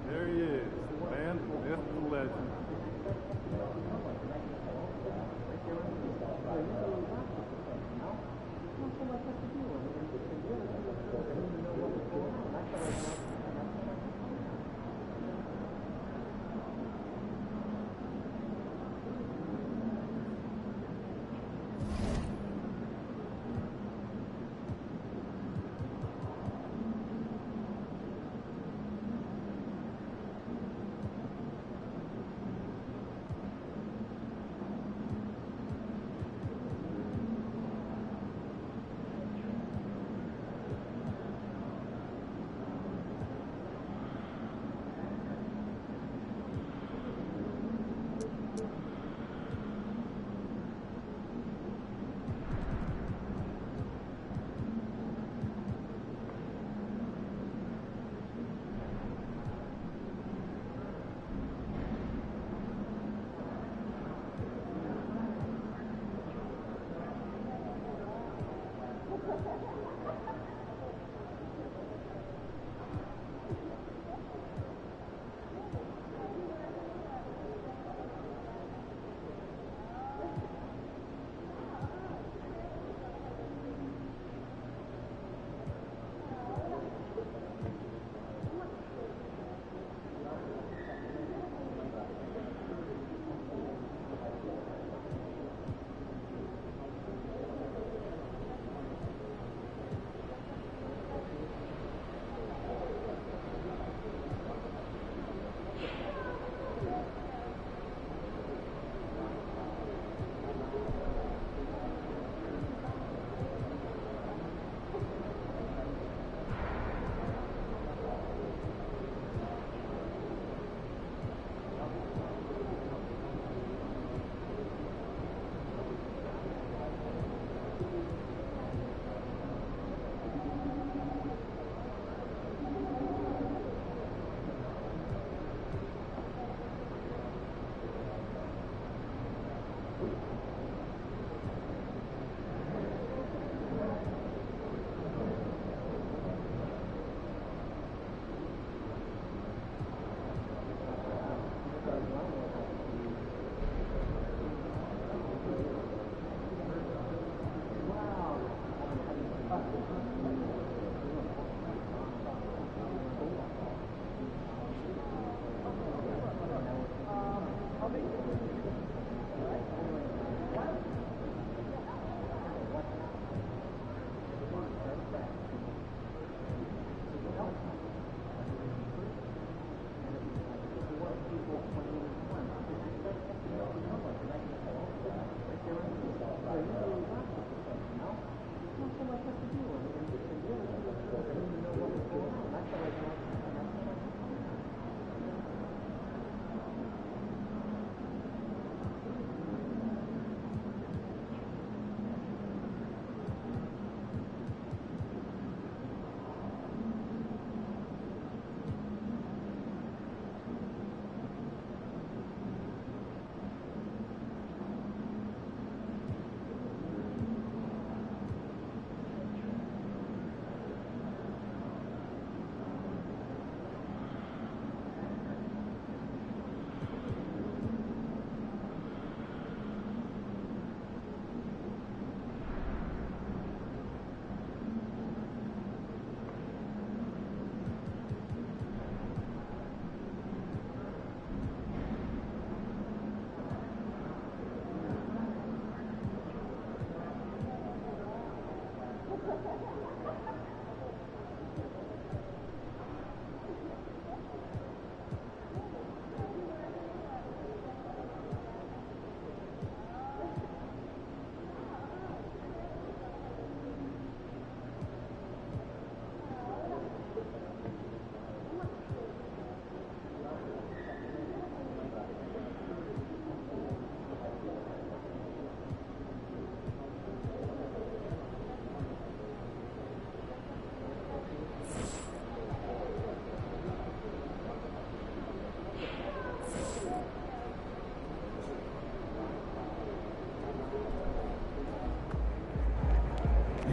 There he is, the man, the myth, the legend.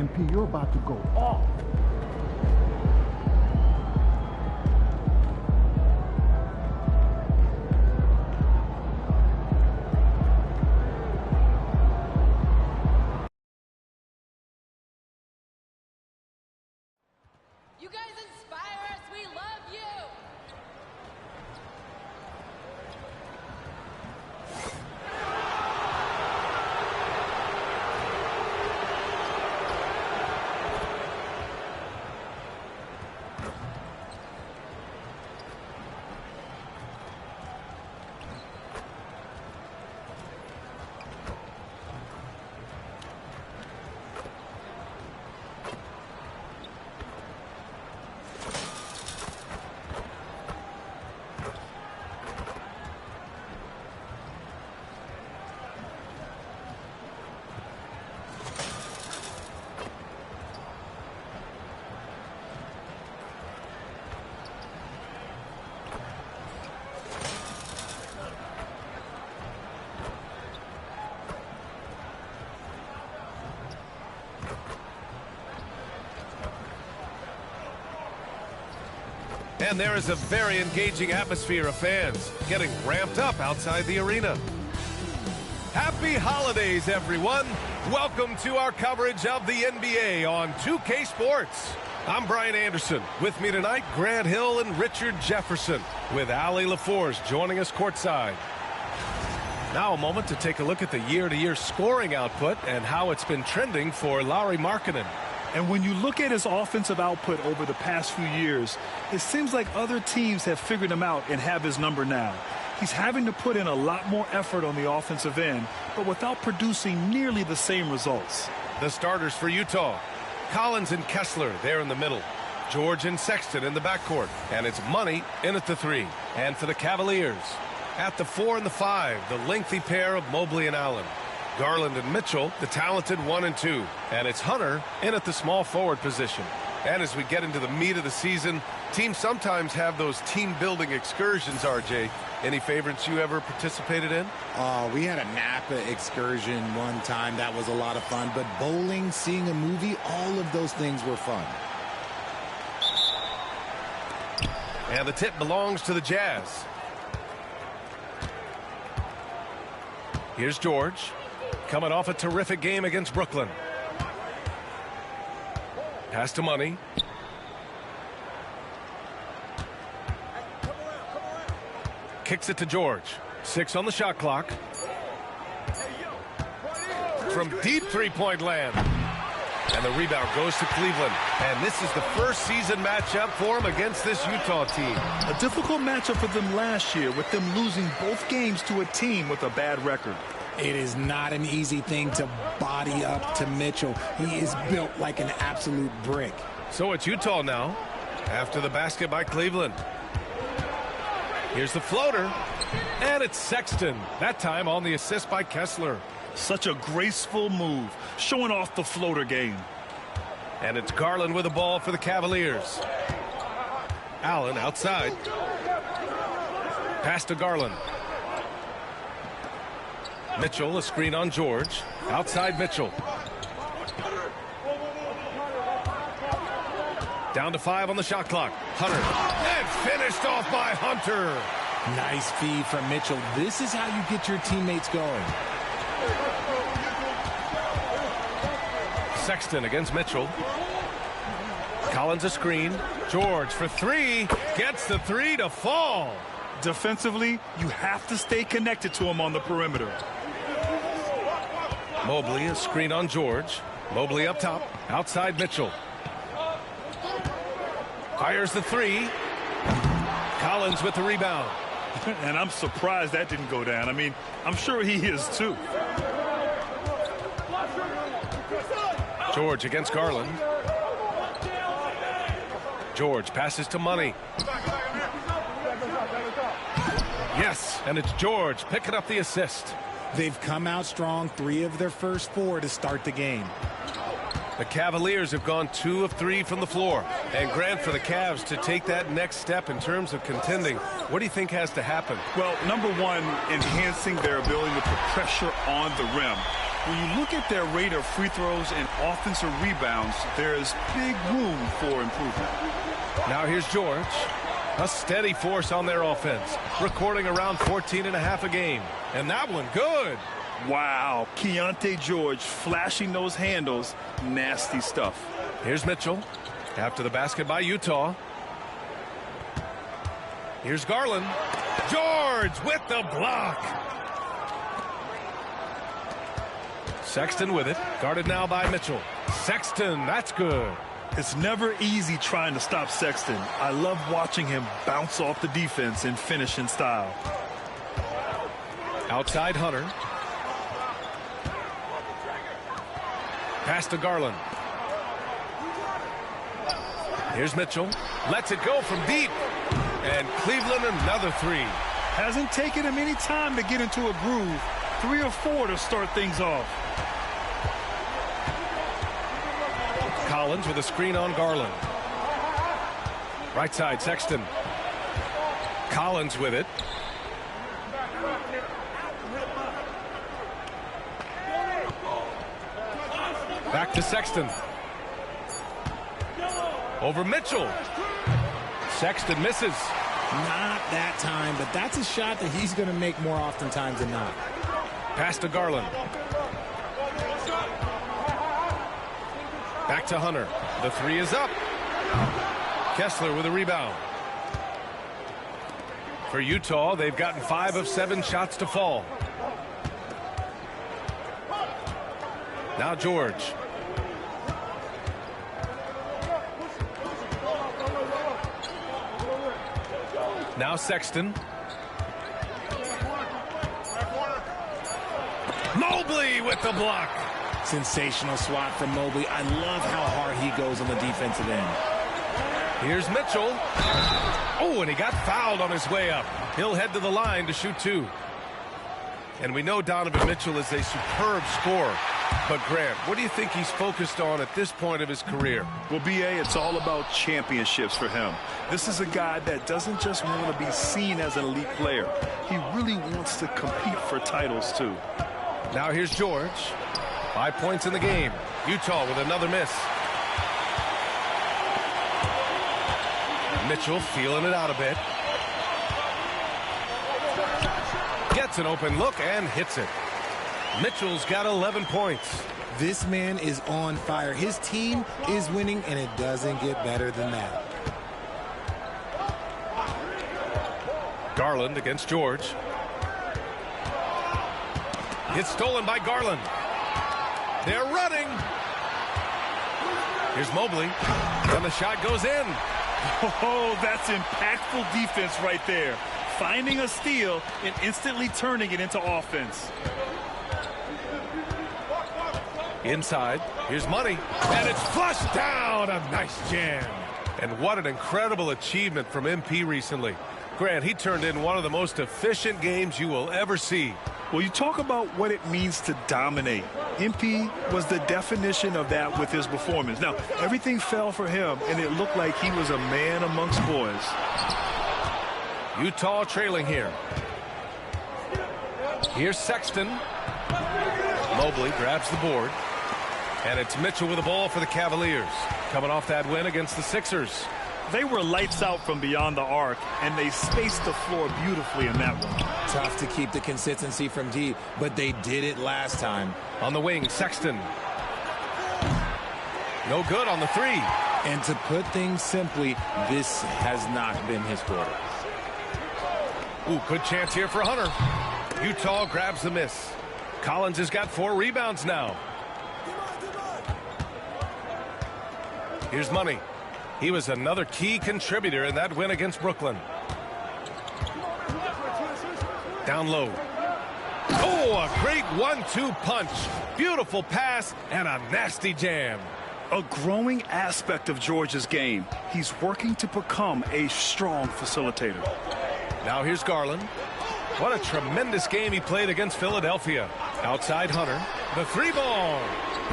MP, you're about to go off. You guys inspire us. We love you. And there is a very engaging atmosphere of fans getting ramped up outside the arena. Happy holidays, everyone. Welcome to our coverage of the NBA on 2K Sports. I'm Brian Anderson. With me tonight, Grant Hill and Richard Jefferson, with Allie LaForce joining us courtside. Now a moment to take a look at the year-to-year scoring output and how it's been trending for Lauri Markkanen. And when you look at his offensive output over the past few years, it seems like other teams have figured him out and have his number now. He's having to put in a lot more effort on the offensive end, but without producing nearly the same results. The starters for Utah: Collins and Kessler there in the middle. George and Sexton in the backcourt. And it's Money in at the 3. And for the Cavaliers, at the 4 and the 5, the lengthy pair of Mobley and Allen. Garland and Mitchell, the talented 1 and 2. And it's Hunter in at the small forward position. And as we get into the meat of the season, teams sometimes have those team-building excursions, RJ. Any favorites you ever participated in? We had a Napa excursion one time. That was a lot of fun. But bowling, seeing a movie, all of those things were fun. And the tip belongs to the Jazz. Here's George, coming off a terrific game against Brooklyn. Pass to Money. Kicks it to George. 6 on the shot clock. From deep three-point land. And the rebound goes to Cleveland. And this is the first season matchup for him against this Utah team. A difficult matchup for them last year, with them losing both games to a team with a bad record. It is not an easy thing to body up to Mitchell. He is built like an absolute brick. So it's Utah now, after the basket by Cleveland. Here's the floater, and it's Sexton, that time on the assist by Kessler. Such a graceful move, showing off the floater game. And it's Garland with the ball for the Cavaliers. Allen outside. Pass to Garland. Mitchell, a screen on George. Outside Mitchell. Down to 5 on the shot clock. Hunter. And finished off by Hunter. Nice feed from Mitchell. This is how you get your teammates going. Sexton against Mitchell. Collins a screen. George for 3. Gets the 3 to fall. Defensively, you have to stay connected to him on the perimeter. Mobley, a screen on George. Mobley up top. Outside Mitchell. Fires the 3. Collins with the rebound. And I'm surprised that didn't go down. I mean, I'm sure he is too. George against Garland. George passes to Money. Yes, and it's George picking up the assist. They've come out strong, 3 of their first 4 to start the game. The Cavaliers have gone 2 of 3 from the floor. And Grant, for the Cavs to take that next step in terms of contending, what do you think has to happen? Well, number one, enhancing their ability to put pressure on the rim. When you look at their rate of free throws and offensive rebounds, there is big room for improvement. Now here's George. A steady force on their offense, recording around 14.5 a game. And that one good. Wow, Keontae George flashing those handles. Nasty stuff. Here's Mitchell. After the basket by Utah. Here's Garland. George with the block. Sexton with it. Guarded now by Mitchell. Sexton, that's good. It's never easy trying to stop Sexton. I love watching him bounce off the defense and finish in style. Outside Hunter. Pass to Garland. Here's Mitchell. Lets it go from deep. And Cleveland another three. Hasn't taken him any time to get into a groove. 3 or 4 to start things off. Collins with a screen on Garland. Right side, Sexton. Collins with it. Back to Sexton. Over Mitchell. Sexton misses. Not that time, but that's a shot that he's going to make more oftentimes than not. Pass to Garland. Back to Hunter. The three is up. Kessler with a rebound. For Utah, they've gotten 5 of 7 shots to fall. Now George. Now Sexton. Mobley with the block. Sensational swat from Mobley. I love how hard he goes on the defensive end. Here's Mitchell. Oh, and he got fouled on his way up. He'll head to the line to shoot 2. And we know Donovan Mitchell is a superb scorer. But Grant, what do you think he's focused on at this point of his career? Well, B.A., it's all about championships for him. This is a guy that doesn't just want to be seen as an elite player. He really wants to compete for titles, too. Now here's George. 5 points in the game. Utah with another miss. Mitchell feeling it out a bit. Gets an open look and hits it. Mitchell's got 11 points. This man is on fire. His team is winning, and it doesn't get better than that. Garland against George. It's stolen by Garland. They're running. Here's Mobley. And the shot goes in. Oh, that's impactful defense right there. Finding a steal and instantly turning it into offense. Inside, here's Money, and it's flushed down. A nice jam. And what an incredible achievement from MP recently. Grant, he turned in one of the most efficient games you will ever see. Well, you talk about what it means to dominate. MP was the definition of that with his performance. Now, everything fell for him, and it looked like he was a man amongst boys. Utah trailing here. Here's Sexton. Mobley grabs the board. And it's Mitchell with the ball for the Cavaliers. Coming off that win against the Sixers. They were lights out from beyond the arc, and they spaced the floor beautifully in that one. Tough to keep the consistency from deep, but they did it last time. On the wing, Sexton. No good on the three. And to put things simply, this has not been his quarter. Ooh, good chance here for Hunter. Utah grabs the miss. Collins has got 4 rebounds now. Here's Money. He was another key contributor in that win against Brooklyn. Down low. Oh, a great 1-2 punch. Beautiful pass and a nasty jam. A growing aspect of George's game. He's working to become a strong facilitator. Now here's Garland. What a tremendous game he played against Philadelphia. Outside Hunter. The 3-ball.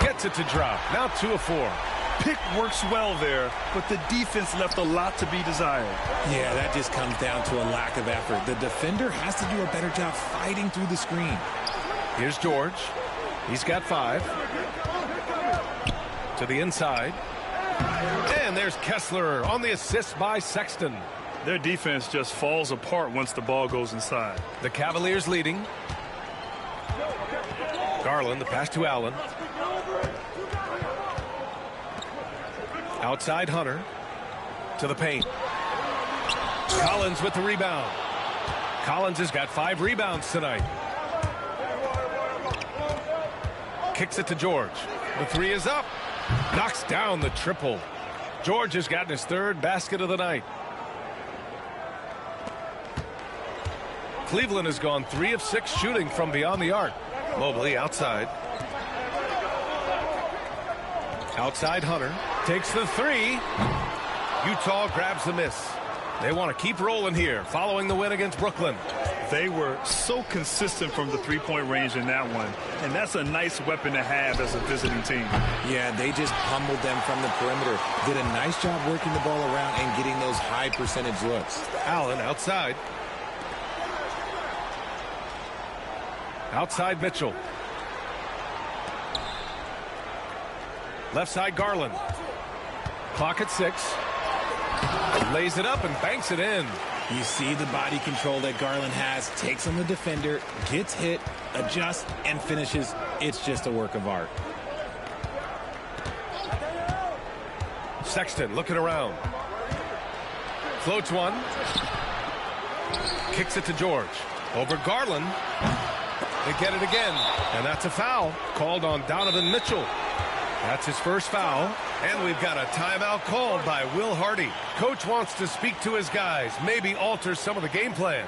Gets it to drop. Now 2 of 4. Pick works well there, but the defense left a lot to be desired. Yeah, that just comes down to a lack of effort. The defender has to do a better job fighting through the screen. Here's George. He's got 5. To the inside. And there's Kessler on the assist by Sexton. Their defense just falls apart once the ball goes inside. The Cavaliers leading. Garland, the pass to Allen. Outside Hunter. To the paint. Collins with the rebound. Collins has got 5 rebounds tonight. Kicks it to George. The 3 is up. Knocks down the triple. George has gotten his 3rd basket of the night. Cleveland has gone 3 of 6 shooting from beyond the arc. Mobley outside. Outside Hunter. Takes the 3. Utah grabs the miss. They want to keep rolling here following the win against Brooklyn. They were so consistent from the three-point range in that one, and that's a nice weapon to have as a visiting team. Yeah, they just pummeled them from the perimeter. Did a nice job working the ball around and getting those high percentage looks. Allen outside. Outside Mitchell. Left side Garland. Clock at 6. Lays it up and banks it in. You see the body control that Garland has. Takes on the defender, gets hit, adjusts, and finishes. It's just a work of art. Sexton looking around. Floats one. Kicks it to George. Over Garland. They get it again. And that's a foul called on Donovan Mitchell. That's his first foul. And we've got a timeout called by Will Hardy. Coach wants to speak to his guys, maybe alter some of the game plan.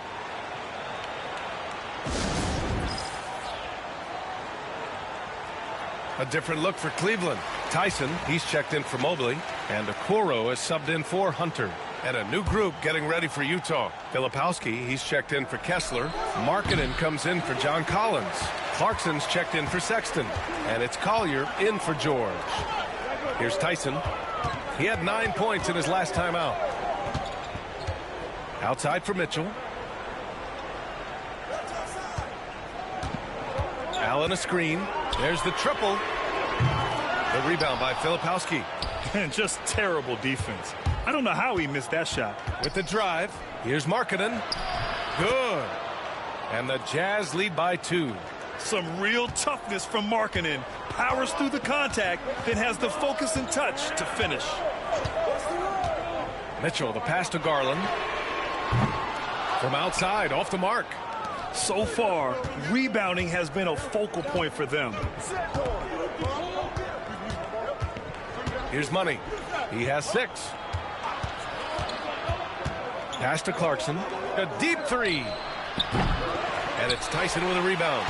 A different look for Cleveland. Tyson, he's checked in for Mobley. And Okoro is subbed in for Hunter. And a new group getting ready for Utah. Filipowski, he's checked in for Kessler. Markkanen comes in for John Collins. Clarkson's checked in for Sexton. And it's Collier in for George. Here's Tyson. He had 9 points in his last time out. Outside for Mitchell. Allen a screen. There's the triple. The rebound by Filipowski. And just terrible defense. I don't know how he missed that shot. With the drive. Here's Markkanen. Good. And the Jazz lead by 2. Some real toughness from Markkanen. Powers through the contact, then has the focus and touch to finish. Mitchell, the pass to Garland. From outside, off the mark. So far, rebounding has been a focal point for them. Here's Money. He has 6. Pass to Clarkson. A deep 3. And it's Tyson with a rebound.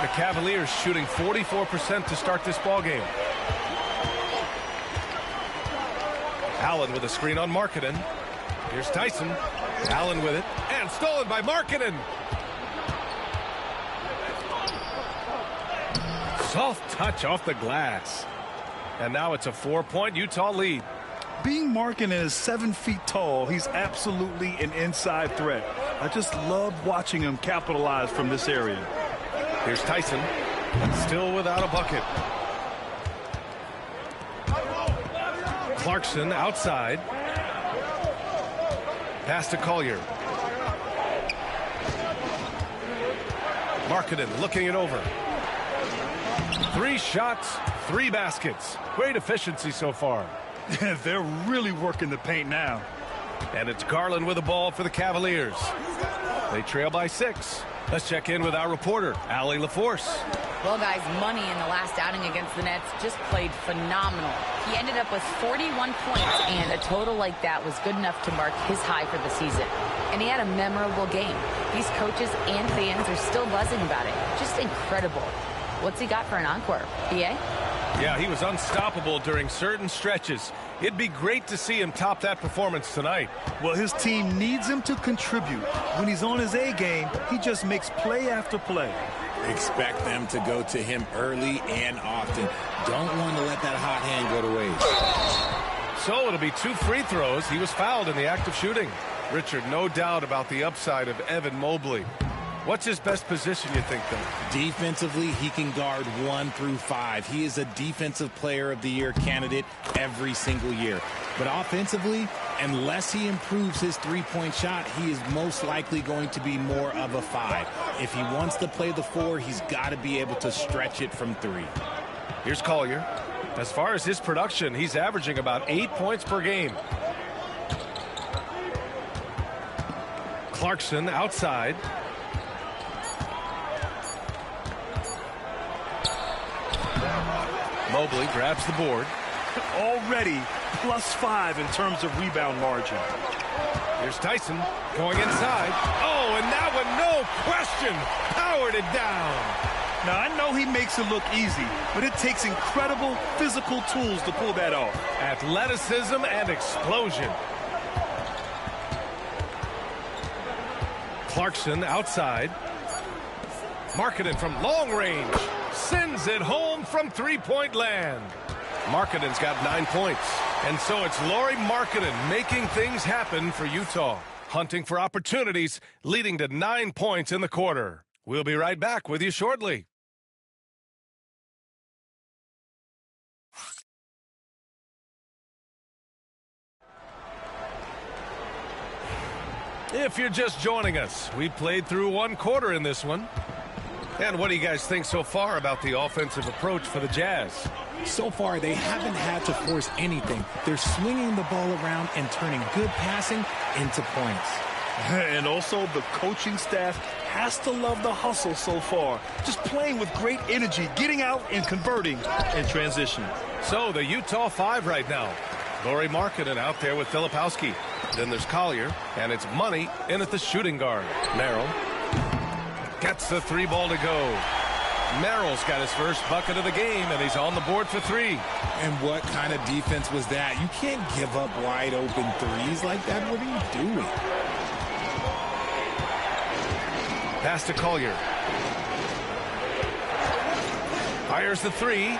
The Cavaliers shooting 44% to start this ball game. Allen with a screen on Markkanen. Here's Tyson. Allen with it. And stolen by Markkanen. Soft touch off the glass. And now it's a 4-point Utah lead. Being Markkanen is 7 feet tall, he's absolutely an inside threat. I just love watching him capitalize from this area. Here's Tyson, still without a bucket. Clarkson outside. Pass to Collier. Markkanen looking it over. 3 shots, 3 baskets. Great efficiency so far. They're really working the paint now. And it's Garland with the ball for the Cavaliers. They trail by 6. Let's check in with our reporter, Allie LaForce. Well, guys, Money in the last outing against the Nets just played phenomenal. He ended up with 41 points, and a total like that was good enough to mark his high for the season. And he had a memorable game. These coaches and fans are still buzzing about it. Just incredible. What's he got for an encore, BA? Yeah, he was unstoppable during certain stretches. It'd be great to see him top that performance tonight. Well, his team needs him to contribute. When he's on his A game, he just makes play after play. Expect them to go to him early and often. Don't want to let that hot hand go to waste. So it'll be 2 free throws. He was fouled in the act of shooting. Richard, no doubt about the upside of Evan Mobley. What's his best position, you think, though? Defensively, he can guard 1 through 5. He is a Defensive Player of the Year candidate every single year. But offensively, unless he improves his three-point shot, he is most likely going to be more of a 5. If he wants to play the 4, he's got to be able to stretch it from 3. Here's Collier. As far as his production, he's averaging about 8 points per game. Clarkson outside. Mobley grabs the board. Already +5 in terms of rebound margin. Here's Tyson going inside. Oh, and that one, no question, powered it down. Now, I know he makes it look easy, but it takes incredible physical tools to pull that off. Athleticism and explosion. Clarkson outside. Markkanen from long range. Sends it home from three-point land. Markkanen's got 9 points. And so it's Lauri Markkanen making things happen for Utah. Hunting for opportunities, leading to 9 points in the quarter. We'll be right back with you shortly. If you're just joining us, we played through 1 quarter in this one. And what do you guys think so far about the offensive approach for the Jazz? So far, they haven't had to force anything. They're swinging the ball around and turning good passing into points. And also, the coaching staff has to love the hustle so far. Just playing with great energy, getting out and converting in transition. So, the Utah 5 right now. Lauri Markkanen out there with Filipowski. Then there's Collier, and it's Money in at the shooting guard. Merrill gets the 3 ball to go. Merrill's got his first bucket of the game, and he's on the board for 3. And what kind of defense was that? You can't give up wide open threes like that. What are you doing? Pass to Collier. Fires the 3.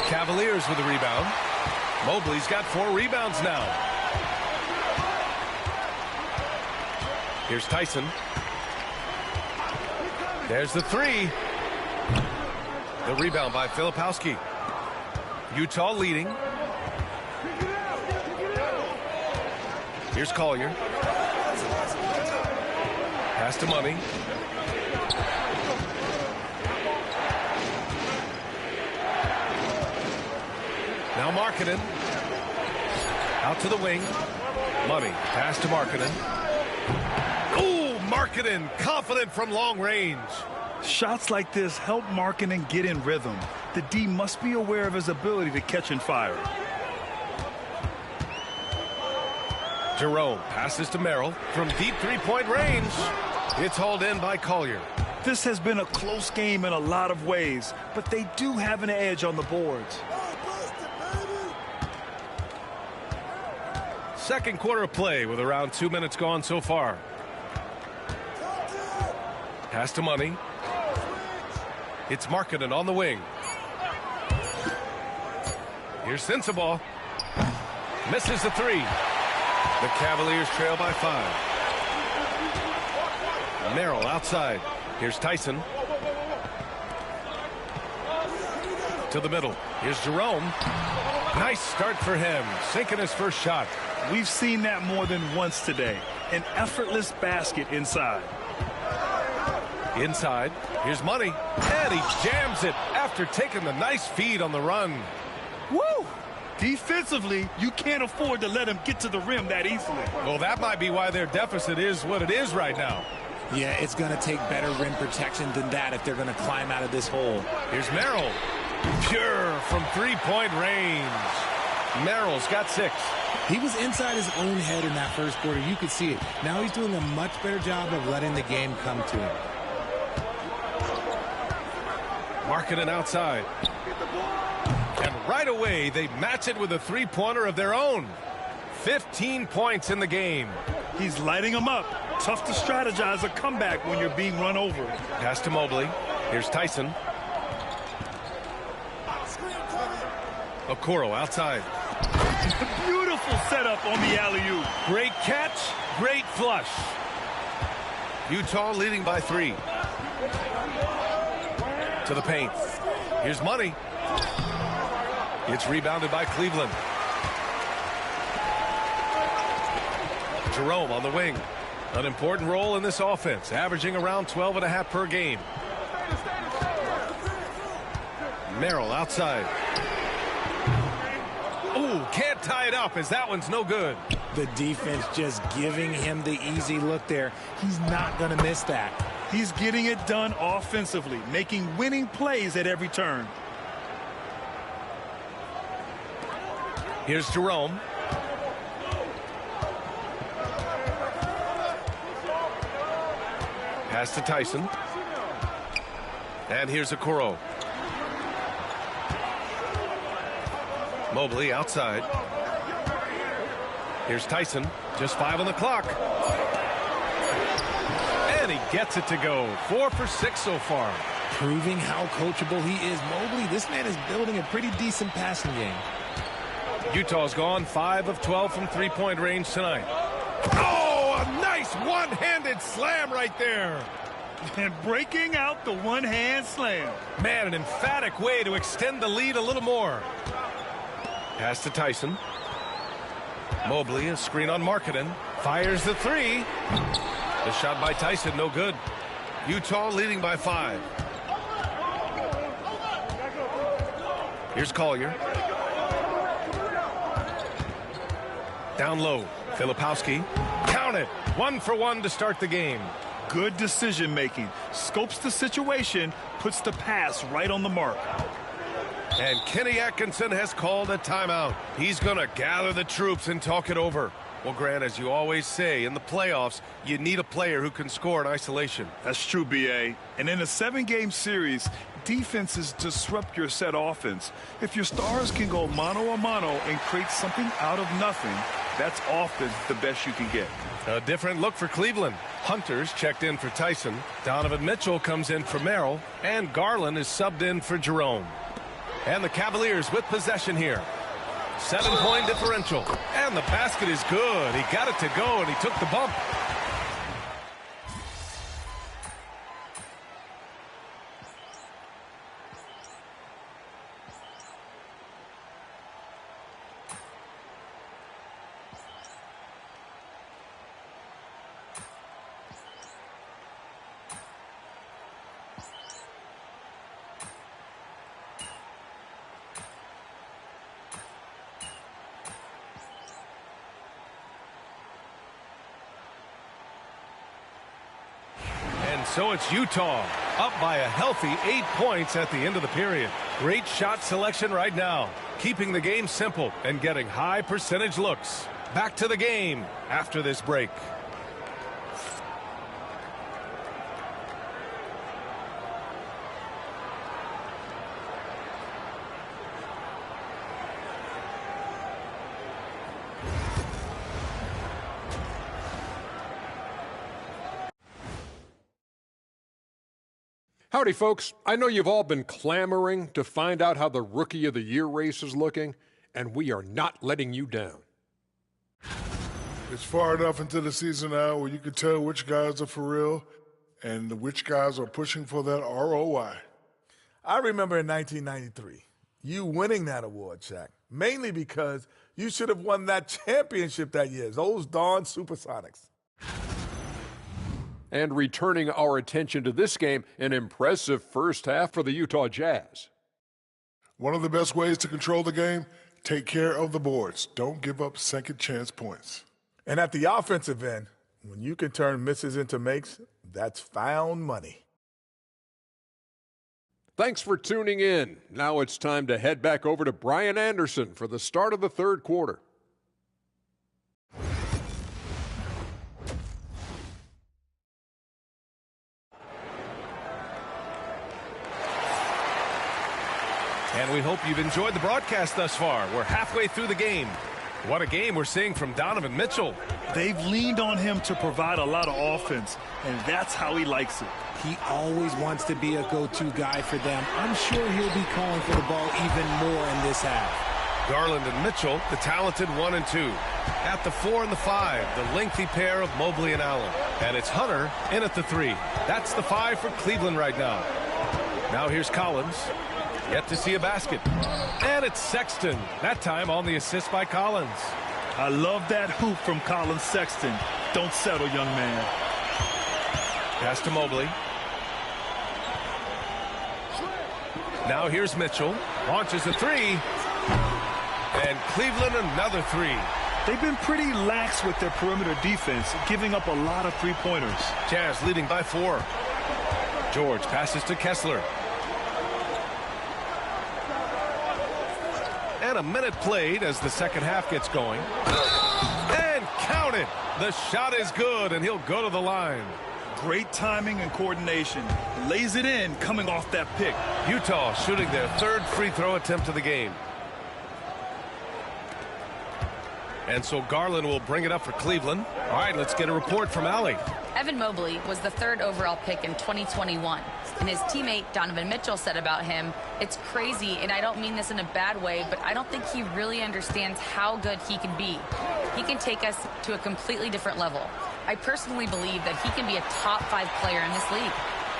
Cavaliers with the rebound. Mobley's got 4 rebounds now. Here's Tyson. There's the 3. The rebound by Filipowski. Utah leading. Here's Collier. Pass to Money. Now Markkanen. Out to the wing. Money. Pass to Markkanen. Ooh, Markkanen confident from long range. Shots like this help Markkanen get in rhythm. The D must be aware of his ability to catch and fire. Jerome passes to Merrill from deep three-point range. It's hauled in by Collier. This has been a close game in a lot of ways, but they do have an edge on the boards. Second quarter of play with around 2 minutes gone so far. Pass to Money. It's Markkanen on the wing. Here's Sensabaugh. Misses the 3. The Cavaliers trail by 5. Merrill outside. Here's Tyson. To the middle. Here's Jerome. Nice start for him. Sinking his first shot. We've seen that more than once today. An effortless basket inside. Inside. Here's Money. And he jams it after taking the nice feed on the run. Woo! Defensively, you can't afford to let him get to the rim that easily. Well, that might be why their deficit is what it is right now. Yeah, it's going to take better rim protection than that if they're going to climb out of this hole. Here's Merrill. Pure from three-point range. Merrill's got 6. He was inside his own head in that first quarter. You could see it. Now he's doing a much better job of letting the game come to him. Markkanen outside. And right away, they match it with a three-pointer of their own. 15 points in the game. He's lighting them up. Tough to strategize a comeback when you're being run over. Pass to Mobley. Here's Tyson. Okoro outside. Beautiful setup on the alley-oop. Great catch, great flush. Utah leading by 3. To the paint. Here's Money. It's rebounded by Cleveland. Jerome on the wing. An important role in this offense, averaging around 12.5 per game. Merrill outside. Ooh, can't tie it up as that one's no good. The defense just giving him the easy look there. He's not going to miss that. He's getting it done offensively, making winning plays at every turn. Here's Jerome. Pass to Tyson. And here's Okoro. Mobley outside. Here's Tyson. Just 5 on the clock. And he gets it to go. 4 for 6 so far. Proving how coachable he is. Mobley, this man is building a pretty decent passing game. Utah's gone 5 of 12 from three-point range tonight. Oh, a nice one-handed slam right there. And breaking out the one-hand slam. Man, an emphatic way to extend the lead a little more. Pass to Tyson. Mobley, a screen on Markkanen. Fires the 3. The shot by Tyson, no good. Utah leading by 5. Here's Collier. Down low. Filipowski. Count it. 1 for 1 to start the game. Good decision making. Scopes the situation, puts the pass right on the mark. And Kenny Atkinson has called a timeout. He's going to gather the troops and talk it over. Well, Grant, as you always say, in the playoffs, you need a player who can score in isolation. That's true, B.A. And in a 7-game series, defenses disrupt your set offense. If your stars can go mano-a-mano and create something out of nothing, that's often the best you can get. A different look for Cleveland. Hunter's checked in for Tyson. Donovan Mitchell comes in for Merrill. And Garland is subbed in for Jerome. And the Cavaliers with possession here. 7-point differential. And the basket is good. He got it to go, and he took the bump. So it's Utah up by a healthy 8 points at the end of the period. Great shot selection right now, keeping the game simple and getting high percentage looks. Back to the game after this break. Howdy, folks. I know you've all been clamoring to find out how the Rookie of the Year race is looking, and we are not letting you down. It's far enough into the season now where you can tell which guys are for real and which guys are pushing for that ROI. I remember in 1993, you winning that award, Shaq, mainly because you should have won that championship that year, those darn Supersonics. And returning our attention to this game, an impressive first half for the Utah Jazz. One of the best ways to control the game, take care of the boards. Don't give up second chance points. And at the offensive end, when you can turn misses into makes, that's found money. Thanks for tuning in. Now it's time to head back over to Brian Anderson for the start of the third quarter. And we hope you've enjoyed the broadcast thus far. We're halfway through the game. What a game we're seeing from Donovan Mitchell. They've leaned on him to provide a lot of offense, and that's how he likes it. He always wants to be a go-to guy for them. I'm sure he'll be calling for the ball even more in this half. Garland and Mitchell, the talented 1 and 2. At the 4 and the 5, the lengthy pair of Mobley and Allen. And it's Hunter in at the 3. That's the 5 for Cleveland right now. Now here's Collins. Yet to see a basket. And it's Sexton. That time on the assist by Collins. I love that hoop from Colin Sexton. Don't settle, young man. Pass to Mobley. Now here's Mitchell. Launches a 3. And Cleveland another 3. They've been pretty lax with their perimeter defense, giving up a lot of three-pointers. Jazz leading by 4. George passes to Kessler. And a minute played as the second half gets going. And count it. The shot is good, and he'll go to the line. Great timing and coordination. Lays it in coming off that pick. Utah shooting their 3rd free throw attempt of the game. And so Garland will bring it up for Cleveland. All right, let's get a report from Allie. Evan Mobley was the 3rd overall pick in 2021. And his teammate Donovan Mitchell said about him, "It's crazy, and I don't mean this in a bad way, but I don't think he really understands how good he can be. He can take us to a completely different level. I personally believe that he can be a top 5 player in this league."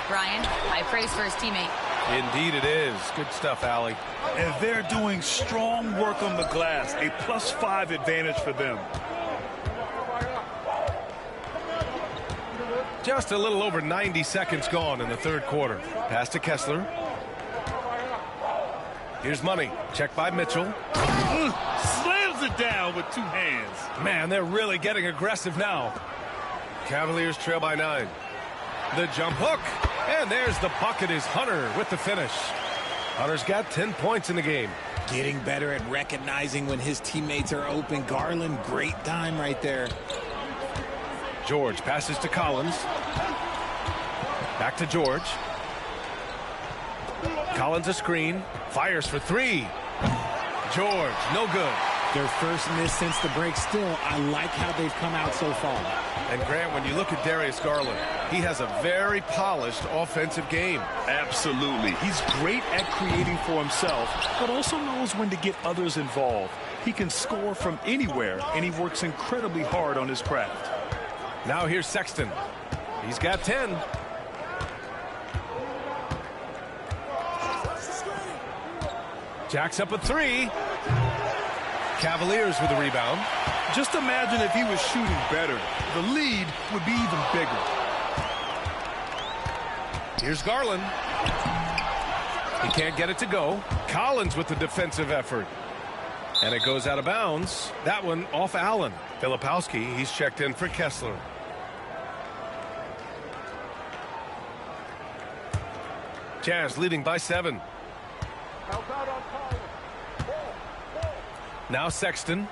Brian, high praise for his teammate. Indeed it is. Good stuff, Allie. And they're doing strong work on the glass. A +5 advantage for them. Just a little over 90 seconds gone in the 3rd quarter. Pass to Kessler. Here's Money. Check by Mitchell. Slams it down with 2 hands. Man, they're really getting aggressive now. Cavaliers trail by 9. The jump hook. And there's the bucket is Hunter with the finish. Hunter's got 10 points in the game. Getting better at recognizing when his teammates are open. Garland, great time right there. George passes to Collins. Back to George. Collins a screen. Fires for 3. George, no good. Their first miss since the break. Still, I like how they've come out so far. And Grant, when you look at Darius Garland, he has a very polished offensive game. Absolutely. He's great at creating for himself, but also knows when to get others involved. He can score from anywhere, and he works incredibly hard on his craft. Now here's Sexton. He's got 10. Jacks up a 3. Cavaliers with a rebound. Just imagine if he was shooting better. The lead would be even bigger. Here's Garland. He can't get it to go. Collins with the defensive effort. And it goes out of bounds. That one off Allen. Filipowski, he's checked in for Kessler. Jazz leading by 7. Now Sexton,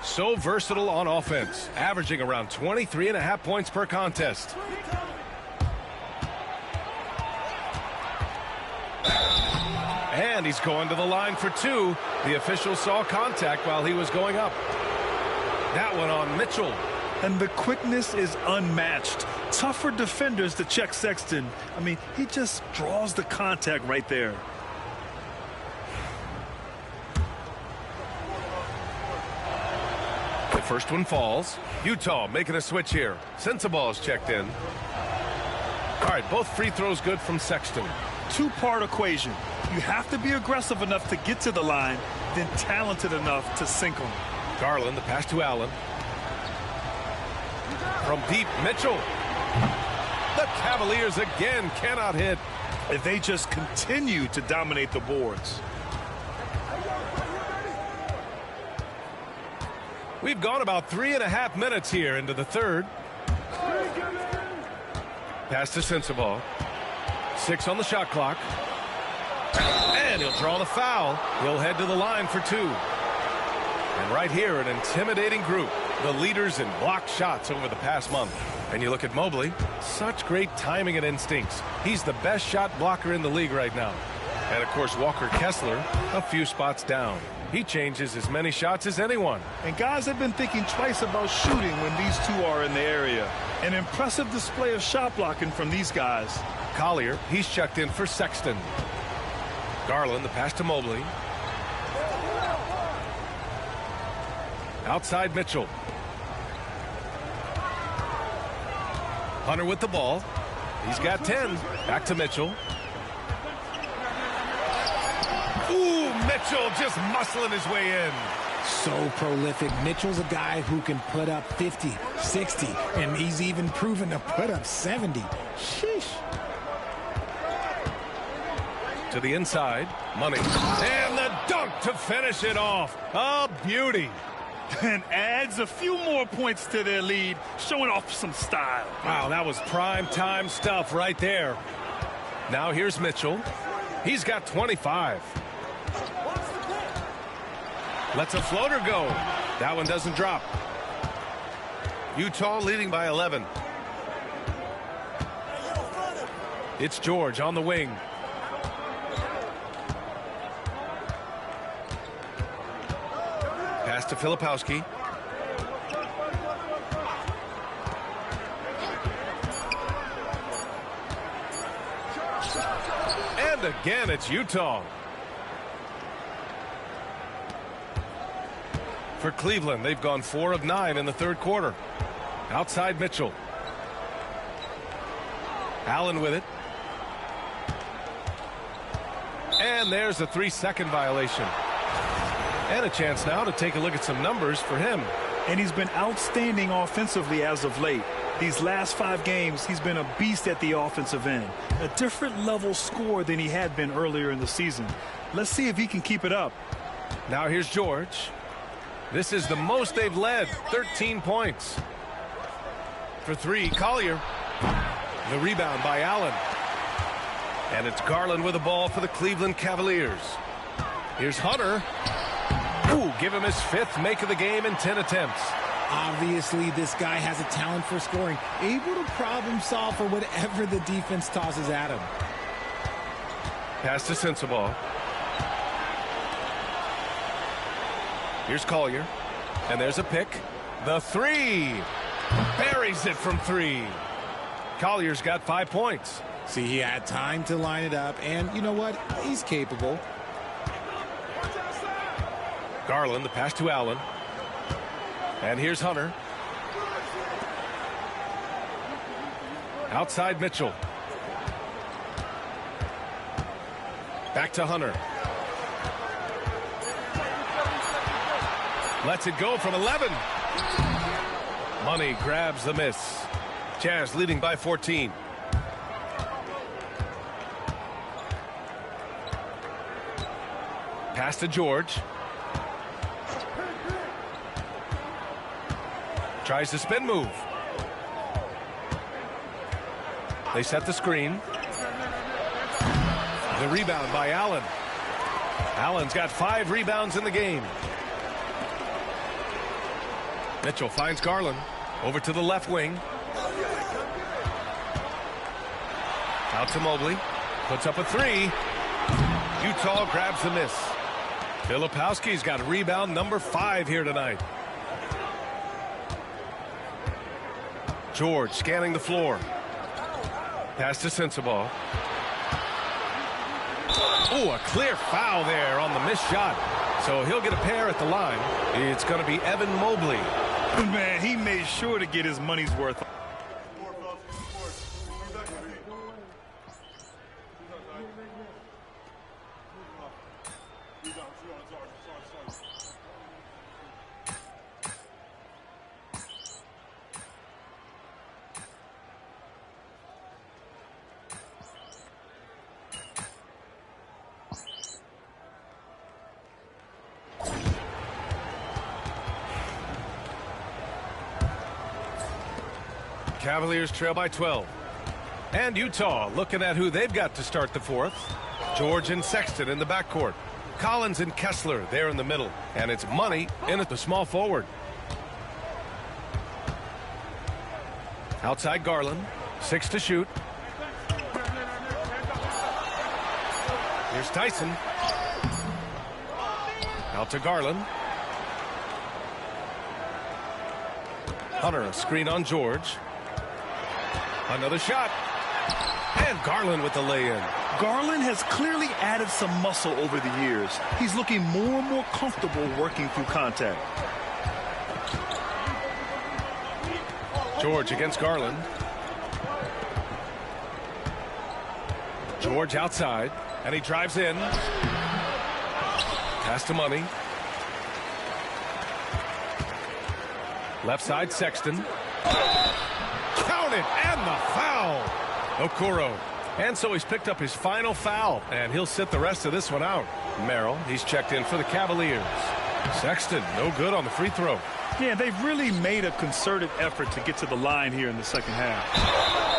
so versatile on offense, averaging around 23.5 points per contest. And he's going to the line for 2. The official saw contact while he was going up. That one on Mitchell. And the quickness is unmatched. Tough for defenders to check Sexton. I mean, he just draws the contact right there. The first one falls. Utah making a switch here. Sensaball's checked in. All right, both free throws good from Sexton. 2-part equation. You have to be aggressive enough to get to the line, then talented enough to sink them. Garland, the pass to Allen. From deep, Mitchell. The Cavaliers again cannot hit. They just continue to dominate the boards. We've gone about 3.5 minutes here into the 3rd. Pass to Sensaball. 6 on the shot clock. And he'll draw the foul. He'll head to the line for 2. And right here, an intimidating group. The leaders in blocked shots over the past month. And you look at Mobley, such great timing and instincts. He's the best shot blocker in the league right now. And of course, Walker Kessler, a few spots down. He changes as many shots as anyone. And guys have been thinking twice about shooting when these two are in the area. An impressive display of shot blocking from these guys. Collier, he's checked in for Sexton. Garland, the pass to Mobley. Outside Mitchell. Hunter with the ball. He's got 10. Back to Mitchell. Ooh, Mitchell just muscling his way in. So prolific. Mitchell's a guy who can put up 50, 60, and he's even proven to put up 70. Sheesh. To the inside. Money. And the dunk to finish it off. A beauty. And adds a few more points to their lead, showing off some style. Wow, that was prime time stuff right there. Now here's Mitchell. He's got 25. Lets a floater go. That one doesn't drop. Utah leading by 11. It's George on the wing. Pass to Filipowski. And again, it's Utah. For Cleveland, they've gone 4 of 9 in the third quarter. Outside Mitchell. Allen with it. And there's a 3-second violation. And a chance now to take a look at some numbers for him. And he's been outstanding offensively as of late. These last 5 games, he's been a beast at the offensive end. A different level scorer than he had been earlier in the season. Let's see if he can keep it up. Now here's George. This is the most they've led, 13 points. For 3, Collier. The rebound by Allen. And it's Garland with the ball for the Cleveland Cavaliers. Here's Hunter. Ooh, give him his 5th make of the game in 10 attempts. Obviously, this guy has a talent for scoring, able to problem solve for whatever the defense tosses at him. Pass to Sensabaugh. Here's Collier. And there's a pick. The 3. Buries it from 3. Collier's got 5 points. See, he had time to line it up, and you know what? He's capable. Garland, the pass to Allen. And here's Hunter. Outside Mitchell. Back to Hunter. Lets it go from 11. Money grabs the miss. Jazz leading by 14. Pass to George. Tries to spin move. They set the screen. The rebound by Allen. Allen's got 5 rebounds in the game. Mitchell finds Garland. Over to the left wing. Out to Mobley. Puts up a 3. Utah grabs the miss. Filipowski's got rebound number 5 here tonight. George scanning the floor. Pass to Sensabaugh. Oh, a clear foul there on the missed shot. So he'll get a pair at the line. It's going to be Evan Mobley. Man, he made sure to get his money's worth. Cavaliers trail by 12. And Utah looking at who they've got to start the 4th. George and Sexton in the backcourt. Collins and Kessler there in the middle. And it's Money in at the small forward. Outside Garland. 6 to shoot. Here's Tyson. Out to Garland. Hunter, a screen on George. Another shot. And Garland with the lay-in. Garland has clearly added some muscle over the years. He's looking more and more comfortable working through contact. George against Garland. George outside, and he drives in. Pass to Money. Left side, Sexton. Count it, and the foul. Okoro. And so he's picked up his final foul, and he'll sit the rest of this one out. Merrill, he's checked in for the Cavaliers. Sexton, no good on the free throw. Yeah, they've really made a concerted effort to get to the line here in the second half.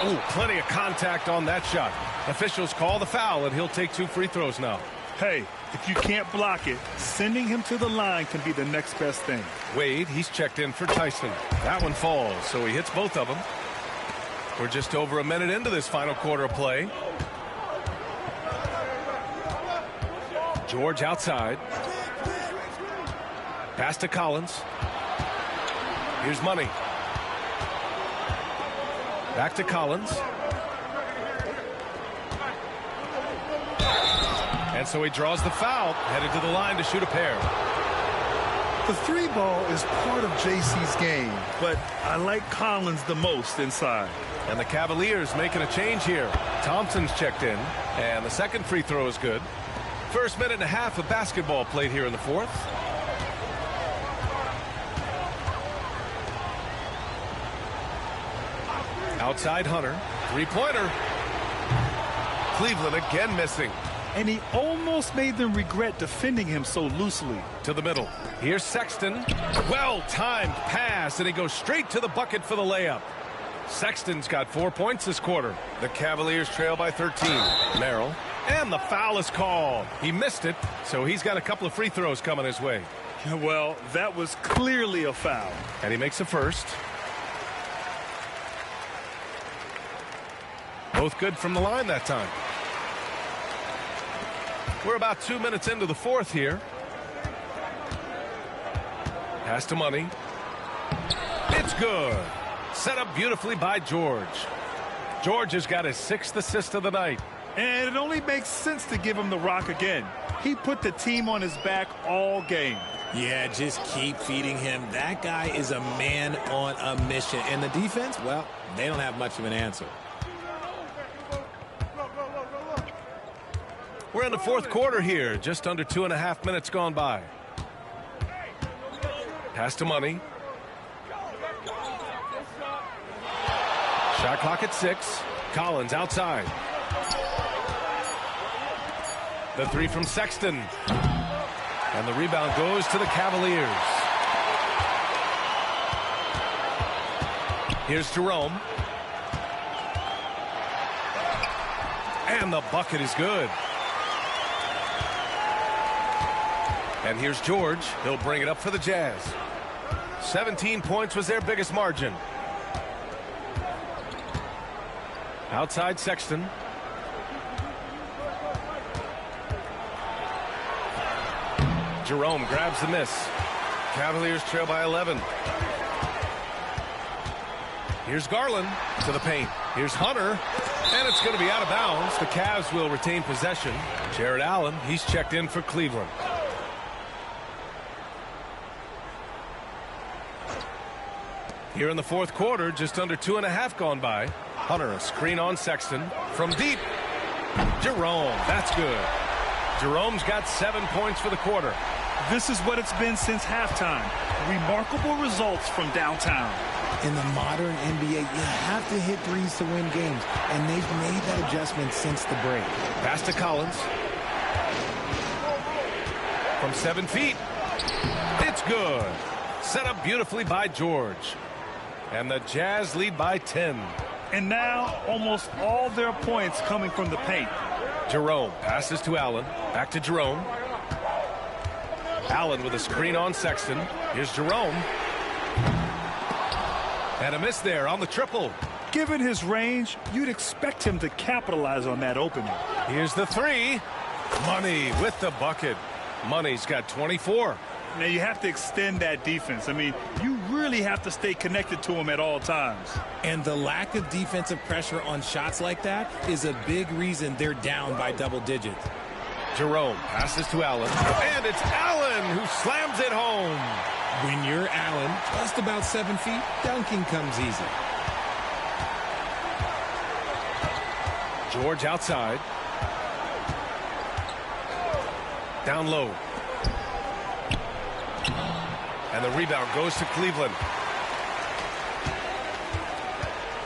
Oh, plenty of contact on that shot. Officials call the foul, and he'll take 2 free throws now. Hey, if you can't block it, sending him to the line can be the next best thing. Wade, he's checked in for Tyson. That one falls, so he hits both of them. We're just over a minute into this final quarter of play. George outside. Pass to Collins. Here's Money. Back to Collins. And so he draws the foul, headed to the line to shoot a pair. The 3 ball is part of JC's game, but I like Collins the most inside. And the Cavaliers making a change here. Thompson's checked in, and the second free throw is good. First minute and a half of basketball played here in the fourth. Outside Hunter. Three-pointer. Cleveland again missing. And he almost made them regret defending him so loosely. To the middle. Here's Sexton. Well-timed pass, and he goes straight to the bucket for the layup. Sexton's got 4 points this quarter. The Cavaliers trail by 13. Merrill. And the foul is called. He missed it, so he's got a couple of free throws coming his way. Well, that was clearly a foul. And he makes a first. Both good from the line that time. We're about 2 minutes into the fourth here. Pass to Money. It's good. Set up beautifully by George. George has got his 6th assist of the night. And it only makes sense to give him the rock again. He put the team on his back all game. Yeah, just keep feeding him. That guy is a man on a mission. And the defense, well, they don't have much of an answer. We're in the fourth quarter here. Just under 2.5 minutes gone by. Pass to Money. Shot clock at 6. Collins outside. The 3 from Sexton. And the rebound goes to the Cavaliers. Here's Jerome. And the bucket is good. And here's George. He'll bring it up for the Jazz. 17 points was their biggest margin. Outside Sexton. Jerome grabs the miss. Cavaliers trail by 11. Here's Garland to the paint. Here's Hunter. And it's going to be out of bounds. The Cavs will retain possession. Jared Allen, he's checked in for Cleveland. Here in the fourth quarter, just under 2.5 gone by. Hunter, a screen on Sexton. From deep, Jerome. That's good. Jerome's got 7 points for the quarter. This is what it's been since halftime. Remarkable results from downtown. In the modern NBA, you have to hit threes to win games, and they've made that adjustment since the break. Pass to Collins. From 7 feet. It's good. Set up beautifully by George. And the Jazz lead by 10. And now almost all their points coming from the paint. Jerome passes to Allen. Back to Jerome. Allen with a screen on Sexton. Here's Jerome. And a miss there on the triple. Given his range, you'd expect him to capitalize on that opening. Here's the 3. Money with the bucket. Money's got 24. Now you have to extend that defense. I mean, you really have to stay connected to him at all times. And the lack of defensive pressure on shots like that is a big reason they're down by double digits. Jerome passes to Allen. And it's Allen who slams it home. When you're Allen, just about 7 feet, dunking comes easy. George outside. Down low. And the rebound goes to Cleveland.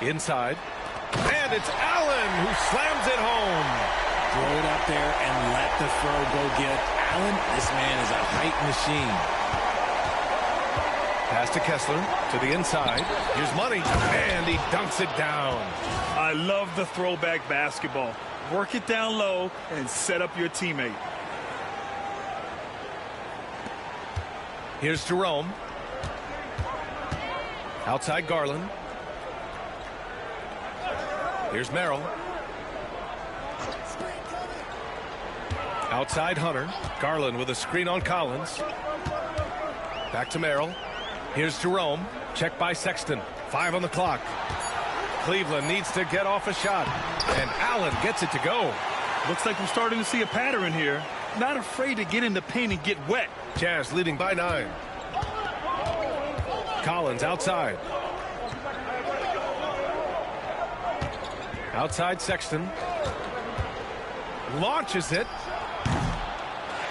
Inside. And it's Allen who slams it home. Throw it up there and let the throw go get Allen. This man is a height machine. Pass to Kessler to the inside. Here's Money, and he dunks it down. I love the throwback basketball. Work it down low and set up your teammate. Here's Jerome. Outside Garland. Here's Merrill. Outside Hunter. Garland with a screen on Collins. Back to Merrill. Here's Jerome. Checked by Sexton. 5 on the clock. Cleveland needs to get off a shot. And Allen gets it to go. Looks like we're starting to see a pattern here. Not afraid to get in the paint and get wet. Jazz leading by 9. Collins outside. Outside Sexton. Launches it.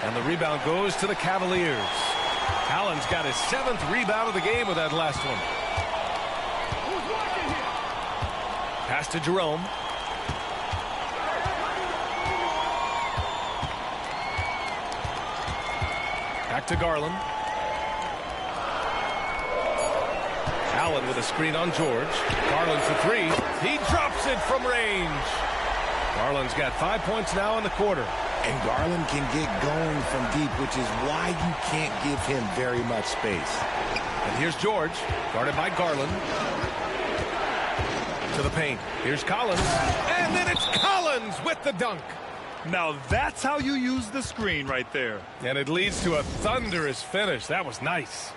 And the rebound goes to the Cavaliers. Allen's got his 7th rebound of the game with that last one. Pass to Jerome. Back to Garland. Allen with a screen on George. Garland for 3. He drops it from range. Garland's got 5 points now in the quarter. And Garland can get going from deep, which is why you can't give him very much space. And here's George, guarded by Garland. To the paint. Here's Collins. And then it's Collins with the dunk. Now that's how you use the screen right there. And it leads to a thunderous finish. That was nice.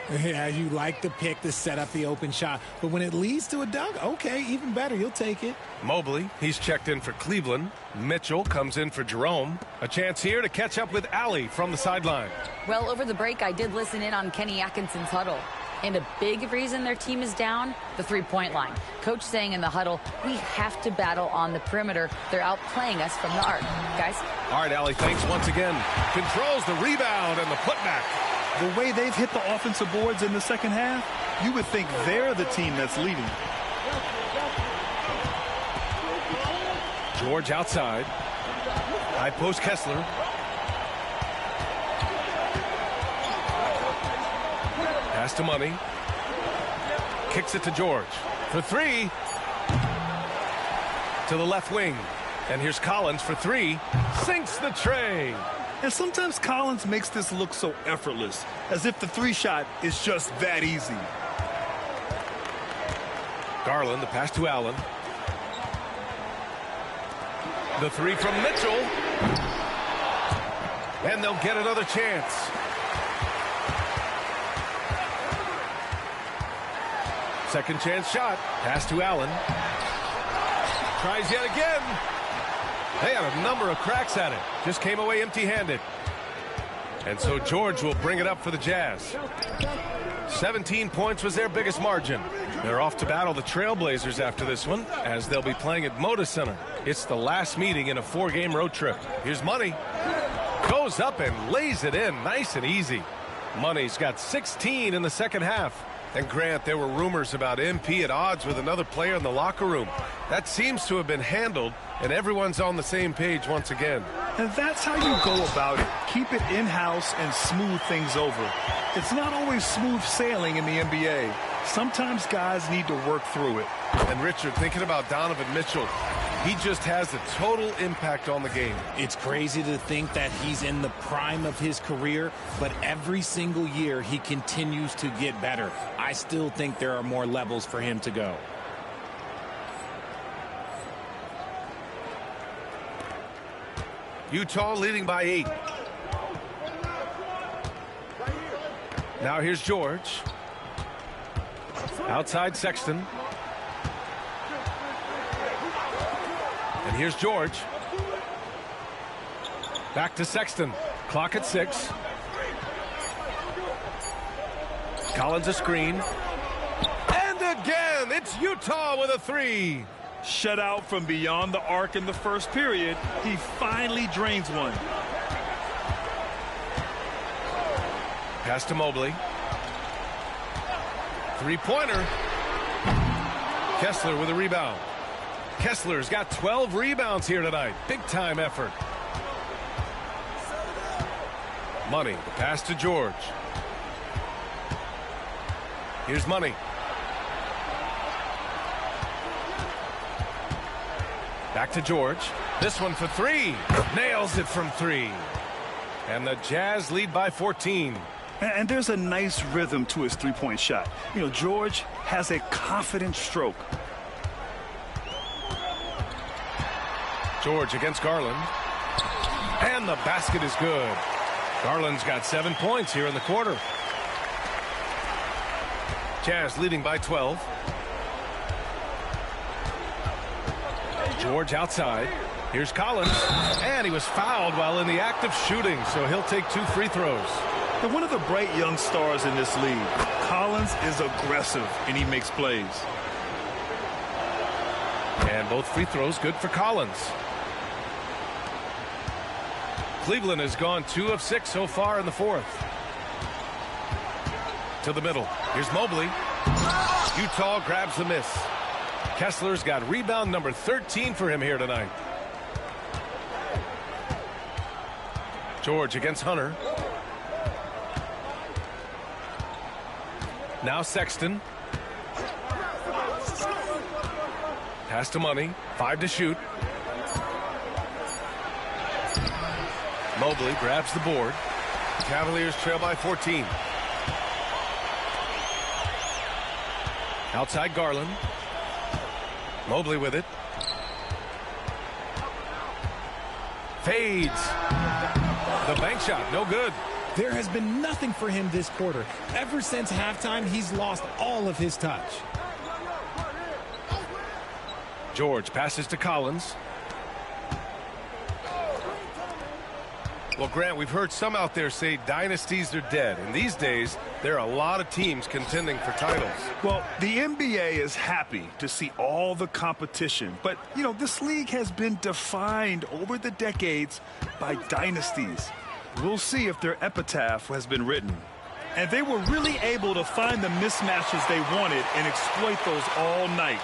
Yeah, you like the pick to set up the open shot. But when it leads to a dunk, okay, even better. You'll take it. Mobley, he's checked in for Cleveland. Mitchell comes in for Jerome. A chance here to catch up with Allie from the sideline. Well, over the break, I did listen in on Kenny Atkinson's huddle. And a big reason their team is down, the three-point line. Coach saying in the huddle, we have to battle on the perimeter. They're outplaying us from the arc. Guys? All right, Allie, thanks once again. Controls the rebound and the putback. The way they've hit the offensive boards in the second half, you would think they're the team that's leading. George outside. High post Kessler. Pass to Money. Kicks it to George. For 3. To the left wing. And here's Collins for 3. Sinks the tray. And sometimes Collins makes this look so effortless, as if the 3-shot is just that easy. Garland, the pass to Allen. The 3 from Mitchell. And they'll get another chance. Second chance shot. Pass to Allen. Tries yet again. They had a number of cracks at it. Just came away empty-handed. And so George will bring it up for the Jazz. 17 points was their biggest margin. They're off to battle the Trailblazers after this one, as they'll be playing at Moda Center. It's the last meeting in a 4-game road trip. Here's Money. Goes up and lays it in nice and easy. Money's got 16 in the second half. And Grant, there were rumors about MP at odds with another player in the locker room. That seems to have been handled, and everyone's on the same page once again. And that's how you go about it. Keep it in-house and smooth things over. It's not always smooth sailing in the NBA. Sometimes guys need to work through it. And Richard, thinking about Donovan Mitchell, he just has a total impact on the game. It's crazy to think that he's in the prime of his career, but every single year he continues to get better. I still think there are more levels for him to go. Utah leading by 8. Now here's George. Outside Sexton. And here's George. Back to Sexton. Clock at 6. Collins a screen. And again, it's Utah with a 3. Shut out from beyond the arc in the first period. He finally drains one. Pass to Mobley. Three-pointer. Kessler with a rebound. Kessler's got 12 rebounds here tonight. Big-time effort. Money. The pass to George. Here's Money. Back to George. This one for three. Nails it from three. And the Jazz lead by 14. And there's a nice rhythm to his three-point shot. You know, George has a confident stroke. George against Garland. And the basket is good. Garland's got 7 points here in the quarter. Jazz leading by 12. George outside. Here's Collins. And he was fouled while in the act of shooting, so he'll take 2 free throws. And one of the bright young stars in this league. Collins is aggressive, and he makes plays. And both free throws good for Collins. Cleveland has gone 2 of 6 so far in the fourth. To the middle. Here's Mobley. Utah grabs the miss. Kessler's got rebound number 13 for him here tonight. George against Hunter. Now Sexton. Pass to Money. 5 to shoot. Mobley grabs the board. Cavaliers trail by 14. Outside Garland. Mobley with it. Fades. The bank shot, no good. There has been nothing for him this quarter. Ever since halftime, he's lost all of his touch. George passes to Collins. Well, Grant, we've heard some out there say dynasties are dead. And these days, there are a lot of teams contending for titles. Well, the NBA is happy to see all the competition. But, you know, this league has been defined over the decades by dynasties. We'll see if their epitaph has been written. And they were really able to find the mismatches they wanted and exploit those all night.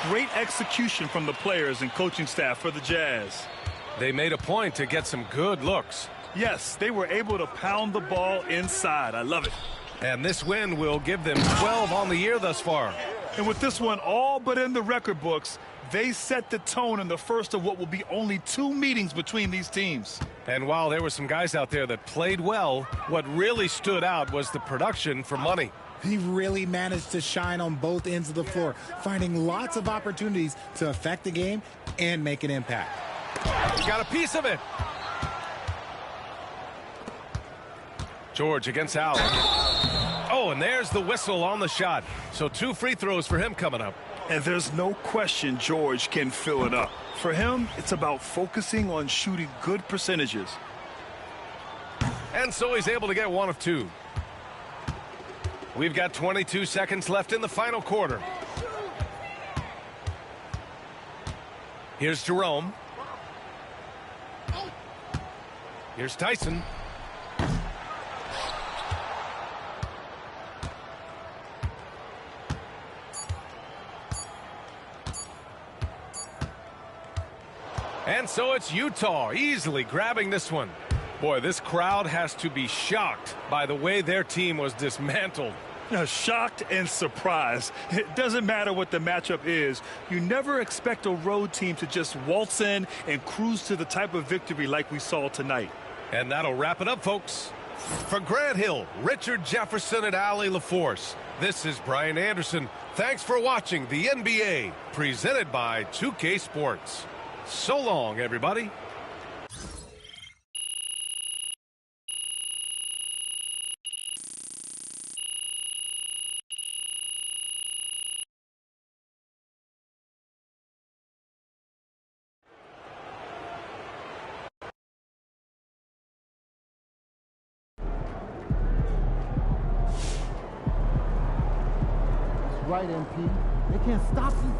Great execution from the players and coaching staff for the Jazz. They made a point to get some good looks. Yes, they were able to pound the ball inside. I love it. And this win will give them 12 on the year thus far. And with this one all but in the record books, they set the tone in the first of what will be only 2 meetings between these teams. And while there were some guys out there that played well, what really stood out was the production for Money. He really managed to shine on both ends of the floor, finding lots of opportunities to affect the game and make an impact. He got a piece of it. George against Allen. Oh, and there's the whistle on the shot. So 2 free throws for him coming up. And there's no question George can fill it up. For him, it's about focusing on shooting good percentages. And so he's able to get 1 of 2. We've got 22 seconds left in the final quarter. Here's Jerome. Here's Tyson. And so it's Utah easily grabbing this one. Boy, this crowd has to be shocked by the way their team was dismantled. Shocked and surprised. It doesn't matter what the matchup is. You never expect a road team to just waltz in and cruise to the type of victory like we saw tonight. And that'll wrap it up, folks. For Grant Hill, Richard Jefferson, and Allie LaForce, this is Brian Anderson. Thanks for watching the NBA, presented by 2K Sports. So long, everybody. Right, MP. They can't stop you.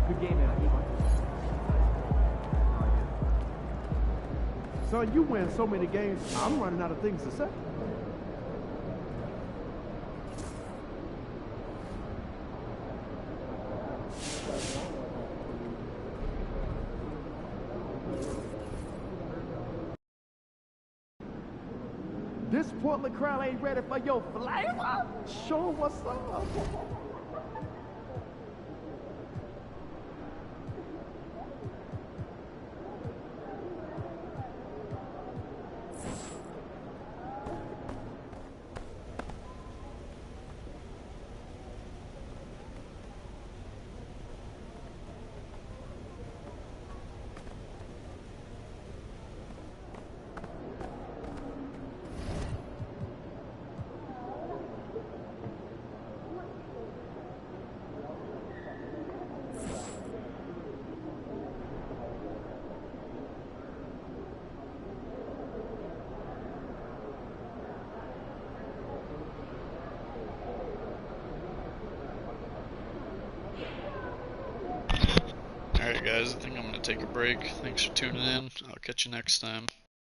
Good game, man. Son, you win so many games, I'm running out of things to say. This Portland crowd ain't ready for your flavor? Show 'em what's up. Alright guys, I think I'm going to take a break. Thanks for tuning in. I'll catch you next time.